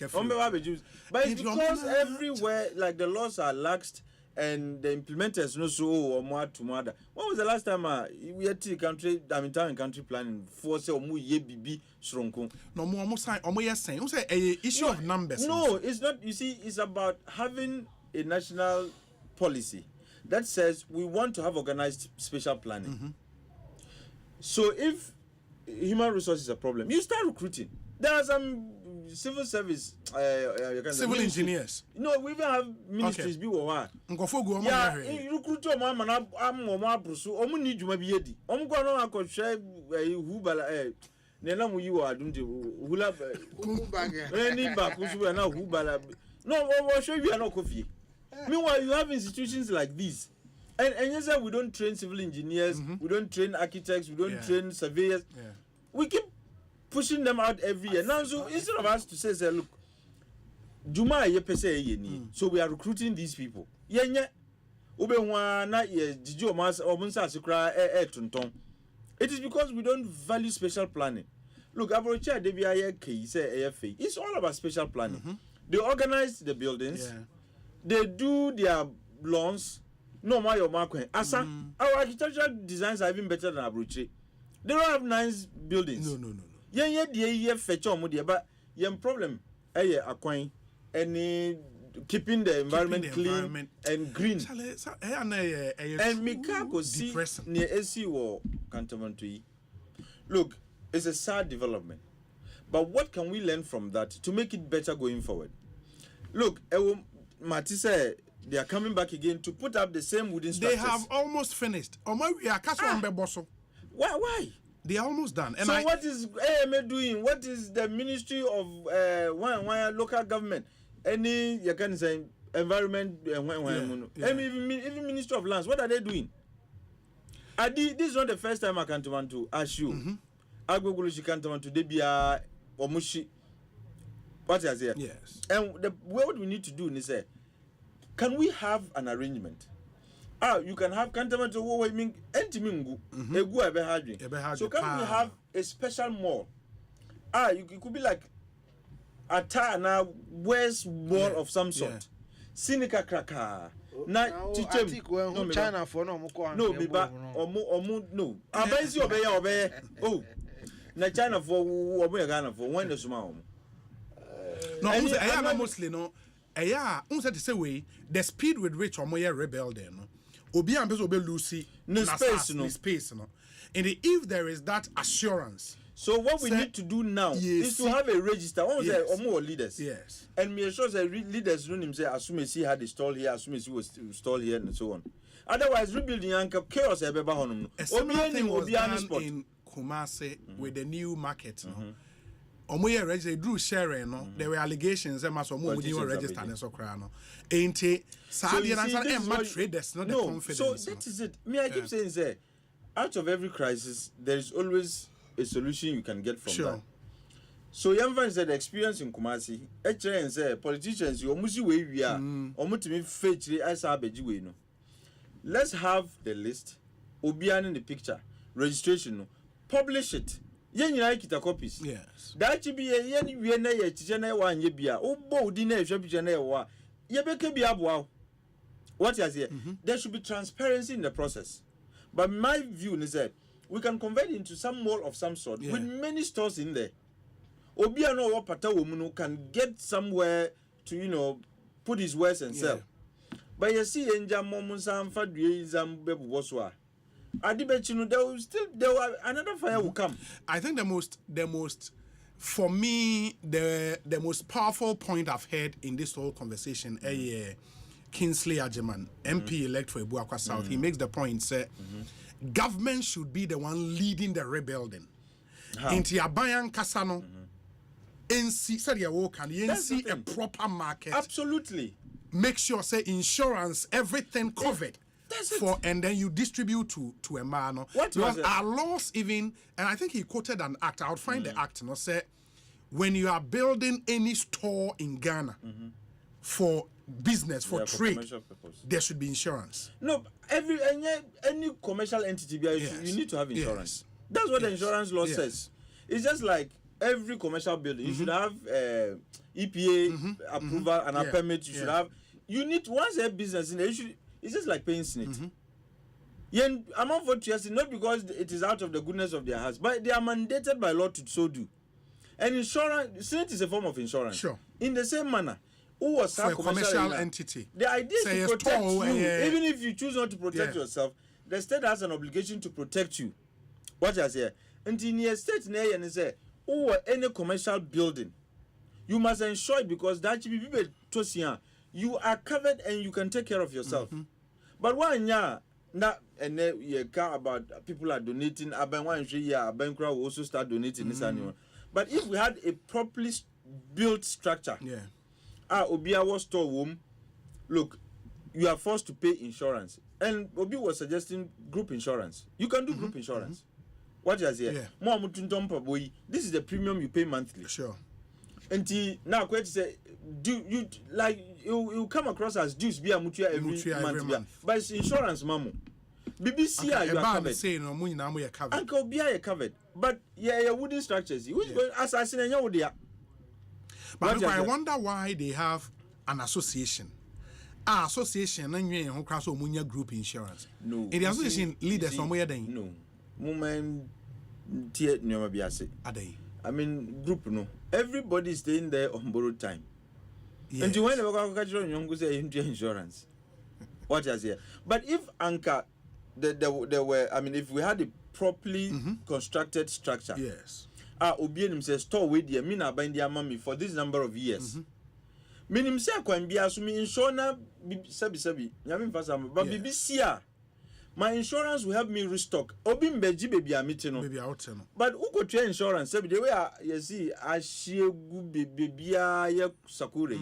because everywhere, like the laws are laxed and the implementers know so or more to mother. When was the last time we had country, town and country planning for say ye bibi shrunku? No more sign saying issue of numbers. No, it's not. You see, it's about having a national policy that says we want to have organized spatial planning. So if human resources is a problem, you start recruiting. There are some civil service civil engineers. No, we even have ministries. You recruit your mama I'm need you maybe yedi. I'm going to share who Nena mu you are doing hula no, we'll show you are not coffee. Meanwhile, you have institutions like these. And yes, we don't train civil engineers, we don't train architects, we don't train surveyors. We keep pushing them out every year. Now, so instead of us to say, look, Juma ye pese ye ni. So we are recruiting these people. It is because we don't value special planning. Look, it's all about special planning. They organize the buildings, they do their lawns. No, our architectural designs are even better than Abroche. They don't have nice buildings. No. But problem keeping the environment clean and green. And Mikako see near AC or Cantonment. Look, it's a sad development. But what can we learn from that to make it better going forward? Look, Mati said they are coming back again to put up the same wooden structures. They have almost finished. Why? They are almost done. And so what is AMA doing? What is the Ministry of local government? Any you can say environment even Ministry of Lands? What are they doing? This is not the first time I can't want to ask you. Agogulushi can't want to debia omushi. What is here? Yes. And what we need to do is say, can we have an arrangement? You can have cantonment so can we have a special mall? It could be like a West mall of some sort. Sinica Kraka. China for no oh. Na China for Ghana for when the small. No, I mostly no. To say way the speed with which Omoya rebel there no. Obi ambes obe Lucy no space no. And if there is that assurance. So what we need to do now is to have a register. Omo leaders. Yes. And me sure that leaders know him say assume he had a stall here, assume he was stall here and so on. Otherwise rebuilding chaos ebeba honum. A similar thing was done in Kumasi with the new market. Omoye register drew sharing no there were allegations that must omo would register and so cry no ain't sadly and traders not the confidence. So that is it. Me I keep saying say out of every crisis there is always a solution you can get from that. So Yamvan said the experience in Kumasi and say politicians you almost way we are omutimi fetch as abeji we no. Let's have the list obian in the picture registration no publish it. Yen kita copies. Yes. That should be yen we na ye chene one ye bia. Obo di na should be chene wa. Ye beke bia boa. What is here? There should be transparency in the process. But my view is that we can convert it into some mall of some sort with many stores in there. Obia no wa pata woman can get somewhere to put his wares and sell. But you see enja momunsa amfa due izam bebu boswa. Adibechinu there will another fire will come. I think the most for me the most powerful point I've heard in this whole conversation Kingsley Ajeman, MP elect for Ebuakwa South, he makes the point say government should be the one leading the rebuilding. Inti abayan kasano NC said you can see a proper market. Absolutely. Make sure say insurance everything covered. That's it. And then you distribute to a man. Because our laws even, and I think he quoted an act. I would find the act. Say when you are building any store in Ghana for business, for trade, there should be insurance. No, any commercial entity, you need to have insurance. That's what the insurance law says. It's just like every commercial building, you should have EPA approval and a permit. You should have. You need once a business in there, it's just like paying Senate. I'm not for trusting, not because it is out of the goodness of their hearts, but they are mandated by law to so do. And insurance, Senate is a form of insurance. Sure. In the same manner, who was for a commercial entity? The idea is to protect you. Even if you choose not to protect yourself, the state has an obligation to protect you. What I say? And in the state, and say, any commercial building, you must ensure it because that should be people to you are covered and you can take care of yourself. But when and you care about people are donating, Abenkrah will also start donating this annual. But if we had a properly built structure, Obia was store womb, look, you are forced to pay insurance. And Obi was suggesting group insurance. You can do group insurance. What is here? This is the premium you pay monthly. Sure. And now quite say do you like you come across as dues be a mutua every month. But it's insurance mamu. BBC you are covered. Say no money now you covered. Uncle be covered. But wooden structures. Which going assassin and you there. But I wonder why they have an association. Association and you who cross Munya group insurance. No. In the association leaders somewhere then. No. Moment tier no biase. I mean group no. Everybody is staying there on borrowed time. Yes. And you when you say insurance. What is here? But if Anka there were if we had a properly constructed structure. Yes. Obienim says store with the mina bind their mommy for this number of years. Minim say kwan bia asumi insurance sabi nyame fasa but BBC my insurance will help me restock. Obi mbeji baby amiti no. Baby out no. But who could try insurance? Say the way you see ashiegu baby ya sakure.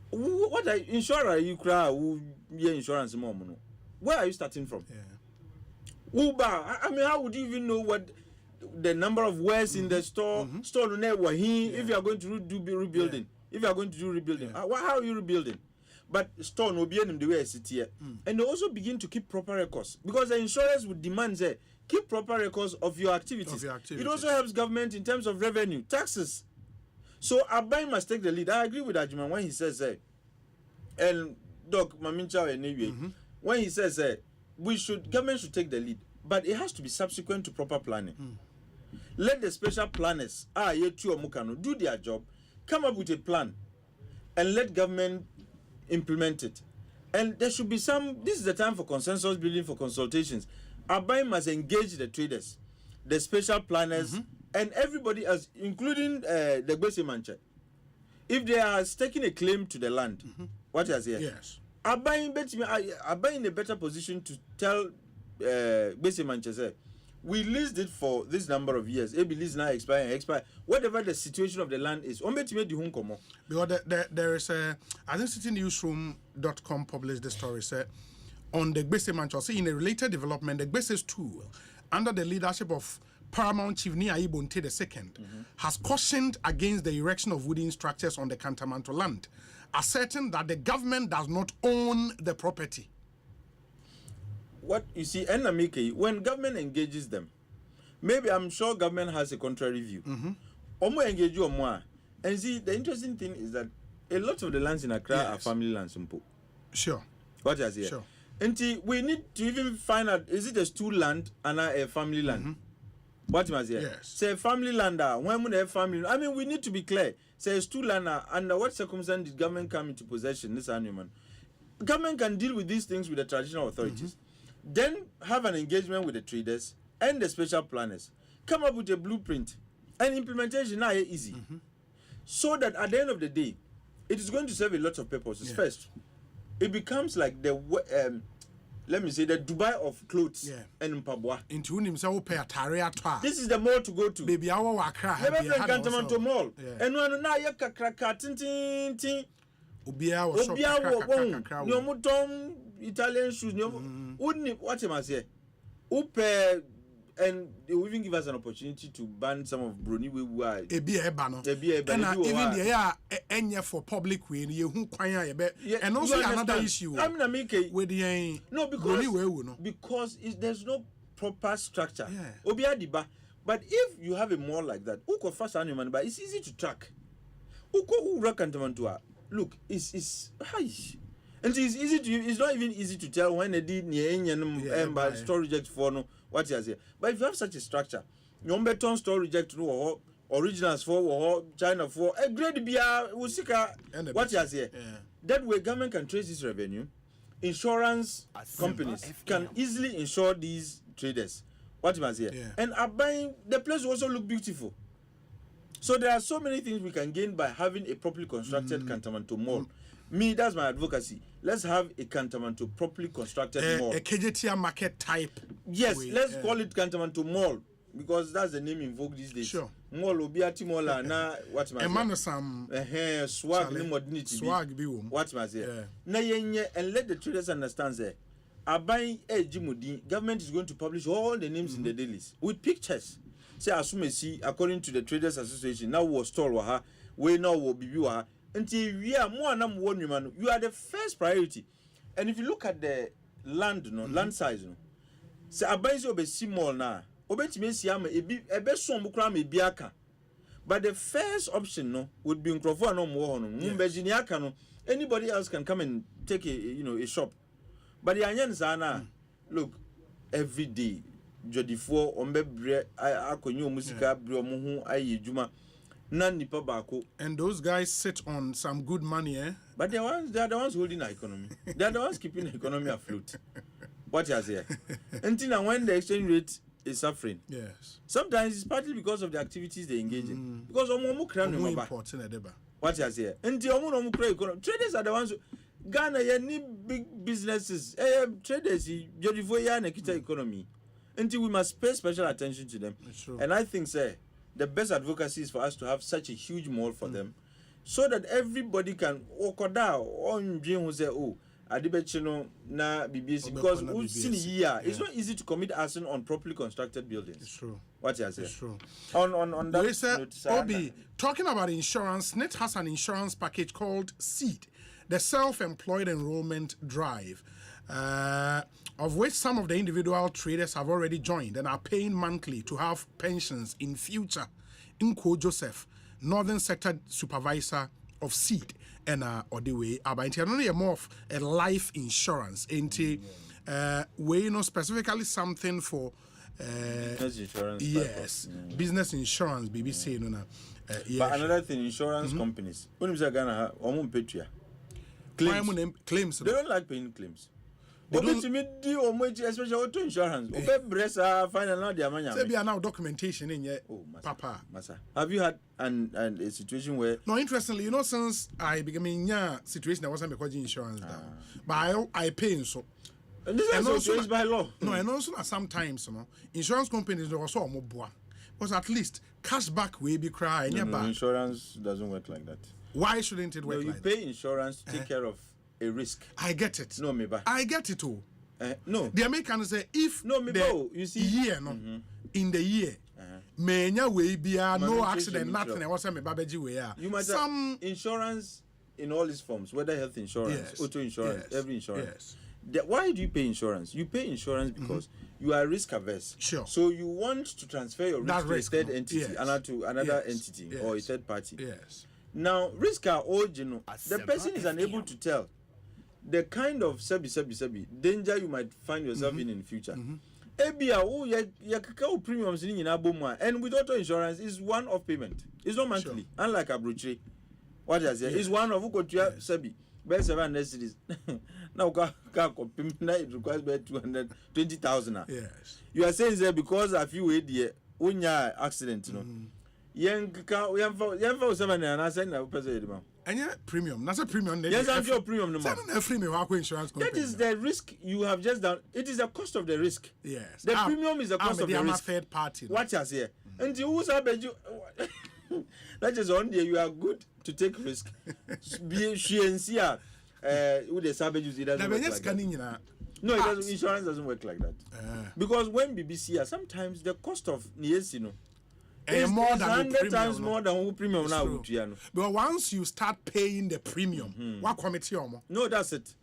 What insurer you cry who your insurance mom no? Where are you starting from? Uber. I mean, how would you even know what the number of wares in the store? Store no ne wahi. If you are going to do rebuilding, if you are going to do rebuilding, how are you rebuilding? But store no be in the way I sit here, and they also begin to keep proper records because the insurance would demand say keep proper records of your activities. It also helps government in terms of revenue, taxes. So Abai must take the lead. I agree with Ajiman when he says and Doc Mamincha anyway when he says government should take the lead, but it has to be subsequent to proper planning. Let the special planners do their job, come up with a plan, and let government implement it. And there should be this is the time for consensus building, for consultations. Abai must engage the traders, the special planners, and everybody else, including the Gbese Manche. If they are staking a claim to the land, what is here? Yes. Abai in a better position to tell Gbese Manche, say, we leased it for this number of years. Maybe lease now expire. Whatever the situation of the land is, because there is I think citynewsroom.com published the story said on the Gbese Manchester in a related development, the Gbese's tool under the leadership of Paramount Chief Nia Ibonte II has cautioned against the erection of wooden structures on the Kantamanto land, asserting that the government does not own the property. What you see, when government engages them, maybe I'm sure government has a contrary view. Omo engage you more. And see, the interesting thing is that a lot of the lands in Accra are family lands. Sure. What is here? Sure. And we need to even find out, is it a stool land and a family land? What was here? Yes. Say family land, when we have family, I mean, we need to be clear. Say a stool land, under what circumstance did government come into possession? This animal. Government can deal with these things with the traditional authorities. Then have an engagement with the traders and the special planners. Come up with a blueprint. And implementation now is easy. So that at the end of the day, it is going to serve a lot of purposes. First, it becomes like the let me say the Dubai of clothes and Mpabwa. This is the mall to go to. Baby, our Accra. Cantonment mall. And one now you crack tin. Italian shoes. What am I say? And they will even give us an opportunity to ban some of Bruni we were. Even the for public way, and also another issue. I'm not making with the no because there's no proper structure. But if you have a mall like that, but it's easy to track. Look, it's high. And it's easy to. It's not even easy to tell when they did near store reject for no. What you say? But if you have such a structure, you beton store reject no originals for China for a grade beer usika. What you say? That way, government can trace this revenue. Insurance companies can easily insure these traders. What you say? And are buying the place will also look beautiful. So there are so many things we can gain by having a properly constructed Cantonment mall. Me, that's my advocacy. Let's have a Cantonment properly constructed mall. A KJTR market type. Yes, let's call it Cantonment mall because that's the name invoked these days. Sure. Mall obiati mall na what man some swag ni modernity. Swag be what must say? Na yenye and let the traders understand say abai ejimudi government is going to publish all the names in the dailies with pictures. Say asumesi according to the traders association now was store wa we now will be wa until we are more than one human. You are the first priority. And if you look at the land, land size, say abai obe small na obe timesi ama ebe so mukra me biaka. But the first option would be Nkrofo no more no. Anybody else can come and take a shop. But the onions are look every day. Jodifo ombe bre akonyo musika bre omuhu ayi juma. And those guys sit on some good money, eh? But they are the ones holding our economy. They are the ones keeping the economy afloat. What you say? Until when the exchange rate is suffering. Yes. Sometimes it's partly because of the activities they engage in. Because what you say? Until traders are the ones. Ghana, you need big businesses. Traders, you economy. Until we must pay special attention to them. And I think, sir, the best advocacy is for us to have such a huge mall for them, so that everybody can walk down on dream who say, oh, Adibechino na BBS because we've seen here. It's not easy to commit arson on properly constructed buildings. It's true. What you say? It's true. On that note, Obi, talking about insurance, NET has an insurance package called SEED, the Self-Employed Enrollment Drive, of which some of the individual traders have already joined and are paying monthly to have pensions in future. Inko Joseph, Northern Sector Supervisor of SEED, and Odiwe Abainti. Only more of a life insurance, specifically something for business insurance. Yes, business insurance. BBC, but another thing, insurance companies. When you Ghana, claims. They don't like paying claims. Especially auto insurance. Now documentation in your Papa. Have you had a situation where? No, interestingly, since I began in situation, I wasn't because insurance down, but I pay so. And this is also by law. No, and also sometimes, insurance companies also more because at least cashback will be crying. No, insurance doesn't work like that. Why shouldn't it work? No, you like pay that? Insurance to take care of a risk. I get it. No, me ba. I get it too. No. The Americans say if you see year in the year, menya way be no accident, nothing. I was saying me babaji way. You might some insurance in all its forms, whether health insurance, auto insurance, every insurance. why do you pay insurance? You pay insurance because you are risk averse. Sure. So you want to transfer your risk to a third entity, another entity or a third party. Yes. Now, risk are all the person is unable to tell the kind of danger you might find yourself in the future. Premiums and with auto insurance is one-off payment. It's not monthly, unlike a brochure. What is it? It's one of who got your Sebi. Best 7 necessities. Now, it requires 220,000. Yes. You are saying that because a few when you accident, you know. Young 7 and I send a person. And yeah, premium. That's a premium. Yes, I'm your premium. Insurance. That is the risk you have just done. It is the cost of the risk. Yes. The premium is the cost of the risk. Third party. Watch us here. And you you. That is on there. You are good to take risk. Be sincere. With the savages, it doesn't work like that. No, it doesn't. Insurance doesn't work like that. Because when BBC, sometimes the cost of Niesino. It's more than 100 times more than who premium now. But once you start paying the premium, what committee? No, that's it.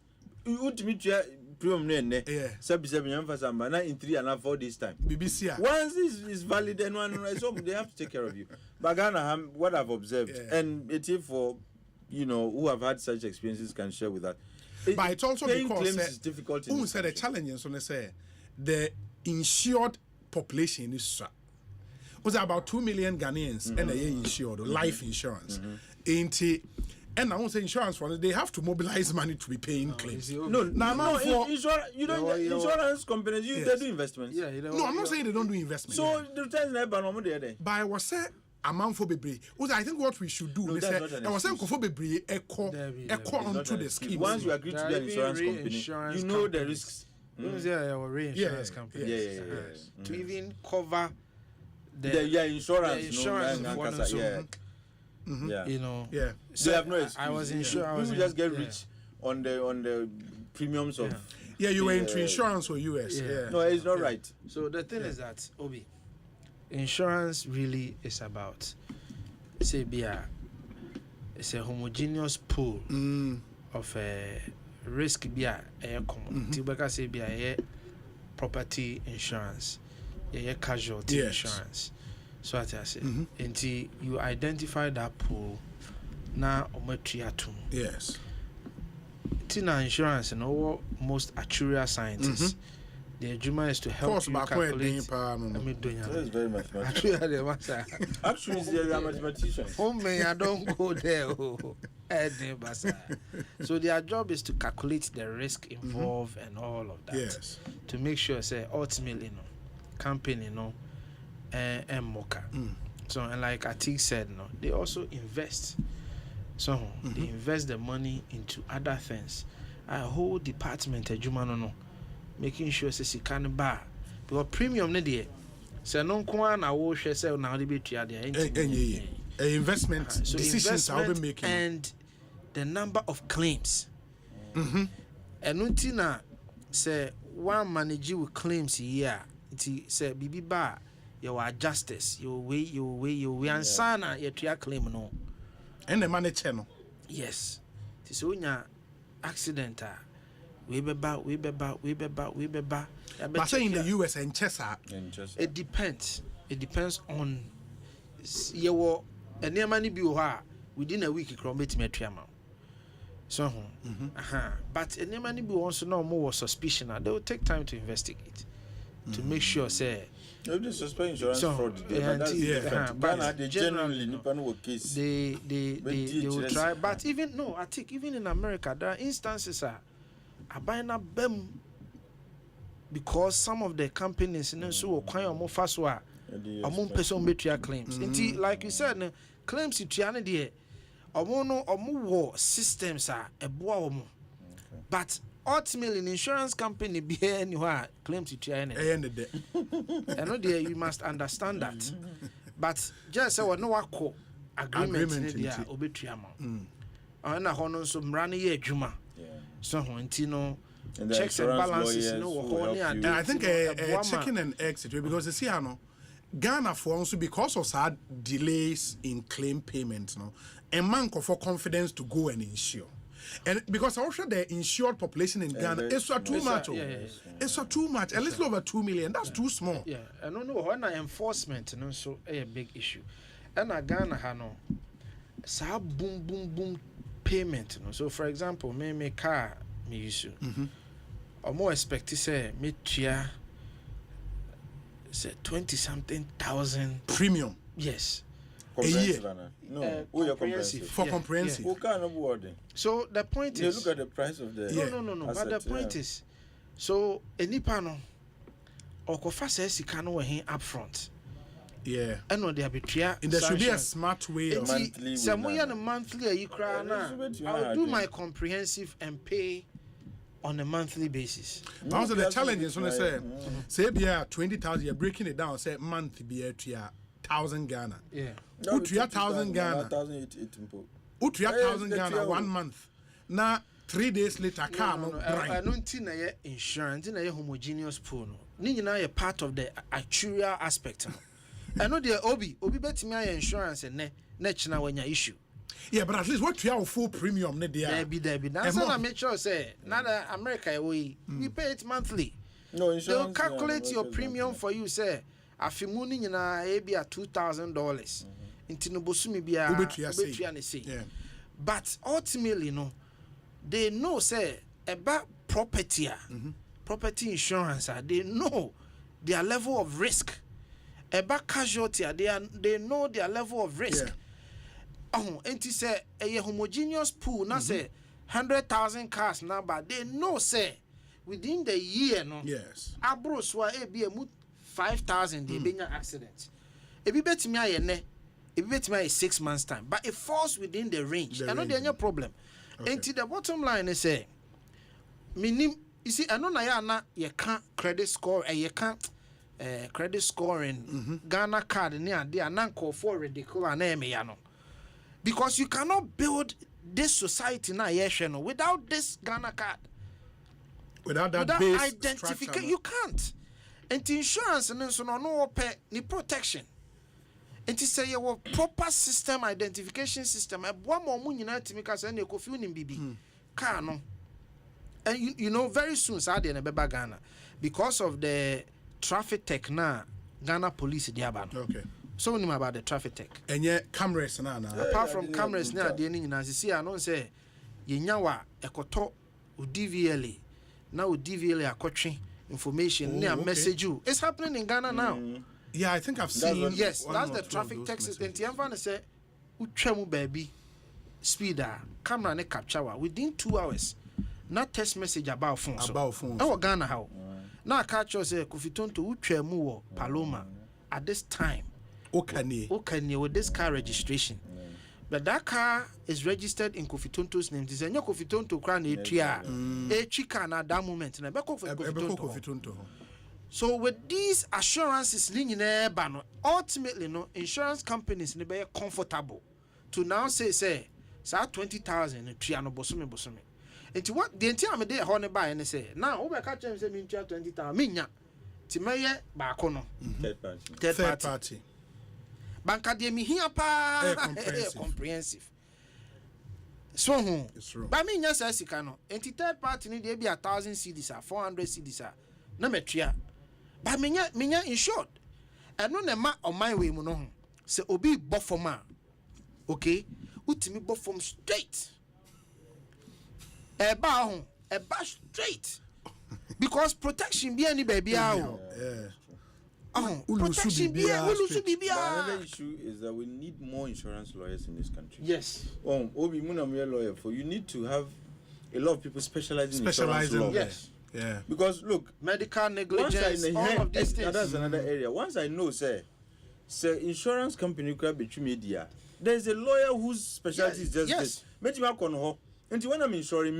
You would meet your premium in 3 and 4 days time. BBC. Once is valid and one, so they have to take care of you. But Ghana, what I've observed, and it's for who have had such experiences can share with that. But it's also because it's difficult. Who said the challenge? So they say the insured population is. Was about 2 million Ghanaians and they insured life insurance. And I won't say insurance for they have to mobilize money to be paying claims. Insurance companies they do investments. No, I'm not saying they don't do investments. So the returns never normal there. But I was saying amount for Bebre. I think what we should do is I was saying for Bebre echo onto the scheme. Once you agree to be an insurance company, you know the risks. Reinsurance company. To even cover the insurance. They have no excuse. I was insured. People just get rich on the premiums of. Yeah, you were into insurance or US. No, it's not right. So the thing is that Obi, insurance really is about it's a homogeneous pool of risk common. Tibaka say property insurance. Casualty insurance. So I say, until you identify that pool, now yes. Tina insurance and all most actuarial scientists. The Juma is to help you calculate. That is very mathematical. Actually, they are mathematicians. Oh man, I don't go there. So their job is to calculate the risk involved and all of that. Yes. To make sure, say, ultimately, campaign, and mocha. So, and like Atik said, they also invest. So they invest the money into other things. A whole department, making sure say can buy because premium there. So no one I will share say now they be investment decisions I'll be making and the number of claims. And until say one manager with claims here. Say bibi ba you are justice you way and sana you try claim no and the money channel yes so nya accident we be ba but say in the US and Chesa it depends on your enema bi ho within a week kro betime tuama so but enema bi also no more suspicion they will take time to investigate to make sure say if they suspect insurance fraud but they generally case they will try but I think even in America there are instances buying a bem because some of the companies so quite more fast among person betrayal claims until like you said claims you try there omo systems but ultimately, an insurance company be anywhere claims to try and there you must understand that. But just say no wako agreement in there obetri amount. And na hono so mrane ye adwuma. So hontino checks and balances and I think chicken and egg situation because you see Ghana for also because of sad delays in claim payments a man for confidence to go and insure. And because also the insured population in Ghana is too much. It's too much. A little over 2 million. That's too small. Yeah, I don't know when enforcement and also a big issue. And Ghana hano sa boom payment. So for example, me car me use. Or more expect to say me tria say 20-something thousand premium. Yes. Comprehensive, no, comprehensive. For comprehensive. So the point is, look at the price of the no. But the point is, so any panel or kofa says you can up front. Yeah. And no, there be and there should be a smart way of monthly. Somewhere on a monthly, you cry now. I'll do my comprehensive and pay on a monthly basis. Also, the challenge is when I say, yeah, 20,000, you're breaking it down, say month be a 1,000 Ghana. Yeah. Utria 1,000 Ghana. Utria 1,000 Ghana 1 month. Now 3 days later, car I don't think I insurance, I homogeneous pool. Nina a part of the actuarial aspect. I know the Obi bet me insurance and net now when you issue. Yeah, but at least what you have full premium, there be. That's what I make sure say. Not America we pay it monthly. No insurance. They'll calculate your premium for you, say. Afimuni nyina ebi $2,000 into no bosumi bia obetria ne say. But ultimately no, they know say about property property insurance they know their level of risk. About casualty they know their level of risk. And say a homogeneous pool na say 100,000 cars now, but they know say within the year no. Yes. Abroswa ebi 5,000 they be accidents. If you bet me if you bet me 6 months time, but it falls within the range. I know there's no problem. And the bottom line is say, you see, I know na you can't credit score and you can't credit scoring Ghana card near they are not called for ridiculous name because you cannot build this society now without this Ghana card. Without that identification, you can't. And the insurance and so no pay ni protection. And to say your proper system identification system. One more moon united me because any confusion bibi. Car no. And you know very soon Saudi and Beba Ghana because of the traffic tech now Ghana police diaban. Okay. So we know about the traffic tech. And yet cameras na. Apart from cameras now the any na see I know say yenyawa ekoto u DVLA. Now DVLA akotwe information near message you. It's happening in Ghana now. Yeah, I think I've seen. Yes, that's the traffic text. And Tiamvan say, "Uchemu baby, speeder, camera ne capture within 2 hours." Not text message about phones. About phones. Our Ghana how? Now catch us say Kufitonto Uchemu Paloma at this time. Okay, with this car registration. But that car is registered in Kofitonto's name. This is no Kofitonto crown a tria. A chicken at that moment. So with these assurances, ultimately, no insurance companies ne be comfortable to now say 20,000 triano bosome. And what the entire day honey buy and say now over catch them say 20,000 minya. Timeye bakono. Third party. Banka de mi here pa comprehensive. So but me nya say sika no. Enti third party ni dey be 1,000 cedis 400 cedis na metria. But me nya insured. Eno na ma on my way mu no. Say obi bo form a. Okay? Utimi bo form straight. Eba straight. Because protection be any baby out. Yeah. Protection be another issue is that we need more insurance lawyers in this country. Yes. Obi Munamia lawyer for you need to have a lot of people specializing in insurance law. Yes. Yeah. Because look, medical negligence, all of these things. That's another area. Once I know, say insurance company could be media. There's a lawyer whose specialty is just this. And when I'm insuring,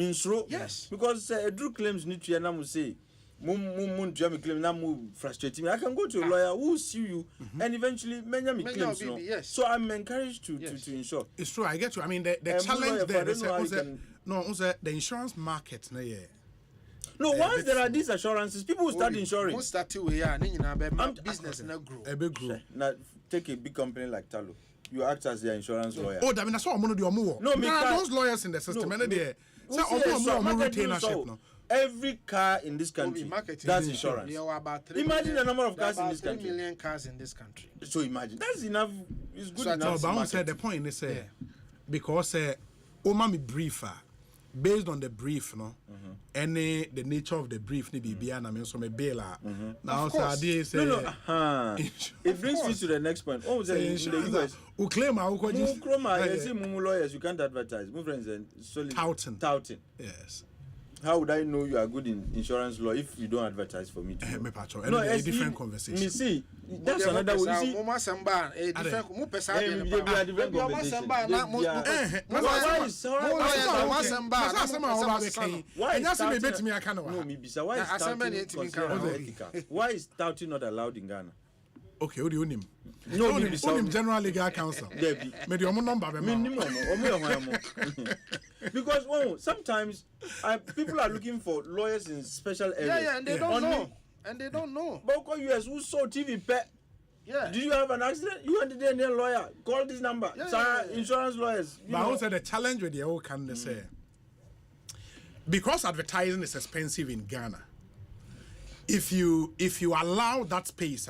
yes. Because Drew claims need to and say claim now frustrating me. I can go to a lawyer who will sue you and eventually many claims. Yes. So I'm encouraged to insure. It's true. I get you. I mean the challenge there is the insurance market. No, once there are these assurances, people will start insuring. Business now grow. Now take a big company like Talo. you act as their insurance lawyer. Oh, that means that's what I'm going to do. No, there are those lawyers in the system. Every car in this country, that's insurance. Imagine the number of cars in this country. 3 million cars in this country. So imagine. That's enough. It's good enough. No, but I said the point is because Oma briefer, based on the brief, no, any the nature of the brief, ni bibia na me so me bail. Now so I say it brings me to the next point. Oh, say in the US, who claim I will just mumu lawyers, you can't advertise. My friends and solid touting. Yes. How would I know you are good in insurance law if you don't advertise for me to know? No, it's a different conversation. Me see, that's another way. You see, why is touting not allowed in Ghana? Okay, who do you name? No, only General Legal Counsel. Maybe your number. Because sometimes people are looking for lawyers in special areas. Yeah, and they don't know. And they don't know. But US who saw TV pet. Yeah. Did you have an accident? You and the Daniel lawyer. Call this number. Insurance lawyers. But I would say the challenge with the whole can they say because advertising is expensive in Ghana. If you allow that space,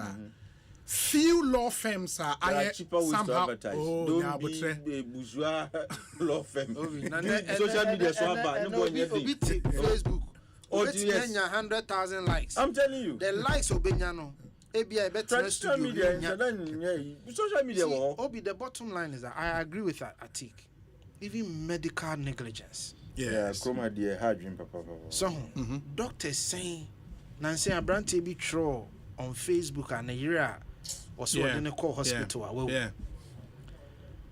few law firms are cheaper ways to advertise. Don't be a bourgeois law firm. Social media Facebook. Yes. 100,000 likes. I'm telling you. The likes of Benyano. Social media. Obi, the bottom line is that I agree with that, Atik. Even medical negligence. Yes. So, doctors saying, Nancy Abrante be true on Facebook and a year. Was in a core hospital.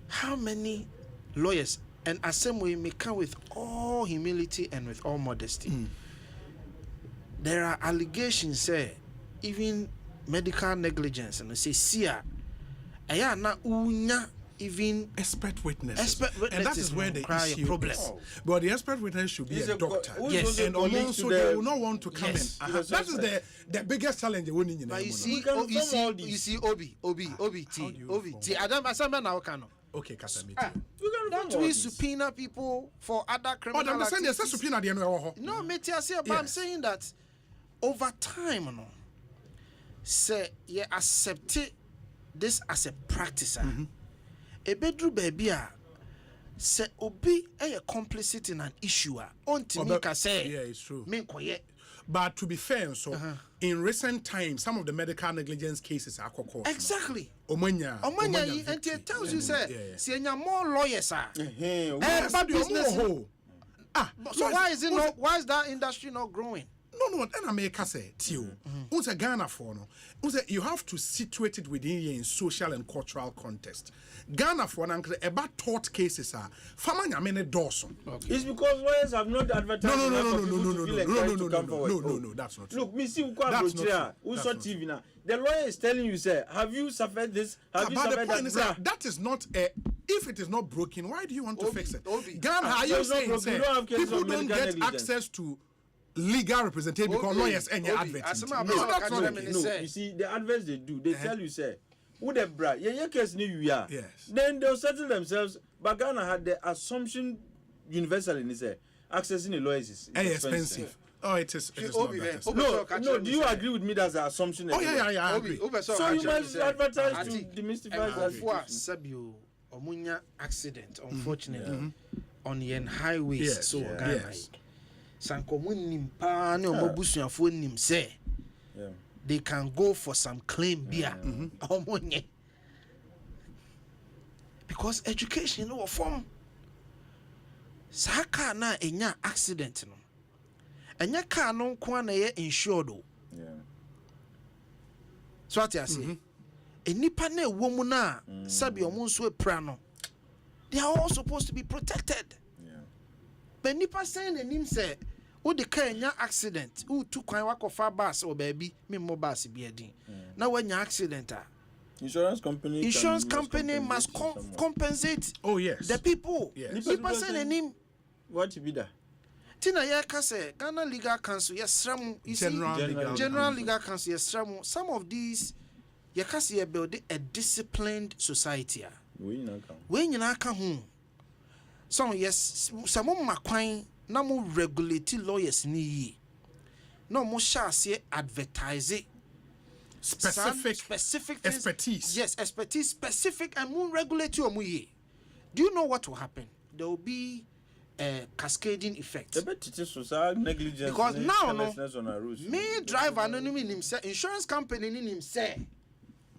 How many lawyers and Assembly may come with all humility and with all modesty? There are allegations, say, even medical negligence, and they say, "Sia, aya na unya even expert witnesses, and that is where the issue problem. But the expert witness should be a doctor, and also they will not want to come in. That is the biggest challenge. But you see, Obi. Adam Asempa now cannot. Okay, don't we subpoena people for other criminal activities? Subpoena no, but I'm saying that over time, say you accept this as a practice. A bedroom baby, say obi a complicit in an issue. Say, yeah, it's true. But to be fair, so in recent times, some of the medical negligence cases are court. Exactly. Omanya, and it tells you, say, see, more lawyers are. So why is it not? Why is that industry not growing? No, and I make say, Tio, who's a Ghana for no? You have to situate it within in social and cultural context. Ghana for an about tort cases are Famanya many Dawson. It's because lawyers have not advertised. No, that's not true. Look, me see who saw TV now. The lawyer is telling you, say, have you suffered this? Have you suffered that? That is not a. If it is not broken, why do you want to fix it? Ghana, are you saying people don't get access to legal representation because lawyers and your adverts? No, you see, the adverts they do, they tell you, say, who the bra, case you are. Yes. Then they'll settle themselves. But Ghana had the assumption universally, accessing the lawyers is expensive. Oh, it is not that. No, do you agree with me that's the assumption? Oh, yeah, I agree. So you must advertise to demystify that. Sabio, Omunya accident, unfortunately, on the highways. So Ghana. Sankomunim pa ne omobusuafo nim say they can go for some claim beer because education no form saka na enya accident no enya car no kwa na ye insured so what you say enipa na ewo mu na sabi omo nso epra no they are all supposed to be protected. But nipa saying the name say, "Oh, the car accident. Oh, two kwan wakofa bus or baby, me mo bus be a din." Now when your accident, insurance company must compensate. Oh yes, the people. Yes. Nipa saying the name. What to be that? Tina ya kase Ghana Legal Council yesramu. General Legal Council yesramu. Some of these yakase build a disciplined society. When you not come so yes, some of my quine no more regulate lawyers ni. No more shall say advertise it. Specific expertise. Yes, expertise specific and more regulate you. Do you know what will happen? There will be a cascading effect. Negligence because now no me driver anonymous himself, insurance company in himself,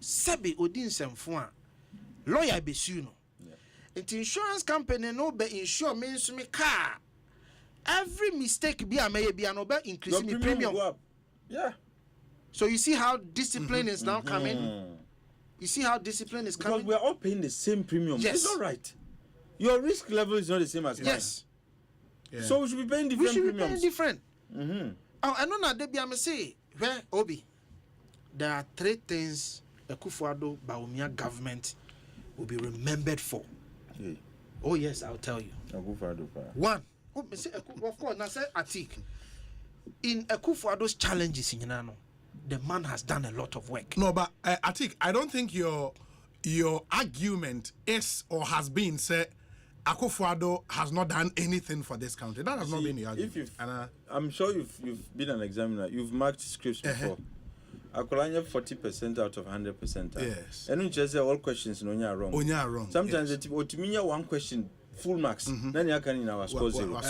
Sebi Odin Semfua, lawyer be no. It insurance company no be insure means me car. Every mistake be a may be an over increasing the premium. Yeah. So you see how discipline is now coming. You see how discipline is coming. Because we are all paying the same premium. Yes. It's all right. Your risk level is not the same as mine. Yes. Yeah. So we should be paying different premiums. We should be paying different. I know that they be say where Obi. There are 3 things the Kufuado Bawumia government will be remembered for. Yeah. Oh yes, I'll tell you. 1. Of course, I say Atik. In Kufuado's challenges in Yanano, the man has done a lot of work. No, but Atik, I don't think your argument is or has been said Akufo-Addo has not done anything for this country. That has not been the argument. I'm sure you've been an examiner. You've marked scripts before. Akolanya 40% out of 100%. Yes. And when you say all questions, no, you're wrong. Wrong. Sometimes yes. One question, full marks. Then you can score 0.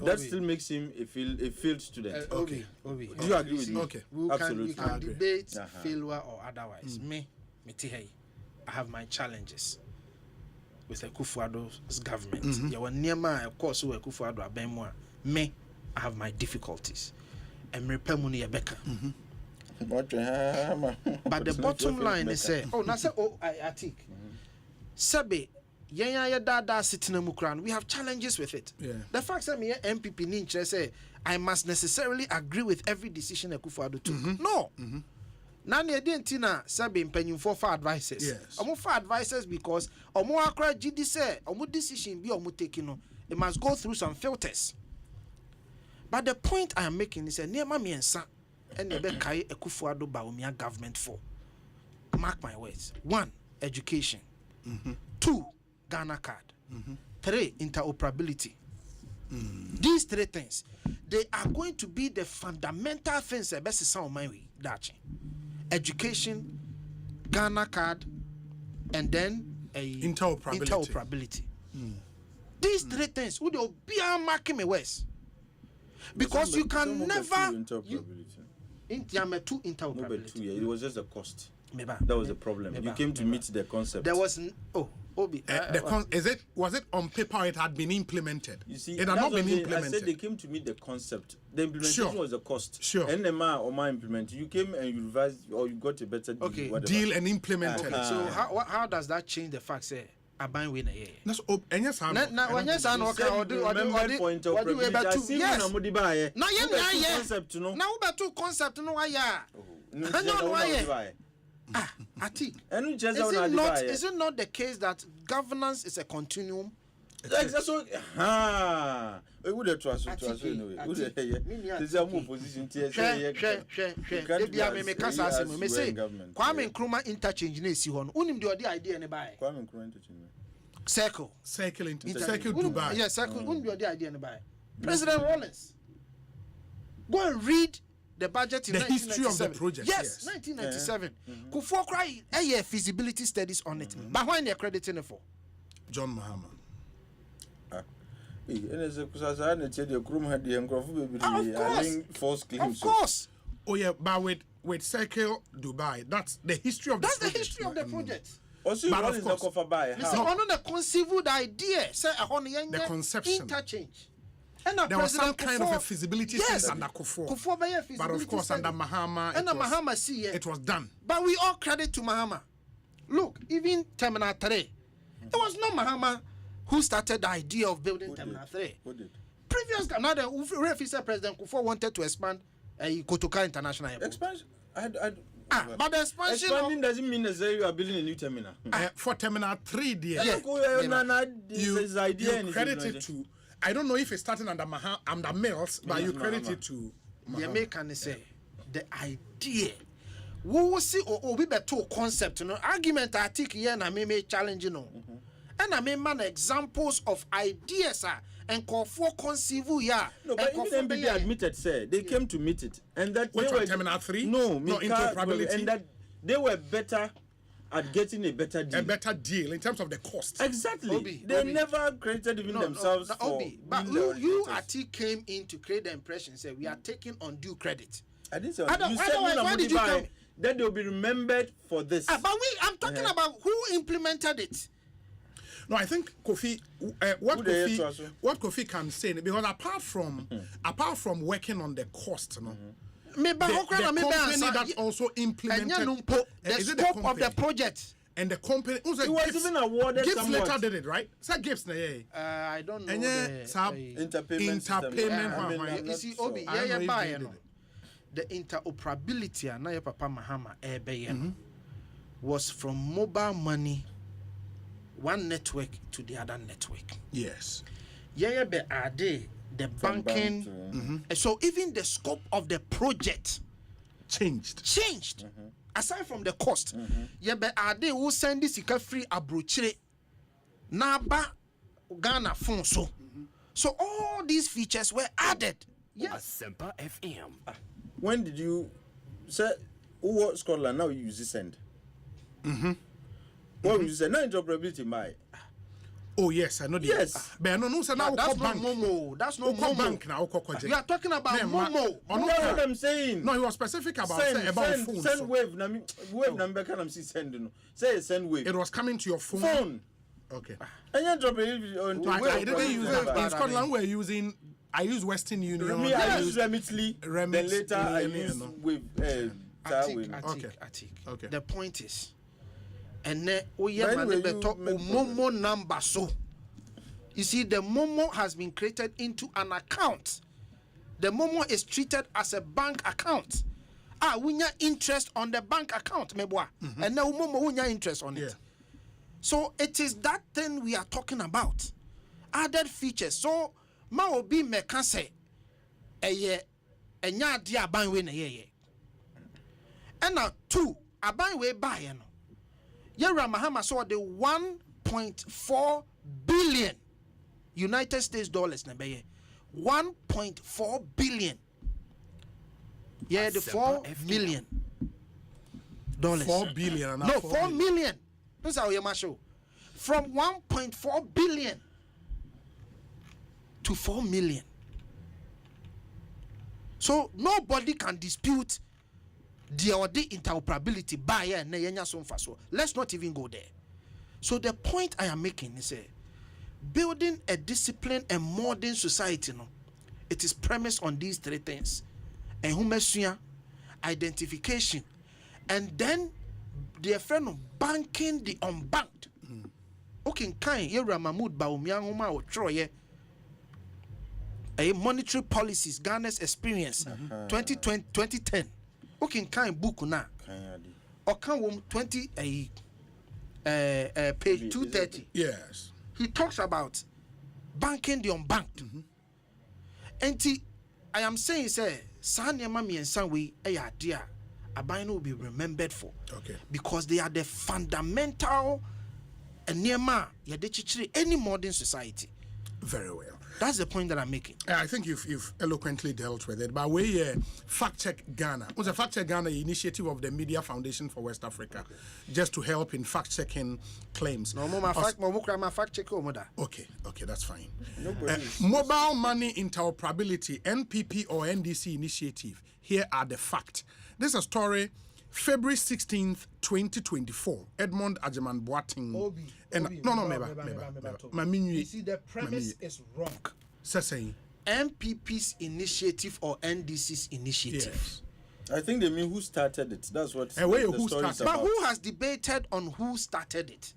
That still makes him a failed student. Okay. Do you agree with me? Okay. We can debate failure or otherwise. Me, I have my challenges with Akufo-Addo's government. You were near my course who Akufo-Addo abemwa. Me, I have my difficulties. And repemuni Rebecca. But the bottom line is say, I think. Sabe, yenya dada sitting in Mukran. We have challenges with it. Yeah. The fact that me MPP ninja say I must necessarily agree with every decision Akufo-Addo took. No. Nani Adentina Sabe Penyufo for advices. Yes. Omo for advices because Omo Akra GD say Omo decision be Omo taking. It must go through some filters. But the point I am making is that near Mami and Sa and Nebe Kai Akufo-Addo Bawumia government for. Mark my words. 1, education. 2, Ghana card. 3, interoperability. These 3 things, they are going to be the fundamental things that best sound my way. Education, Ghana card, and then a interoperability. These 3 things would be a marking me west. Because you can never interoperability. It was just a cost. That was the problem. You came to meet the concept. There was was it on paper? It had been implemented. You see, it had not been implemented. I said they came to meet the concept. The implementation was the cost. Sure. And my implement. You came and you revised or you got a better deal. Deal and implemented. So how does that change the fact? Say, I buy winner here. That's when yes, I concept. No, is it not the case that governance is a continuum? We would have trusted anyway. Kwame Nkrumah interchange na esi ho no. Unim the idea ne buy. Kwame Nkrumah interchange. Circle Dubai. Yes, circle. Unim the idea ne buy. President Wallace. Go and read the budget in the history of the project. Yes, 1997. Kufuor cry feasibility studies on it. But why they crediting it for? John Mahama. Of course. Oh yeah, but with Circle Dubai, that's the history of the project. That's the history of the project. But of course, the conceived idea, say the conception, interchange. There was some kind of a feasibility study under Kufuor. But of course, under Mahama, it was done. But we all credit to Mahama. Look, even Terminal 3, it was not Mahama who started the idea of building Terminal 3. Previous, now the Refisa President Kufuor wanted to expand Kotoka International Airport. Expansion? But the expanding doesn't mean necessarily you are building a new terminal. For Terminal 3, dear, you credit it to. I don't know if it's starting under Mills, but you credit it to the American say the idea. We will see or be better concept. No argument I think here na me challenge no. And I mean, man, examples of ideas and call for conceive. Yeah. No, but even MPP admitted, sir, they came to meet it. And that which one, Terminal 3? No, interoperability. And that they were better at getting a better deal. A better deal in terms of the cost. Exactly. They never credited even themselves for... But you Ati came in to create the impression, say, we are taking undue credit. I didn't say you said why did you come? That they'll be remembered for this. But I'm talking about who implemented it. No, I think Kofi, what Kofi can say, because apart from working on the cost, the company that also implemented the scope of the project. And the company, it was even awarded. Gibbs later did it, right? Is Gibbs? I don't know. Interpayment. You see, Obi, the interoperability and na Papa Mahama was from mobile money, one network to the other network. Yes. The banking. So even the scope of the project changed. Aside from the cost, Ade who send this free abrochire Naba Ghana phone so all these features were added. Yes. Asempa FM. When did you say who Scotland now you use send? What you say? Now interoperability my. Oh yes, I know. Yes, but no, sir. Now that's not Momo. That's not Momo. Bank now. You are talking about Momo. That's what I'm saying. No, he was specific about phone. Send wave. Wave number can I see send? Say send wave. It was coming to your phone. Okay. And you drop it on. I didn't use that. In Scotland, we're using. I use Western Union. I use Remitly. Then later I use wave. Okay. The point is. And then Momo number so you see the Momo has been created into an account. The Momo is treated as a bank account. We need interest on the bank account, and now Momo we need interest on it. So it is that thing we are talking about. Added features. So ma obi meka say enya dia aban we na ye. And now 2 aban we buy no. Yera Mahama saw the 1.4 billion United States dollars na beye 1.4 billion. Yeah, the 4 million dollars. 4 billion. No, 4 million. That's how you show. From 1.4 billion to 4 million. So nobody can dispute the interoperability by let's not even go there. So the point I am making is building a disciplined and modern society, it is premised on these 3 things: identification, and then the friend of banking the unbanked. Okay, kind Yera Mahmoud Baumyanguma or Troye. A monetary policies, Ghana's experience, 2010. Okay, kind book na. Or can 20 page 230. Yes. He talks about banking the unbanked. And I am saying, say, Sanya Mami and Sanwe, dear, Abino will be remembered for. Okay. Because they are the fundamental and near any modern society. Very well. That's the point that I'm making. I think you've eloquently dealt with it. But we Fact Check Ghana. Was a Fact Check Ghana initiative of the Media Foundation for West Africa, just to help in fact checking claims. No, my fact check. Okay, that's fine. Mobile money interoperability, NPP or NDC initiative. Here are the facts. This is a story. February 16th, 2024. Edmond Ajeman Boating. You see, the premise is wrong. Saying MPP's initiative or NDC's initiative. Yes. I think they mean who started it. That's what the who story is started. about. But who has debated on who started it?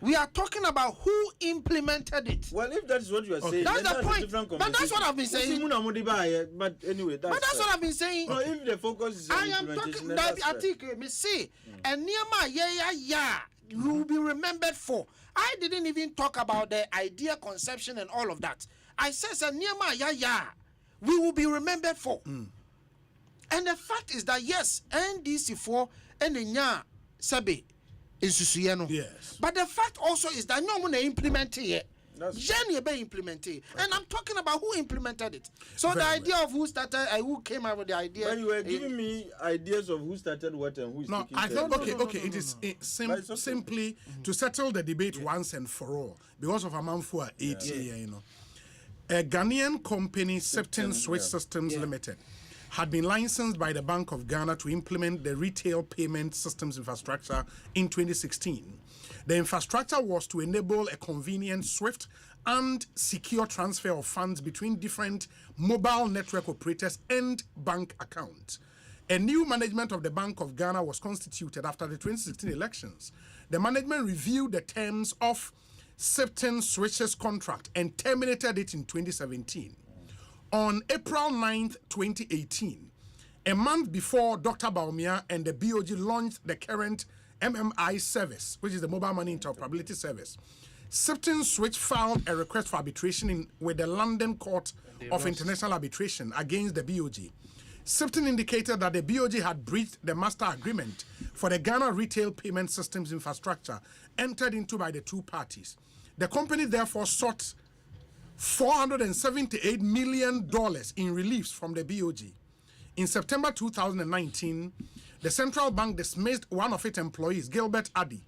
We are talking about who implemented it. Well, if that is what you are saying, that's the point. But that's what I've been saying. But anyway, that's what I've been saying. No, if the focus is on implementation, then that's I think me say, and you will be remembered for. I didn't even talk about the idea, conception, and all of that. I said, we will be remembered for. And the fact is that yes, NDC4 and Nya Sabe. in Susuyeno. Yes. But the fact also is that no one implemented it. Implemented, and I'm talking about who implemented it. So the idea of who started, who came up with the idea. But you were giving me ideas of who started what and who's. No, I think it is simply to settle the debate once and for all because of Amanfua 8 year, you know. A Ghanaian company, Septon Switch Systems Limited, had been licensed by the Bank of Ghana to implement the retail payment systems infrastructure in 2016. The infrastructure was to enable a convenient, swift, and secure transfer of funds between different mobile network operators and bank accounts. A new management of the Bank of Ghana was constituted after the 2016 elections. The management reviewed the terms of Septon Switch's contract and terminated it in 2017. On April 9th, 2018, a month before Dr. Baumia and the BOG launched the current MMI service, which is the Mobile Money Interoperability Service, Septon Switch filed a request for arbitration with the London Court of International Arbitration against the BOG. Septon indicated that the BOG had breached the master agreement for the Ghana retail payment systems infrastructure entered into by the two parties. The company therefore sought $478 million in reliefs from the BOG. In September 2019, the central bank dismissed one of its employees, Gilbert Addy,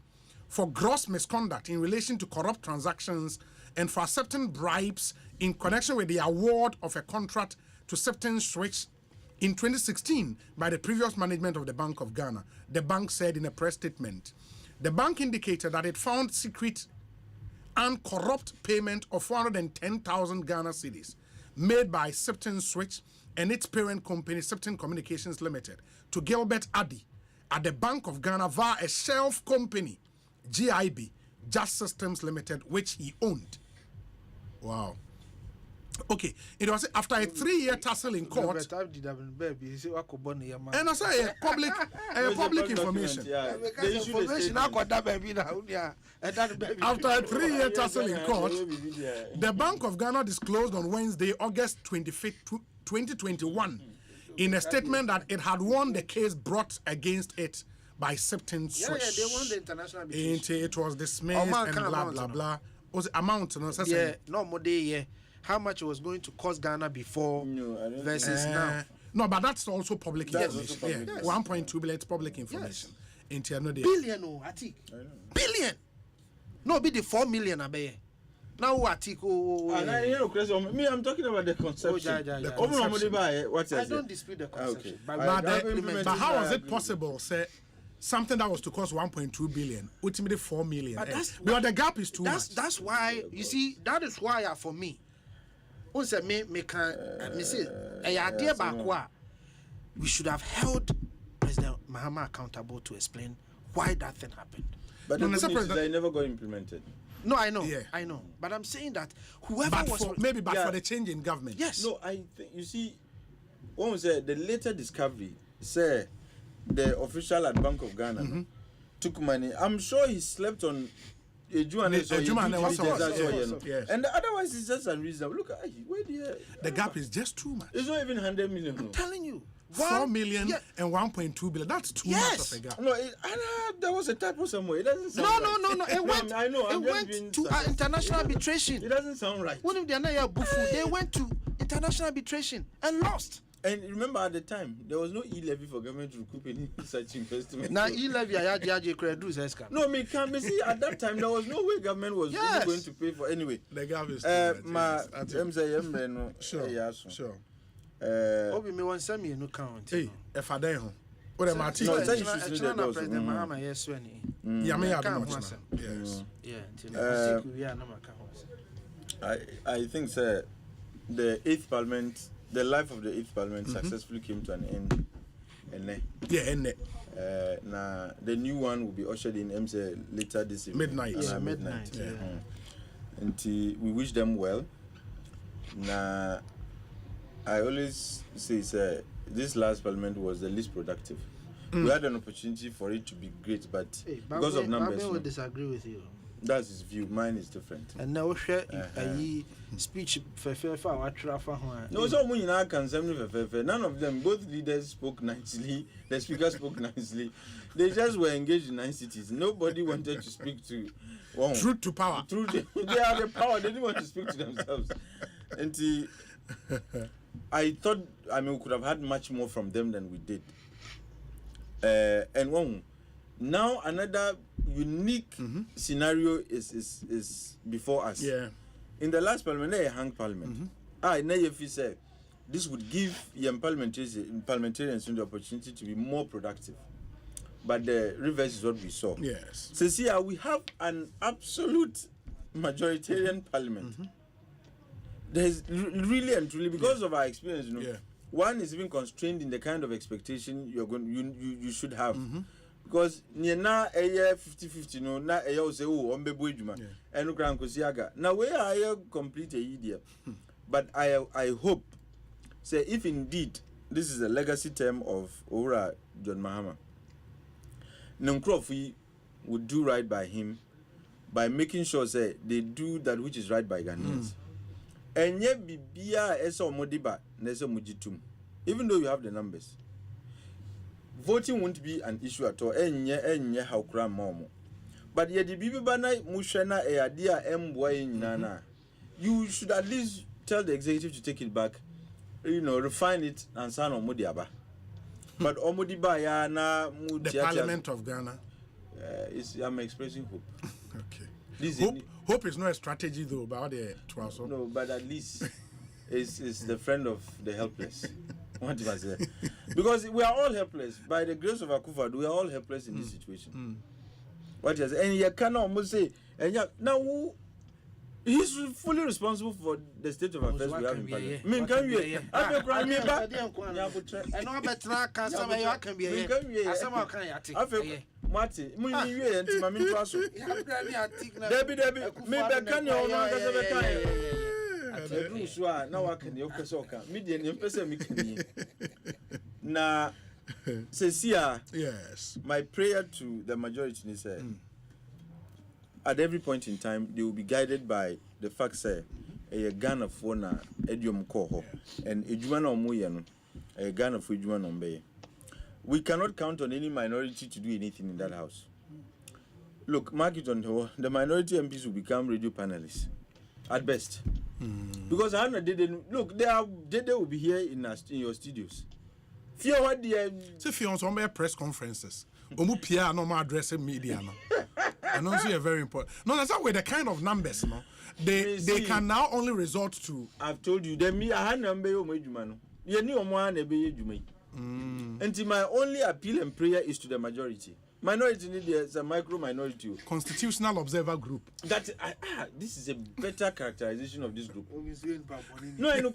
for gross misconduct in relation to corrupt transactions and for accepting bribes in connection with the award of a contract to Septon Switch in 2016 by the previous management of the Bank of Ghana. The bank said in a press statement. The bank indicated that it found secret and corrupt payment of 410,000 Ghana cedis made by Septon Switch and its parent company, Septon Communications Limited, to Gilbert Addy at the Bank of Ghana via a shelf company, GIB, Just Systems Limited, which he owned. Wow. Okay, it was after a 3-year tussle in court. And I say public information. After a 3-year tussle in court, the Bank of Ghana disclosed on Wednesday, August 25th, 2021, in a statement that it had won the case brought against it by Septon Switch. Yeah, they won the international arbitration. It was dismissed and blah, blah, blah. Was amount, no? Yeah, no more day, yeah. How much it was going to cost Ghana before versus now? No, but that's also public information. Yes. 1.2 billion is public information. Yes. Billion, I think. Billion. No, be the 4 million, I bet. Now what? Me, I'm talking about the conception. I don't dispute the conception. Okay. But how was it possible, say, something that was to cost 1.2 billion, ultimately 4 million? Because the gap is too much. That's why, you see, that is why for me, we should have held President Mahama accountable to explain why that thing happened. But the they never got implemented. No, I know. Yeah. I know. But I'm saying that whoever for the change in government. Yes. No, I think, you see, when we say the later discovery, say the official at Bank of Ghana took money. I'm sure he slept on and otherwise it's just unreasonable. Look at the gap is just too much. It's not even 100 million. I'm telling you. 4 million and 1.2 billion. That's too much of a gap. No, there was a typo somewhere. It doesn't sound right. No. It went, I know. It went to international arbitration. It doesn't sound right. One of the they went to international arbitration and lost. And remember, at the time, there was no e-levy for government to recoup any such investment. Now, e-levy, no, me can't see. At that time, there was no way government was really going to pay for anyway. The government Sure. Obi me want send me a new count. Hey, if I don't. What am I teaching? No, President Mahama, yes, when I think, sir, the 8th Parliament, the life of the 8th Parliament successfully came to an end. Now, the new one will be ushered in later this evening. Midnight. And we wish them well. Now, I always say, sir, this last Parliament was the least productive. We had an opportunity for it to be great, but because of numbers. I will disagree with you. That's his view. Mine is different. And now share a speech for no, so when I can none of them, both leaders spoke nicely. The speaker spoke nicely. They just were engaged in niceties. Nobody wanted to speak to truth to power. They are the power. They didn't want to speak to themselves. And I thought, we could have had much more from them than we did. And now another unique scenario is before us. Yeah. In the last parliament, they hung parliament. Nayefi said this would give young parliamentarians the opportunity to be more productive. But the reverse is what we saw. Yes. So see, we have an absolute majoritarian parliament. There's really and truly, because of our experience, one is even constrained in the kind of expectation you should have. Because na 50-50 no na say ombebu edwuma enu kran kosiaga na we are complete a idea. But I hope say if indeed this is a legacy term of Ora John Mahama, Nkrofo would do right by him by making sure say they do that which is right by Ghanaians. And yet bibia esa omodiba na esa mujitum, even though you have the numbers. Voting won't be an issue at all. Enye how cram momo. But yet the bibi bana mushana e adia emboy nana. You should at least tell the executive to take it back, refine it and sign on Modiaba. But Omodiba ya na the Parliament of Ghana. I'm expressing hope. Okay. Hope is not a strategy though about the 12. No, but at least it's the friend of the helpless. What do I say? Because we are all helpless. By the grace of Akufo-Addo, we are all helpless in this situation. What is and you cannot almost say, and now he's fully responsible for the state of affairs we have in Parliament. Me can we? I can me back. And no better can some you can be here. Some can you? I Marty, me we and my min pass. Debbie, me back can you now I can yoke soka. Median person me can. Na Cecia, yes. My prayer to the majority is at every point in time they will be guided by the fact that a Ghana for na edium koho and ejuma na omuye no a Ghana for ejuma na ombe. We cannot count on any minority to do anything in that house. Look, mark it on the minority MPs will become radio panelists at best. Because I know look, they will be here in your studios. Fear what the if on some press conferences, Omu Pia no more addressing media no. And also very important. No, that's not with the kind of numbers, no. They can now only resort to. I've told you, me I had number no. You knew one and my only appeal and prayer is to the majority. Minority is a micro minority. Constitutional Observer Group. That this is a better characterization of this group. No, I know.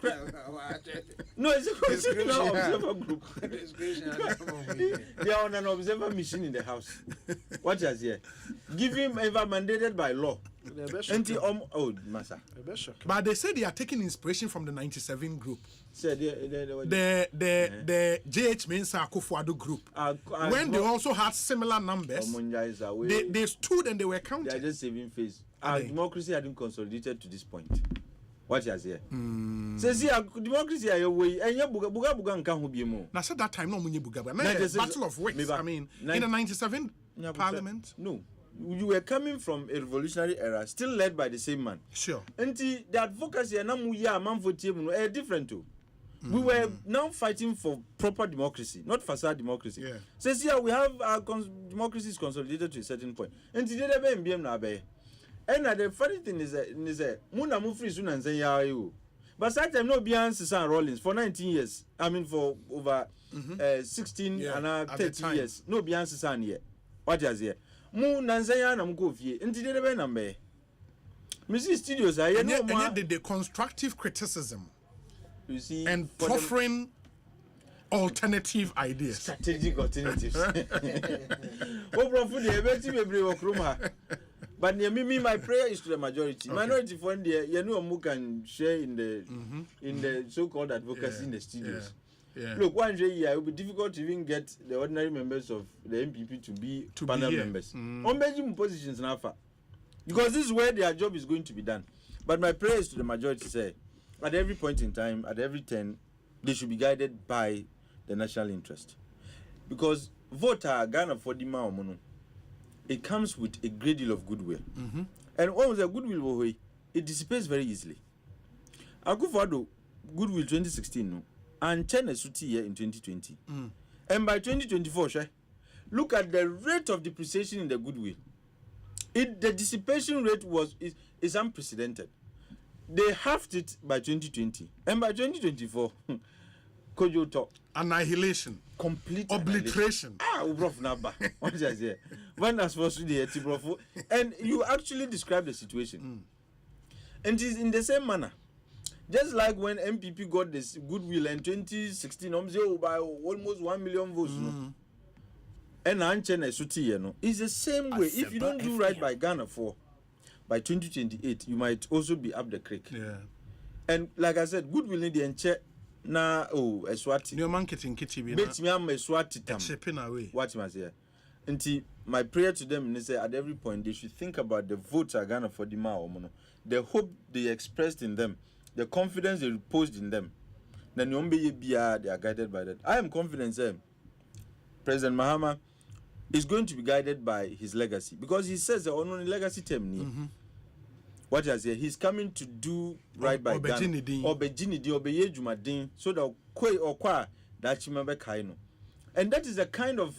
No, it's a Constitutional Observer Group. They are on an observer mission in the house. What is here? Give him ever mandated by law. But they say they are taking inspiration from the 97 group. The JH Mensah Akufo-Addo group. When they also had similar numbers, they stood and they were counted. They are just saving face. Our democracy hadn't consolidated to this point. What is here? Says democracy are way and buga nka ho. Now said that time no munye buga. Battle of Wits. I mean, in the 97 Parliament. No. You were coming from a revolutionary era, still led by the same man. Sure. And the advocacy and different too. We were now fighting for proper democracy, not facade democracy. Yeah. Says here we have our democracy is consolidated to a certain point. And today they be MBM na be. And the funny thing is muna mu free soon and say ya you. But that time no be Susan Rollins for 19 years. I mean for over 16 and 30 years. No be Susan here. What is here? Mu nanzanya na mko fie nti de be nambe music studios are no more and the constructive criticism you see and offering alternative ideas, strategic alternatives. Oh bro for the ebeti bebre okroma but my prayer is to the majority. Minority for there you know who can share in the so-called advocacy in the studios. Yeah. Look, one year it will be difficult to even get the ordinary members of the MPP to be panel members. On positions now, Because this is where their job is going to be done. But my prayer is to the majority, say, at every point in time, at every turn, they should be guided by the national interest. Because voter Ghana for the Maomono, it comes with a great deal of goodwill. Mm-hmm. And when the goodwill, it dissipates very easily. Akufo-Addo goodwill 2016, no, and China Suti here in 2020. And by 2024, look at the rate of depreciation in the goodwill. The dissipation rate is unprecedented. They halved it by 2020, and by 2024, Kojoto annihilation, complete obliteration. What did I say? When that's supposed to be and you actually describe the situation, and it is in the same manner. Just like when MPP got this goodwill in 2016, by almost 1 million votes. And Anchene Suti, it's the same way. If you don't do right by Ghana by 2028, you might also be up the creek. Yeah. And like I said, goodwill in the enche na Eswati. New marketing kitty. Bet me am Eswati tam. Shipping away. What must say? Until my prayer to them is at every point they should think about the votes are Ghana for the Maomono, the hope they expressed in them, the confidence they reposed in them. Then they are guided by that. I am confident, President Mahama is going to be guided by his legacy, because he says the only legacy term. What I say, he's coming to do right by Ghana. Obejini Jumadin, so that kwe or kwa that chimembe kaino. And that is the kind of,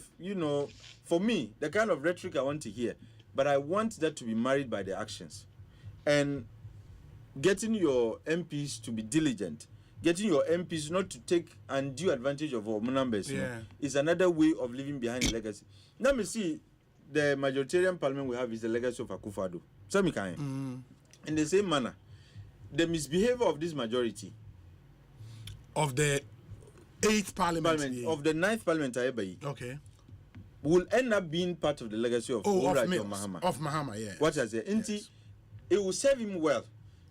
for me, the kind of rhetoric I want to hear. But I want that to be married by the actions. And getting your MPs to be diligent, getting your MPs not to take undue advantage of our numbers, is another way of living behind the legacy. Now me see, the majoritarian parliament we have is the legacy of Akufo-Addo. So me can. In the same manner, the misbehavior of this majority of the 8th parliament of the 9th parliament, okay, will end up being part of the legacy of Mahama. Of Mahama, yeah. What I say, it will serve him well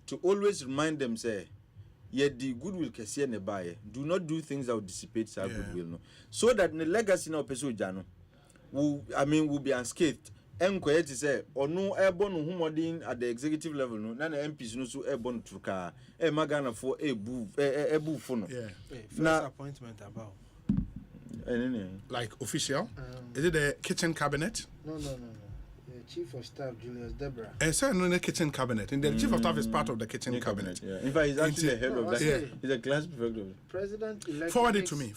to always remind them, say, yet the goodwill kesiye ne baye. Do not do things that will dissipate our goodwill, no. So that the legacy now peso jano will be unscathed. Enquire to say, or no airborne humodin at the executive level, no, none MPs no so airborne to car, magana for a boo phone. First appointment about. Like official? Is it the kitchen cabinet? No. The Chief of Staff, Julius Debra. Sir, no, the kitchen cabinet. And the Chief of Staff is part of the kitchen cabinet. Yeah. In fact, he's actually the head of that. Yeah. He's a class prefect of it. President-elect. Forward it to me.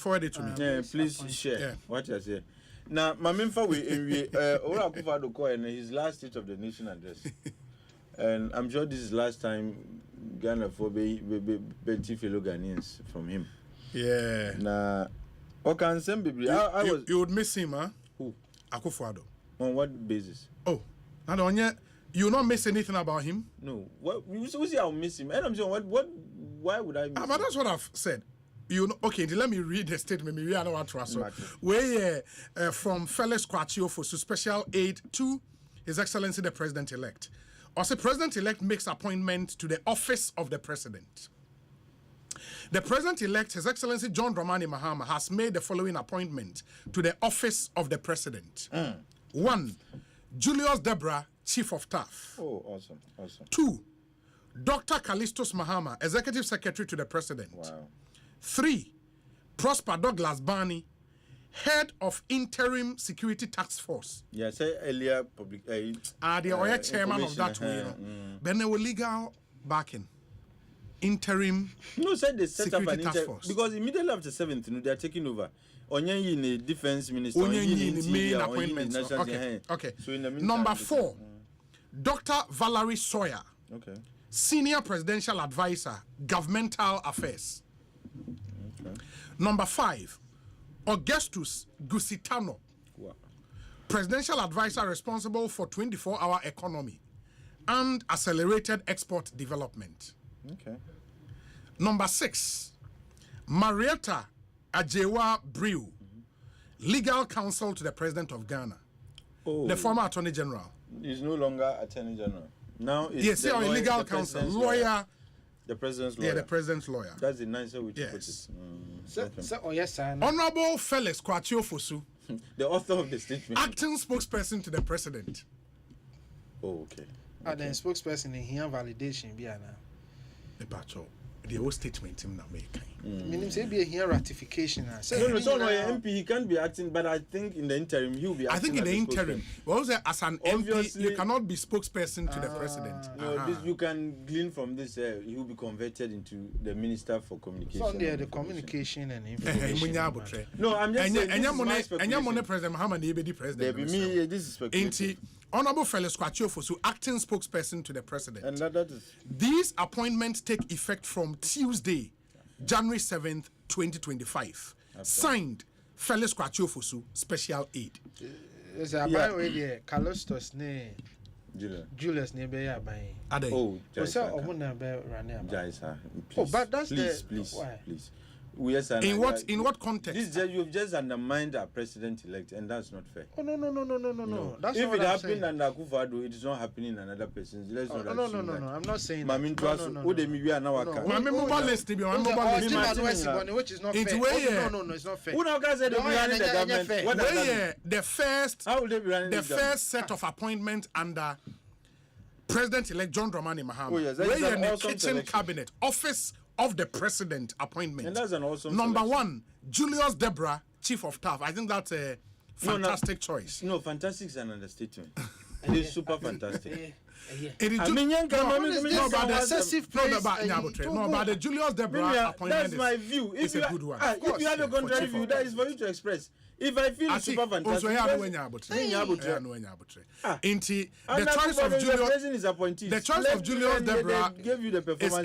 Yeah, please share. Yeah. What I say. Now, my main for Ora Akufo-Addo and his last State of the Nation address, and I'm sure this is last time Ghana for be fellow Ghanaians from him. Yeah. Now, okay, you would miss him, huh? Who? Akufo-Addo. On what basis? Oh, not on yet. You not miss anything about him? No. What? You see, I'll miss him. And I'm saying, what? Why would I miss him? But that's what I've said. Okay, let me read the statement. Maybe I don't want to answer. Where from Felix Kwachio for special aid to His Excellency the President-elect. Also, President-elect makes appointment to the office of the President. The President-elect, His Excellency John Dramani Mahama, has made the following appointment to the office of the President. 1. Julius Debra, Chief of Staff. Oh, awesome. 2. Dr. Callistus Mahama, Executive Secretary to the President. Wow. 3. Prosper Douglas Barney, Head of Interim Security Task Force. Yeah, say earlier public. The chairman of that way. Then there were legal backing. Interim. No, said they set up an task force. Because immediately after 7th, they are taking over. Onyenyi in the defense minister. Onyenyi in the main appointments. Okay. So in the meantime, Number 4, Dr. Valerie Sawyer. Okay. Senior Presidential Advisor, Governmental Affairs. Okay. Number 5, Augustus Gusitano. Wow. Presidential Advisor responsible for 24-hour economy and accelerated export development. Okay. Number 6, Marietta Ajewa Brew, legal counsel to the President of Ghana. Oh. The former Attorney General. He's no longer Attorney General. Now it's yes, the legal counsel, lawyer. The President's lawyer. Yeah, the President's lawyer. That's the nicer way to put it. Honorable Felix Kwachio Fosu. The author of the statement. Acting spokesperson to the President. Oh, okay. the spokesperson in here validation be ana. The whole statement in America. Meaning say be here ratification. No, MP he can't be acting, but I think in the interim he will be acting. I think in the interim, also as an MP, you cannot be spokesperson to the president. No, this you can glean from this. He will be converted into the Minister for Communication. So the communication and information. No, I'm just saying. And President Muhammad be president. Me, this is speculation. Honorable Felix Kwachiofosu, acting spokesperson to the president. And that is. These appointments take effect from Tuesday, January 7th, 2025. Okay. Signed, Felix Kwachiofosu, Special Aid. Yes, I buy already. Calostos ne. Julius ne be ya buy. Oh, but that's please. Yes, in what context? You've just undermined our president-elect, and that's not fair. Oh no. That's if it happened under Akufo-Addo, it is not happening in another person's. Let's not assume that. No. I'm not saying that. We are now which is not fair. No, it's not fair. Who now can say they be running the government? What the first set of appointments under President-elect John Dramani Mahama. Oh yes, we're in the kitchen cabinet office of the president appointment. And that's an awesome Number selection. 1, Julius Debra, Chief of Staff. I think that's a fantastic choice. No, fantastic is an understatement. It is super fantastic. It is but the Julius Debra appointment that's my view. It's a good one. If you have a contrary view, that is for you to express. If I feel it's super fantastic, the choice of Julius Debra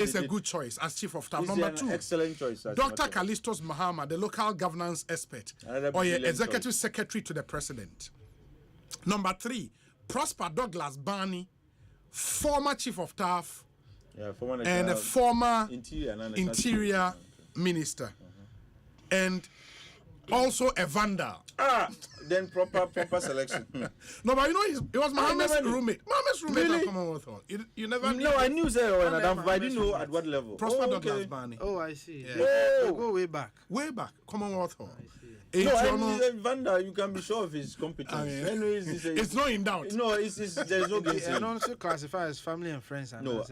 is a good choice as Chief of Staff. Number 2, excellent choice. Dr. Callistus Mahama, the local governance expert or executive secretary to the president. Number 3, Prosper Douglas Barney, former Chief of Staff and a former Interior Minister. And also a vandal. Then proper selection. No, but you know, it was Mohammed's roommate. Mohammed's roommate really? At Commonwealth Hall. You never knew. No, I knew Zero, but I didn't know at what level. Prosper Douglas Barney. Oh, I see. Yeah. Oh. Go way back. Commonwealth Hall. Vanda, you can be sure of his competence. Anyways, it's not in doubt. No, there's no guessing. And also classify as family and friends. No,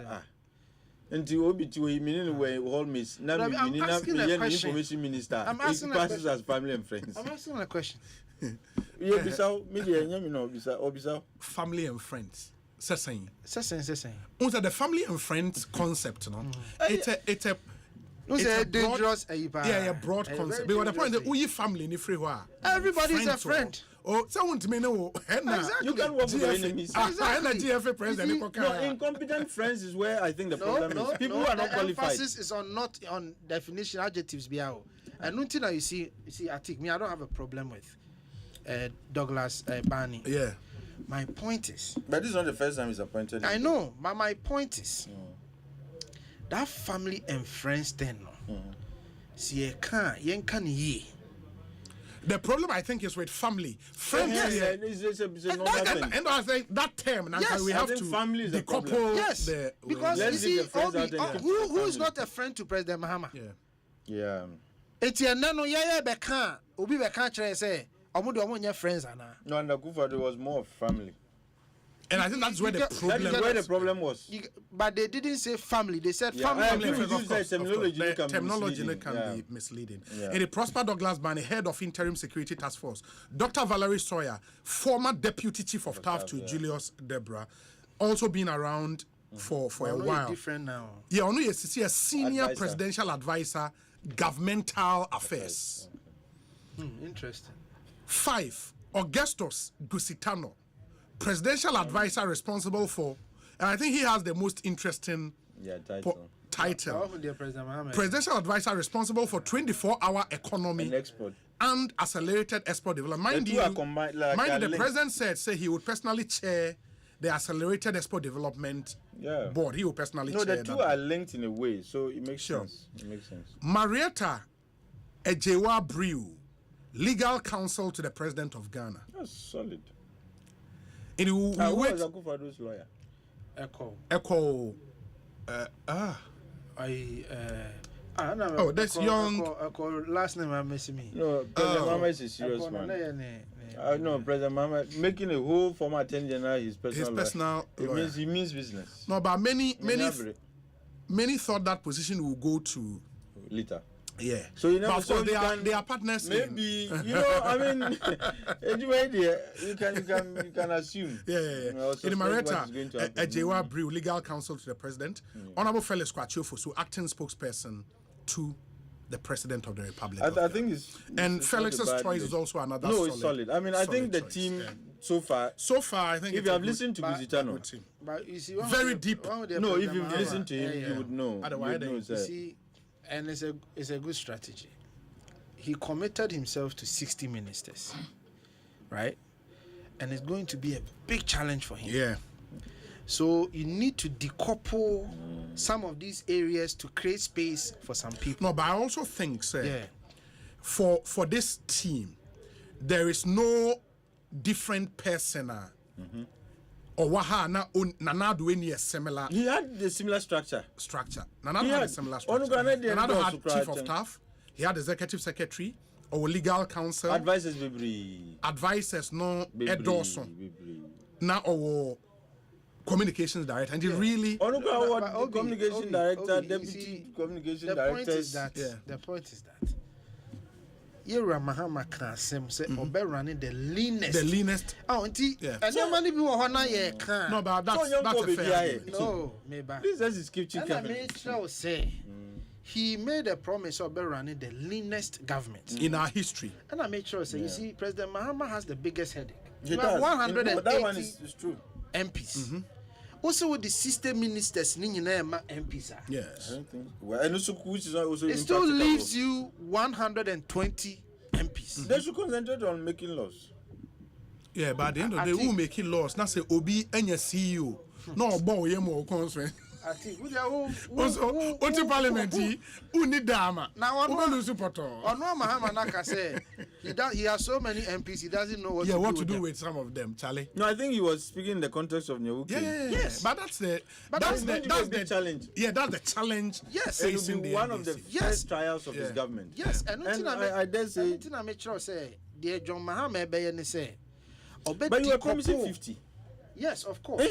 until Obi meaning where all miss. Now we need information minister. I'm asking a question. As family and friends. I'm asking a question. Family and friends. Sesame. The family and friends concept, no? It's a dangerous broad concept. But the point is that we family in free everybody's a friend. Oh, someone to me know. You can work with your enemies. GFA president. No, incompetent friends is where I think the problem is. People are not qualified. Emphasis is not on definition adjectives. And until now, you see, I think I don't have a problem with Douglas Barney. Yeah. My point is. But this is not the first time he's appointed. I know, but my point is that family and friends then. See, the problem I think is with family. Friends, and I think that term, and we have to decouple. Yes, because you see, who's not a friend to President Mahama? Yeah. It's a nano beka. Obi beka say, omudo friends ana. No, and Akufo-Addo was more of family. And I think that's where the problem. That is where the problem was. But they didn't say family. They said family. Terminology can be misleading. And the Prosper Douglas Barney, head of Interim Security Task Force, Dr. Valerie Sawyer, former Deputy Chief of Staff to Julius Debra, also been around for a while. Different now. Yeah, only a senior presidential advisor, governmental affairs. Interesting. 5, Augustus Gusitano, presidential advisor responsible for, and I think he has the most interesting title. Presidential advisor responsible for 24-hour economy and accelerated export development. Mind you, the president said he would personally chair the accelerated export development board. He will personally chair the two are linked in a way, so it makes sense. Marietta Ejewa Brew, legal counsel to the president of Ghana. That's solid. Who was Akufo-Addo's lawyer? Echo. Oh, that's young. Last name I'm missing me. No, President Mama is a serious man. No, President Mama making a whole former attorney general his personal. It means he means business. No, but many thought that position will go to later. Yeah. So you know, but of course they are partners. Maybe you know. I mean, anyway, you can assume. Yeah. In Mareta, Ejewa Brew, legal counsel to the president, Honorable Felix Kwachiofo, so acting spokesperson to the president of the republic. I think it's Felix's choice is also another. No, it's solid. I mean, I think the team so far. I think if you have listened to Guzitano, but you see, very deep. No, if you've listened to him, you would know. You see. And it's a good strategy. He committed himself to 60 ministers, right? And it's going to be a big challenge for him. Yeah. So you need to decouple some of these areas to create space for some people. No, but I also think, for this team, there is no different persona. Or Nanado any similar. He had the similar structure. Nanado had a similar structure. Nanado had chief of staff. He had executive secretary or legal counsel. Advisors no Edorson. Now or communications director. And he really communication director, deputy communication director. The point is that Yera Mahama Kasem say Obe running the leanest. Oh, auntie. And your money be can. No, but that's a fair. No, maybe. This is kitchen. And I made sure say he made a promise of running the leanest government in our history. And I made sure say you see, President Mahama has the biggest headache. You have 180 that one is true. MPs. Also with the system ministers, MPs. Yes. I don't think. Well, and also which is also it still leaves you 120 MPs. They should concentrate on making laws. Yeah, but at the end of the day, who making laws? Now say Obi and your CEO. No, boy, you more concerned. I think what's parliamentary? Who need dama? Now, who support? Mahama Naka say he has so many MPs, he doesn't know what to do with some of them, Charlie. No, I think he was speaking in the context of Nyawuke. Yes, but that's the challenge. Yeah, that's the challenge. Yes, it will be one of the first trials of his government. Yes, and I dare say. I make sure say dear John Mahama be say. But you were promising 50. Yes, of course.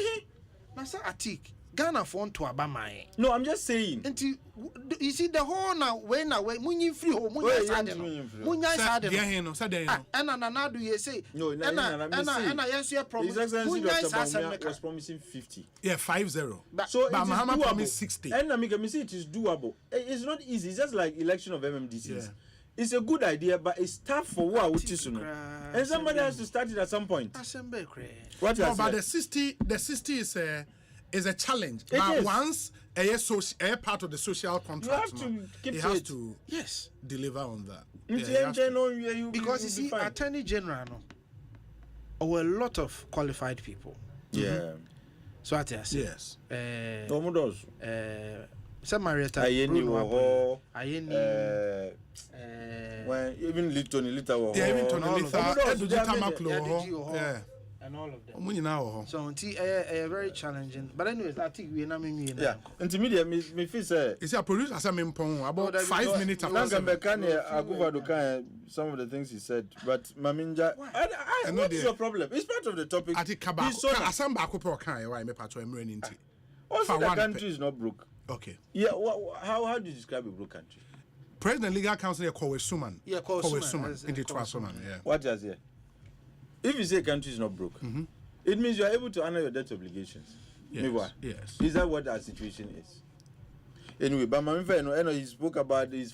Now, sir, Atik. Ghana phone to Abama. No, I'm just saying. You see the whole now when munyi free home munyi sade no. And another you say. No, and I yes you promise. His Excellency Dr. Bawumia was promising 50. Yeah, 50. So but Mahama promised 60. And I mean, see it is doable. It's not easy. It's just like election of MMDCs. Yeah. It's a good idea, but it's tough for which is and somebody has to start it at some point. What but the 60 is a challenge. But once a part of the social contract, he has to deliver on that. Because you see, Attorney General, a lot of qualified people. Yeah. So I tell you. Yes. Some Marietta. When even Tony Lita. Yeah, even Tony Lita. Yeah. And all of them. So very challenging. But anyways, I think we're not meaning. Yeah. Intermediate me feel say. Is a producer as about 5 minutes after. Some of the things he said, but Maminja, what's your problem? It's part of the topic. I think Asempa why me part of also the country is not broke. Okay. Yeah. How do you describe a broke country? President Legal Counsel Kowe Suman. Yeah, Kowe Suman. Into Suman. Yeah. What does here? If you say country is not broke, it means you are able to honor your debt obligations. Yes. Is that what our situation is? Anyway, but Mamimfa, he spoke about his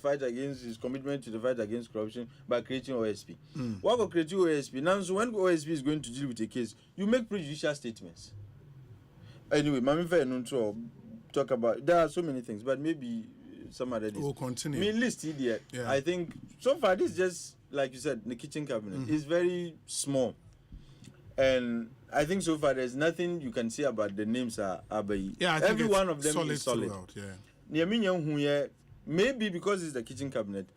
commitment to the fight against corruption by creating OSP. What will create OSP? Now, so when OSP is going to deal with a case, you make prejudicial statements. Anyway, Mamimfa talk about, there are so many things, but maybe some other days. We'll continue. Me list here. Yeah. I think so far this is just, like you said, the kitchen cabinet is very small. And I think so far there's nothing you can say about the names are Abayi. Yeah, every one of them is solid. Throughout, yeah. Maybe because it's the kitchen cabinet,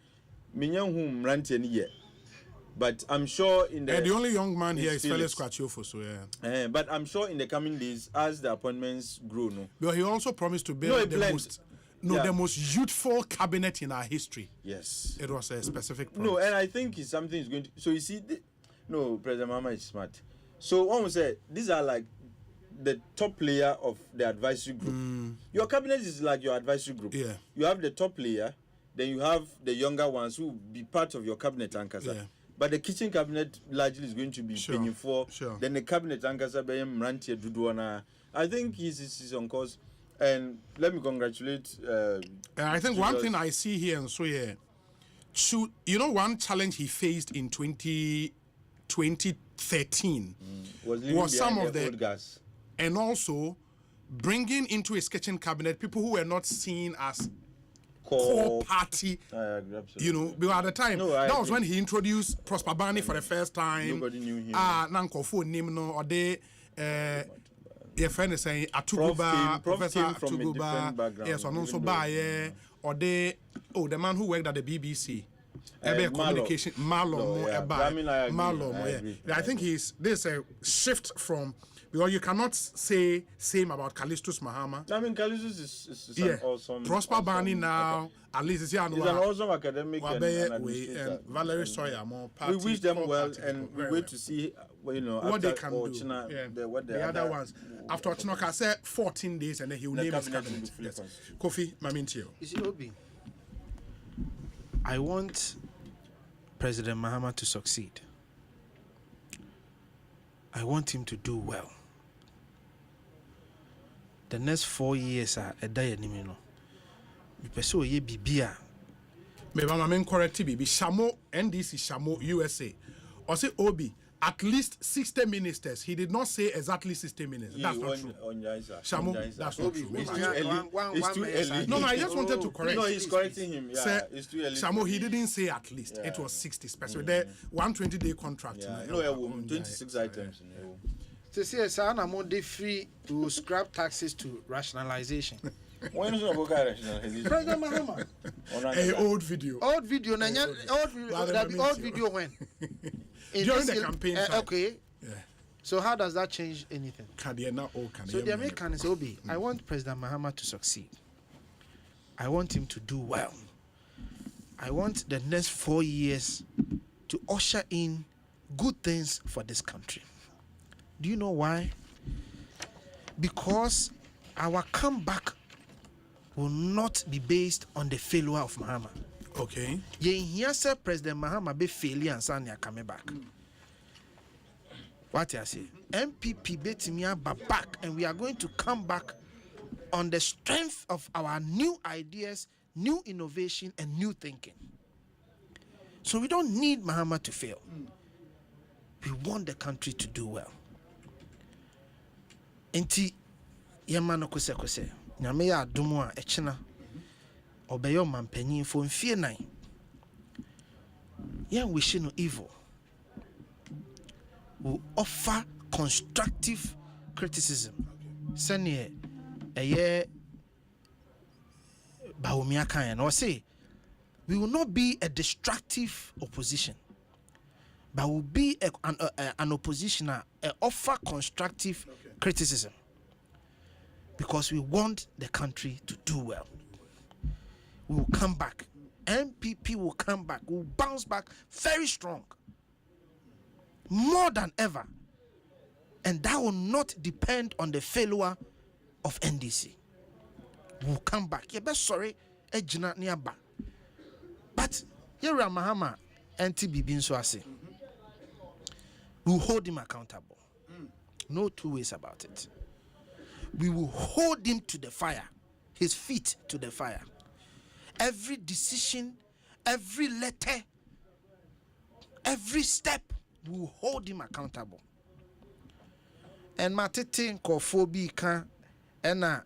but I'm sure in the only young man here is Felix Kwachiofo, so yeah. But I'm sure in the coming days, as the appointments grow, But he also promised to build the the most youthful cabinet in our history. Yes. It was a specific promise. No, and I think it's something is going to... So you see, President Mahama is smart. So one would say, these are like the top layer of the advisory group. Your cabinet is like your advisory group. Yeah. You have the top layer, then you have the younger ones who will be part of your cabinet ankasa. Yeah. But the kitchen cabinet largely is going to be paying for. Sure. Then the cabinet ankasa bayem rantie duduana. I think he's on course. And let me congratulate. I think one thing I see here and so here, one challenge he faced in 2013 was some of the gas. And also bringing into his kitchen cabinet people who were not seen as core party. Because at the time, that was when he introduced Prosper Barney for the first time. Nobody knew him. Nankofo Nimno or they. Your friend is saying Atuguba, Professor Atuguba, yes, and also Baye, or the man who worked at the BBC. Communication, Malo. I think there's a shift from, because you cannot say same about Callistus Mahama. I mean, Callistus is an awesome. Prosper Barney now, at least he's an awesome academic and Valerie Sawyer more party. We wish them well and we wait to see what they can do. The other ones. After Ochinoka said 14 days and then he will name his cabinet. Yes. Kofi Mamintio. You see, Obi, I want President Mahama to succeed. I want him to do well. The next 4 years are a day anymore. You pursue ye bibia. Maybe I'm correct. Bibi Shamo NDC Shamo USA. Or say Obi. At least 60 ministers. He did not say exactly 60 ministers. That's not true. Shamu, that's not true. It's too early. No, I just wanted to correct. No, he's correcting him. Yeah, it's too early. Shamu, he didn't say at least. It was 60 special. The 120-day contract. No, 26 items. To say, Sana more free to scrap taxes to rationalization. When is President Mahama? Old video. Old video when? During the campaign time. Okay. Yeah. So how does that change anything? So the American is Obi. I want President Mahama to succeed. I want him to do well. I want the next 4 years to usher in good things for this country. Do you know why? Because our comeback will not be based on the failure of Mahama. Okay. Here said President Mahama be failure and Sanya coming back. What I say? MPP betimia back, and we are going to come back on the strength of our new ideas, new innovation, and new thinking. So we don't need Mahama to fail. We want the country to do well. Enti yamano kose nyame ya adomo a echina obeyo mampanyin fo mfie nan yan wish no evil. We offer constructive criticism. Sene eye Baumia kan or say we will not be a destructive opposition, but will be an opposition offer constructive criticism, because we want the country to do well. We will come back. MPP will come back. We will bounce back very strong, more than ever, and that will not depend on the failure of NDC. We will come back. You're best sorry, ejina niaba. But here Mahama and TBB so I say, we will hold him accountable. No two ways about it. We will hold him to the fire, his feet to the fire. Every decision, every letter, every step, we will hold him accountable. And Matete Kofobi can and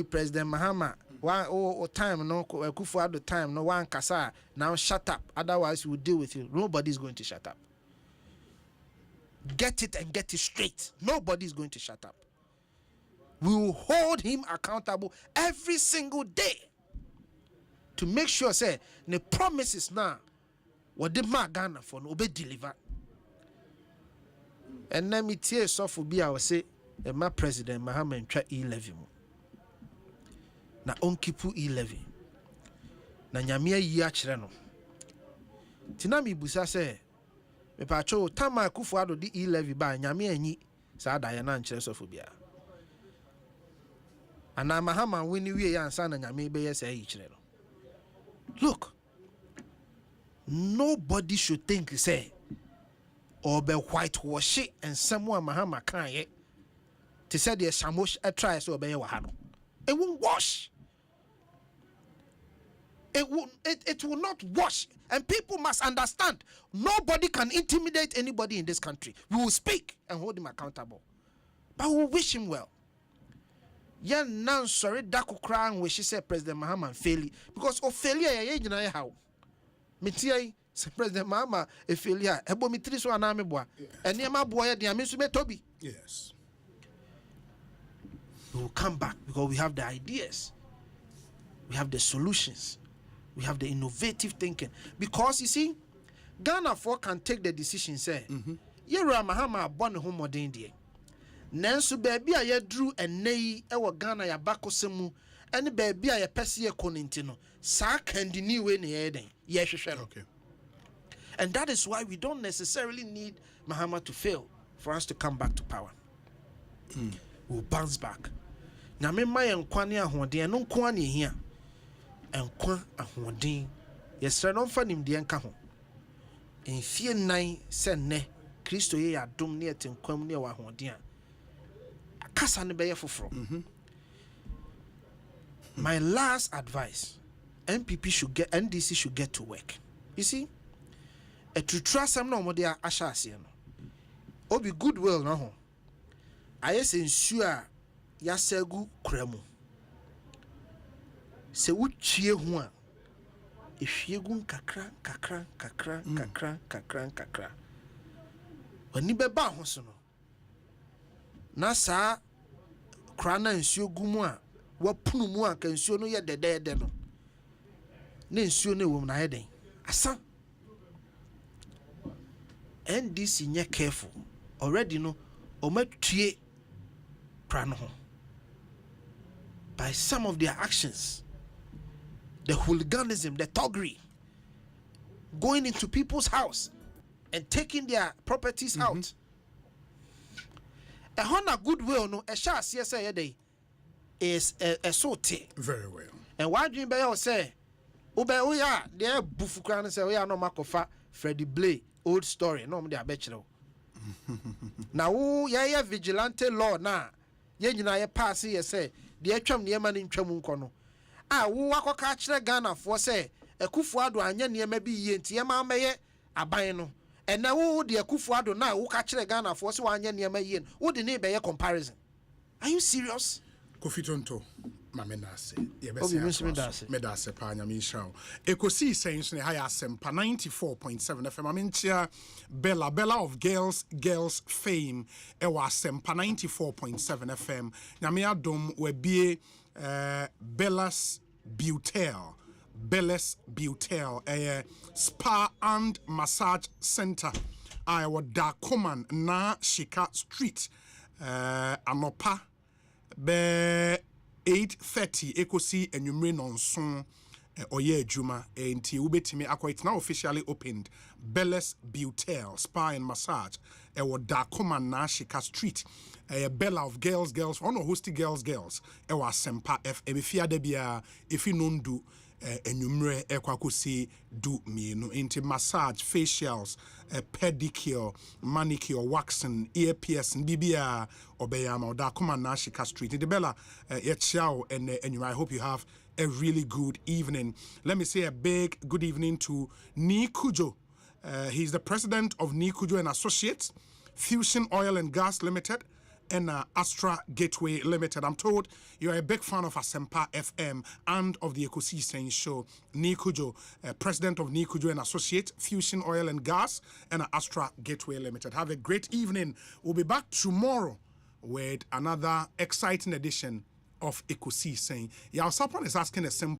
President Mahama one time no Kufu at the time no one kasa now shut up, otherwise we'll deal with you. Nobody's going to shut up. Get it and get it straight. Nobody's going to shut up. We will hold him accountable every single day to make sure say the promises now what the Ghana for no be delivered. And let me tell you so for be I will say my President Mahama and try 11. na onkipu e-levy na nyame ayi akyerɛ no tina mi busa sɛ me pacho tama Akufo-Addo di e-levy ba nyame anyi saa da ya na nkyerɛ sɔfo bia ana Mahama wini wie ya ansa na nyame be yɛ sɛ yi kyerɛ no. Look, nobody should think say or be whitewash it and someone Mahama can ye to say the Samosh a try so be wahano. It won't wash. It will not wash. And people must understand nobody can intimidate anybody in this country. We will speak and hold him accountable. But we will wish him well. Yeah, now sorry, Daku crying where she said President Mahama fail because of failure, yeah, how. Metia, President Mahama a failure. Ebo mitri so aname boa. And near my boy, the Amisu Toby. Yes. We will come back because we have the ideas, we have the solutions, we have the innovative thinking. Because you see, Ghana can take the decision, say, Yera Mahama born home or India. Nanso baby a yadru enei ewo Ghana ya bakosemu ene baby a yepese ekonenti no sa kandini we ne yeden ye hwehwe no. Okay. And that is why we don't necessarily need Mahama to fail for us to come back to power. We'll bounce back. Na me ma yenkwa ne ahoden no nko ne hia. Enkwa ahoden yesre no mfa nimde enka ho. Enfie nan se ne Kristo ye adom ne etenkwam ne wa ahoden a kasa ne beye foforo. My last advice, NDC should get to work. You see, a to trust some no more they are ashasi no. Obi goodwill no ho. Ayes ensure yasegu kremu. Se wuchie ho a ehwiegu kakra. Wani beba ho so no. Na saa krana nsuo gumu a wapunu mu a kan nsuo no ye dedede no na nsuo no ewom na heden asa NDC nye careful already no omatue prano ho by some of their actions, the hooliganism, the thuggery, going into people's house and taking their properties out. A honor goodwill no a sha CSA day is a sortie. Very well. And why dream by say Ube ya there bufukran say we are no makofa Freddie Blay old story no me abechiro. Now ya vigilante law na ye nyina ye pass ye say de atwam ne ma ne ntwam nko no. Ah wo akoka kire Ghana for say Akufo-Addo anya ne ma bi ye ntie ma meye aban no. And now who the Akufo-Addo now who catch the Ghana for so anya near my yen. Who the neighbor comparison? Are you serious? Kofi Tonto, Mamenase, Medase Panya Mishao. Ekosiisen On Asempa 94.7 FM. Amintia Bella of Girls Fame. Ewa Asempa 94.7 FM. Namia Dom we be Bella's Butel, a spa and massage center. I was Dakoman na Shika Street, Anopa, be 8:30. Ekosi Enumre Nonson, Oye Juma, and Ubetime Aqua. It's now officially opened. Bella's Butel, spa and massage. I was Dakoman na Shika Street. Bella of Girls, one of hosty Girls. I was Asempa FM. If you are if you non do. Enumere ekwakusi do me no into massage, facials, pedicure, manicure, waxing, ear piercing, BBR, Obeyama, da come on Nashika Street. In the Bella, Yetchao, and I hope you have a really good evening. Let me say a big good evening to Nikujo. He's the president of Nikujo and Associates, Fusion Oil and Gas Limited, and Astra Gateway Limited. I'm told you're a big fan of Asempa FM and of the Ekosiisen show. Nikujo, president of Nikujo and Associates, Fusion Oil and Gas, and Astra Gateway Limited. Have a great evening. We'll be back tomorrow with another exciting edition of Ekosiisen. Yao Sapon is asking a simple